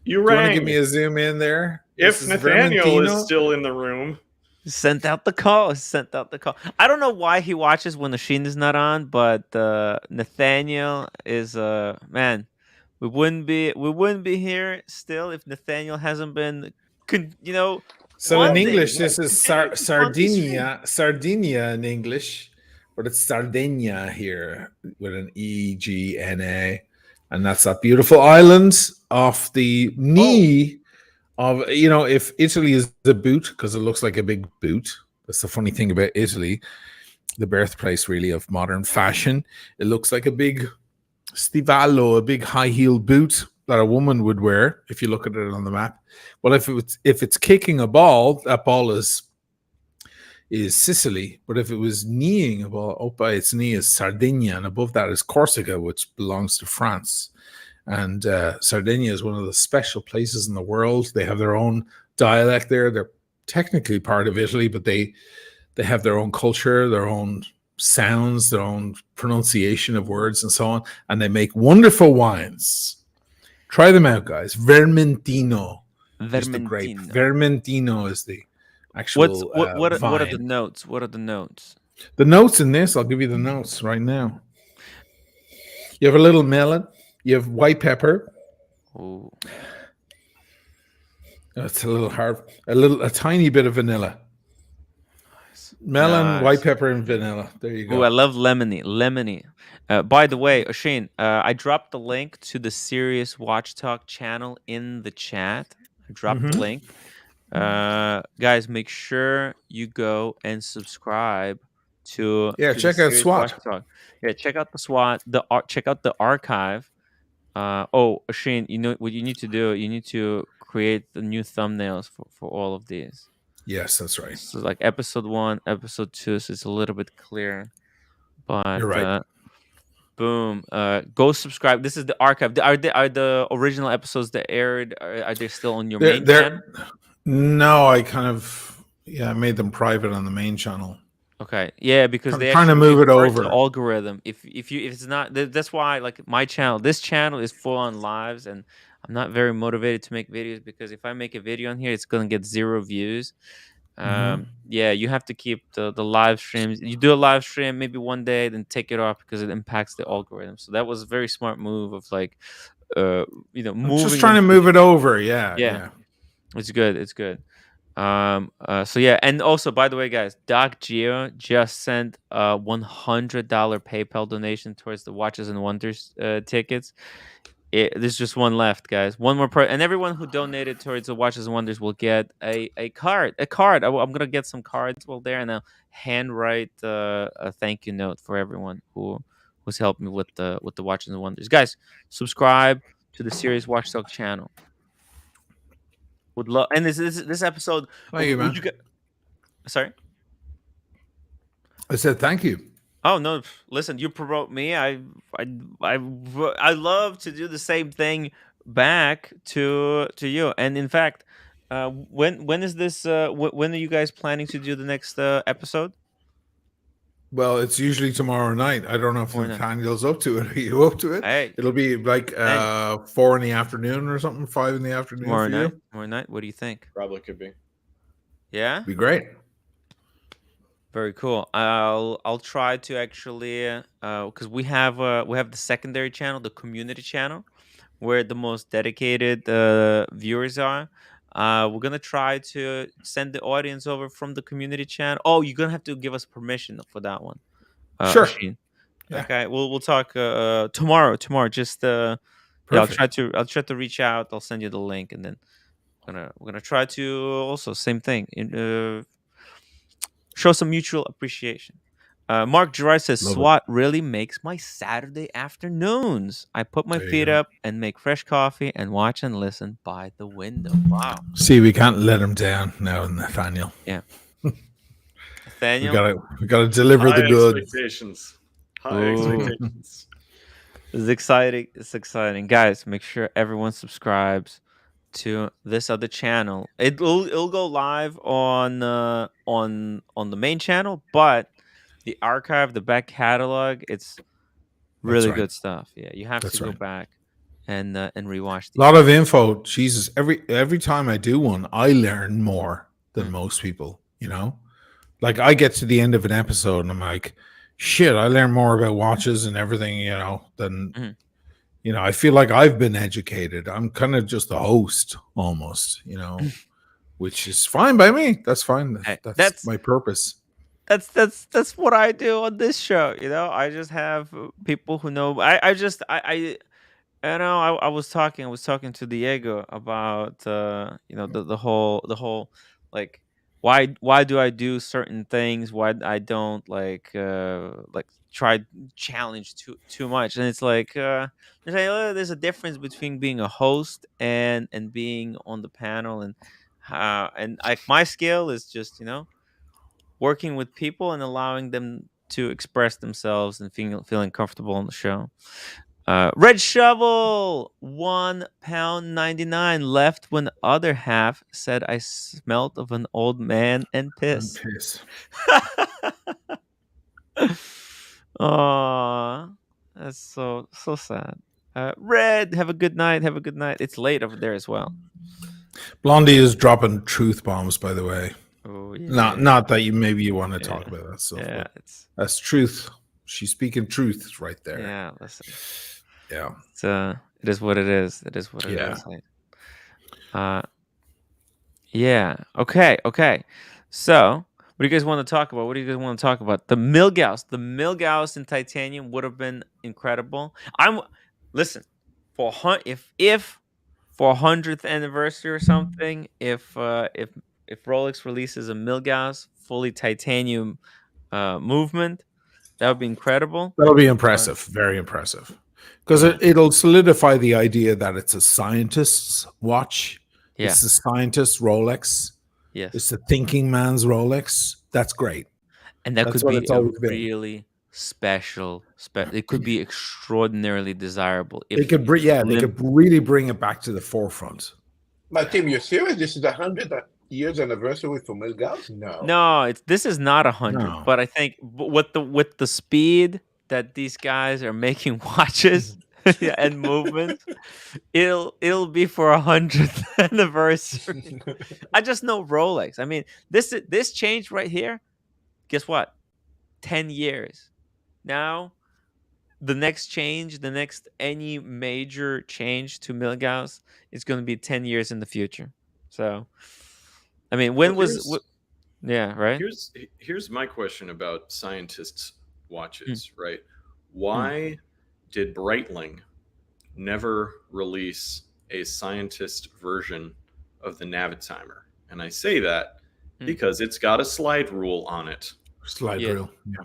You want to give me a zoom in there? If Nathaniel is still in the room. Sent out the call. I don't know why he watches when the Sheen is not on, but Nathaniel is man. We wouldn't be here still if Nathaniel hasn't been, So in English, this is Sardinia in English, but it's Sardinia here with an EGNA, and that's that beautiful island off the knee. Of if Italy is the boot, because it looks like a big boot. That's the funny thing about Italy, the birthplace really of modern fashion. It looks like a big stivalo, a big high heel boot that a woman would wear if you look at it on the map. Well, if it's kicking a ball, that ball is Sicily. But if it was kneeing a ball, up by its knee is Sardinia, and above that is Corsica, which belongs to France. And Sardinia is one of the special places in the world. They have their own dialect there. They're technically part of Italy, but they have their own culture, their own sounds, their own pronunciation of words and so on. And they make wonderful wines. Try them out, guys. Vermentino is the grape. Vermentino is the actual what are the notes? What are the notes? The notes in this, I'll give you the notes right now. You have a little melon. You have white pepper. Oh, it's a little hard. A tiny bit of vanilla. Nice. Melon, white pepper, and vanilla. There you go. Oh, I love lemony. By the way, Shane, I dropped the link to the Serious Watch Talk channel in the chat. I dropped the link. Guys, make sure you go and subscribe to the check out Serious Watch SWAT. Talk. Yeah, check out the SWAT. Check out the archive. Shane, you know what you need to do? You need to create the new thumbnails for all of these. Yes, that's right. So like episode 1, episode 2, so it's a little bit clearer. But You're right. Boom. Go subscribe. This is the archive. Are the original episodes that aired? Are they still on your main channel? No, I kind of made them private on the main channel. Okay. Yeah, because they trying to move it over. The algorithm. If it's not, that's why like my channel. This channel is full on lives, and I'm not very motivated to make videos because if I make a video on here, it's gonna get 0 views. Yeah, you have to keep the live streams. You do a live stream maybe one day, then take it off because it impacts the algorithm. So that was a very smart move of like, moving. Just trying to move it over. Yeah. It's good. It's good. So yeah, and also by the way, guys, Doc Geo just sent a $100 PayPal donation towards the Watches and Wonders tickets. There's just one left, guys. One more and everyone who donated towards the Watches and Wonders will get a card. I'm gonna get some cards while there, and I'll handwrite a thank you note for everyone who's helped me with the Watches and Wonders. Guys, subscribe to the Serious Watchdog channel. Would love, and this episode. Thank you, man. Sorry, I said thank you. Oh no! Listen, you promote me. I love to do the same thing back to you. And in fact, when is this? When are you guys planning to do the next episode? Well, it's usually tomorrow night. I don't know if Nathaniel's up to it. Are you up to it? Hey, it'll be like 4 in the afternoon or something. 5 in the afternoon tomorrow for night. you. Tomorrow night. What do you think? Probably could be. Yeah, be great. Very cool. I'll try to actually because we have the secondary channel, the community channel, where the most dedicated viewers are. We're gonna try to send the audience over from the community channel. Oh, you're gonna have to give us permission for that one. Sure. Sheen. Yeah. Okay. We'll talk tomorrow. Tomorrow. Just I'll try to reach out. I'll send you the link, and then we're gonna try to also same thing. Show some mutual appreciation. Mark Gerard says, SWAT really makes my Saturday afternoons. I put my feet up and make fresh coffee and watch and listen by the window. Wow. See, we can't let him down now, Nathaniel. Yeah. Nathaniel? We gotta deliver the goods. Expectations. High expectations. It's exciting. It's exciting. Guys, make sure everyone subscribes to this other channel. It'll go live on the main channel, but the archive, the back catalog, it's really good stuff. Yeah, you have to go back and rewatch. A lot of info. Jesus, every time I do one, I learn more than most people. You know, like I get to the end of an episode and I'm like, shit, I learn more about watches and everything. You know, than. You know, I feel like I've been educated. I'm kind of just a host almost, you know, which is fine by me. That's fine. That's my purpose. That's what I do on this show. You know, I just have people who know. I was talking to Diego about the whole like why do I do certain things? Why I don't like try challenge too much? And it's like there's a difference between being a host and being on the panel, and like my skill is just working with people and allowing them to express themselves and feeling comfortable on the show. Red Shovel, £1.99 left when the other half said I smelt of an old man and piss. Oh, that's so sad. Red, have a good night. Have a good night. It's late over there as well. Blondie is dropping truth bombs, by the way. Oh, yeah. Not that you want to talk about that stuff. Yeah, that's truth. She's speaking truth right there. Yeah, listen. Yeah. It is what it is. It is what it is. Yeah. Okay. So, what do you guys want to talk about? The Milgauss. The Milgauss in titanium would have been incredible. Listen, if for 100th anniversary or something, if Rolex releases a Milgauss fully titanium movement, that would be incredible. That'll be impressive, very impressive, because it'll solidify the idea that it's a scientist's watch. Yeah. It's the scientist's Rolex. Yes. It's the thinking man's Rolex. That's great. And that That's could what be it's a always been. really special. It could be extraordinarily desirable. They could they could really bring it back to the forefront. But Tim, you're serious? This is the 100 years anniversary for Milgauss? No. No, this is not 100. No. But I think with the speed that these guys are making watches and movements, it'll be for 100th anniversary. I just know Rolex. I mean, this change right here. Guess what? 10 years. Now, the next any major change to Milgauss is going to be 10 years in the future. So, I mean, yeah, right? Here's my question about scientists' watches, right? Why did Breitling never release a scientist version of the Navitimer? And I say that because it's got a slide rule on it. Slide rule, yeah.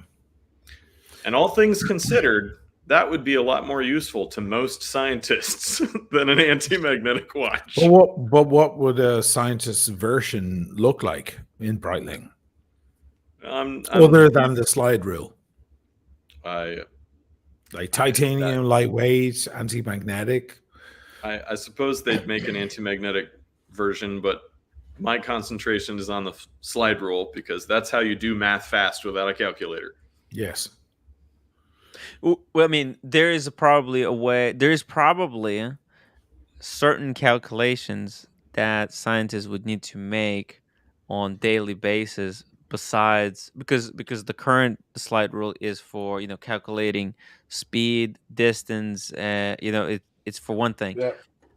And all things considered, that would be a lot more useful to most scientists than an anti-magnetic watch. But what would a scientist's version look like in Breitling? Other than the slide rule? Like titanium, lightweight, anti-magnetic? I suppose they'd make an anti-magnetic version, but my concentration is on the slide rule because that's how you do math fast without a calculator. Yes. Well, I mean, there is probably certain calculations that scientists would need to make on daily basis besides because the current slide rule is for calculating speed, distance, it's for one thing.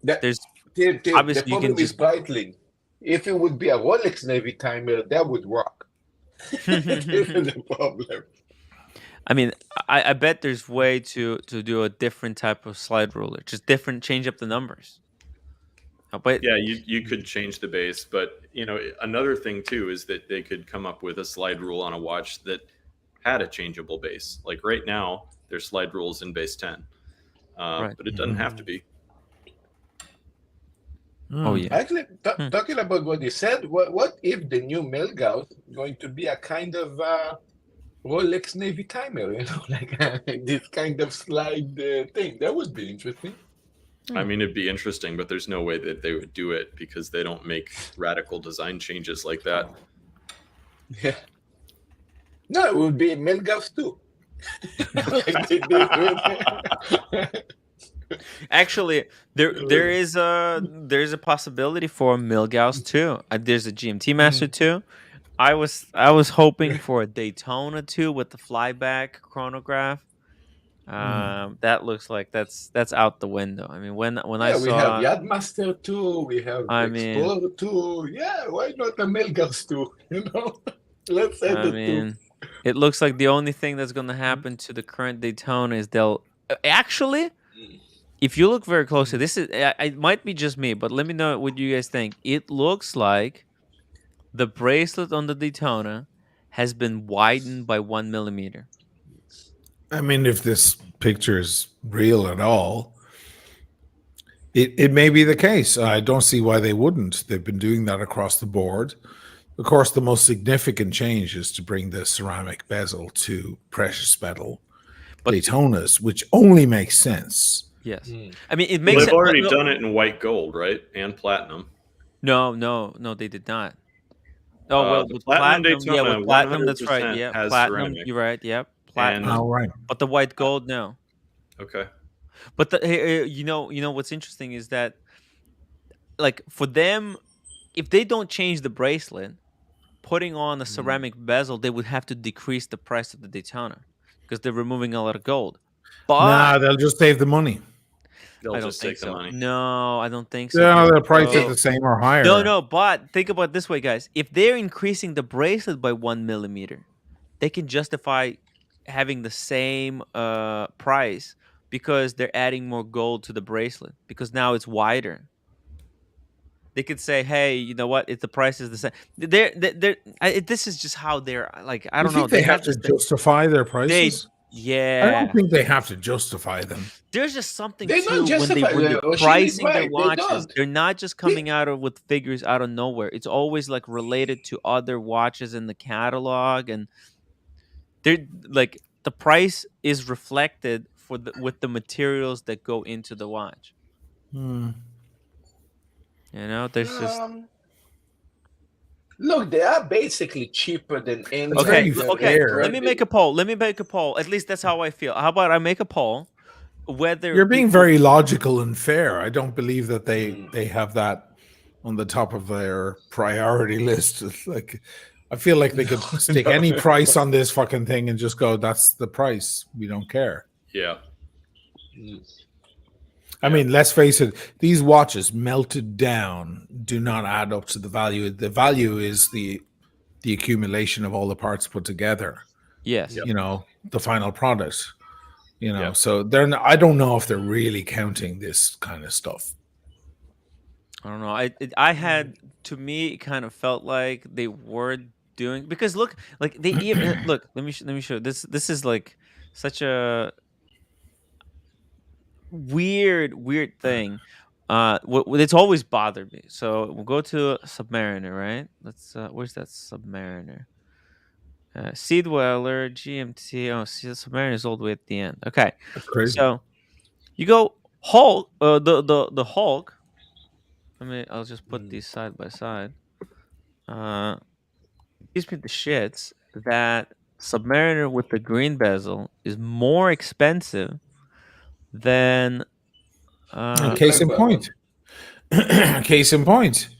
There's the problem is Breitling. If it would be a Rolex Navitimer, that would work. This is the problem. I mean, I bet there's way to do a different type of slide ruler, just change up the numbers. But yeah, you could change the base, but another thing too is that they could come up with a slide rule on a watch that had a changeable base. Like right now, there's slide rules in base 10, but it doesn't have to be. Oh yeah. Actually, talking about what you said, what if the new Milgauss is going to be a kind of Rolex Navitimer, like this kind of slide thing? That would be interesting. I mean, it'd be interesting, but there's no way that they would do it because they don't make radical design changes like that. Yeah. No, it would be Milgauss too. Actually, there's a possibility for Milgauss too. There's a GMT Master 2. I was hoping for a Daytona 2 with the flyback chronograph. That looks like that's out the window. I mean, when I saw we have Yachtmaster 2, we have Explorer 2. Yeah, why not a Milgauss 2? Let's add the 2. It looks like the only thing that's going to happen to the current Daytona is they'll actually. If you look very closely, this is it might be just me, but let me know what you guys think. It looks like the bracelet on the Daytona has been widened by 1 millimeter. I mean, if this picture is real at all, it may be the case. I don't see why they wouldn't. They've been doing that across the board. Of course, the most significant change is to bring the ceramic bezel to precious metal Daytonas, which only makes sense. Yes. I mean, it makes they've already done it in white gold, right? And platinum. No, they did not. Oh, well, with platinum Daytona, yeah, with platinum, that's right. Yeah, platinum, ceramic. You're right. Yep, platinum. Right. But the white gold, no. Okay. But you know what's interesting is that, like, for them, if they don't change the bracelet, putting on a ceramic bezel, they would have to decrease the price of the Daytona because they're removing a lot of gold. But they'll just save the money. They'll just take the money. No, I don't think so. Yeah, the price is the same or higher. No, but think about it this way, guys. If they're increasing the bracelet by 1 millimeter, they can justify having the same price because they're adding more gold to the bracelet because now it's wider. They could say, "Hey, you know what? If the price is the same." This is just how they're like. I You don't know. think they have to justify their prices? I don't think they have to justify them. There's just something They don't too when they justify. pricing their Right, they watches. don't. They're not just coming out with figures out of nowhere. It's always like related to other watches in the catalog, and they're like the price is reflected with the materials that go into the watch. You know, there's just Look, they are basically cheaper than any okay. other Let me make a poll. At least that's how I feel. How about I make a poll? Whether You're being very logical and fair. I don't believe that they have that on the top of their priority list. It's like, I feel like they could stick any price on this fucking thing and just go, "That's the price. We don't care." Yeah. I mean, let's face it, these watches melted down do not add up to the value. The value is the accumulation of all the parts put together. Yes. You know, the final product. You know, so they're not, I don't know if they're really counting this kind of stuff. I don't know. I had, to me, it kind of felt like they were doing, because look, like they even look. Let me show this. This is like such a weird thing. It's always bothered me. So we'll go to Submariner, right? Let's. Where's that Submariner? Sea Dweller, GMT. Oh, see, the Submariner is all the way at the end. Okay, that's crazy. So you go Hulk. The Hulk. I'll just put these side by side. Gives me the shits that Submariner with the green bezel is more expensive than case in point. Case in point.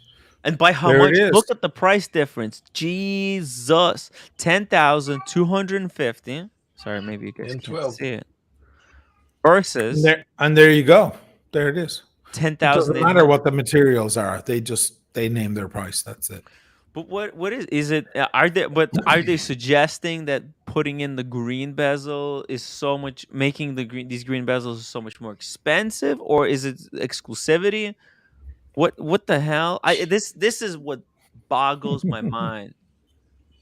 And by how there much? It is. Look at the price difference. Jesus, 10,250. Sorry, maybe you guys can't see it. Versus, and there you go. There it is. 10,000. It doesn't matter what the materials are. They name their price. That's it. But what is it? Are they suggesting that putting in the green bezel is so much, making these green bezels so much more expensive, or is it exclusivity? What the hell? This is what boggles my mind.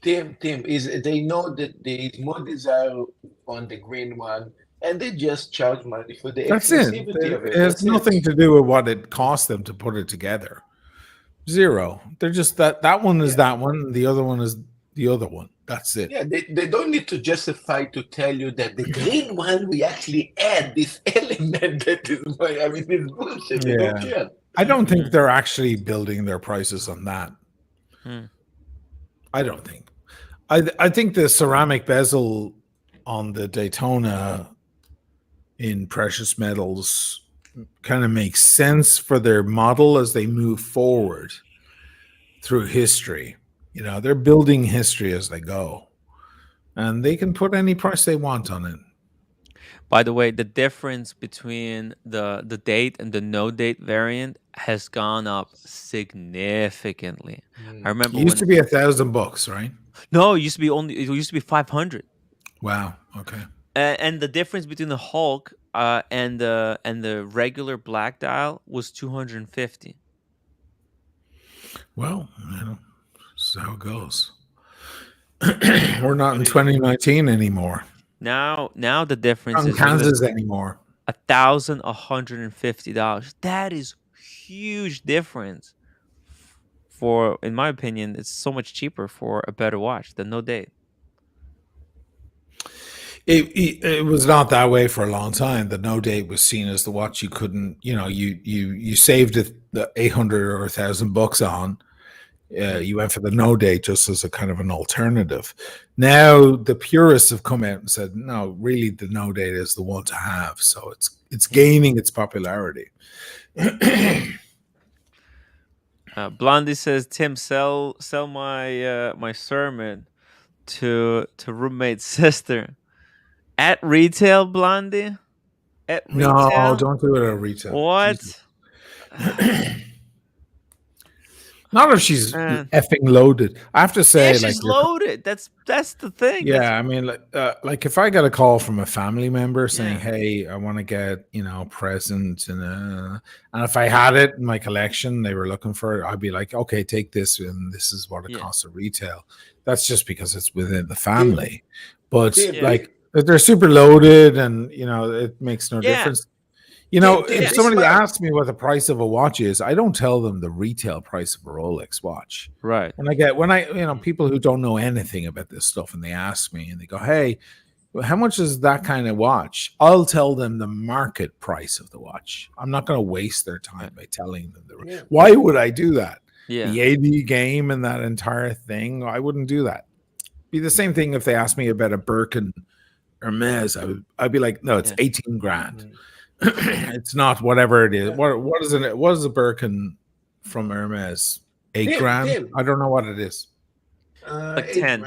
Tim, is they know that there is more desire on the green one, and they just charge money for the exclusivity of it. It has nothing to do with what it costs them to put it together. Zero. They're just that one is that one, and the other one is the other one. That's it. Yeah, they don't need to justify to tell you that the green one we actually add this element that is. I mean, it's bullshit. They don't care. I don't think they're actually building their prices on that. I don't think. I think the ceramic bezel on the Daytona in precious metals kind of makes sense for their model as they move forward through history. You know, they're building history as they go, and they can put any price they want on it. By the way, the difference between the date and the no date variant has gone up significantly. I remember it used to be $1,000, right? No, it used to be 500. Wow. Okay. And the difference between the Hulk and the regular black dial was 250. Well, this is how it goes. We're not in 2019 anymore. Now the difference is Kansas anymore. $1,150. That is huge difference. For, in my opinion, it's so much cheaper for a better watch than no date. It was not that way for a long time. The no date was seen as the watch you couldn't, you saved the $800 or $1,000 on. You went for the no date just as a kind of an alternative. Now the purists have come out and said, no, really the no date is the one to have. So it's gaining its popularity. Blondie says, Tim, sell my my sermon to roommate's sister. At retail, Blondie? At retail? No, don't do it at retail. What? Not if she's effing loaded. I have to say, like, she's loaded. That's the thing. Yeah, I mean, like if I got a call from a family member saying, "Hey, I want to get present," and if I had it in my collection, they were looking for it, I'd be like, "Okay, take this, and this is what it costs at retail." That's just because it's within the family. But like, if they're super loaded, and it makes no difference. If somebody asks me what the price of a watch is, I don't tell them the retail price of a Rolex watch. Right. When I people who don't know anything about this stuff and they ask me and they go, "Hey, how much is that kind of watch?" I'll tell them the market price of the watch. I'm not going to waste their time by telling them why would I do that? Yeah. The AD game and that entire thing, I wouldn't do that. Be the same thing if they asked me about a Birkin Hermes. I'd be like, "No, it's 18 grand." It's not whatever it is. What is it? What is a Birkin from Hermes? 8 grand? I don't know what it is. Like 10.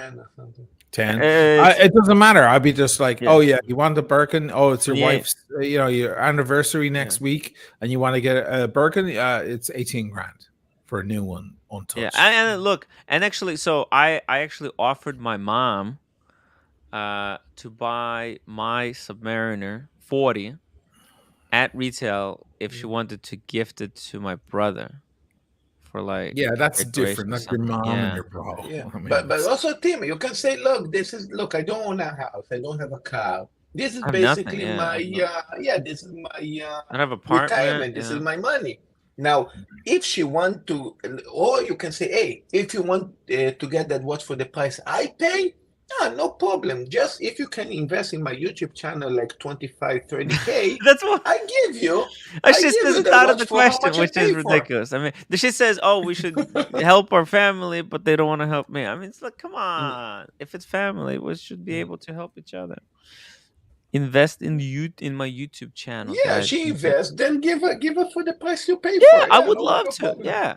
10. It doesn't matter. I'd be just like, "Oh yeah, you want a Birkin? Oh, it's your wife's, your anniversary next week, and you want to get a Birkin? It's 18 grand for a new one, untouched." Yeah, and look, and actually, so I actually offered my mom to buy my Submariner 40 at retail if she wanted to gift it to my brother for like that's different. That's your mom and your bro. Yeah, I mean, but also, Tim, you can say, look, I don't own a house, I don't have a car. This is I have basically nothing, this is my I have apartment, retirement. This is my money. Now, if she want to, or you can say, hey, if you want to get that watch for the price I pay, no problem. Just if you can invest in my YouTube channel like 25, 30K, that's what I give you. She says it's out of the question, which is ridiculous. I mean, she says, "Oh, we should help our family," but they don't want to help me. I mean, it's like, come on. If it's family, we should be able to help each other. Invest in my YouTube channel. Yeah, guys. she invests. Then give her for the price you pay Yeah, for. I would love to. Yeah.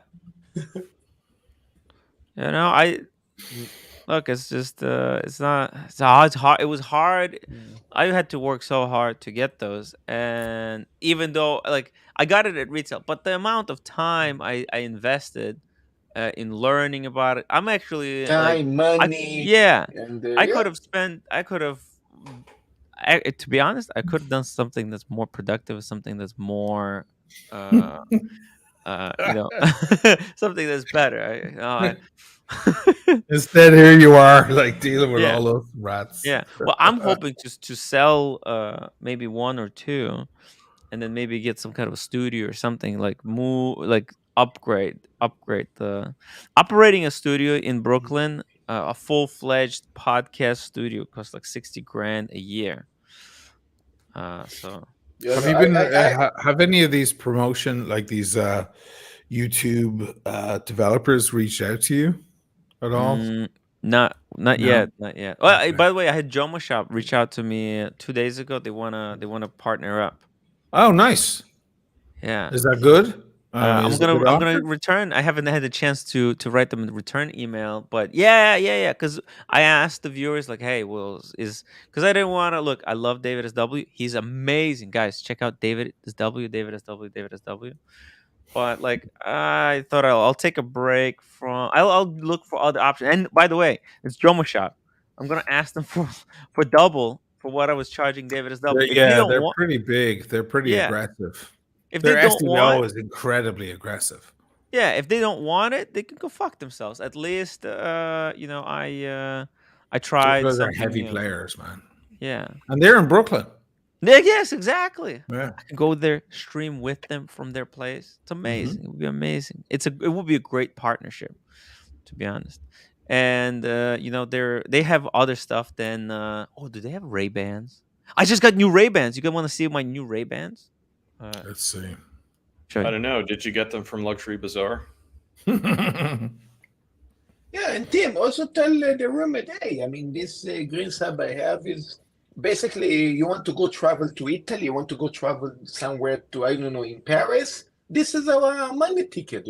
Look, it's just it's hard. It was hard. I had to work so hard to get those, and even though like I got it at retail, but the amount of time I invested in learning about it, I'm actually time, money. I could have spent. To be honest, I could have done something that's more productive, something that's more something that's better. Instead, here you are, like dealing with all those rats. Yeah. Well, I'm hoping to sell maybe one or two, and then maybe get some kind of a studio or something, like upgrade the operating a studio in Brooklyn. A full-fledged podcast studio costs like 60 grand a year. So have you been have any of these promotion, like these YouTube developers reached out to you at all? Not yet. Well, by the way, I had Joma Shop reach out to me 2 days ago. They wanna partner up. Oh, nice. Yeah. Is that good? I'm gonna return. I haven't had a chance to write them a return email, but yeah. Because I asked the viewers like, "Hey, because I didn't want to look. I love David SW. He's amazing, guys. Check out David SW. But like, I thought I'll take a break from. I'll look for other options. And by the way, it's Joma Shop. I'm gonna ask them for double for what I was charging David SW. They're pretty big. They're pretty aggressive. If their they don't SEO is incredibly aggressive. Yeah, if they don't want it, they can go fuck themselves. At least, I tried. Those are something heavy new. players, man. Yeah, and they're in Brooklyn. Yes, exactly. Yeah, I can go there, stream with them from their place. It's amazing. It would be amazing. It would be a great partnership, to be honest. And they have other stuff than. Do they have Ray-Bans? I just got new Ray-Bans. You guys want to see my new Ray-Bans? Let's see. I don't know. Did you get them from Luxury Bazaar? Yeah, and Tim, also tell the roommate, hey, I mean, this green sub I have is basically you want to go travel to Italy, you want to go travel somewhere to, I don't know, in Paris. This is our money ticket,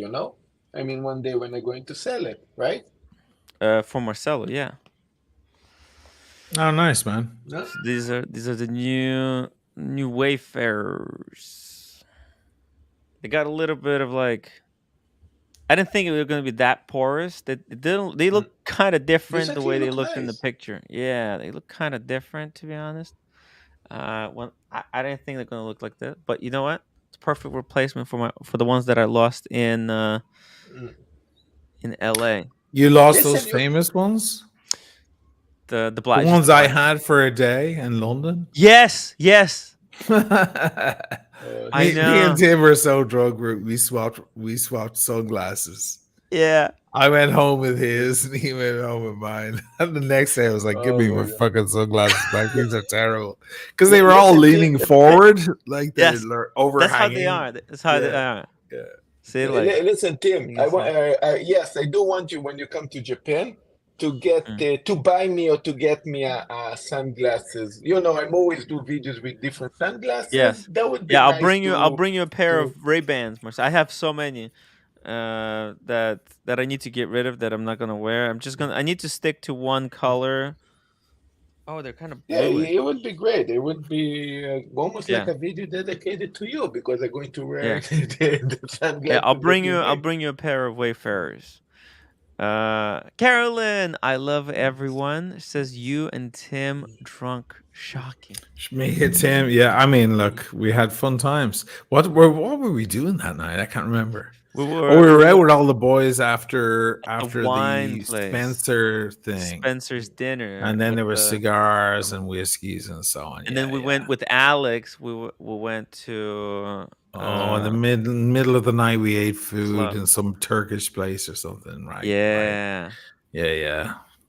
I mean, one day when I'm going to sell it, right? For Marcelo, yeah. Oh, nice, man. No? These are the new Wayfarers. They got a little bit of like I didn't think it was going to be that porous. They look kind of different the way they looked in the picture. Yeah, they look kind of different, to be honest. When I didn't think they're going to look like that, but you know what? It's a perfect replacement for the ones that I lost in LA. You lost those famous ones? The The ones I had for a day in London? Yes. I know. Me and Tim were so drunk. We swapped sunglasses. Yeah. I went home with his, and he went home with mine. And the next day, I was like, "Give me my fucking sunglasses back. These are terrible." Because they were all leaning forward, like they're overhanging. That's how they are. That's how they are. Yeah. See, like, listen, Tim. Yes, I do want you when you come to Japan to get to buy me or to get me a sunglasses. You know, I'm always do videos with different sunglasses. Yes, that would be I'll nice bring you. I'll bring you a pair of Ray-Bans, Marcel. I have so many that I need to get rid of that I'm not gonna wear. I need to stick to one color. Oh, they're kind of blue. Yeah, it would be great. It would be almost like a video dedicated to you because I'm going to wear the sunglasses. Yeah, I'll bring you a pair of Wayfarers. Carolyn, I love everyone. Says you and Tim drunk, shocking. Me and Tim, yeah. I mean, look, we had fun times. What were we doing that night? I can't remember. We were out with all the boys after the Spencer thing, Spencer's dinner, and then there were cigars and whiskeys and so on. And then we went with Alex. We went to in the middle of the night. We ate food in some Turkish place or something, right? Yeah.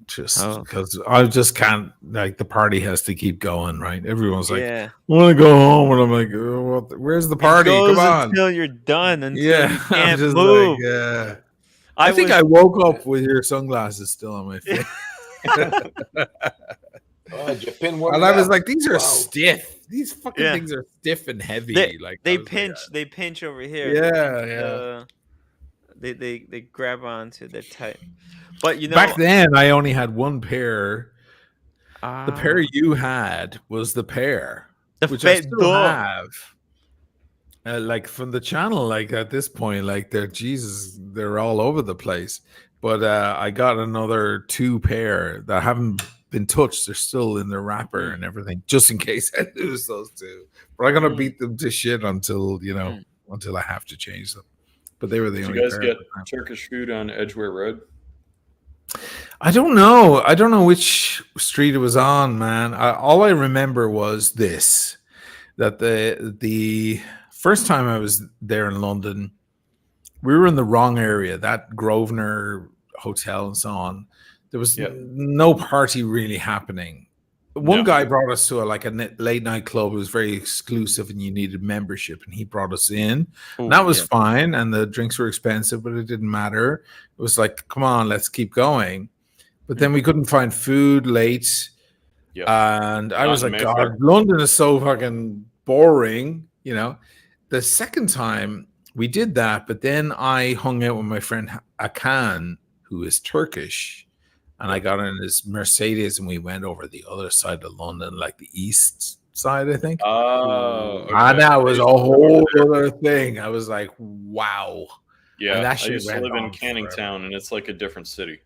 Just because I just can't, like, the party has to keep going, right? Everyone's like, I want to go home, and I'm like, where's the party? Come on, until you're done. Until you can't just move. Like, I think I woke up with your sunglasses still on my face. Japan and I was like, these are stiff. These fucking things are stiff and heavy. They pinch over here. Yeah. They grab onto. They're tight. But back then I only had one pair. The pair you had was the pair, which I still have. Like from the channel, like at this point, like they're all over the place. But I got another 2 pair that haven't been touched. They're still in the wrapper and everything, just in case I lose those 2. But I'm gonna beat them to shit until until I have to change them. But they were the only. Did you guys get Turkish food on Edgware Road? I don't know. I don't know which street it was on, man. All I remember was this: that the first time I was there in London, we were in the wrong area. That Grosvenor Hotel and so on. There was no party really happening. One guy brought us to a late night club. It was very exclusive, and you needed membership. And he brought us in. And that was fine, and the drinks were expensive, but it didn't matter. It was like, come on, let's keep going. But then we couldn't find food late, and I was like, God, London is so fucking boring. The second time we did that, but then I hung out with my friend Akan, who is Turkish. And I got in his Mercedes, and we went over the other side of London, like the east side, I think. Oh, okay. And that was a whole other thing. I was like, wow. Yeah, I used to live in Canning Town, and it's like a different city.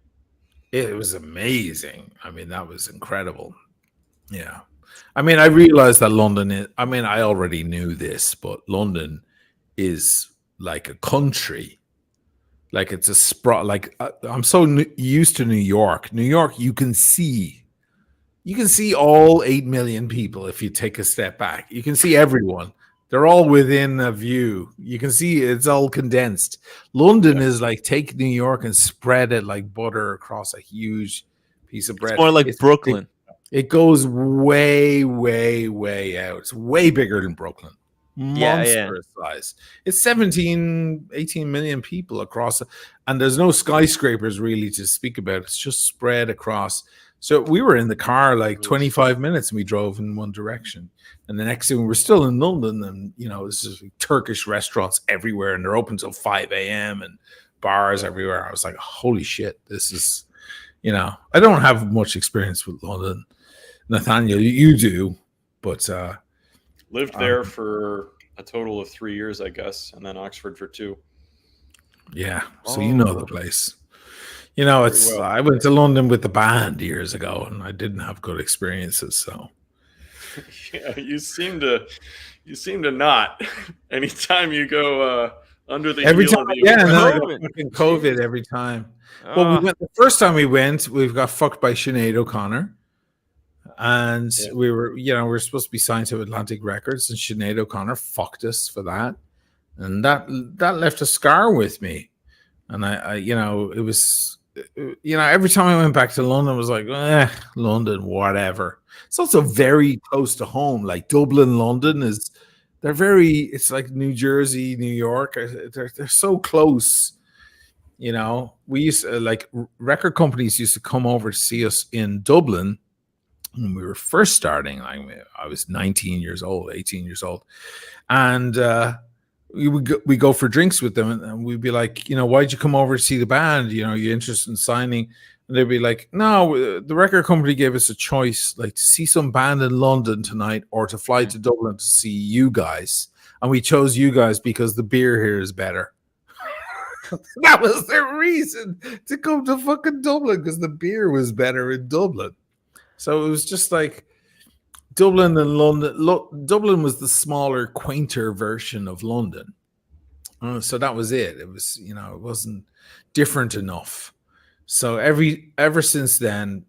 It was amazing. I mean, that was incredible. Yeah. I mean, I realized that I already knew this, but London is like a country. Like it's a spot. Like I'm so used to New York. New York, you can see all 8 million people if you take a step back. You can see everyone. They're all within a view. You can see it's all condensed. London is like take New York and spread it like butter across a huge piece of bread. It's more like Brooklyn. It goes way, way, way out. It's way bigger than Brooklyn. Monstrous size. It's 18 million people across, and there's no skyscrapers really to speak about. It's just spread across. So we were in the car like 25 minutes, and we drove in one direction. And the next thing, we were still in London, and there's just Turkish restaurants everywhere, and they're open till 5 a.m. and bars everywhere. I was like, holy shit, this is, I don't have much experience with London. Nathaniel, you do, but lived there for a total of 3 years, I guess, and then Oxford for 2. Yeah, so you know the place. You know, Very it's well. I went to London with the band years ago, and I didn't have good experiences. So Yeah, you seem to not. Anytime you go under the every heel time, of the yeah, and then I got COVID. fucking COVID Jeez. every time. Well, we went the first time we went, we got fucked by Sinead O'Connor, and Yeah. we were supposed to be signed to Atlantic Records, and Sinead O'Connor fucked us for that, and that left a scar with me. And I it was, every time I went back to London, I was like, London, whatever. It's also very close to home. Like Dublin, London it's like New Jersey, New York. They're so close. We used to, like, record companies used to come over to see us in Dublin when we were first starting. Like, I was 19 years old, 18 years old. And, we go for drinks with them, and we'd be like, why'd you come over to see the band? You interested in signing? And they'd be like, no, the record company gave us a choice, like, to see some band in London tonight or to fly to Dublin to see you guys. And we chose you guys because the beer here is better. That was their reason to come to fucking Dublin, because the beer was better in Dublin. So it was just like Dublin and London. Dublin was the smaller, quainter version of London. So that was it. It was, it wasn't different enough. So ever since then,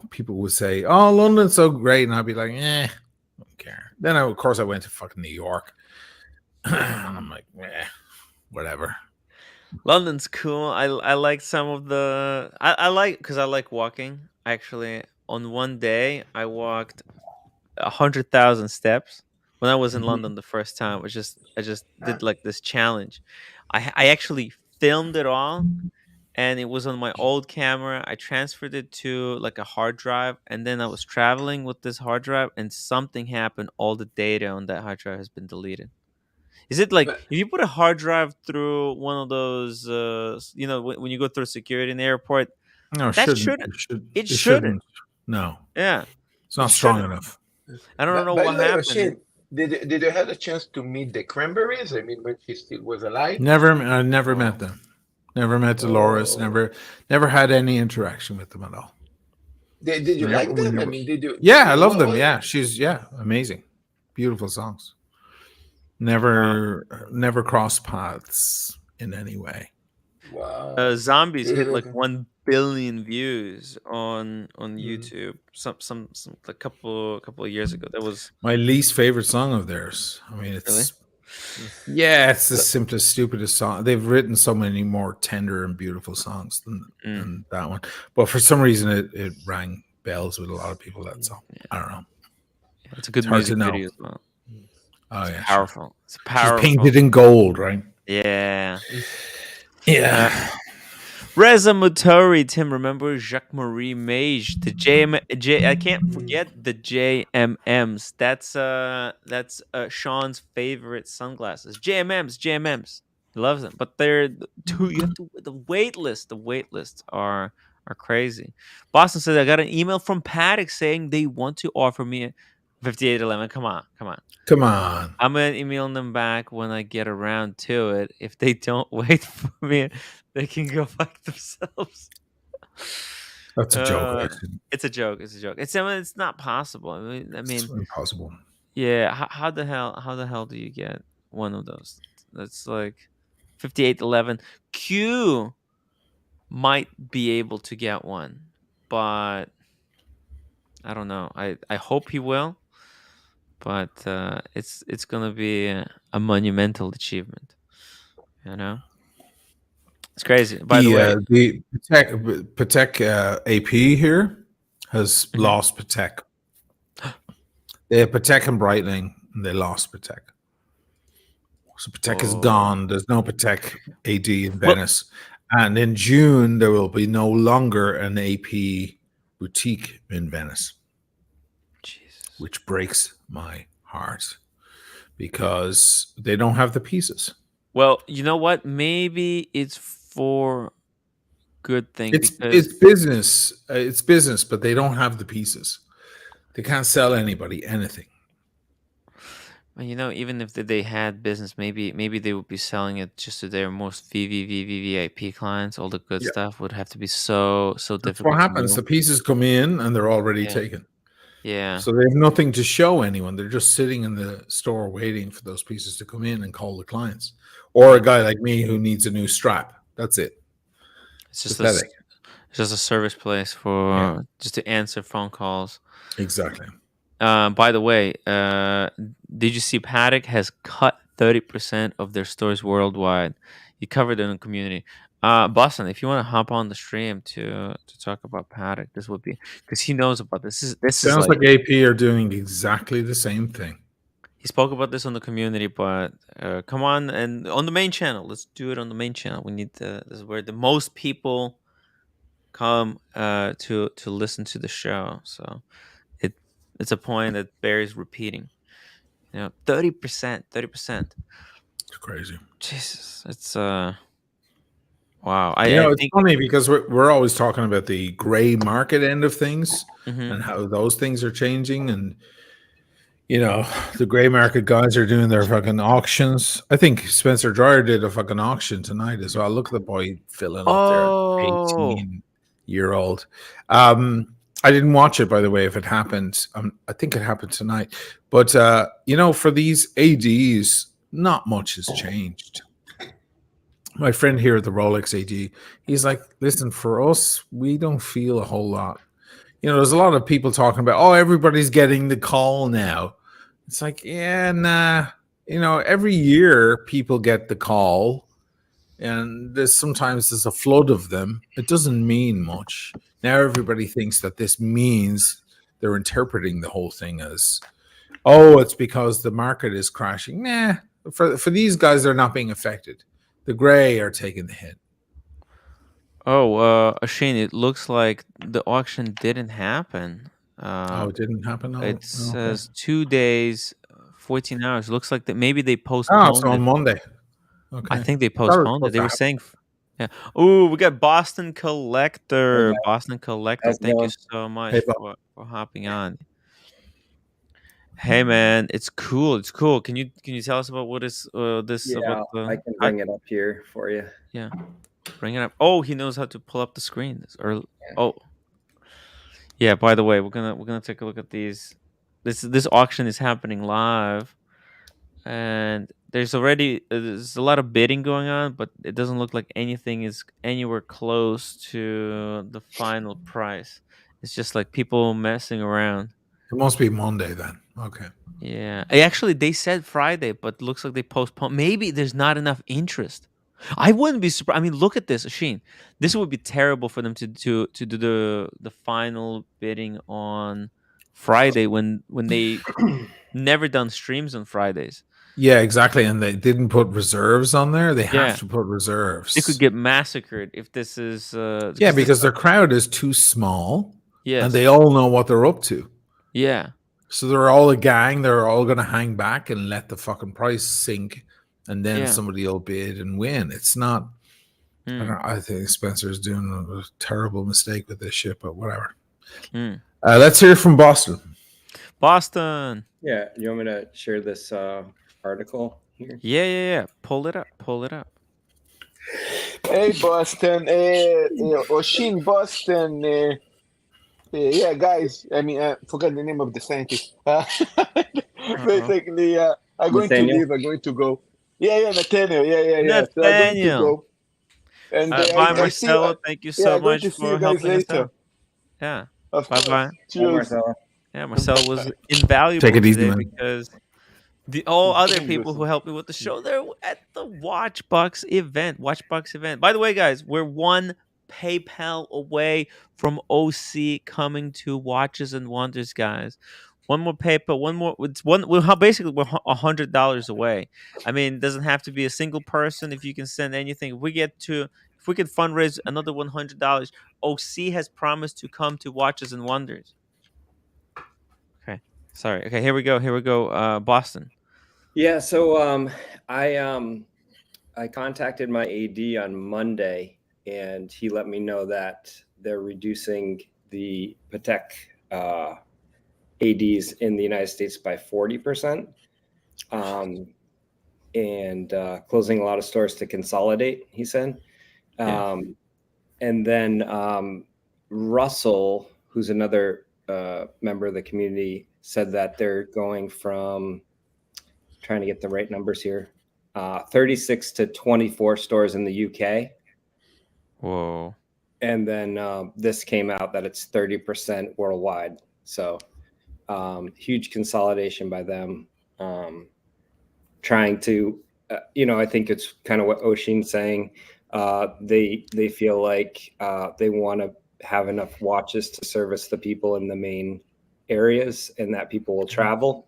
people would say, "Oh, London's so great," and I'd be like, I don't care. Then, of course, I went to fucking New York, and I'm like, whatever. London's cool. I like some of the I like, because I like walking. Actually, on one day I walked 100,000 steps when I was in London the first time. I just did like this challenge. I actually filmed it all, and it was on my old camera. I transferred it to like a hard drive, and then I was traveling with this hard drive, and something happened. All the data on that hard drive has been deleted. Is it like But if you put a hard drive through one of those, when you go through security in the airport, No, it that shouldn't. shouldn't. It It shouldn't. shouldn't. No, Yeah, it's it not strong shouldn't. enough. I don't know by what the way, happened. Oisin, did you have a chance to meet the Cranberries? I mean, when she still was alive? I never Oh, met them. Never met Dolores. oh. Never had any interaction with them at all. Did you like them? I mean, did you? Yeah, I love them. What? Yeah, she's amazing, beautiful songs. Never crossed paths in any way. Wow. Zombies hit like Okay. 1 billion views on Mm. YouTube. Some a couple of years ago. That was My least favorite song of theirs. I mean, really. it's the simplest, stupidest song. They've written so many more tender and beautiful songs than that one, but for some reason it rang bells with a lot of people. That song, I don't know. Yeah, it's a good hard to music know. video as well. Oh It's yeah, powerful. sure. It's She's powerful. painted in gold, right? Yeah. Yeah. Reza Motori, Tim, remember Jacques Marie Mage, the I can't forget the JMMs. That's Sean's favorite sunglasses. JMMs. He loves them, but they're too. You have to the wait list. The wait lists are crazy. Boston said I got an email from Paddock saying they want to offer me a 5811. Come on. Come on. I'm gonna email them back when I get around to it. If they don't wait for me, they can go fuck themselves. That's a joke. Actually. It's a joke. It's not possible. I mean, It's impossible. Yeah. How the hell do you get one of those? That's like 5811. Q might be able to get one, but I don't know. I hope he will. But it's gonna be a monumental achievement, It's crazy. By the way, The Patek AP here has lost Patek. They have Patek and Breitling, and they lost Patek. So Patek is gone. There's no Patek AD in Venice, and in June there will be no longer an AP boutique in Venice. Which breaks my heart because they don't have the pieces. Well, you know what? Maybe it's for good thing. It's business. It's business, but they don't have the pieces. They can't sell anybody anything. Even if they had business, maybe they would be selling it just to their most VVIP clients. All the good stuff would have to be so That's difficult what to happens. move. The pieces come in and they're already taken. Yeah. So they have nothing to show anyone. They're just sitting in the store waiting for those pieces to come in and call the clients. Or a guy like me who needs a new strap. That's it. It's just a service place for just to answer phone calls. Exactly. By the way, did you see Paddock has cut 30% of their stores worldwide? He covered it in the community. Boston, if you want to hop on the stream to talk about Paddock, this would be because he knows about this. This is Sounds like AP are doing exactly the same thing. He spoke about this on the community, but come on and on the main channel. Let's do it on the main channel. We need this is where the most people come to listen to the show. So it's a point that bears repeating. 30%. It's crazy. Jesus, it's wow. It's funny because we're always talking about the gray market end of things and how those things are changing, and the gray market guys are doing their fucking auctions. I think Spencer Dreyer did a fucking auction tonight as well. Look at the boy filling up there, 18-year-old. I didn't watch it, by the way, if it happened. I think it happened tonight. But, for these ADs, not much has changed. My friend here at the Rolex AD, he's like, listen, for us, we don't feel a whole lot. There's a lot of people talking about, everybody's getting the call now. It's like, yeah, nah. Every year people get the call, and sometimes there's a flood of them. It doesn't mean much. Now everybody thinks that this means they're interpreting the whole thing as, it's because the market is crashing. Nah, for these guys, they're not being affected. The gray are taking the hit. Shane, it looks like the auction didn't happen. It didn't happen? It says 2 days, 14 hours. Looks like that maybe they postponed it's on Monday. Okay. I think they postponed it. They were saying, yeah. Oh, we got Boston Collector. Okay. Boston Collector, thank you so much for hopping on. Hey man, it's cool. It's cool. Can you tell us about what is this? Yeah, about I can bring it up here for you. Yeah, bring it up. Oh, he knows how to pull up the screen. Yeah. By the way, we're gonna take a look at these. This auction is happening live, and there's a lot of bidding going on, but it doesn't look like anything is anywhere close to the final price. It's just like people messing around. It must be Monday then. Okay. Yeah. Actually, they said Friday, but looks like they postponed. Maybe there's not enough interest. I wouldn't be surprised. I mean, look at this, Sheen. This would be terrible for them to do the final bidding on Friday when they never done streams on Fridays. Yeah, exactly. And they didn't put reserves on there. They have to put reserves. They could get massacred if this is because their crowd is too small. Yes. And they all know what they're up to. Yeah. So they're all a gang. They're all going to hang back and let the fucking price sink, and then somebody will bid and win. It's not. I think Spencer's doing a terrible mistake with this shit, but whatever. Let's hear from Boston. Yeah, you want me to share this article here? Yeah. Pull it up. Hey, Boston. Oshin, Boston. Yeah, guys. I mean, I forgot the name of the scientist. Basically, I'm going to leave. I'm going to go. Yeah, Nathaniel. Yeah. So I'm going to go. And bye, Marcelo. Thank you so much for helping us out. Yeah. Bye. Cheers. Yeah, Marcelo was invaluable Take it easy, today man. because all other people who helped me with the show, they're at the Watchbox event. By the way, guys, we're one PayPal away from OC coming to Watches and Wonders, guys. One more PayPal, basically we're $100 away. I mean, it doesn't have to be a single person. If you can send anything, if we can fundraise another $100, OC has promised to come to Watches and Wonders. Okay, sorry. Okay, here we go. Boston. Yeah, so I contacted my AD on Monday, and he let me know that they're reducing the Patek ADs in the United States by 40%. and closing a lot of stores to consolidate, he said. And then Russell, who's another member of the community, said that they're going from, trying to get the right numbers here, 36 to 24 stores in the UK. Whoa. And then this came out that it's 30% worldwide. So huge consolidation by them. Trying to, I think it's kind of what Oshin's saying. They feel like they want to have enough watches to service the people in the main areas, and that people will travel.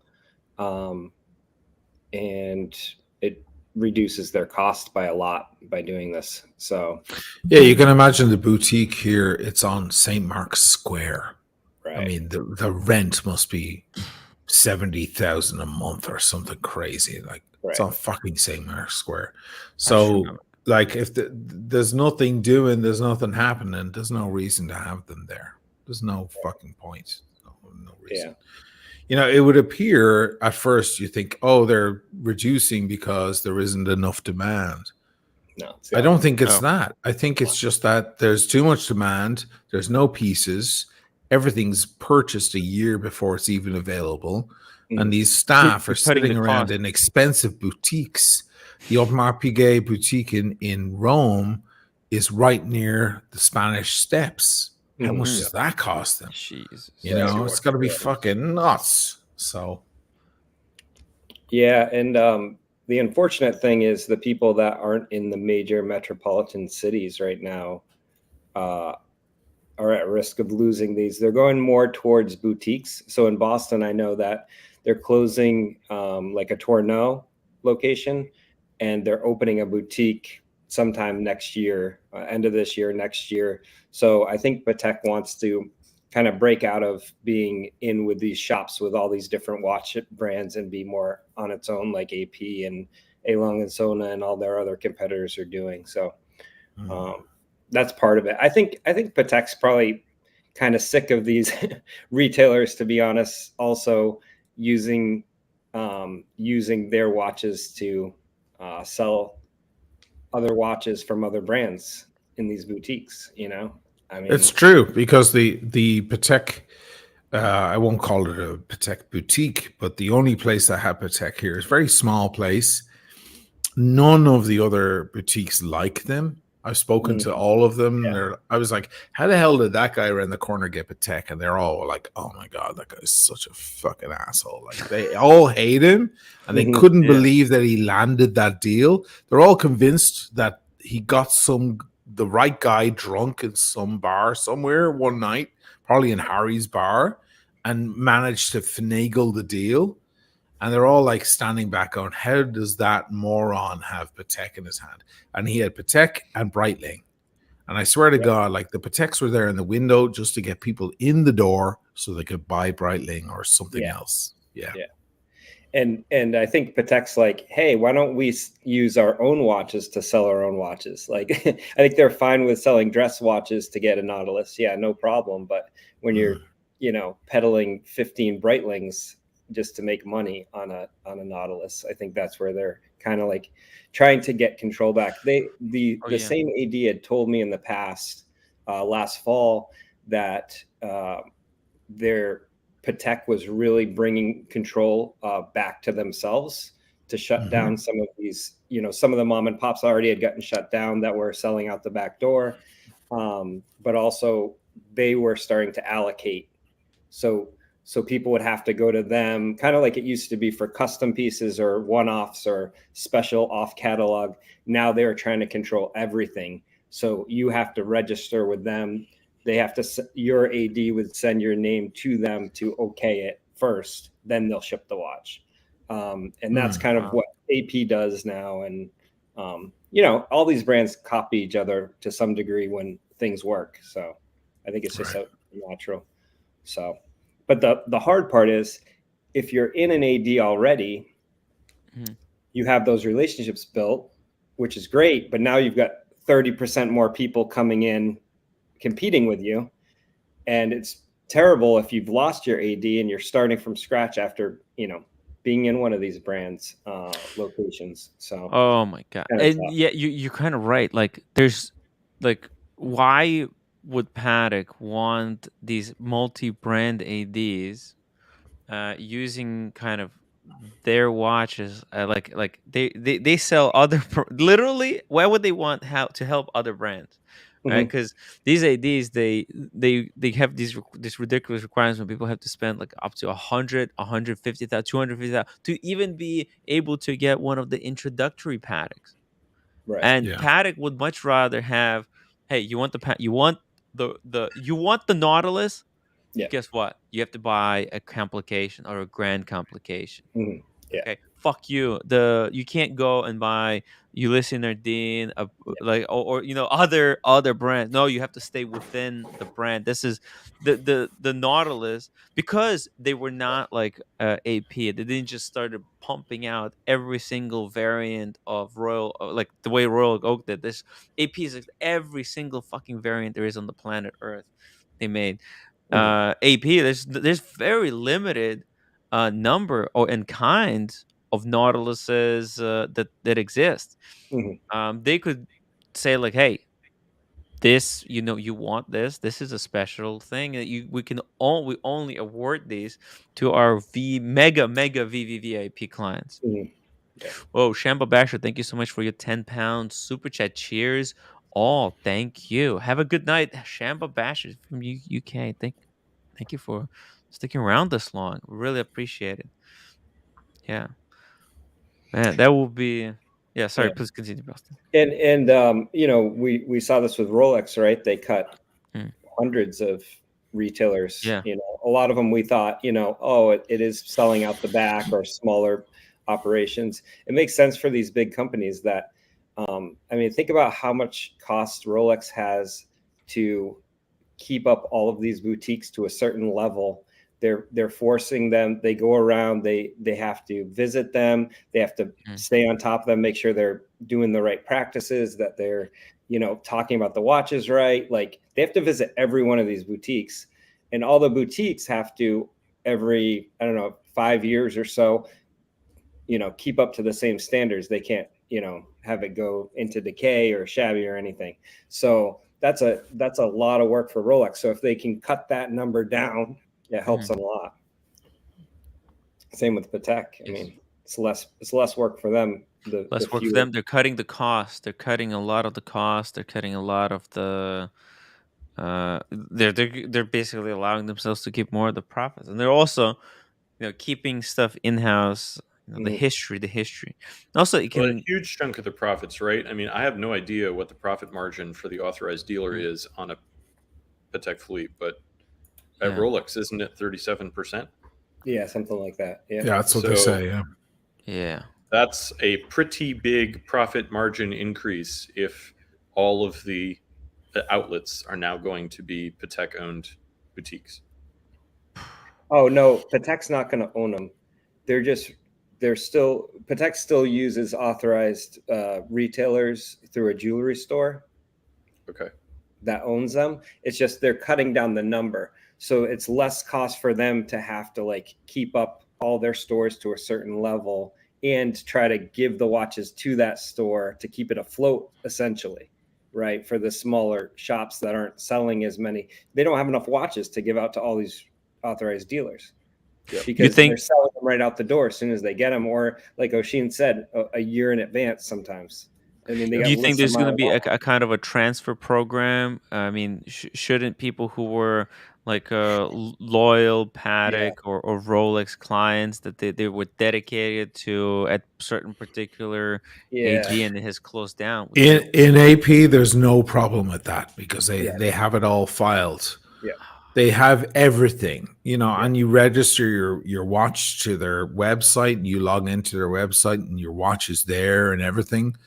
And it reduces their cost by a lot by doing this. So yeah, you can imagine the boutique here. It's on St. Mark's Square. Right. I mean, the rent must be 70,000 a month or something crazy. Like it's on fucking St. Mark's Square. So like if there's nothing doing, there's nothing happening, there's no reason to have them there. There's no fucking point. No reason. Yeah. It would appear at first you think, oh, they're reducing because there isn't enough demand. No, I don't think it's that. I think it's just that there's too much demand. There's no pieces. Everything's purchased a year before it's even available. And these staff are sitting around in expensive boutiques. The Audemars Piguet boutique in Rome is right near the Spanish Steps. How much does that cost them? Jesus. It's got to be fucking nuts. So. Yeah, and the unfortunate thing is the people that aren't in the major metropolitan cities right now are at risk of losing these. They're going more towards boutiques. So in Boston, I know that they're closing like a Tourneau location, and they're opening a boutique sometime next year, end of this year, next year. So I think Patek wants to kind of break out of being in with these shops with all these different watch brands and be more on its own, like AP and A. Lange & Söhne and all their other competitors are doing. So that's part of it. I think Patek's probably kind of sick of these retailers, to be honest, also using their watches to sell other watches from other brands in these boutiques. I mean, it's true, because the Patek, I won't call it a Patek boutique, but the only place that had Patek here is a very small place. None of the other boutiques like them. I've spoken to all of them. Yeah. I was like, how the hell did that guy around the corner get Patek? And they're all like, oh my God, that guy's such a fucking asshole. Like they all hate him, and they couldn't believe that he landed that deal. They're all convinced that he got the right guy drunk in some bar somewhere one night, probably in Harry's bar, and managed to finagle the deal. And they're all like standing back on, how does that moron have Patek in his hand? And he had Patek and Breitling. And I swear to God, like the Pateks were there in the window just to get people in the door so they could buy Breitling or something else. Yeah. And I think Patek's like, hey, why don't we use our own watches to sell our own watches? Like, I think they're fine with selling dress watches to get a Nautilus. Yeah, no problem. But when you're, peddling 15 Breitlings just to make money on a Nautilus, I think that's where they're kind of like trying to get control back. The same AD had told me in the past, last fall, that their Patek was really bringing control back to themselves to shut down some of these, some of the mom and pops already had gotten shut down that were selling out the back door. But also they were starting to allocate. So people would have to go to them, kind of like it used to be for custom pieces or one-offs or special off catalog. Now they're trying to control everything. So you have to register with them. They have to, your AD would send your name to them to okay it first, then they'll ship the watch. And that's kind of what AP does now. And, all these brands copy each other to some degree when things work. So I think it's just natural. So, but the hard part is if you're in an AD already, you have those relationships built, which is great. But now you've got 30% more people coming in competing with you, and it's terrible if you've lost your AD and you're starting from scratch after being in one of these brands locations. So Oh my god! And tough. yeah, you're kind of right. Like, there's like, why would Paddock want these multi-brand ADs using kind of their watches? Like they sell other literally. Why would they want how to help other brands? Right, because these ADs they have these ridiculous requirements when people have to spend like up to 100, 150,000, 250,000 to even be able to get one of the introductory Paddocks. Right. And Paddock would much rather have, hey, you want you want the Nautilus? Yeah. Guess what? You have to buy a complication or a grand complication. Yeah. Okay, fuck you. You can't go and buy Ulysses Nardine, like or other brands. No, you have to stay within the brand. This is the Nautilus, because they were not like AP. They didn't just started pumping out every single variant of Royal, like the way Royal Oak did. This AP is like every single fucking variant there is on the planet Earth. They made AP. There's very limited number and kinds of Nautiluses that exist. They could say like, hey, this, you want this. This is a special thing that we only award these to our mega VVVIP clients. Oh, Shamba Basher, thank you so much for your 10-pound super chat. Cheers. Oh, thank you. Have a good night, Shamba Basher from UK. Thank you for sticking around this long. Really appreciate it. Yeah. Man, that will be. Yeah, sorry, please continue, Boston. And we saw this with Rolex, right? They cut hundreds of retailers. Yeah. A lot of them we thought, it is selling out the back or smaller operations. It makes sense for these big companies that, think about how much cost Rolex has to keep up all of these boutiques to a certain level. They're forcing them. They go around. They have to visit them. They have to stay on top of them, make sure they're doing the right practices, that they're talking about the watches right. Like, they have to visit every one of these boutiques, and all the boutiques have to every 5 years or so keep up to the same standards. They can't have it go into decay or shabby or anything. So that's a lot of work for Rolex. So if they can cut that number down, it helps them a lot. Same with Patek. I mean, it's less work for them. Less work for them. They're cutting the cost. They're cutting a lot of the cost. They're cutting a lot of the. They're basically allowing themselves to keep more of the profits, and they're also, keeping stuff in house. The history. Also, it can a huge chunk of the profits, right? I mean, I have no idea what the profit margin for the authorized dealer is on a Patek Philippe, but at Rolex, isn't it 37%? Yeah, something like that. Yeah, that's what they say. Yeah, that's a pretty big profit margin increase if all of the outlets are now going to be Patek-owned boutiques. Oh no, Patek's not going to own them. Patek still uses authorized retailers through a jewelry store. Okay. That owns them. It's just they're cutting down the number, so it's less cost for them to have to keep up all their stores to a certain level and try to give the watches to that store to keep it afloat, essentially, right? For the smaller shops that aren't selling as many, they don't have enough watches to give out to all these authorized dealers. Yep. Because they're selling them right out the door as soon as they get them, or like Oshin said, a year in advance sometimes. I mean, do you think there's going to be a kind of a transfer program? I mean, shouldn't people who were loyal Patek or Rolex clients that they were dedicated to at certain particular AG and it has closed down? In AP, there's no problem with that because they have it all filed. Yeah. They have everything, and you register your watch to their website and you log into their website and your watch is there and everything.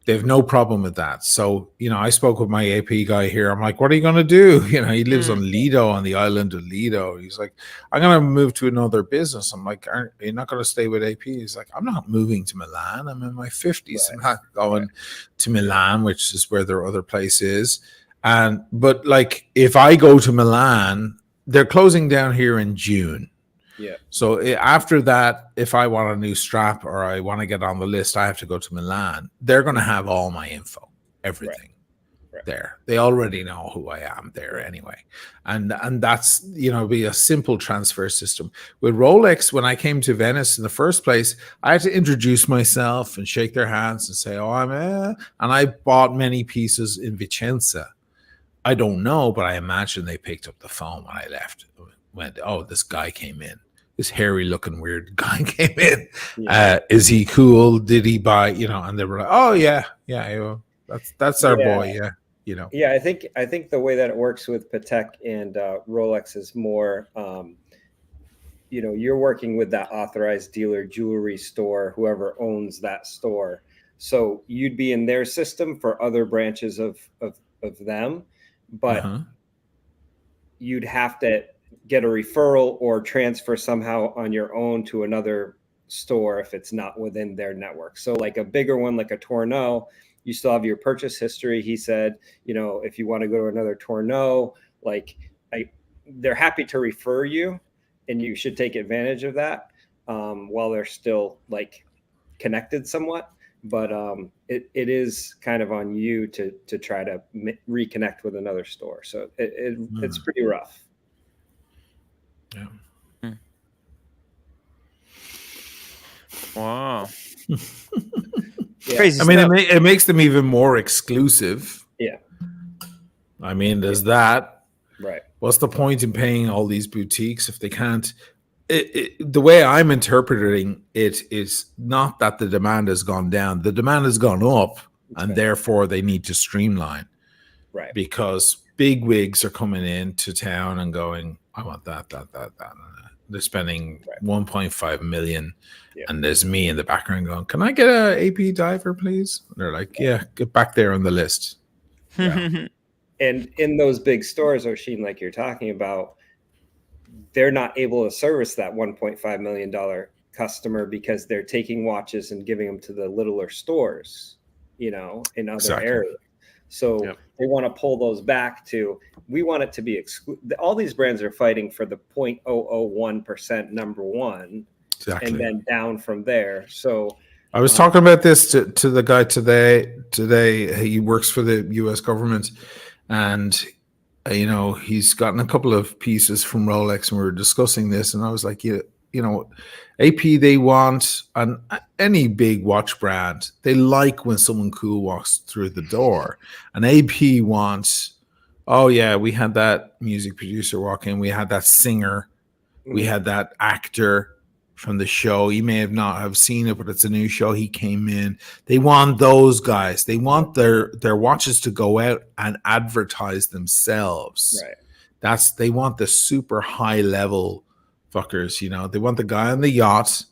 They have no problem with that. So, I spoke with my AP guy here. I'm like, what are you going to do? He lives on Lido, on the island of Lido. He's like, I'm going to move to another business. I'm like, are you not going to stay with AP? He's like, I'm not moving to Milan. I'm in my 50s. Right. I'm not going to Milan, which is where their other place is. But if I go to Milan, they're closing down here in June. Yeah. So after that, if I want a new strap or I want to get on the list, I have to go to Milan. They're going to have all my info, everything there. They already know who I am there anyway. And that's, be a simple transfer system. With Rolex, when I came to Venice in the first place, I had to introduce myself and shake their hands and say, oh, and I bought many pieces in Vicenza. I don't know, but I imagine they picked up the phone when I left. Went, oh, this guy came in. This hairy looking weird guy came in. Is he cool? Did he buy, and they were like, oh yeah, that's our boy. Yeah. Yeah, I think the way that it works with Patek and Rolex is more, you're working with that authorized dealer, jewelry store, whoever owns that store. So you'd be in their system for other branches of them, but you'd have to get a referral or transfer somehow on your own to another store if it's not within their network. So like a bigger one, like a Tourneau, you still have your purchase history. He said, if you want to go to another Tourneau, they're happy to refer you, and you should take advantage of that while they're still connected somewhat. But it is kind of on you to try to reconnect with another store. So it's pretty rough. Yeah. Wow. Crazy. I mean, it makes them even more exclusive. Yeah. I mean, there's that. Right. What's the point in paying all these boutiques if they can't? The way I'm interpreting it is not that the demand has gone down. The demand has gone up, and therefore they need to streamline. Right. Because big wigs are coming into town and going, I want that. They're spending 1.5 million. Yeah. And there's me in the background going, can I get an AP diver, please? And they're like, yeah, get back there on the list. Yeah. And in those big stores, Oisin, like you're talking about, they're not able to service that $1.5 million customer because they're taking watches and giving them to the littler stores, in other areas. So they want to pull those back to, we want it to be all these brands are fighting for the 0.001% number one, and then down from there. So I was talking about this to the guy today. He works for the US government, and he's gotten a couple of pieces from Rolex, and we were discussing this, and I was like, AP, they want, and any big watch brand, they like when someone cool walks through the door. And AP wants, oh yeah, we had that music producer walk in, we had that singer, we had that actor from the show. You may have not have seen it, but it's a new show. He came in. They want those guys. They want their watches to go out and advertise themselves. Right. They want the super high level fuckers. They want the guy on the yacht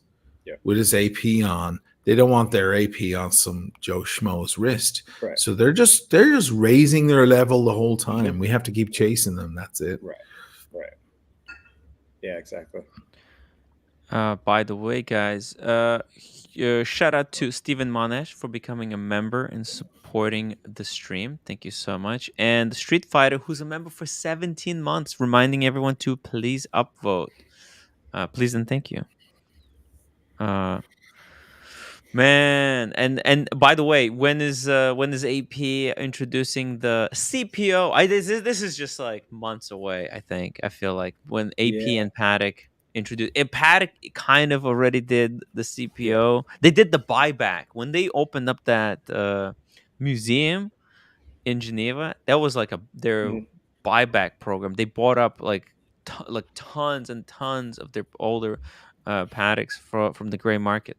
with his AP on. They don't want their AP on some Joe Schmo's wrist. Right. So they're just raising their level the whole time. We have to keep chasing them. That's it. Right. Yeah, exactly. By the way, guys, shout out to Stephen Monesh for becoming a member and supporting the stream. Thank you so much. And Street Fighter, who's a member for 17 months, reminding everyone to please upvote. Please and thank you. Man, and by the way, when is AP introducing the CPO? This is just like months away. I feel like when AP and Patek introduced, Patek kind of already did the CPO. They did the buyback when they opened up that museum in Geneva. That was like their buyback program. They bought up like tons and tons of their older Pateks from the gray market.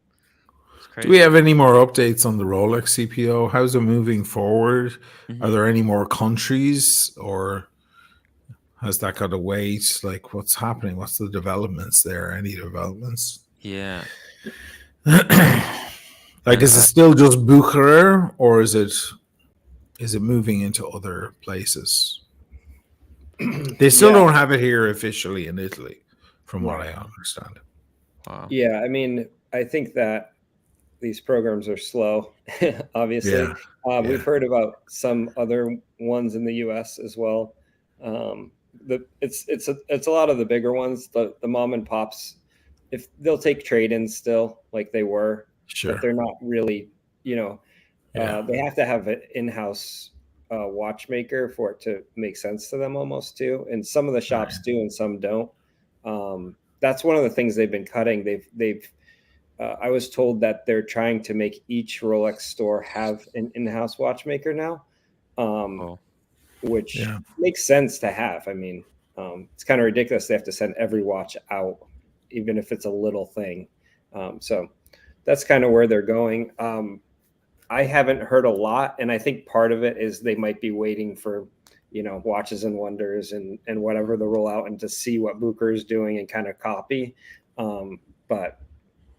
Do we have any more updates on the Rolex CPO? How's it moving forward? Are there any more countries, or has that got to wait? Like, what's happening? What's the developments there? Any developments? Yeah. Is it still just Bucherer, or is it moving into other places? They still don't have it here officially in Italy, from what I understand. Wow. Yeah, I mean, I think that these programs are slow, obviously. We've heard about some other ones in the US as well. It's a lot of the bigger ones. The mom and pops if they'll take trade-ins still like they were, Sure. but they're not really, you know, they have to have an in-house watchmaker for it to make sense to them almost too. And some of the shops do and some don't. That's one of the things they've been cutting. They've I was told that they're trying to make each Rolex store have an in-house watchmaker now, which makes sense to have. I mean, it's kind of ridiculous they have to send every watch out, even if it's a little thing. So that's kind of where they're going. I haven't heard a lot, and I think part of it is they might be waiting for, you know, Watches and Wonders and whatever the rollout, and to see what Bucher is doing and kind of copy. But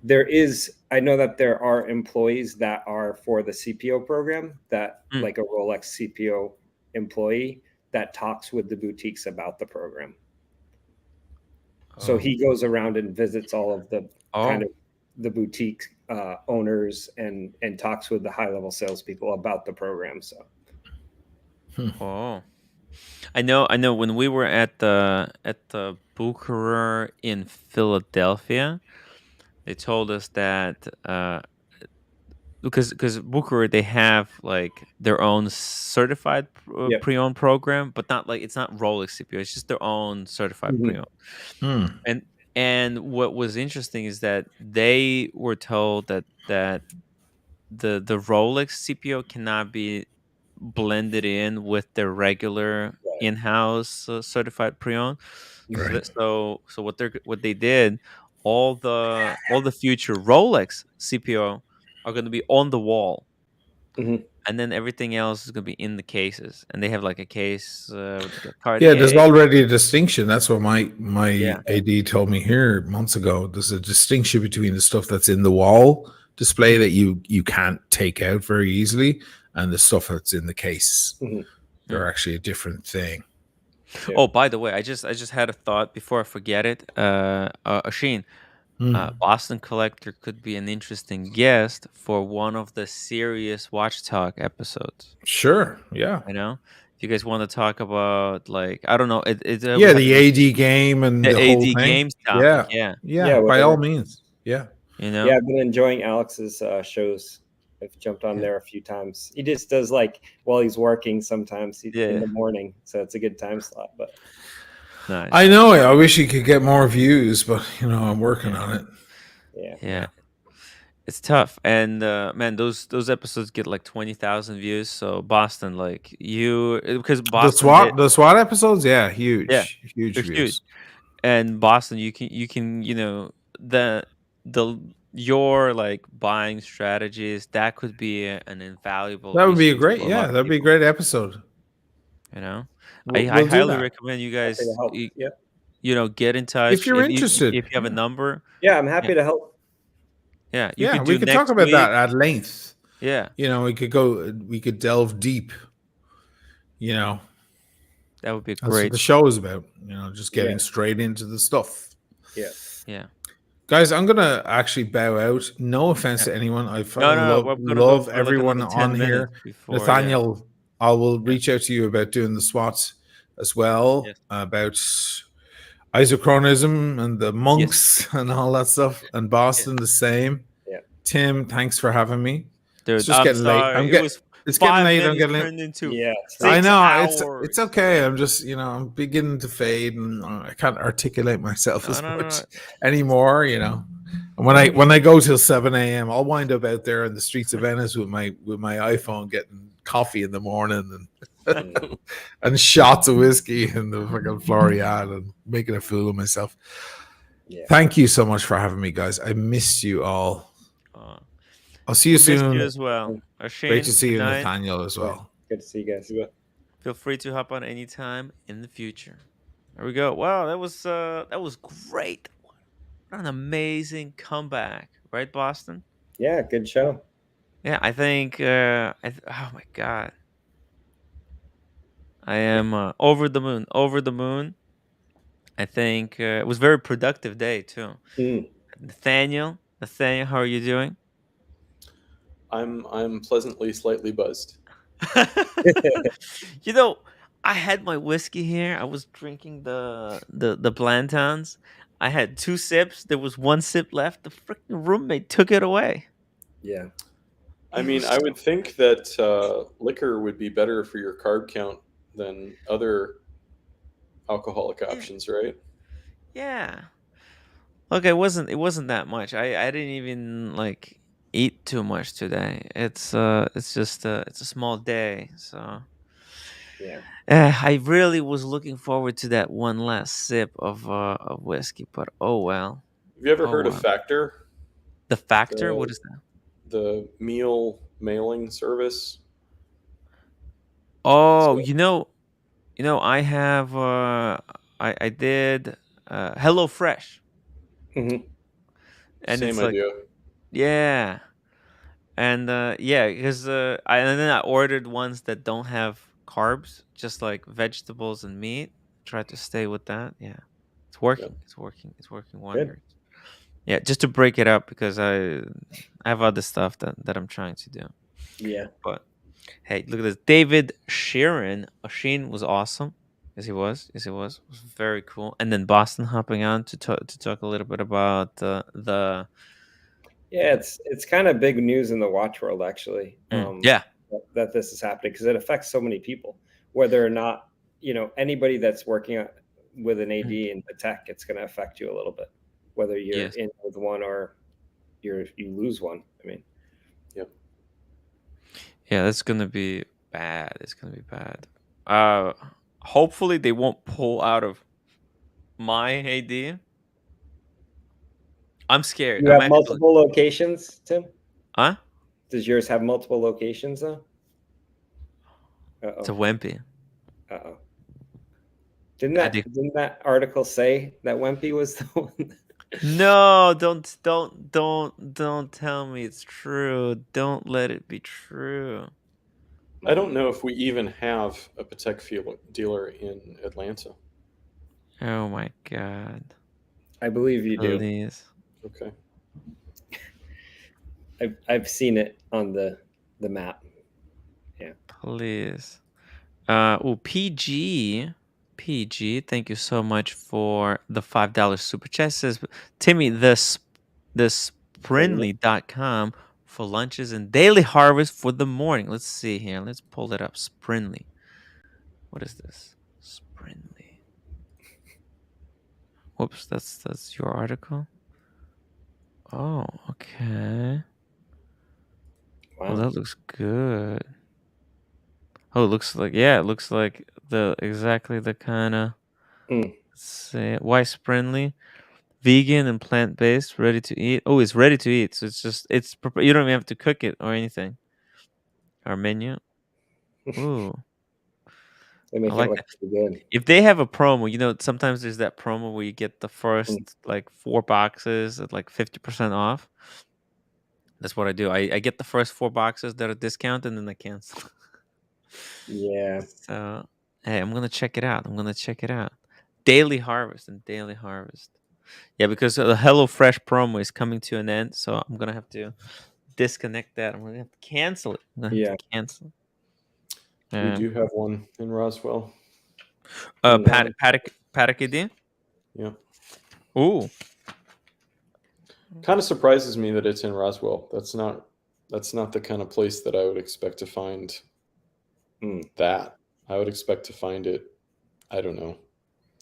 there is, I know that there are employees that are for the CPO program that like a Rolex CPO employee that talks with the boutiques about the program. So he goes around and visits all of the kind of the boutique owners and talks with the high level salespeople about the program. So, I know. When we were at the Bucher in Philadelphia, they told us that because Bucher, they have like their own certified pre-owned program, but not like, it's not Rolex CPO. It's just their own certified pre-owned. And what was interesting is that they were told that the Rolex CPO cannot be blended in with their regular in-house certified pre-owned. So what they did, all the future Rolex CPO are going to be on the wall, and then everything else is going to be in the cases. And they have like a case with the Cartier. Yeah, there's already a distinction. That's what my AD told me here months ago. There's a distinction between the stuff that's in the wall display that you can't take out very easily, and the stuff that's in the case. They're actually a different thing. Oh, by the way, I just had a thought before I forget it. Asheen, Boston Collector could be an interesting guest for one of the serious Watch Talk episodes. Sure, yeah. You know, if you guys want to talk about, like, I don't know, the AD game and the whole AD thing. games topic. Yeah, by all means. Yeah. You know? Yeah, I've been enjoying Alex's shows. I've jumped on there a few times. He just does like while he's working sometimes in the morning. So it's a good time slot. But nice. I know. I wish he could get more views, but you know, I'm working on it. Yeah. It's tough. And man, those episodes get like 20,000 views. So Boston, like because Boston the SWAT episodes, huge. Yeah, huge they're views. huge. And Boston, you can you know, your like buying strategies, that could be an invaluable. That would be resource for a lot of that'd be a people, great episode. You know, We'll I do highly that. recommend you guys. Happy to help. You know, get in touch If you're interested. If you have a number. Yeah, I'm happy to help. Yeah, we could talk about that at length. Yeah, you know, we could delve deep. You know, that would be that's great. what the show is about. You know, just getting straight into the stuff. Yeah. Guys, I'm gonna actually bow out. No offense to anyone. I love everyone on here. Nathaniel, I will reach out to you about doing the SWATs as well, about isochronism and the monks and all that stuff. And Boston, the same. Tim, thanks for having me. Dude, it's just getting late. It's getting late. I'm getting late. I know it's okay. I'm just, you know, I'm beginning to fade, and I can't articulate myself as much anymore. You know, and when I go till 7 a.m., I'll wind up out there in the streets of Venice with my iPhone, getting coffee in the morning and and shots of whiskey and the fucking Floriade and making a fool of myself. Thank you so much for having me, guys. I missed you all. I'll see you soon. You as well. Great to see you, Nathaniel, as well. Good to see you guys. Feel free to hop on anytime in the future. There we go. Wow, that was great. What an amazing comeback, right, Boston? Yeah, good show. Yeah, I think. Oh my god, I am over the moon. Over the moon. I think it was a very productive day too. Nathaniel, how are you doing? I'm pleasantly slightly buzzed. You know, I had my whiskey here. I was drinking the Blantons. I had 2 sips. There was 1 sip left. The freaking roommate took it away. Yeah. I mean, I would think that liquor would be better for your carb count than other alcoholic options, right? Yeah. Look, it wasn't that much. I didn't even like eat too much today. It's just it's a small day, so Yeah. I really was looking forward to that one last sip of whiskey, but oh well. Have you ever Oh heard of well. Factor, The Factor? What the is that? the meal mailing service? Oh, So I have I did Hello Fresh, Mm-hmm. and same it's like, idea. yeah. And yeah, because and then I ordered ones that don't have carbs, just like vegetables and meat. Try to stay with that. Yeah, it's Yep. working. It's working. It's working Good. wonders. Yeah, just to break it up because I have other stuff that I'm trying to do. Yeah. But hey, look at this. David Sheeran. Sheen was awesome. Yes, he was. Yes, he was. It was very cool. And then Boston hopping on to talk a little bit about the Yeah, it's kind of big news in the watch world, actually. yeah. That this is happening because it affects so many people, whether or not anybody that's working with an AD in the tech, it's going to affect you a little bit, whether you're Yes. in with one or you lose one. I mean, Yep. Yeah, that's gonna be bad. It's gonna be bad. Hopefully they won't pull out of my AD. I'm scared. you I'm have actually. multiple locations, Tim. Huh? Does yours have multiple locations though? It's a Uh-oh. Wimpy. Uh-oh. Didn't that article say that Wempe was the one? No, don't tell me it's true. Don't let it be true. I don't know if we even have a Patek dealer in Atlanta. Oh my god. I believe you do. Please. Okay. I've seen it on the map. Yeah. Please. PG, thank you so much for the $5 super chat. Says Timmy, the Sprinly.com for lunches and daily harvest for the morning. Let's see here. Let's pull it up. Sprinly. What is this? Sprinly. Whoops, that's your article. Oh, okay. Wow. Well, that looks good. Oh, it looks like exactly the kind of let's see. Why Sprinly? Vegan and plant-based, ready to eat. Oh, it's ready to eat. So you don't even have to cook it or anything. Our menu. Ooh. They make I it like look that. pretty good. If they have a promo, sometimes there's that promo where you get the first like 4 boxes at like 50% off. That's what I do. I get the first 4 boxes that are discounted and then I cancel. Yeah. So, hey, I'm going to check it out. Daily Harvest. Yeah, because the HelloFresh promo is coming to an end, so I'm going to have to disconnect that. I'm going to have to cancel it. We do have one in Roswell. Paddock ID? Yeah. Ooh. Kind of surprises me that it's in Roswell. That's not the kind of place that I would expect to find that. I would expect to find it, I don't know,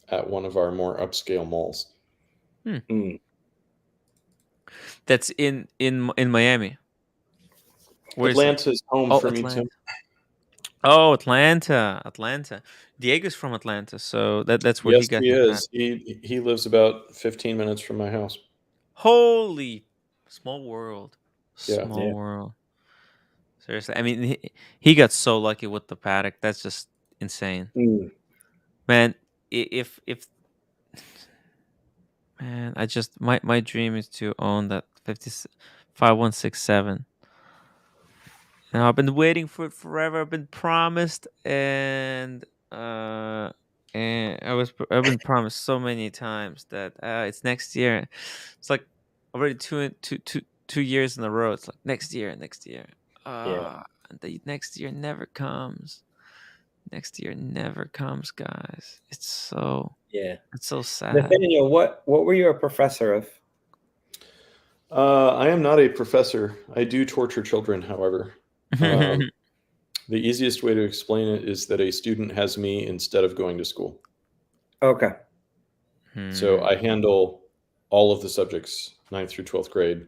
at one of our more upscale malls. That's in Miami. Atlanta's home for me too. Oh, Atlanta. Diego's from Atlanta, so that's where he got he his is. He lives about 15 minutes from my house. Holy small world. Yeah. Small world. Seriously. I mean, he got so lucky with the paddock. That's just insane. Man, if man, I just my dream is to own that 5167. Now I've been waiting for it forever. I've been promised, and I've been promised so many times that it's next year. It's like already 2 years in a row. It's like next year. And the next year never comes. Next year never comes, guys. It's so Yeah. It's so sad. Nathaniel, what were you a professor of? I am not a professor. I do torture children, however. The easiest way to explain it is that a student has me instead of going to school. Okay. So I handle all of the subjects, 9th through 12th grade,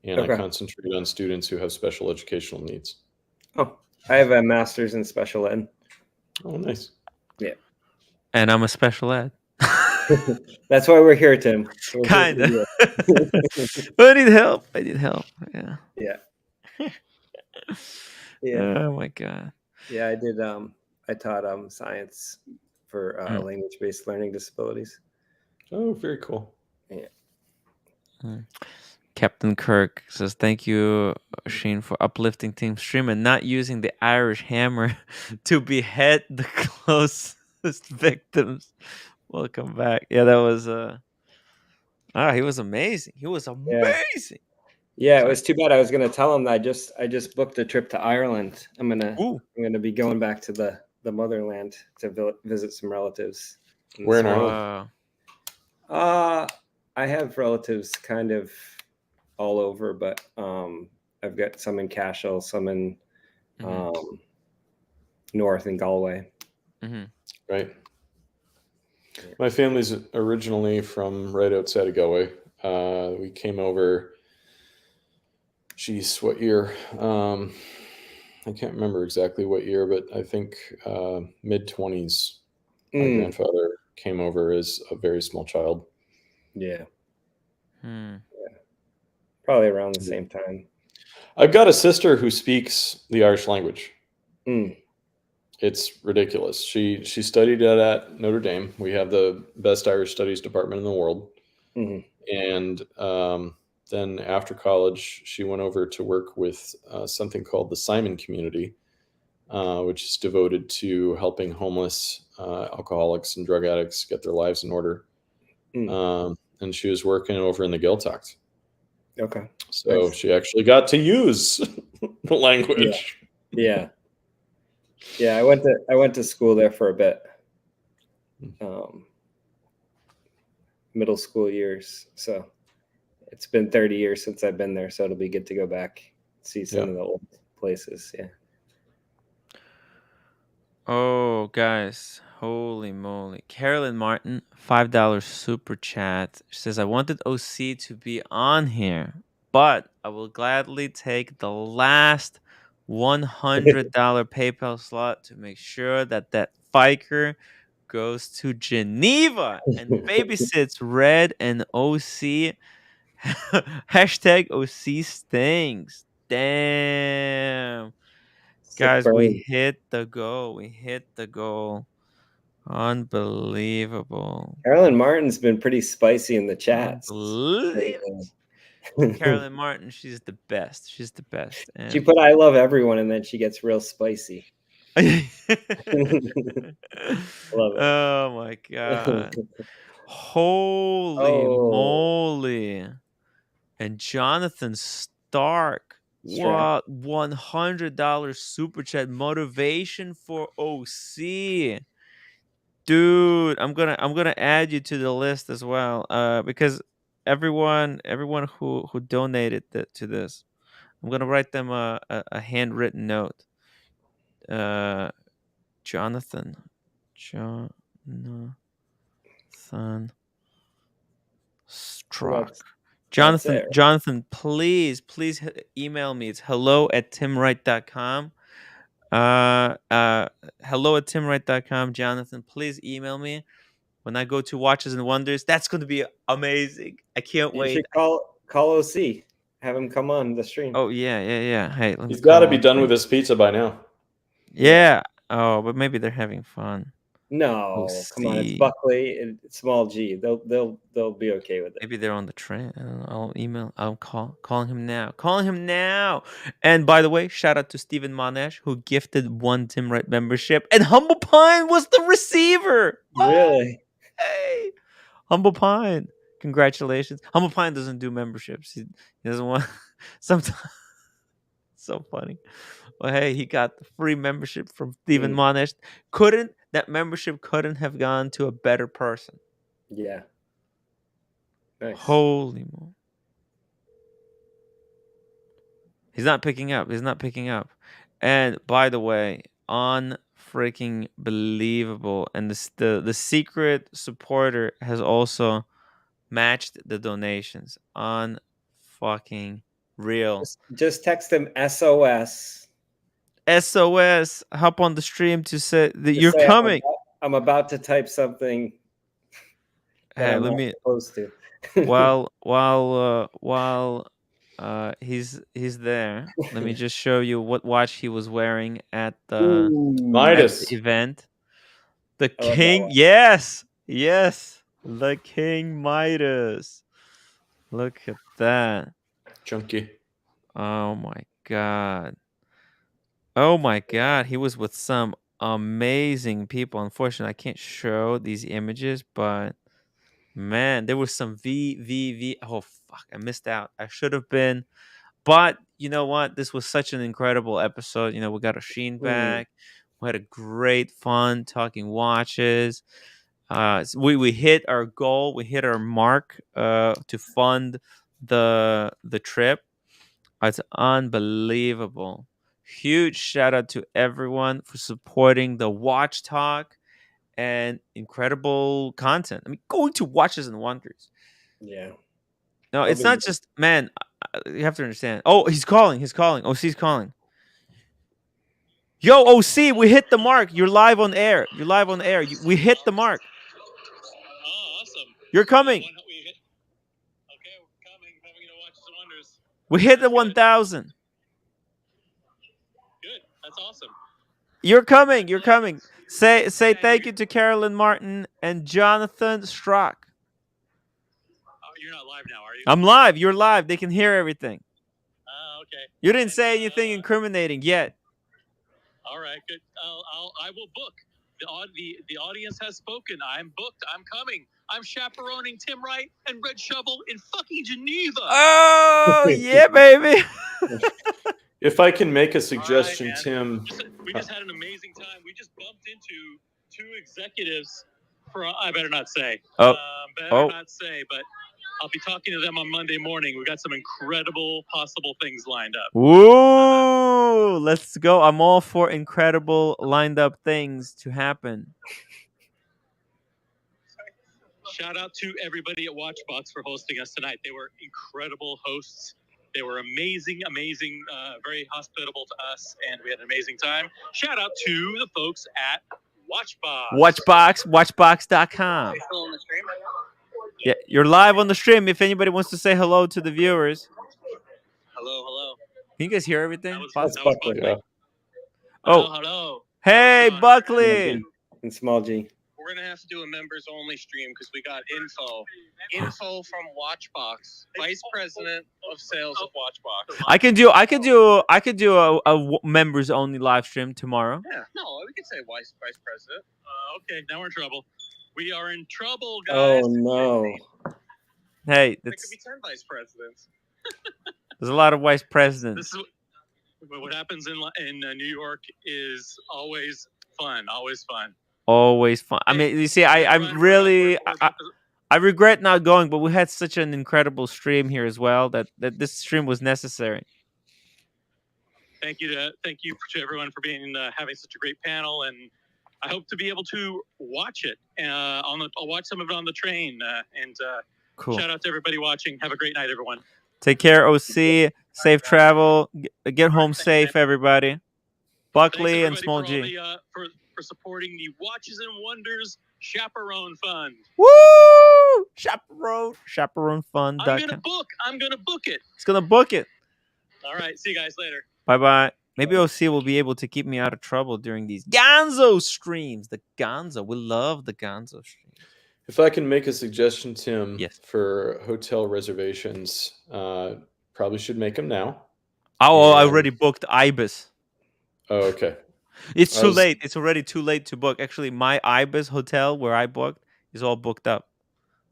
and Okay. I concentrate on students who have special educational needs. Oh, I have a master's in special ed. Oh, nice. Yeah. And I'm a special ed. That's why we're here, Tim. Kind of. I need help. Yeah. Yeah. Yeah. Oh my god. Yeah, I did. I taught science for language-based learning disabilities. Oh, very cool. Yeah. Captain Kirk says, "Thank you, Sheen, for uplifting Team Stream and not using the Irish hammer to behead the closest victims." Welcome back. Yeah, that was he was amazing. He was amazing. Yeah, it was too bad. I was gonna tell him that I just booked a trip to Ireland. I'm gonna be going back to the motherland to visit some relatives. Where in Ireland? I have relatives kind of all over, but I've got some in Cashel, some in north in Galway. Right. My family's originally from right outside of Galway. We came over. Geez, what year? I can't remember exactly what year, but I think mid-20s. My grandfather came over as a very small child. Yeah. Probably around the same time. I've got a sister who speaks the Irish language. It's ridiculous. She studied at Notre Dame. We have the best Irish studies department in the world. And then after college, she went over to work with something called the Simon Community, which is devoted to helping homeless alcoholics and drug addicts get their lives in order. And she was working over in the Gaeltacht. Okay. So she actually got to use the language. Yeah. Yeah, I went to school there for a bit. Middle school years. So it's been 30 years since I've been there, so it'll be good to go back, see some of the old places. Yeah. Oh, guys. Holy moly. Carolyn Martin, $5 super chat. She says, "I wanted OC to be on here, but I will gladly take the last $100 PayPal slot to make sure that Fiker goes to Geneva and babysits Red and OC. Hashtag OC stings." Damn. Guys, we hit the goal. Unbelievable. Carolyn Martin's been pretty spicy in the chats. Carolyn Martin, she's the best. And she put "I love everyone" and then she gets real spicy. Love it. Oh my god. Holy moly. And Jonathan Stark. What? $100 super chat motivation for OC. Dude, I'm gonna add you to the list as well. Because everyone who donated to this, I'm gonna write them a handwritten note. Jonathan Struck. Jonathan, please email me. It's hello@timwright.com. Hello@timwright.com. Jonathan, please email me when I go to Watches and Wonders. That's going to be amazing. I can't wait. You should call OC. Have him come on the stream. Oh yeah. Hey, he's got to be done with his pizza by now. Yeah. Oh, but maybe they're having fun. No, come on, it's Buckley and small G. They'll be okay with it. Maybe they're on the train. I don't know. I'll calling him now. And by the way, shout out to Stephen Monash who gifted 1 Tim Wright membership, and Humble Pine was the receiver. Really? Hey, Humble Pine. Congratulations. Humble Pine doesn't do memberships. He doesn't want sometimes. So funny. Well, hey, he got the free membership from Stephen Monash. Couldn't that membership couldn't have gone to a better person. Yeah. Nice. Holy moly. He's not picking up. He's not picking up. And by the way, freaking believable. And the secret supporter has also matched the donations. On fucking real. Just text him SOS. SOS. Hop on the stream to say that you're say, coming. I'm about to type something. Hey, I'm let not me. supposed to. while he's there, let me just show you what watch he was wearing at the Midas. event. The I love that King, watch. yes, the King Midas. Look at that. Chunky. Oh my god. Oh my god, he was with some amazing people. Unfortunately, I can't show these images, but man, there was some V. Oh fuck, I missed out. I should have been. But you know what? This was such an incredible episode. You know, we got a Sheen back. We had a great fun talking watches. We hit our goal. We hit our mark to fund the trip. It's unbelievable. Huge shout out to everyone for supporting the Watch Talk and incredible content. I mean, going to Watches and Wonders. Yeah. No, it's not just, man, you have to understand. Oh, he's calling. OC's calling. Yo, OC, we hit the mark. You're live on air. We hit the mark. Oh, awesome. You're coming. Okay, we're coming to Watches and Wonders. We hit the 1,000. Good. That's awesome. You're coming. Say thank you to Carolyn Martin and Jonathan Strock. You're not live now, are you? I'm live. You're live. They can hear everything. Okay. You didn't say anything incriminating yet. All right, good. I will book. The audience has spoken. I'm booked. I'm coming. I'm chaperoning Tim Wright and Red Shovel in fucking Geneva. Oh yeah, baby. If I can make a suggestion, right, Tim. We just had an amazing time. We just bumped into two executives I better not say. Not say, but I'll be talking to them on Monday morning. We got some incredible possible things lined up. Ooh, let's go. I'm all for incredible lined up things to happen. Shout out to everybody at Watchbox for hosting us tonight. They were incredible hosts. They were amazing, very hospitable to us, and we had an amazing time. Shout out to the folks at Watchbox. Watchbox.com. Still on the stream? Yeah, you're live on the stream. If anybody wants to say hello to the viewers. Hello. Can you guys hear everything? That's Buckley. Yeah. Oh, hello. Hey, Buckley. And Small G. We're gonna have to do a members only stream because we got info from Watchbox, Vice President of Sales of Watchbox. I can do a members only live stream tomorrow. Yeah, no, we could say Vice President. Okay, now we're in trouble. We are in trouble, guys. Oh no. Hey, there could be 10 vice presidents. There's a lot of vice presidents. This is what happens in New York is always fun. Always fun. Always fun. I mean, you see, I regret not going, but we had such an incredible stream here as well that this stream was necessary. Thank you to everyone for being having such a great panel, and I hope to be able to watch it. I'll watch some of it on the train. Cool. Shout out to everybody watching. Have a great night, everyone. Take care, OC. Safe travel. Get home safe, everybody. Buckley and Small G. For supporting the Watches and Wonders Chaperone Fund. Woo! Chaperone Fund. I'm gonna book it. It's gonna book it. All right. See you guys later. Bye. Maybe OC will be able to keep me out of trouble during these Gonzo streams. The Gonzo. We love the Gonzo streams. If I can make a suggestion, Tim, yes, for hotel reservations, probably should make them now. Oh, I already booked Ibis. Oh, okay. It's too late. It's already too late to book. Actually, my Ibis hotel where I booked is all booked up.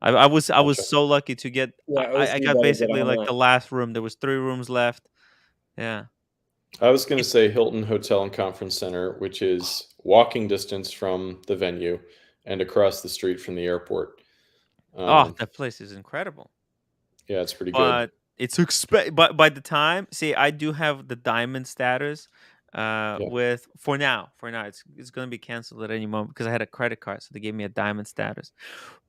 I was so lucky to get. I got basically like the last room. There was 3 rooms left. Yeah. I was going to say Hilton Hotel and Conference Center, which is walking distance from the venue and across the street from the airport. That place is incredible. Yeah, it's pretty good. But it's but by the time, see, I do have the diamond status. With for now, it's going to be canceled at any moment because I had a credit card, so they gave me a diamond status.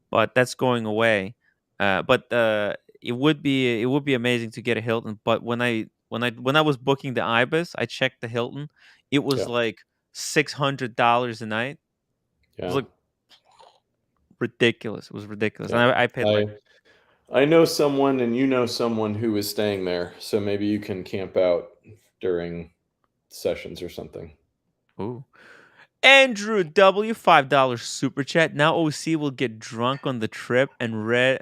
But that's going away. But it would be amazing to get a Hilton. But when I was booking the Ibis, I checked the Hilton. It was like $600 a night. It was Yeah. like ridiculous. It was ridiculous. And I paid like. I know someone, and you know someone who is staying there, so maybe you can camp out during sessions or something. Ooh. Andrew W, $5 super chat. Now OC will get drunk on the trip, and Red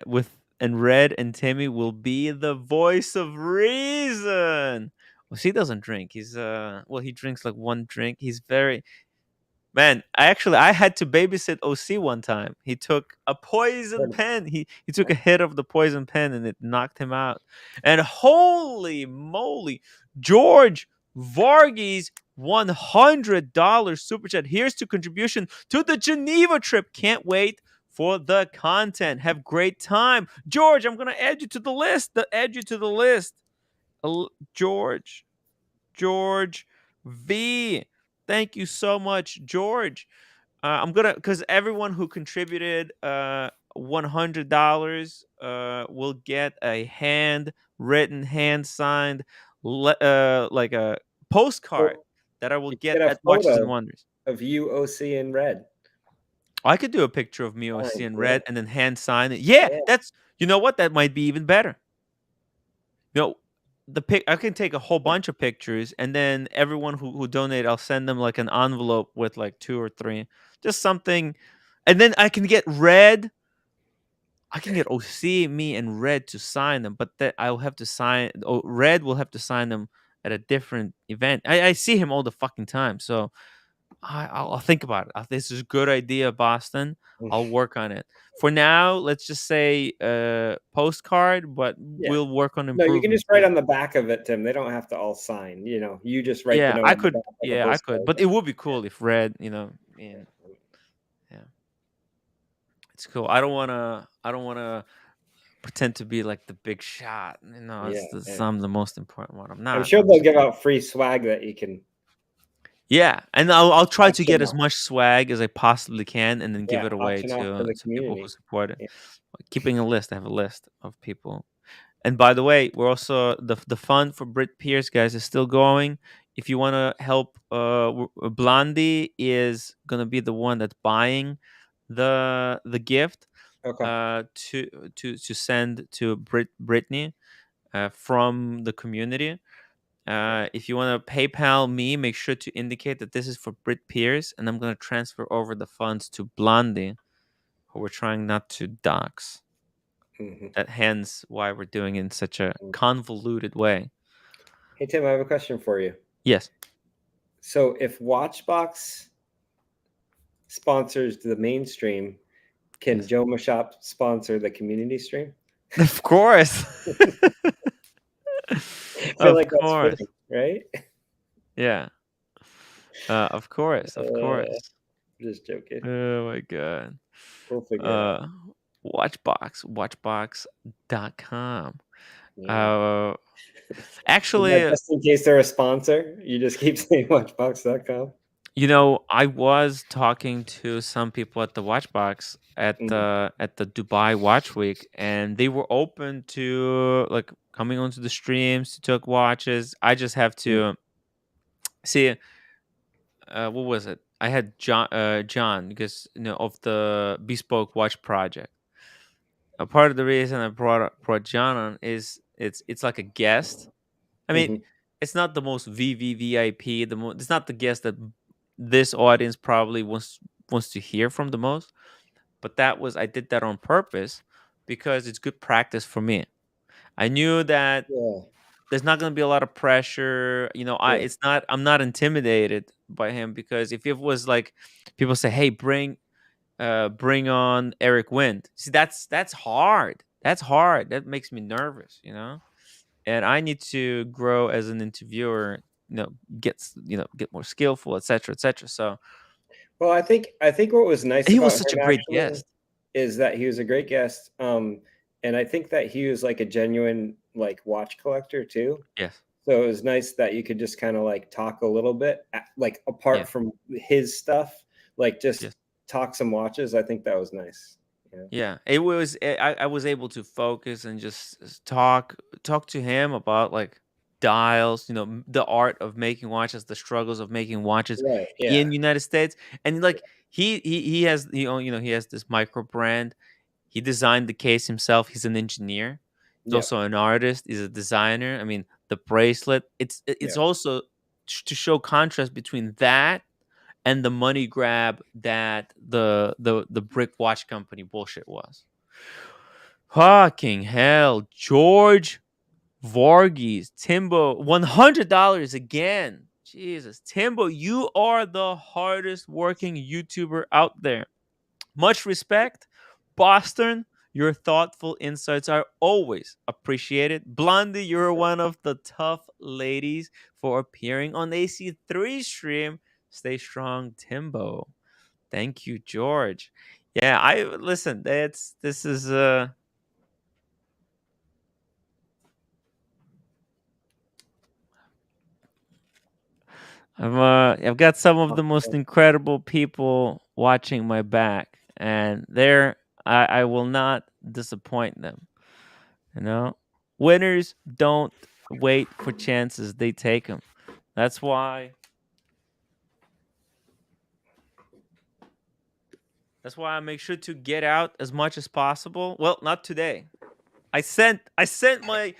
and Timmy will be the voice of reason. OC doesn't drink. He's he drinks like one drink. He's very. Man, I had to babysit OC one time. He took a poison pen. He took a hit of the poison pen and it knocked him out. And holy moly, George Varghese, $100 super chat. Here's to contribution to the Geneva trip. Can't wait for the content. Have great time. George, I'm gonna add you to the list. George V. Thank you so much, George. I'm gonna, because everyone who contributed $100 will get a handwritten, hand signed, like a postcard that I will get a at Watches and photo Wonders of you, OC, in red. I could do a picture of me, OC, in red, and then hand sign it. Yeah, that's, you know what? That might be even better. You know, I can take a whole bunch of pictures, and then everyone who donate, I'll send them like an envelope with like 2 or 3, just something, and then I can get red. I can get OC, me, and Red to sign them, but that I'll have to sign. Red will have to sign them at a different event. I see him all the fucking time, so I'll think about it. This is a good idea, Boston. I'll work on it. For now, let's just say postcard, but we'll work on improvement. No, you can just write on the back of it, Tim. They don't have to all sign. You know, you just write the note. I could. Yeah, I could. But it would be cool if Red, yeah. It's cool. I don't wanna pretend to be like the big shot. You know, I'm the most important one. I'm not. I'm sure they'll give out free swag that you can. Yeah, and I'll try to get as much swag as I possibly can, and then give it away to people who support it. Yeah. Keeping a list, I have a list of people. And by the way, we're also the fund for Brit Pierce, guys, is still going. If you want to help, Blondie is gonna be the one that's buying the gift to send to Brittany from the community. If you want to PayPal me, make sure to indicate that this is for Brit Pierce, and I'm going to transfer over the funds to Blondie, who we're trying not to dox. That hence why we're doing it in such a convoluted way. Hey, Tim, I have a question for you. Yes. So if Watchbox sponsors the mainstream, can Joe Mashop sponsor the community stream? Of course. I feel like that's fitting, right? Yeah. Of course. Just joking. Oh my god. We'll figure it out. Watchbox.com. Actually, just in case they're a sponsor, you just keep saying watchbox.com. You know, I was talking to some people at the Watchbox at the Dubai Watch Week, and they were open to like coming onto the streams to talk watches. I just have to see. What was it? I had John, because of the Bespoke Watch Project. A part of the reason I brought John on is it's like a guest. I mean, it's not the most VVVIP. It's not the guest that this audience probably wants to hear from the most. But I did that on purpose because it's good practice for me. I knew that there's not going to be a lot of pressure. I'm not intimidated by him, because if it was like people say, hey, bring on Eric Wind. See, that's hard. That makes me nervous, and I need to grow as an interviewer get more skillful, etc. So well, I think what was nice he about was such a him great actually guest. is that he was a great guest. And I think that he was like a genuine like watch collector too. Yes. So it was nice that you could just kind of like talk a little bit, like apart from his stuff, like just talk some watches. I think that was nice. Yeah, it was. I was able to focus and just talk to him about like dials, the art of making watches, the struggles of making watches Right. Yeah. in United States, and like he has he has this micro brand. He designed the case himself. He's an engineer. He's Yeah. also an artist. He's a designer. I mean, the bracelet. It's also to show contrast between that and the money grab that the brick watch company bullshit was. Fucking hell, George Varghese, Timbo, $100 again. Jesus, Timbo, you are the hardest working YouTuber out there. Much respect, Boston. Your thoughtful insights are always appreciated. Blondie, you're one of the tough ladies for appearing on AC3 stream. Stay strong, Timbo. Thank you, George. Yeah, I listen. This is I've got some of the most incredible people watching my back, and I will not disappoint them. Winners don't wait for chances; they take them. That's why. That's why I make sure to get out as much as possible. Well, not today. I sent my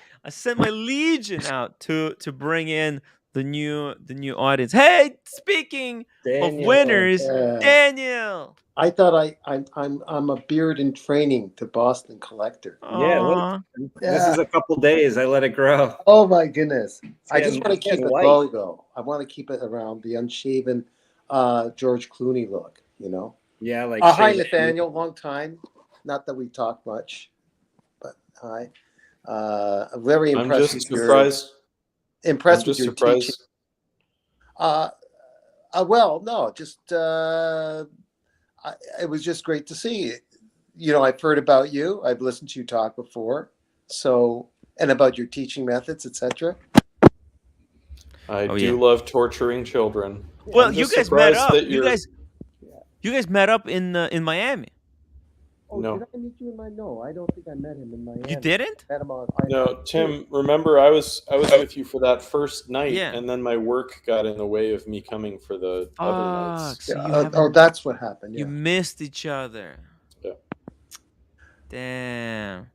legion out to bring in the new audience. Hey, speaking of winners, Daniel. I thought I'm a beard in training to Boston Collector. Yeah, this is a couple days. I let it grow. Oh my goodness! I just want to keep it white. low though. I want to keep it around the unshaven George Clooney look. Yeah, like. Hi, Nathaniel. Long time. Not that we talk much, but hi. I'm very impressed. I'm just surprised. Impressed with your teaching. Well, no, just it was just great to see. I've heard about you. I've listened to you talk before, and about your teaching methods, etc. I do love torturing children. Well, you guys met up. You guys met up in Miami. Oh, no. Did I meet you in Miami? No, I don't think I met him in Miami. You didn't? No, Tim. Remember, I was with you for that first night, and then my work got in the way of me coming for the other nights. So that's what happened. Yeah. You missed each other. Yeah. Damn.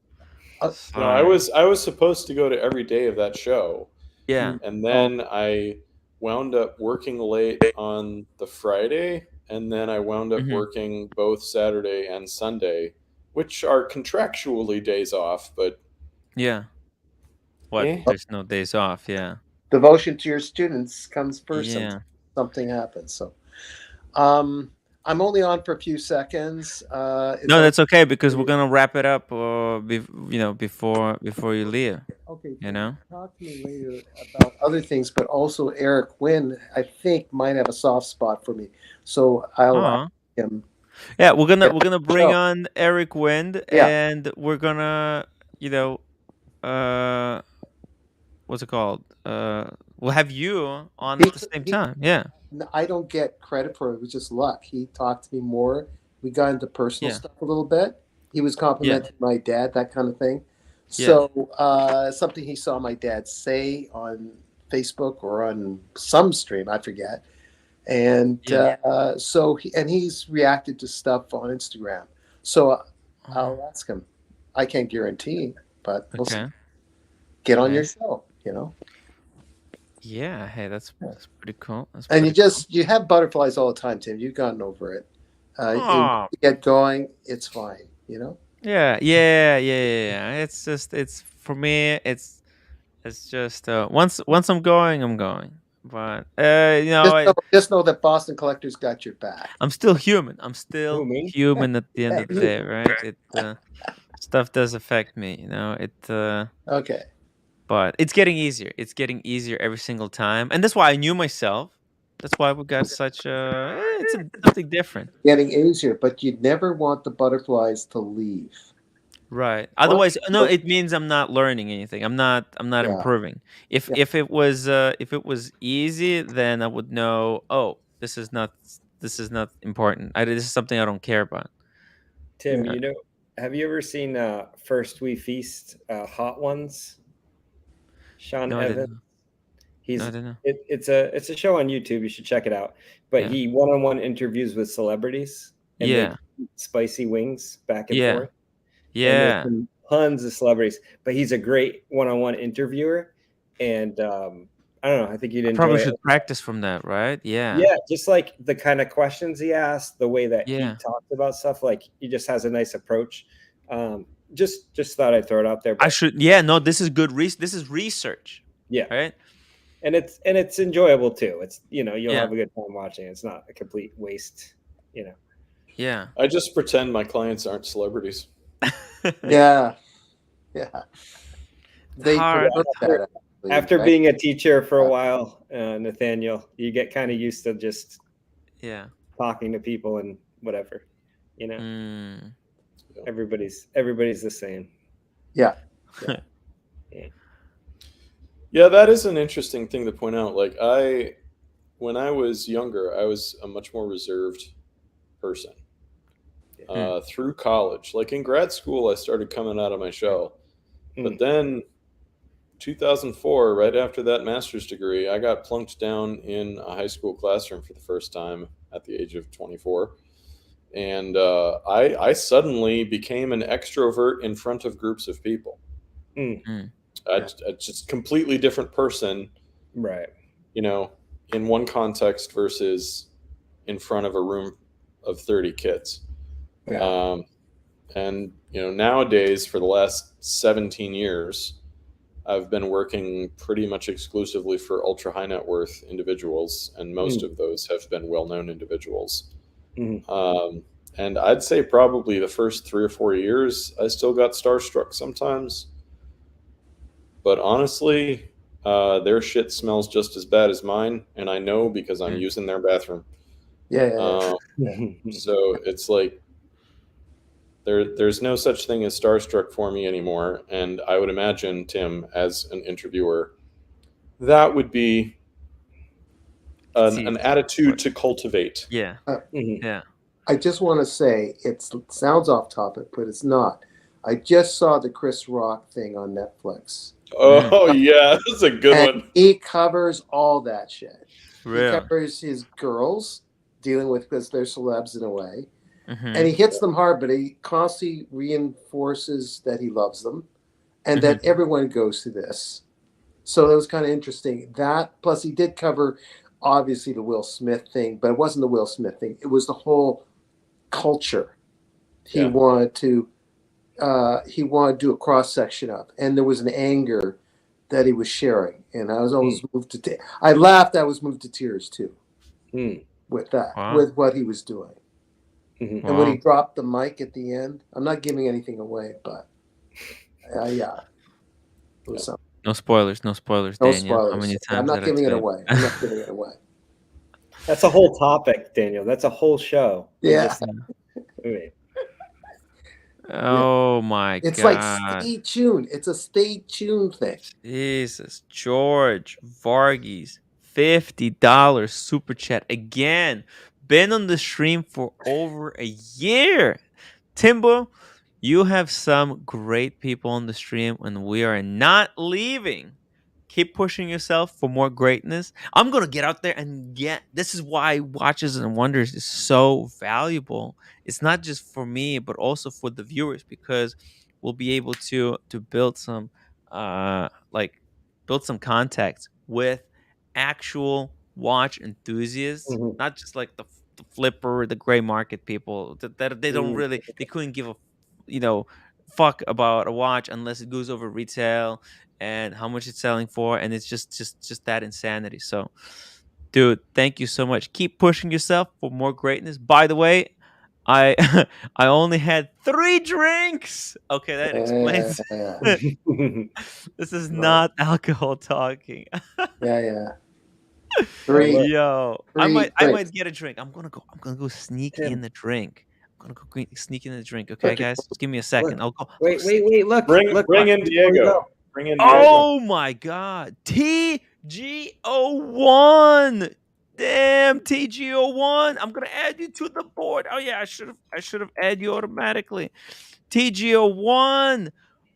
No, I was supposed to go to every day of that show. Yeah. And then I wound up working late on the Friday, and then I wound up working both Saturday and Sunday, which are contractually days off, but yeah. What? Yeah. There's no days off, yeah. Devotion to your students comes first. Yeah. Something happens. So I'm only on for a few seconds. No, that's okay, because we're gonna wrap it up before you leave. Okay. Talk to me later about other things, but also Eric Wynn, I think, might have a soft spot for me. So I'll ask him. Yeah, we're gonna bring on Eric Wynn, and we're gonna what's it called? We'll have you on at the same time. Yeah. I don't get credit for it. It was just luck. He talked to me more. We got into personal stuff a little bit. He was complimenting my dad, that kind of thing. So something he saw my dad say on Facebook or on some stream, I forget. And he's reacted to stuff on Instagram. So I'll ask him. I can't guarantee, but we'll see. Get on your show, Yeah, hey, that's pretty cool. You have butterflies all the time, Tim. You've gotten over it. You get going, it's fine, Yeah. It's just for me. It's just once I'm going. But just know that Boston Collector's got your back. I'm still human. I'm still human at the end of the day, right? Stuff does affect me, It okay. But it's getting easier. It's getting easier every single time, and that's why I knew myself. That's why we got such it's something different. Getting easier, but you never want the butterflies to leave. Right. Once Otherwise, you no, go- it means I'm not learning anything. I'm not Yeah. improving. Yeah. If it was easy, then I would know, oh, this is not important. This is something I don't care about. Tim, Yeah. you know, have you ever seen First We Feast Hot Ones? Sean No, I Evans. didn't. He's No, I didn't. it's a show on YouTube. You should check it out. But Yeah. he one-on-one interviews with celebrities, and Yeah. they eat spicy wings back and Yeah. forth. And there's Yeah. been tons of celebrities, but he's a great one-on-one interviewer. And I don't know. I think you'd I probably enjoy it. should practice from that, right? Yeah. Yeah, just like the kind of questions he asks, the way that he Yeah. talks about stuff, like he just has a nice approach. Just thought I'd throw it out there. I But should. Yeah. No, this is good. This is research. yeah, Right. and it's enjoyable too. It's you'll Yeah. have a good time watching. It's not a complete waste. Yeah. I just pretend my clients aren't celebrities. Yeah. Yeah. They hard. prefer that, actually, After right? being a teacher for a while, Nathaniel, you get kind of used to just Yeah. talking to people and whatever. Mm. Everybody's the same. Yeah. Yeah, that is an interesting thing to point out. Like when I was younger, I was a much more reserved person. Through college, like in grad school, I started coming out of my shell. But then 2004, right after that master's degree, I got plunked down in a high school classroom for the first time at the age of 24. And I suddenly became an extrovert in front of groups of people. I just completely different person, right? In one context versus in front of a room of 30 kids. Yeah. And nowadays, for the last 17 years, I've been working pretty much exclusively for ultra high net worth individuals, and most of those have been well-known individuals. And I'd say probably the first 3 or 4 years, I still got starstruck sometimes. But honestly, their shit smells just as bad as mine, and I know because I'm using their bathroom. Yeah. So it's like there's no such thing as starstruck for me anymore. And I would imagine, Tim, as an interviewer, that would be an attitude to cultivate. Yeah. Yeah. I just want to say it sounds off topic, but it's not. I just saw the Chris Rock thing on Netflix. Oh yeah, that's a good one. He covers all that shit. Really? He covers his girls dealing with, because they're celebs in a way, Mhm. and he hits them hard, but he constantly reinforces that he loves them, and that everyone goes through this. So that was kind of interesting. That plus he did cover obviously the Will Smith thing, but it wasn't the Will Smith thing. It was the whole culture. He wanted to do a cross section of, and there was an anger that he was sharing, and I was always moved to. I laughed. I was moved to tears too with that, with what he was doing, and when he dropped the mic at the end. I'm not giving anything away, but yeah, it was something. No spoilers. No spoilers, No Daniel. spoilers. How many I'm times not did I giving it say away. I'm not giving it away. That's a whole topic, Daniel. That's a whole show. Yeah. Oh my It's god. like stay tuned. It's a stay tuned thing. Jesus, George Varghese, $50 super chat again. Been on the stream for over a year. Timbo, you have some great people on the stream, and we are not leaving. Keep pushing yourself for more greatness. I'm gonna get out there and get. This is why Watches and Wonders is so valuable. It's not just for me, but also for the viewers, because we'll be able to build some build some contacts with actual watch enthusiasts, not just like the flipper, the gray market people that they don't really, they couldn't give a fuck about a watch unless it goes over retail and how much it's selling for, and it's just that insanity. So dude, thank you so much. Keep pushing yourself for more greatness. By the way, I I only had 3 drinks. Okay, that explains. This is not alcohol talking. Yeah. Three Yo, I might drinks. get a drink. I'm gonna go sneak Tim. in the drink. I'm gonna go sneak in the drink. Okay, guys, just give me a second. I'll go. Wait. Look. Bring in before you Diego. go. Bring in Diego. Oh my God, TGO1. Damn, TGO1. I'm gonna add you to the board. Oh yeah, I should have added you automatically. TGO1.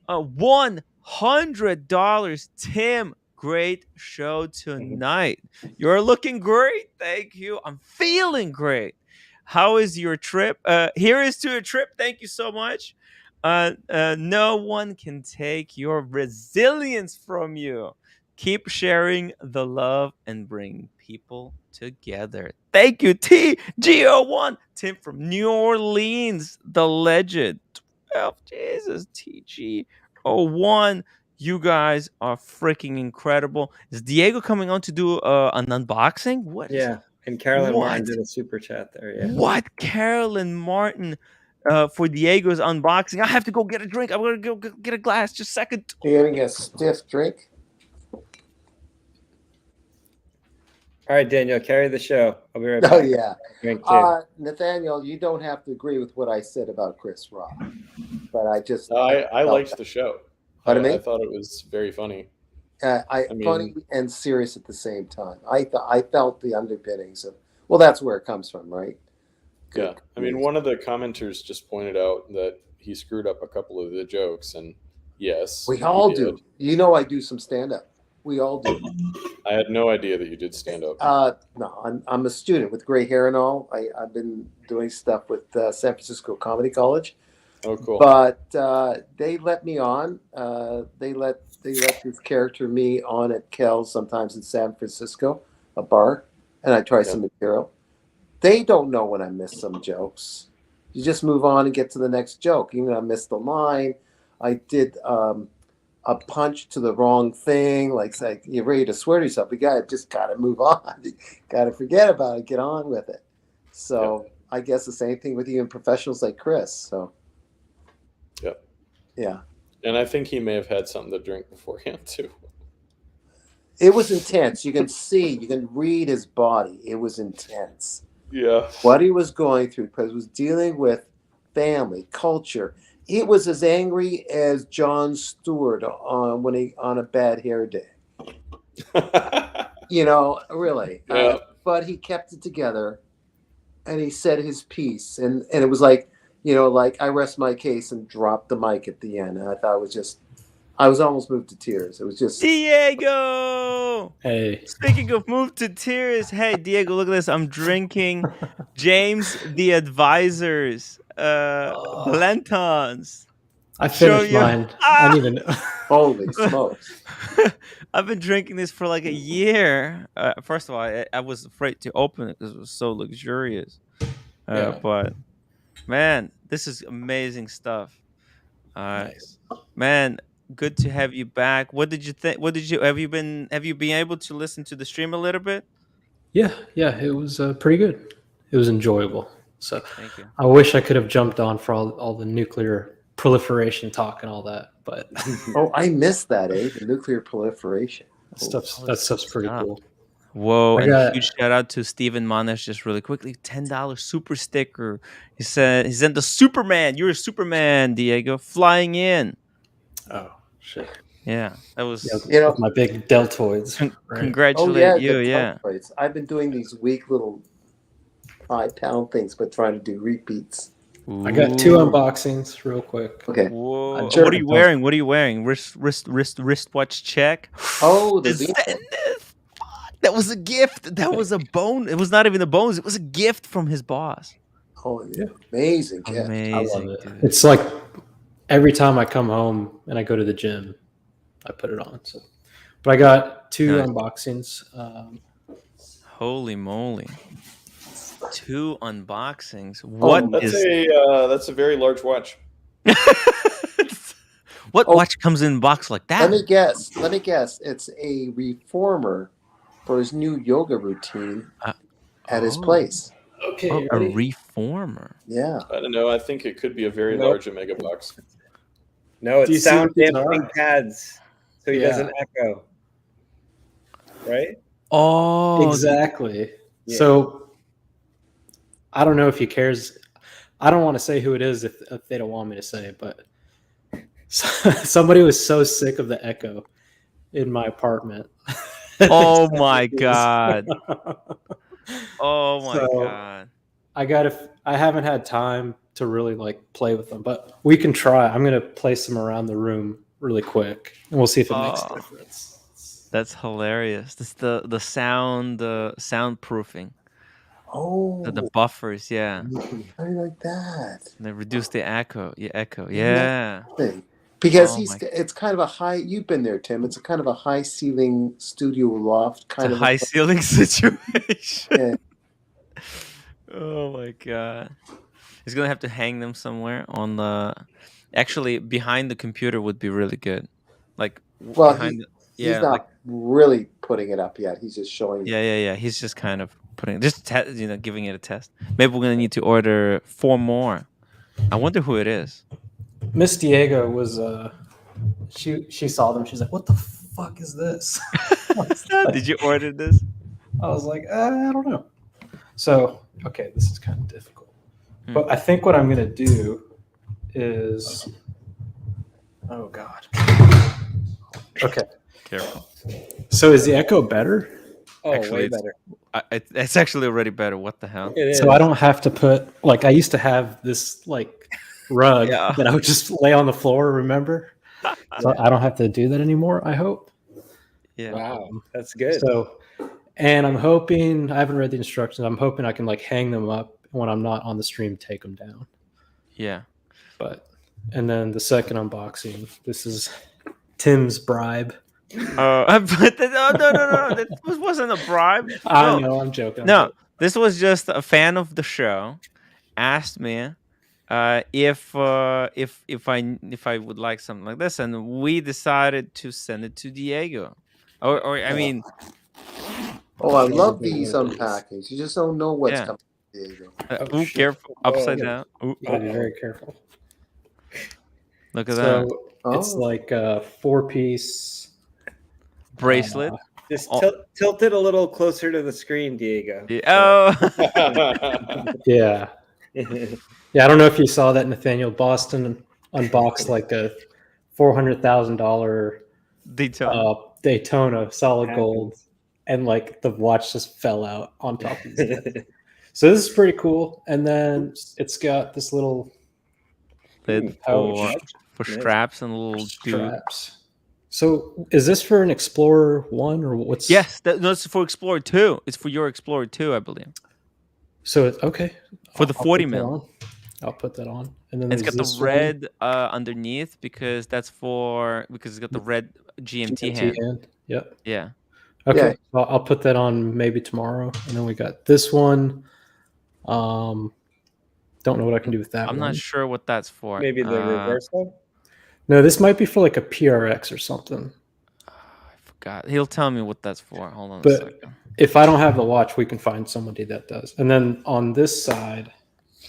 $100. Tim, great show tonight. You're looking great. Thank you. I'm feeling great. How is your trip? Here is to a trip. Thank you so much. No one can take your resilience from you. Keep sharing the love and bring people together. Thank you, TGO1. Tim from New Orleans, the legend. 12, Jesus, TGO1. You guys are freaking incredible. Is Diego coming on to do an unboxing? What? Yeah, and Carolyn Martin did a super chat there. Yeah. What? Carolyn Martin for Diego's unboxing. I have to go get a drink. I'm going to go get a glass. Just a second. You're getting a stiff drink? All right, Daniel, carry the show. I'll be right back. Oh, yeah. Drink too. Nathaniel, you don't have to agree with what I said about Chris Rock. But I just... I liked the show. Pardon me? I thought it was very funny. Funny and serious at the same time. I felt the underpinnings of... Well, that's where it comes from, right? Yeah. I mean, one of the commenters just pointed out that he screwed up a couple of the jokes, and yes. We all do. You know I do some stand-up. We all do. I had no idea that you did stand-up. No, I'm a student with gray hair and all. I've been doing stuff with San Francisco Comedy College. Oh, cool. But they let me on. They let this character me on at Kel's sometimes in San Francisco, a bar, and I try some material. They don't know when I miss some jokes. You just move on and get to the next joke. Even though I missed the line, I did a punch to the wrong thing. Like you're ready to swear to yourself. You just got to move on. You got to forget about it. Get on with it. So I guess the same thing with even professionals like Chris. So. Yep. Yeah. And I think he may have had something to drink beforehand too. It was intense. You can read his body. It was intense. Yeah. What he was going through, because he was dealing with family, culture. It was as angry as Jon Stewart on a bad hair day. Really. Yeah. But he kept it together, and he said his piece, and it was like, like I rest my case and dropped the mic at the end. And I thought I was almost moved to tears. It was just Diego. Hey. Speaking of moved to tears, hey Diego, look at this. I'm drinking James the Advisor's Blentons. I finished mine. I didn't even know. Holy smokes. I've been drinking this for like a year. First of all, I was afraid to open it because it was so luxurious. But man, this is amazing stuff. Nice. Man, good to have you back. What did you think? Have you been able to listen to the stream a little bit? Yeah, it was pretty good. It was enjoyable. So thank you. I wish I could have jumped on for all the nuclear proliferation talk and all that, but I missed that, the nuclear proliferation. That stuff's pretty cool. Whoa, and huge shout out to Steven Manes, just really quickly. $10 super sticker. He said he's in the Superman. You're a Superman, Diego, flying in. Oh shit. Yeah, that was my big deltoids. Right? Congratulate you. Yeah. Deltoids. I've been doing these weak little 5-pound things, but trying to do repeats. I got 2 unboxings real quick. Okay. Whoa. What are you wearing? What are you wearing? Wristwatch check. Oh, that was a gift. That was a bone. It was not even the bones. It was a gift from his boss. Oh yeah, amazing gift. I love it. Dude. It's like every time I come home and I go to the gym, I put it on. So, but I got 2 unboxings. Holy moly! 2 unboxings. That's a very large watch. What watch comes in a box like that? Let me guess. It's a reformer for his new yoga routine at his place. Okay, Oh, a ready? reformer. Yeah. I don't know. I think it could be a very large Omega box. No, Do you it's see sound what these dampening are? pads, so he Yeah. doesn't echo. Right? Oh, Exactly. Yeah. So I don't know if he cares. I don't want to say who it is if they don't want me to say it, but somebody was so sick of the echo in my apartment. Oh my god. Oh my So, god. I haven't had time to really like play with them, but we can try. I'm gonna place them around the room really quick, and we'll see if it makes a difference. That's hilarious. This the soundproofing. Oh, The buffers, yeah. I like that. They reduce the echo. Isn't Yeah. that thing? Because Oh it's kind of a high. You've been there, Tim. It's a kind of a high ceiling studio loft kind it's a of high ceiling situation. Yeah. Oh my god. He's gonna have to hang them somewhere on the. Actually, behind the computer would be really good. Like Well, behind. he's Like not really putting it up yet. He's just showing. yeah. He's just kind of putting giving it a test. Maybe we're gonna need to order 4 more. I wonder who it is. Miss Diego was she saw them. She's like, "What the fuck is this?" Did you order this? I was like, I don't know. So okay, this is kind of difficult, but I think what I'm gonna do is, oh god. Okay. Careful. So is the echo better? Oh, Actually, way better. It's actually already better. What the hell? So I don't have to put like I used to have this like rug that I would just lay on the floor. Remember? So I don't have to do that anymore. I hope. Yeah. Wow, that's good. So, and I'm hoping I haven't read the instructions. I'm hoping I can like hang them up when I'm not on the stream. Take them down. Yeah. But and then the second unboxing. This is Tim's bribe. No. That wasn't a bribe. I know. I'm joking. This was just a fan of the show. Asked me if I would like something like this, and we decided to send it to Diego. Or I mean. Oh, I love these unpackings. You just don't know what's coming. Diego. Ooh, careful! Upside down. Ooh, Gotta be very careful. Look at that. It's like a 4-piece bracelet. Just tilt it a little closer to the screen, Diego. Oh. Yeah. Yeah, I don't know if you saw that Nathaniel Boston unboxed like a $400,000 Daytona solid gold, and like the watch just fell out on top of his head. So this is pretty cool. And then it's got this little lid for straps and little straps. So is this for an Explorer 1 or what's? Yes, no, it's for Explorer 2. It's for your Explorer 2, I believe. So it's okay. For the 40 mil. I'll put that on. And then it's got the red underneath because it's got the red GMT hand. Yep. Yeah. Okay. Yeah. Well, I'll put that on maybe tomorrow. And then we got this one. Don't know what I can do with that. I'm not sure what that's for. Maybe the reversal? No, this might be for like a PRX or something. I forgot. He'll tell me what that's for. Hold on a second. If I don't have the watch, we can find somebody that does. And then on this side,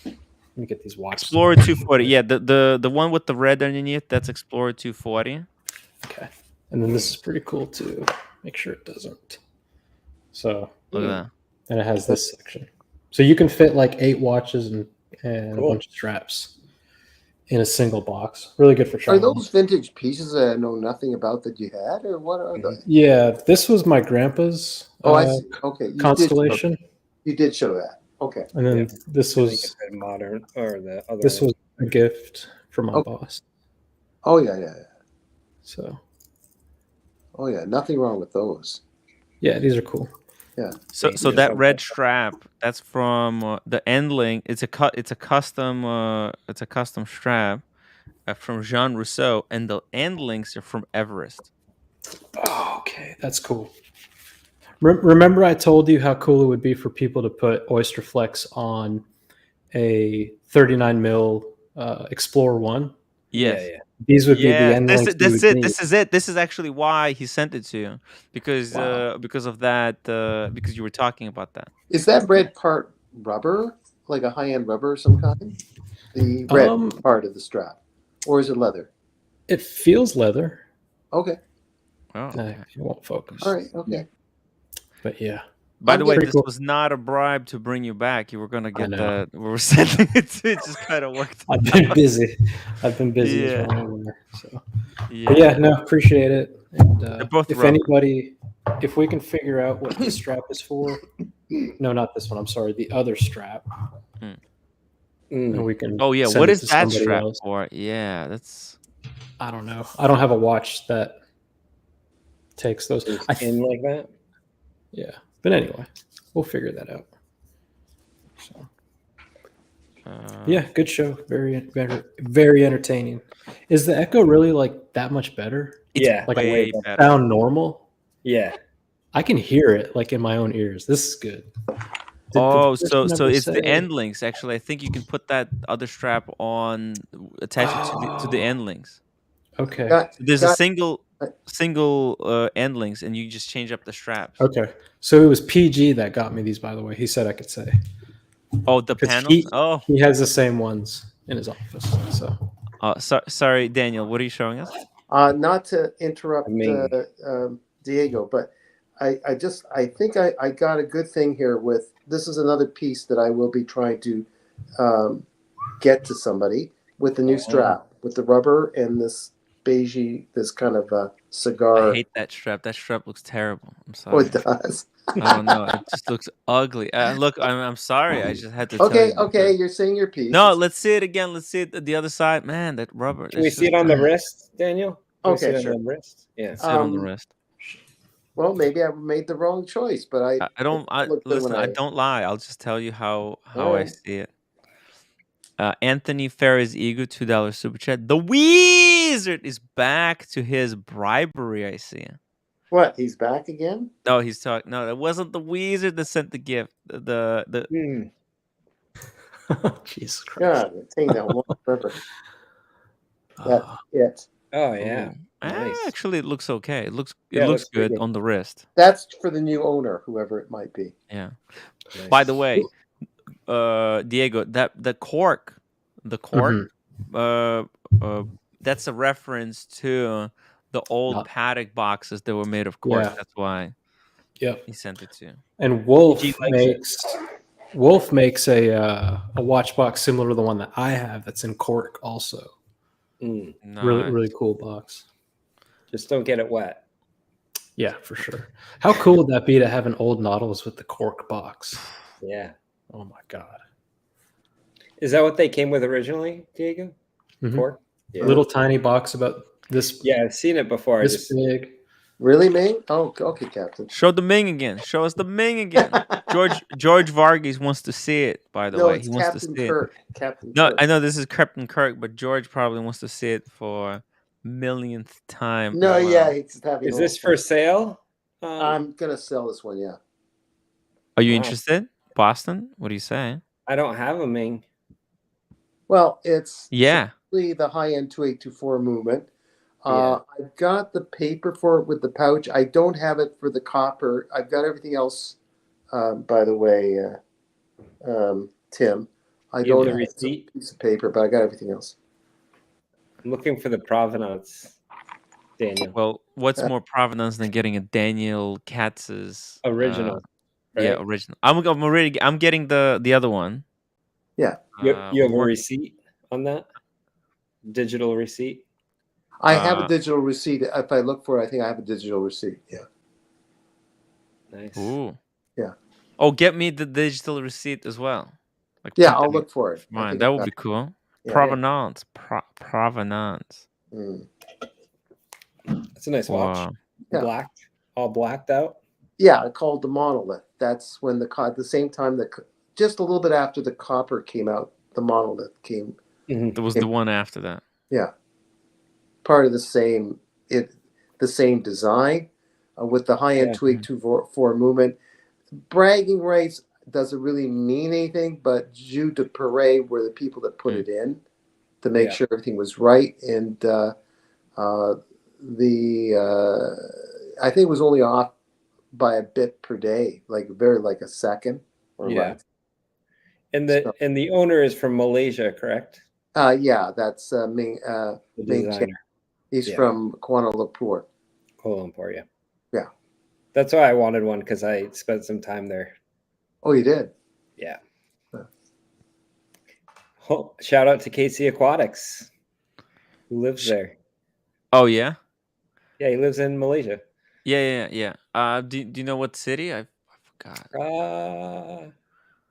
let me get these watches. Explorer 240. Yeah, the one with the red underneath, that's Explorer 240. Okay. And then this is pretty cool too. Make sure it doesn't. So look at that. And it has this section. So you can fit like 8 watches and a bunch of straps in a single box. Really good for traveling. Are those vintage pieces that I know nothing about that you had, or what are they? Yeah, this was my grandpa's. I see. Okay. Constellation. You did show that. Okay. And then this was modern, or the other. This was a gift from my boss. Oh yeah. So. Oh yeah, nothing wrong with those. Yeah, these are cool. Yeah. So that red strap, that's from the end link. It's a custom strap from Jean Rousseau, and the end links are from Everest. Oh, okay, that's cool. Remember, I told you how cool it would be for people to put Oyster Flex on a 39 mil Explorer 1. Yes. Yeah. These would be the end links. This is it. This is actually why he sent it to you, because of that. Because you were talking about that. Is that red part rubber, like a high-end rubber of some kind? The red part of the strap, or is it leather? It feels leather. Okay. Oh, It won't focus. All right. Okay. But yeah. By the way, Pretty this cool. was not a bribe to bring you back. You were gonna get know. the. We were sending it. It just kind of worked. I've been busy. I've been busy as Yeah. well. So, Yeah. but yeah, no, appreciate it. And They're both if rubber. anybody, if we can figure out what this strap is for, no, not this one. I'm sorry, the other strap. And we can. Oh yeah, send what it is to that somebody strap else. for? Yeah, that's. I don't know. I don't have a watch that takes those. In like that. Yeah, but anyway, we'll figure that out. So. Yeah, good show. Very entertaining. Is the Echo really like that much better? Yeah, like way like better. sound normal. Yeah, I can hear it like in my own ears. This is good. Oh, the so person so ever it's the say- end links. Actually, I think you can put that other strap on, attach it to the end links. Okay. So there's a single end links, and you just change up the straps. Okay. So it was PG that got me these, by the way. He said I could say. Oh, the 'Cause panels. Oh, he has the same ones in his office. So. Sorry, Daniel. What are you showing us? Not to interrupt Diego, but I think I got a good thing here with this is another piece that I will be trying to get to somebody with the new strap with the rubber and this beigey, this kind of cigar. I hate that strap. That strap looks terrible. I'm Oh, sorry. it does. I don't know. It just looks ugly. Look, I'm sorry. I just had to tell you. Okay, you're saying your piece. No, let's see it again. Let's see it the other side. Man, that rubber. Can we see it on the wrist, Daniel? Can we see Okay, it sure. on the wrist? Yeah. Sit on the wrist. Well, maybe I made the wrong choice, but I don't. Listen. I don't lie. I'll just tell you how I right. see it. Anthony Ferris Ego, $2 super chat. The Wizard is back to his bribery. I see. What? He's back again? No, he's talking. No, it wasn't the Wizard that sent the gift. The Jesus Christ. God, it's taking that long forever. That's it. Oh yeah. Nice. Actually, it looks okay. It looks looks good pretty. on the wrist. That's for the new owner, whoever it might be. Yeah. Nice. By the way, Diego, the cork, that's a reference to the old paddock boxes that were made of cork. Yeah. That's why. Yep. He sent it to. And Wolf He likes makes a watch box similar to the one that I have that's in cork also. Really cool box. Just don't get it wet. Yeah, for sure. How cool would that be to have an old Nautilus with the cork box? Yeah. Oh my god. Is that what they came with originally, Diego? Mhm. Cork? Yeah. Little tiny box about this. Yeah, I've seen it before. This big. Really, Ming? Oh, okay, Captain. Show the Ming again. Show us the Ming again. George Vargas wants to see it. By the way, it's he wants Captain to see Kirk. it. Captain No, Kirk. I know this is Captain Kirk, but George probably wants to see it for millionth time. No, as well. yeah, he's having. Is this for sale? I'm gonna sell this one. Yeah. Are you interested, Boston? What do you say? I don't have a Ming. Well, it's Yeah. the high-end 2824 movement. I've got the paper for it with the pouch. I don't have it for the copper. I've got everything else. By the way, Tim, I You have don't the have receipt? a piece of paper, but I got everything else. I'm looking for the provenance, Daniel. Well, what's more provenance than getting a Daniel Katz's Original, Yeah, right? original. I'm getting the other one. Yeah. You have a receipt on that? Digital receipt? I have a digital receipt. If I look for it, I think I have a digital receipt. Yeah. Nice. Ooh. Yeah. Oh, get me the digital receipt as well. Like Yeah, print I'll it look for it. I Mine. think That I would got be it. cool. Yeah, Provenance. Provenance. That's a nice watch. Wow. Yeah. Blacked, all blacked out. Yeah, called the monolith. That's when at the same time just a little bit after the copper came out, the monolith came. There was the one after that. Yeah, part of the same design with the high end 2824 movement. Bragging rights doesn't really mean anything, but Jus de Paris were the people that put it in to make sure everything was right, and I think it was only off by a bit per day, like a second or less. And the owner is from Malaysia, correct? Yeah, that's Ming The Ming Chen. designer. He's Yeah. from Kuala Lumpur. Kuala Lumpur, yeah. Yeah. That's why I wanted one, because I spent some time there. Oh, you did? Yeah. Oh, shout out to KC Aquatics, who lives there. Oh yeah. Yeah, he lives in Malaysia. Yeah. Do you know what city? I forgot.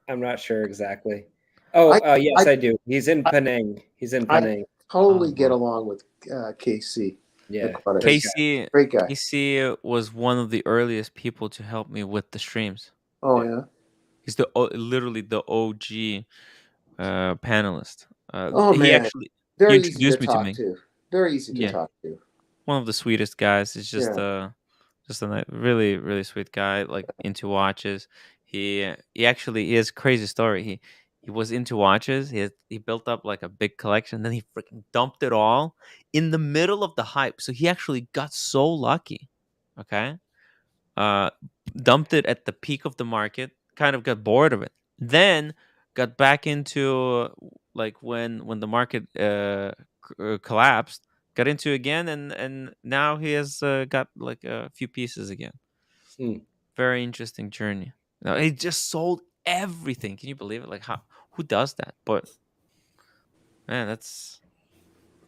I'm not sure exactly. Oh, yes, I do. He's in Penang. I totally get along with KC. Yeah, Aquatics. Casey, Great guy. Casey was one of the earliest people to help me with the streams. Oh yeah. He's literally the OG panelist. Oh he man, actually very he easy to introduced me to talk me. to. Very easy to Yeah. talk to. One of the sweetest guys. He's just a really really sweet guy. Like into watches. He has a crazy story. He was into watches. He built up like a big collection. Then he freaking dumped it all in the middle of the hype. So he actually got so lucky. Okay. Dumped it at the peak of the market. Kind of got bored of it. Then got back into like when the market collapsed. Got into it again, and now he has got like a few pieces again. Very interesting journey. Now, he just sold everything. Can you believe it? Like who does that? But man, that's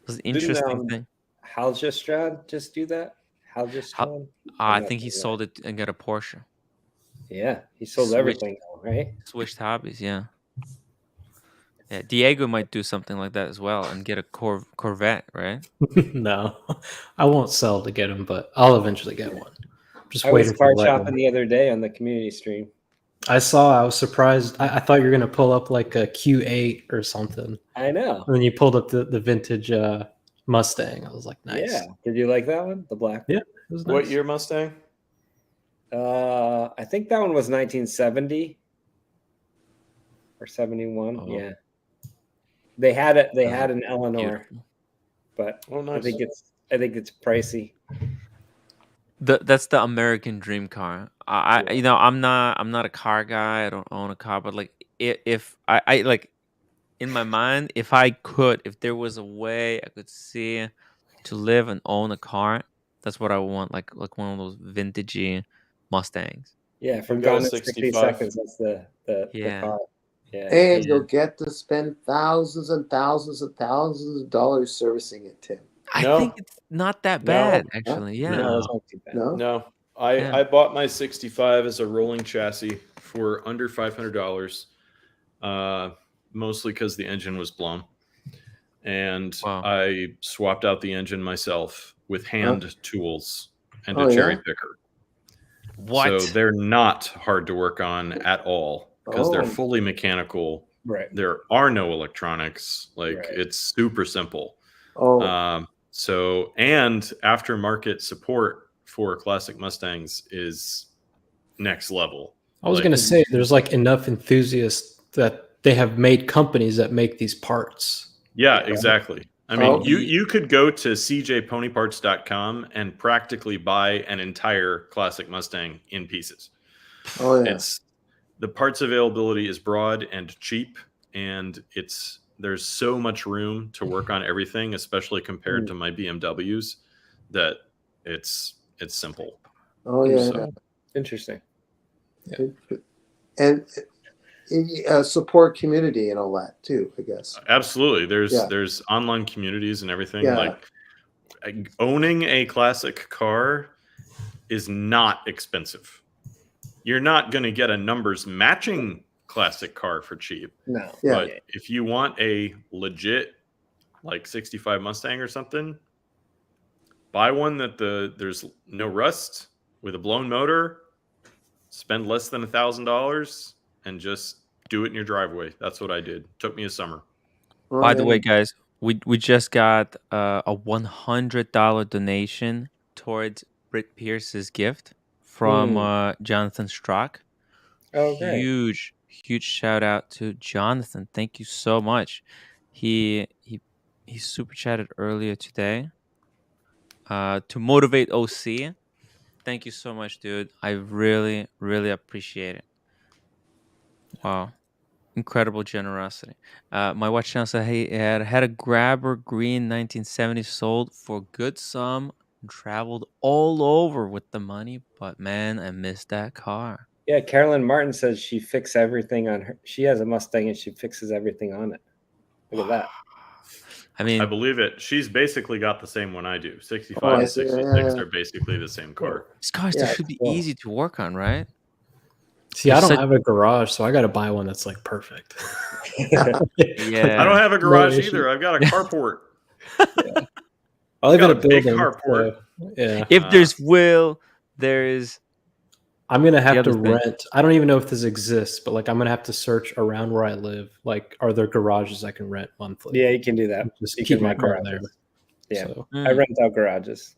an interesting thing. Haljastrad just do that? Haljastrad? I think he sold it and got a Porsche. Yeah, he sold everything now, right? Switched hobbies, yeah. Yeah, Diego might do something like that as well and get a Corvette, right? No, I won't sell to get him, but I'll eventually get one. Just I waiting was for car the right shopping one. the other day on the community stream. I was surprised. I thought you were going to pull up like a Q8 or something. I know. And then you pulled up the vintage Mustang. I was like, nice. Yeah. Did you like that one? The black one? Yeah. It was nice. What year Mustang? I think that one was 1970 or 71. Oh. Yeah. They had it. They had an Eleanor, but nice. I think it's pricey. That's the American dream car. I'm not a car guy. I don't own a car, but like if I like in my mind, if there was a way I could see to live and own a car, that's what I want. Like one of those vintagey Mustangs. Yeah, from Gone in 60 Seconds. That's the car. Yeah, and you'll get to spend thousands and thousands and thousands of dollars servicing it, Tim. I think it's not that bad, actually. Yeah. No, it's not too bad. No. I bought my 65 as a rolling chassis for under $500, mostly because the engine was blown. And I swapped out the engine myself with hand tools and a cherry picker. What? So they're not hard to work on at all because they're fully mechanical. Right. There are no electronics. It's super simple. And aftermarket support for classic Mustangs is next level. I was going to say there's like enough enthusiasts that they have made companies that make these parts. Yeah, exactly. I mean, you could go to cjponyparts.com and practically buy an entire classic Mustang in pieces. Oh yeah. The parts availability is broad and cheap, and there's so much room to work on everything, especially compared to my BMWs, that it's simple. Oh yeah. So, interesting. Yeah. And support community and all that too, I guess. Absolutely. There's online communities and everything. Yeah. Like owning a classic car is not expensive. You're not going to get a numbers matching classic car for cheap. No. But if you want a legit like 65 Mustang or something, buy one that there's no rust with a blown motor, spend less than $1,000 and just do it in your driveway. That's what I did. Took me a summer. By the way, guys, we just got a $100 donation towards Britt Pierce's gift from Jonathan Strock. Okay. Huge shout out to Jonathan. Thank you so much. He super chatted earlier today to motivate OC. Thank you so much, dude. I really appreciate it. Wow. Incredible generosity. My watch channel said he had a Grabber Green 1970 sold for good sum and traveled all over with the money, but man, I missed that car. Yeah, Carolyn Martin says she fixed everything on her. She has a Mustang and she fixes everything on it. Look at that. I mean, I believe it. She's basically got the same one I do. 65 and 66 are basically the same car. These cars should be easy to work on, right? See, I don't have a garage, so I got to buy one that's like perfect. Yeah. I don't have a garage either. I've got a carport. I live in a big building. carport. So, yeah. If there's will, there is. I'm gonna have to other thing. rent. I don't even know if this exists, but like I'm gonna have to search around where I live. Like, are there garages I can rent monthly? Yeah, you can do that. Just You keep can my rent car garages. there. Yeah, So. I rent out garages.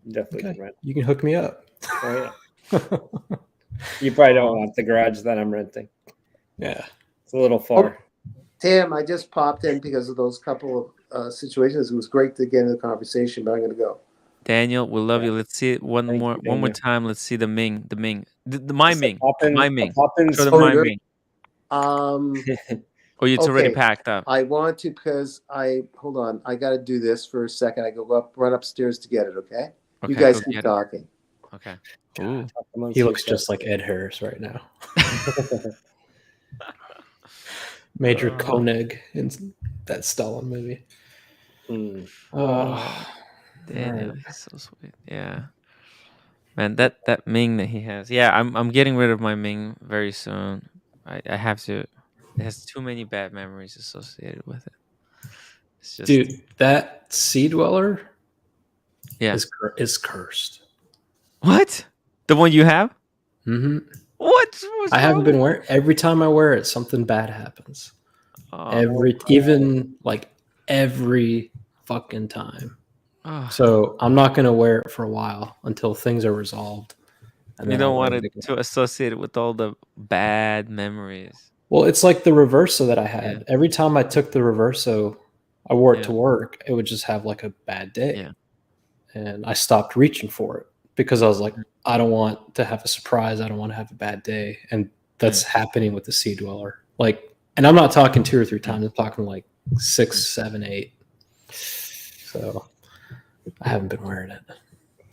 You definitely Okay. can rent. You can hook me up. Oh yeah. You probably don't want the garage that I'm renting. Yeah, it's a little far. Tim, I just popped in because of those couple of situations. It was great to get into the conversation, but I'm going to go. Daniel, we love you. Let's see it one more time. Let's see the Ming, my Ming, my Ming. Show them my Ming. Or it's already packed up. I want to because hold on. I got to do this for a second. I go run upstairs to get it. Okay. You guys keep talking. Okay. Ooh. He looks just like Ed Harris right now. Major Koenig in that Stalin movie. Daniel, he's so sweet. Yeah, man, that Ming that he has. Yeah, I'm getting rid of my Ming very soon. I have to. It has too many bad memories associated with it. It's just, dude, that Sea Dweller, is cursed. What? The one you have? Mm-hmm. What? I haven't been wearing. Every time I wear it, something bad happens. Every fucking time. So I'm not gonna wear it for a while until things are resolved. And you don't want it to associate it with all the bad memories. Well, it's like the Reverso that I had. Yeah. Every time I took the Reverso, I wore it to work. It would just have like a bad day. Yeah. And I stopped reaching for it because I was like, I don't want to have a surprise. I don't want to have a bad day. And that's happening with the Sea Dweller. Like, and I'm not talking 2 or 3 times. I'm talking like 6, 7, 8. So I haven't been wearing it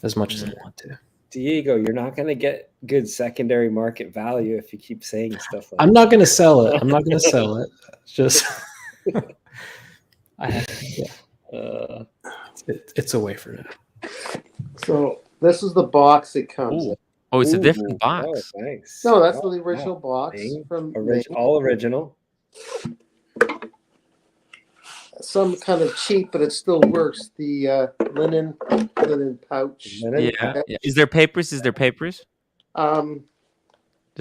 as much as I want to. Diego, you're not going to get good secondary market value if you keep saying stuff like I'm not going to sell it. I'm not going to sell it. It's just, it's away for now. So this is the box it comes in. Oh, it's a different box. Oh, nice. No, that's the original box from all original. Some kind of cheap, but it still works. The linen pouch. Yeah. Is there papers? They're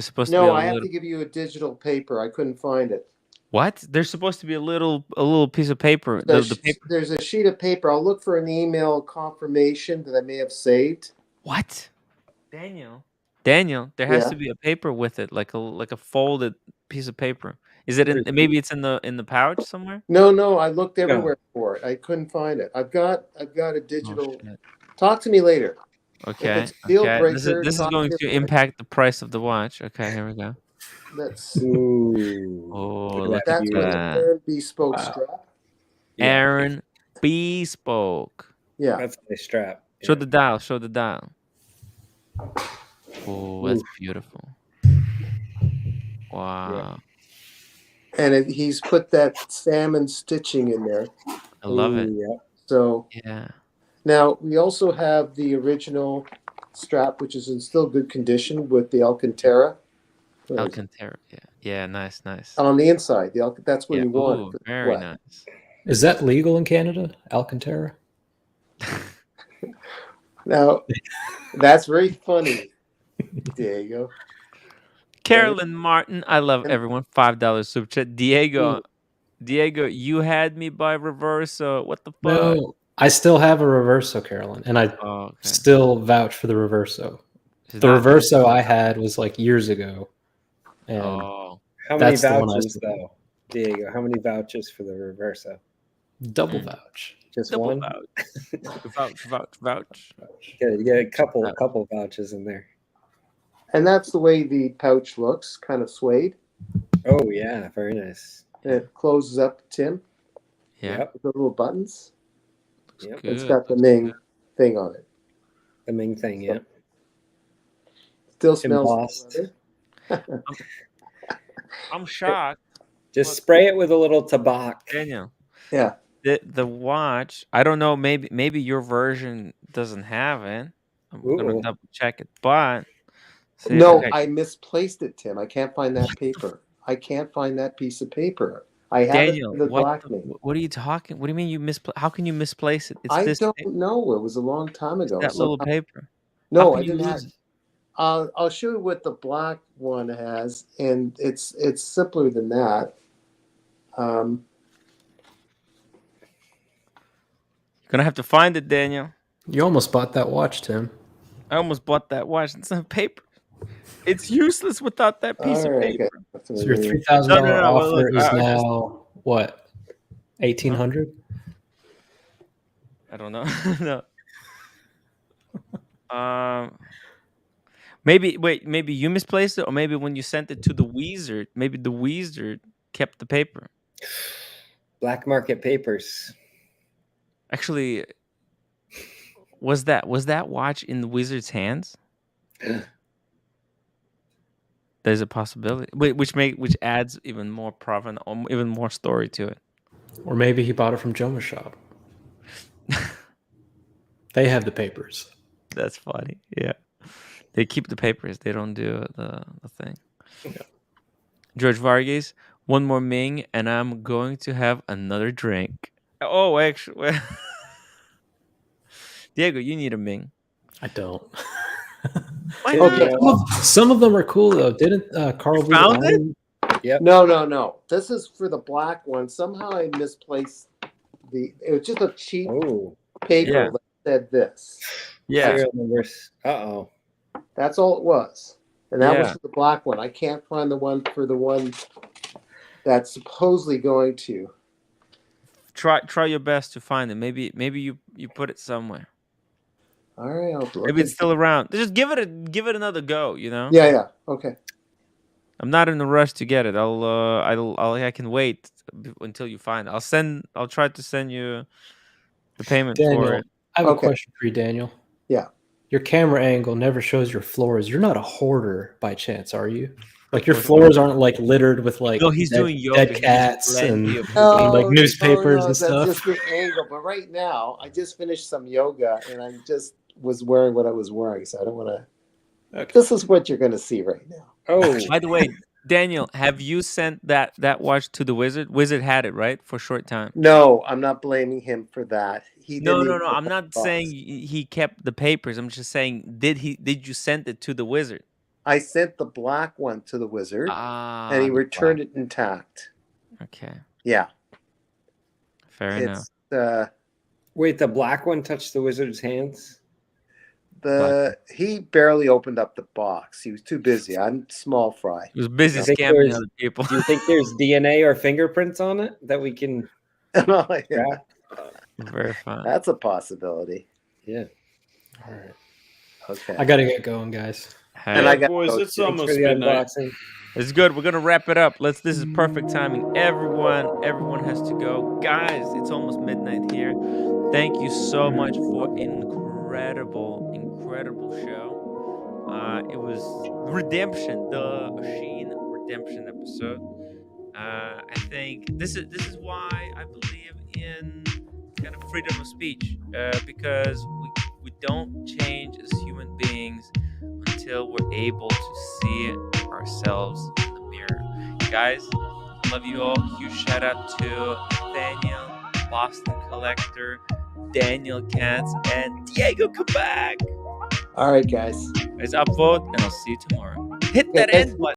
supposed to be I have to give you a digital paper. I couldn't find it. What? There's supposed to be a little piece of paper. The paper. There's a sheet of paper. I'll look for an email confirmation that I may have saved. What? Daniel, there has to be a paper with it, like a folded piece of paper. Is it in? Maybe it's in the pouch somewhere. No. I looked everywhere for it. I couldn't find it. I've got a digital. Talk to me later. Okay. This is going to impact the price of the watch. Okay, here we go. Let's see. Look at that. Aaron Bespoke strap. Aaron Bespoke. Yeah, that's a nice strap. Show the dial. Oh, that's beautiful. Wow. And he's put that salmon stitching in there. I love it. Yeah. So now we also have the original strap, which is in still good condition with the Alcantara. Yeah, nice. On the inside, that's where you want it. Very nice. Is that legal in Canada, Alcantara? Now, that's very funny, Diego. Carolyn Martin, I love everyone. $5 super chat. Diego, you had me by Reverso. What the fuck? No, I still have a Reverso, Carolyn, and I still vouch for the Reverso. The Reverso I had was like years ago. And how many vouchers though, Diego? How many vouchers for the Reverso? Double vouch. Just double one. Vouch. You get a couple vouchers in there. And that's the way the pouch looks, kind of suede. Oh yeah, very nice. And it closes up, Tim. Yeah. Yep. With the little buttons. Yep. It's got the Ming thing on it. The Ming thing, yeah. Still smells Embossed. leather. I'm shocked. Just spray it with a little tabac. Daniel. Yeah. The watch, I don't know, maybe your version doesn't have it. I'm gonna double check it, but no, I misplaced it, Tim. I can't find that paper. I can't find that piece of paper. I have Daniel, it in the black what are you talking? What do you mean you misplaced? How can you misplace it? It's I this don't paper. know. It was a long time ago. That little paper. No, How I can you didn't have. lose it? I'll show you what the black one has, and it's simpler than that. You're gonna have to find it, Daniel. You almost bought that watch, Tim. I almost bought that watch. It's not paper. It's useless without that piece of paper. So your $3,000 offer is now what? 1,800? I don't know. No. Maybe you misplaced it, or maybe when you sent it to the Wizard, maybe the Wizard kept the paper. Black market papers. Actually, was that watch in the Wizard's hands? There's a possibility, which adds even more profit, or even more story to it. Or maybe he bought it from Joma's shop. They have the papers. That's funny. Yeah, they keep the papers. They don't do the thing. Yeah. George Vargas, one more Ming, and I'm going to have another drink. Oh, actually, Diego, you need a Ming. I don't. Okay. Some of them are cool though. Didn't Carl found it? Yep. No. This is for the black one. Somehow I misplaced it was just a cheap paper that said this. Yeah. Serial numbers. Uh-oh. That's all it was. And that was for the black one. I can't find the one for the one that's supposedly going to. Try your best to find it. Maybe you put it somewhere. All right, I'll look. Maybe it's still around. Just give it another go. You know. Yeah. Okay. I'm not in a rush to get it. I can wait until you find it. I'll try to send you the payment Daniel, for it. I have a question for you, Daniel. Yeah. Your camera angle never shows your floors. You're not a hoarder by chance, are you? Like your floors aren't like littered with like he's doing yoga. dead cats and like No, newspapers and that's stuff. just the angle. But right now, I just finished some yoga and I just was wearing what I was wearing, so I don't want to. Okay. This is what you're going to see right now. Oh, by the way, Daniel, have you sent that watch to the Wizard? Wizard had it, right, for a short time. No, I'm not blaming him for that. No. I'm not saying he kept the papers. I'm just saying, did you send it to the Wizard? I sent the black one to the Wizard, and he returned it intact. Okay. Yeah. Fair enough. Wait, the black one touched the Wizard's hands? He barely opened up the box. He was too busy. I'm small fry. He was busy scamming other people. Do you think there's DNA or fingerprints on it that we can? Yeah. Very fun. That's a possibility. Yeah. All right. Okay. I gotta get going, guys. And I got boys, it's almost midnight. It's good. We're gonna wrap it up. This is perfect timing. Everyone has to go. Guys, it's almost midnight here. Thank you so much for incredible show. It was Redemption, the Sheen Redemption episode. I think this is why I believe in kind of freedom of speech, because we don't change as human beings until we're able to see ourselves in the mirror. Guys, love you all. Huge shout out to Nathaniel, Boston Collector, Daniel Katz, and Diego Kabak. All right, guys. It's upvote, and I'll see you tomorrow. Hit that end button.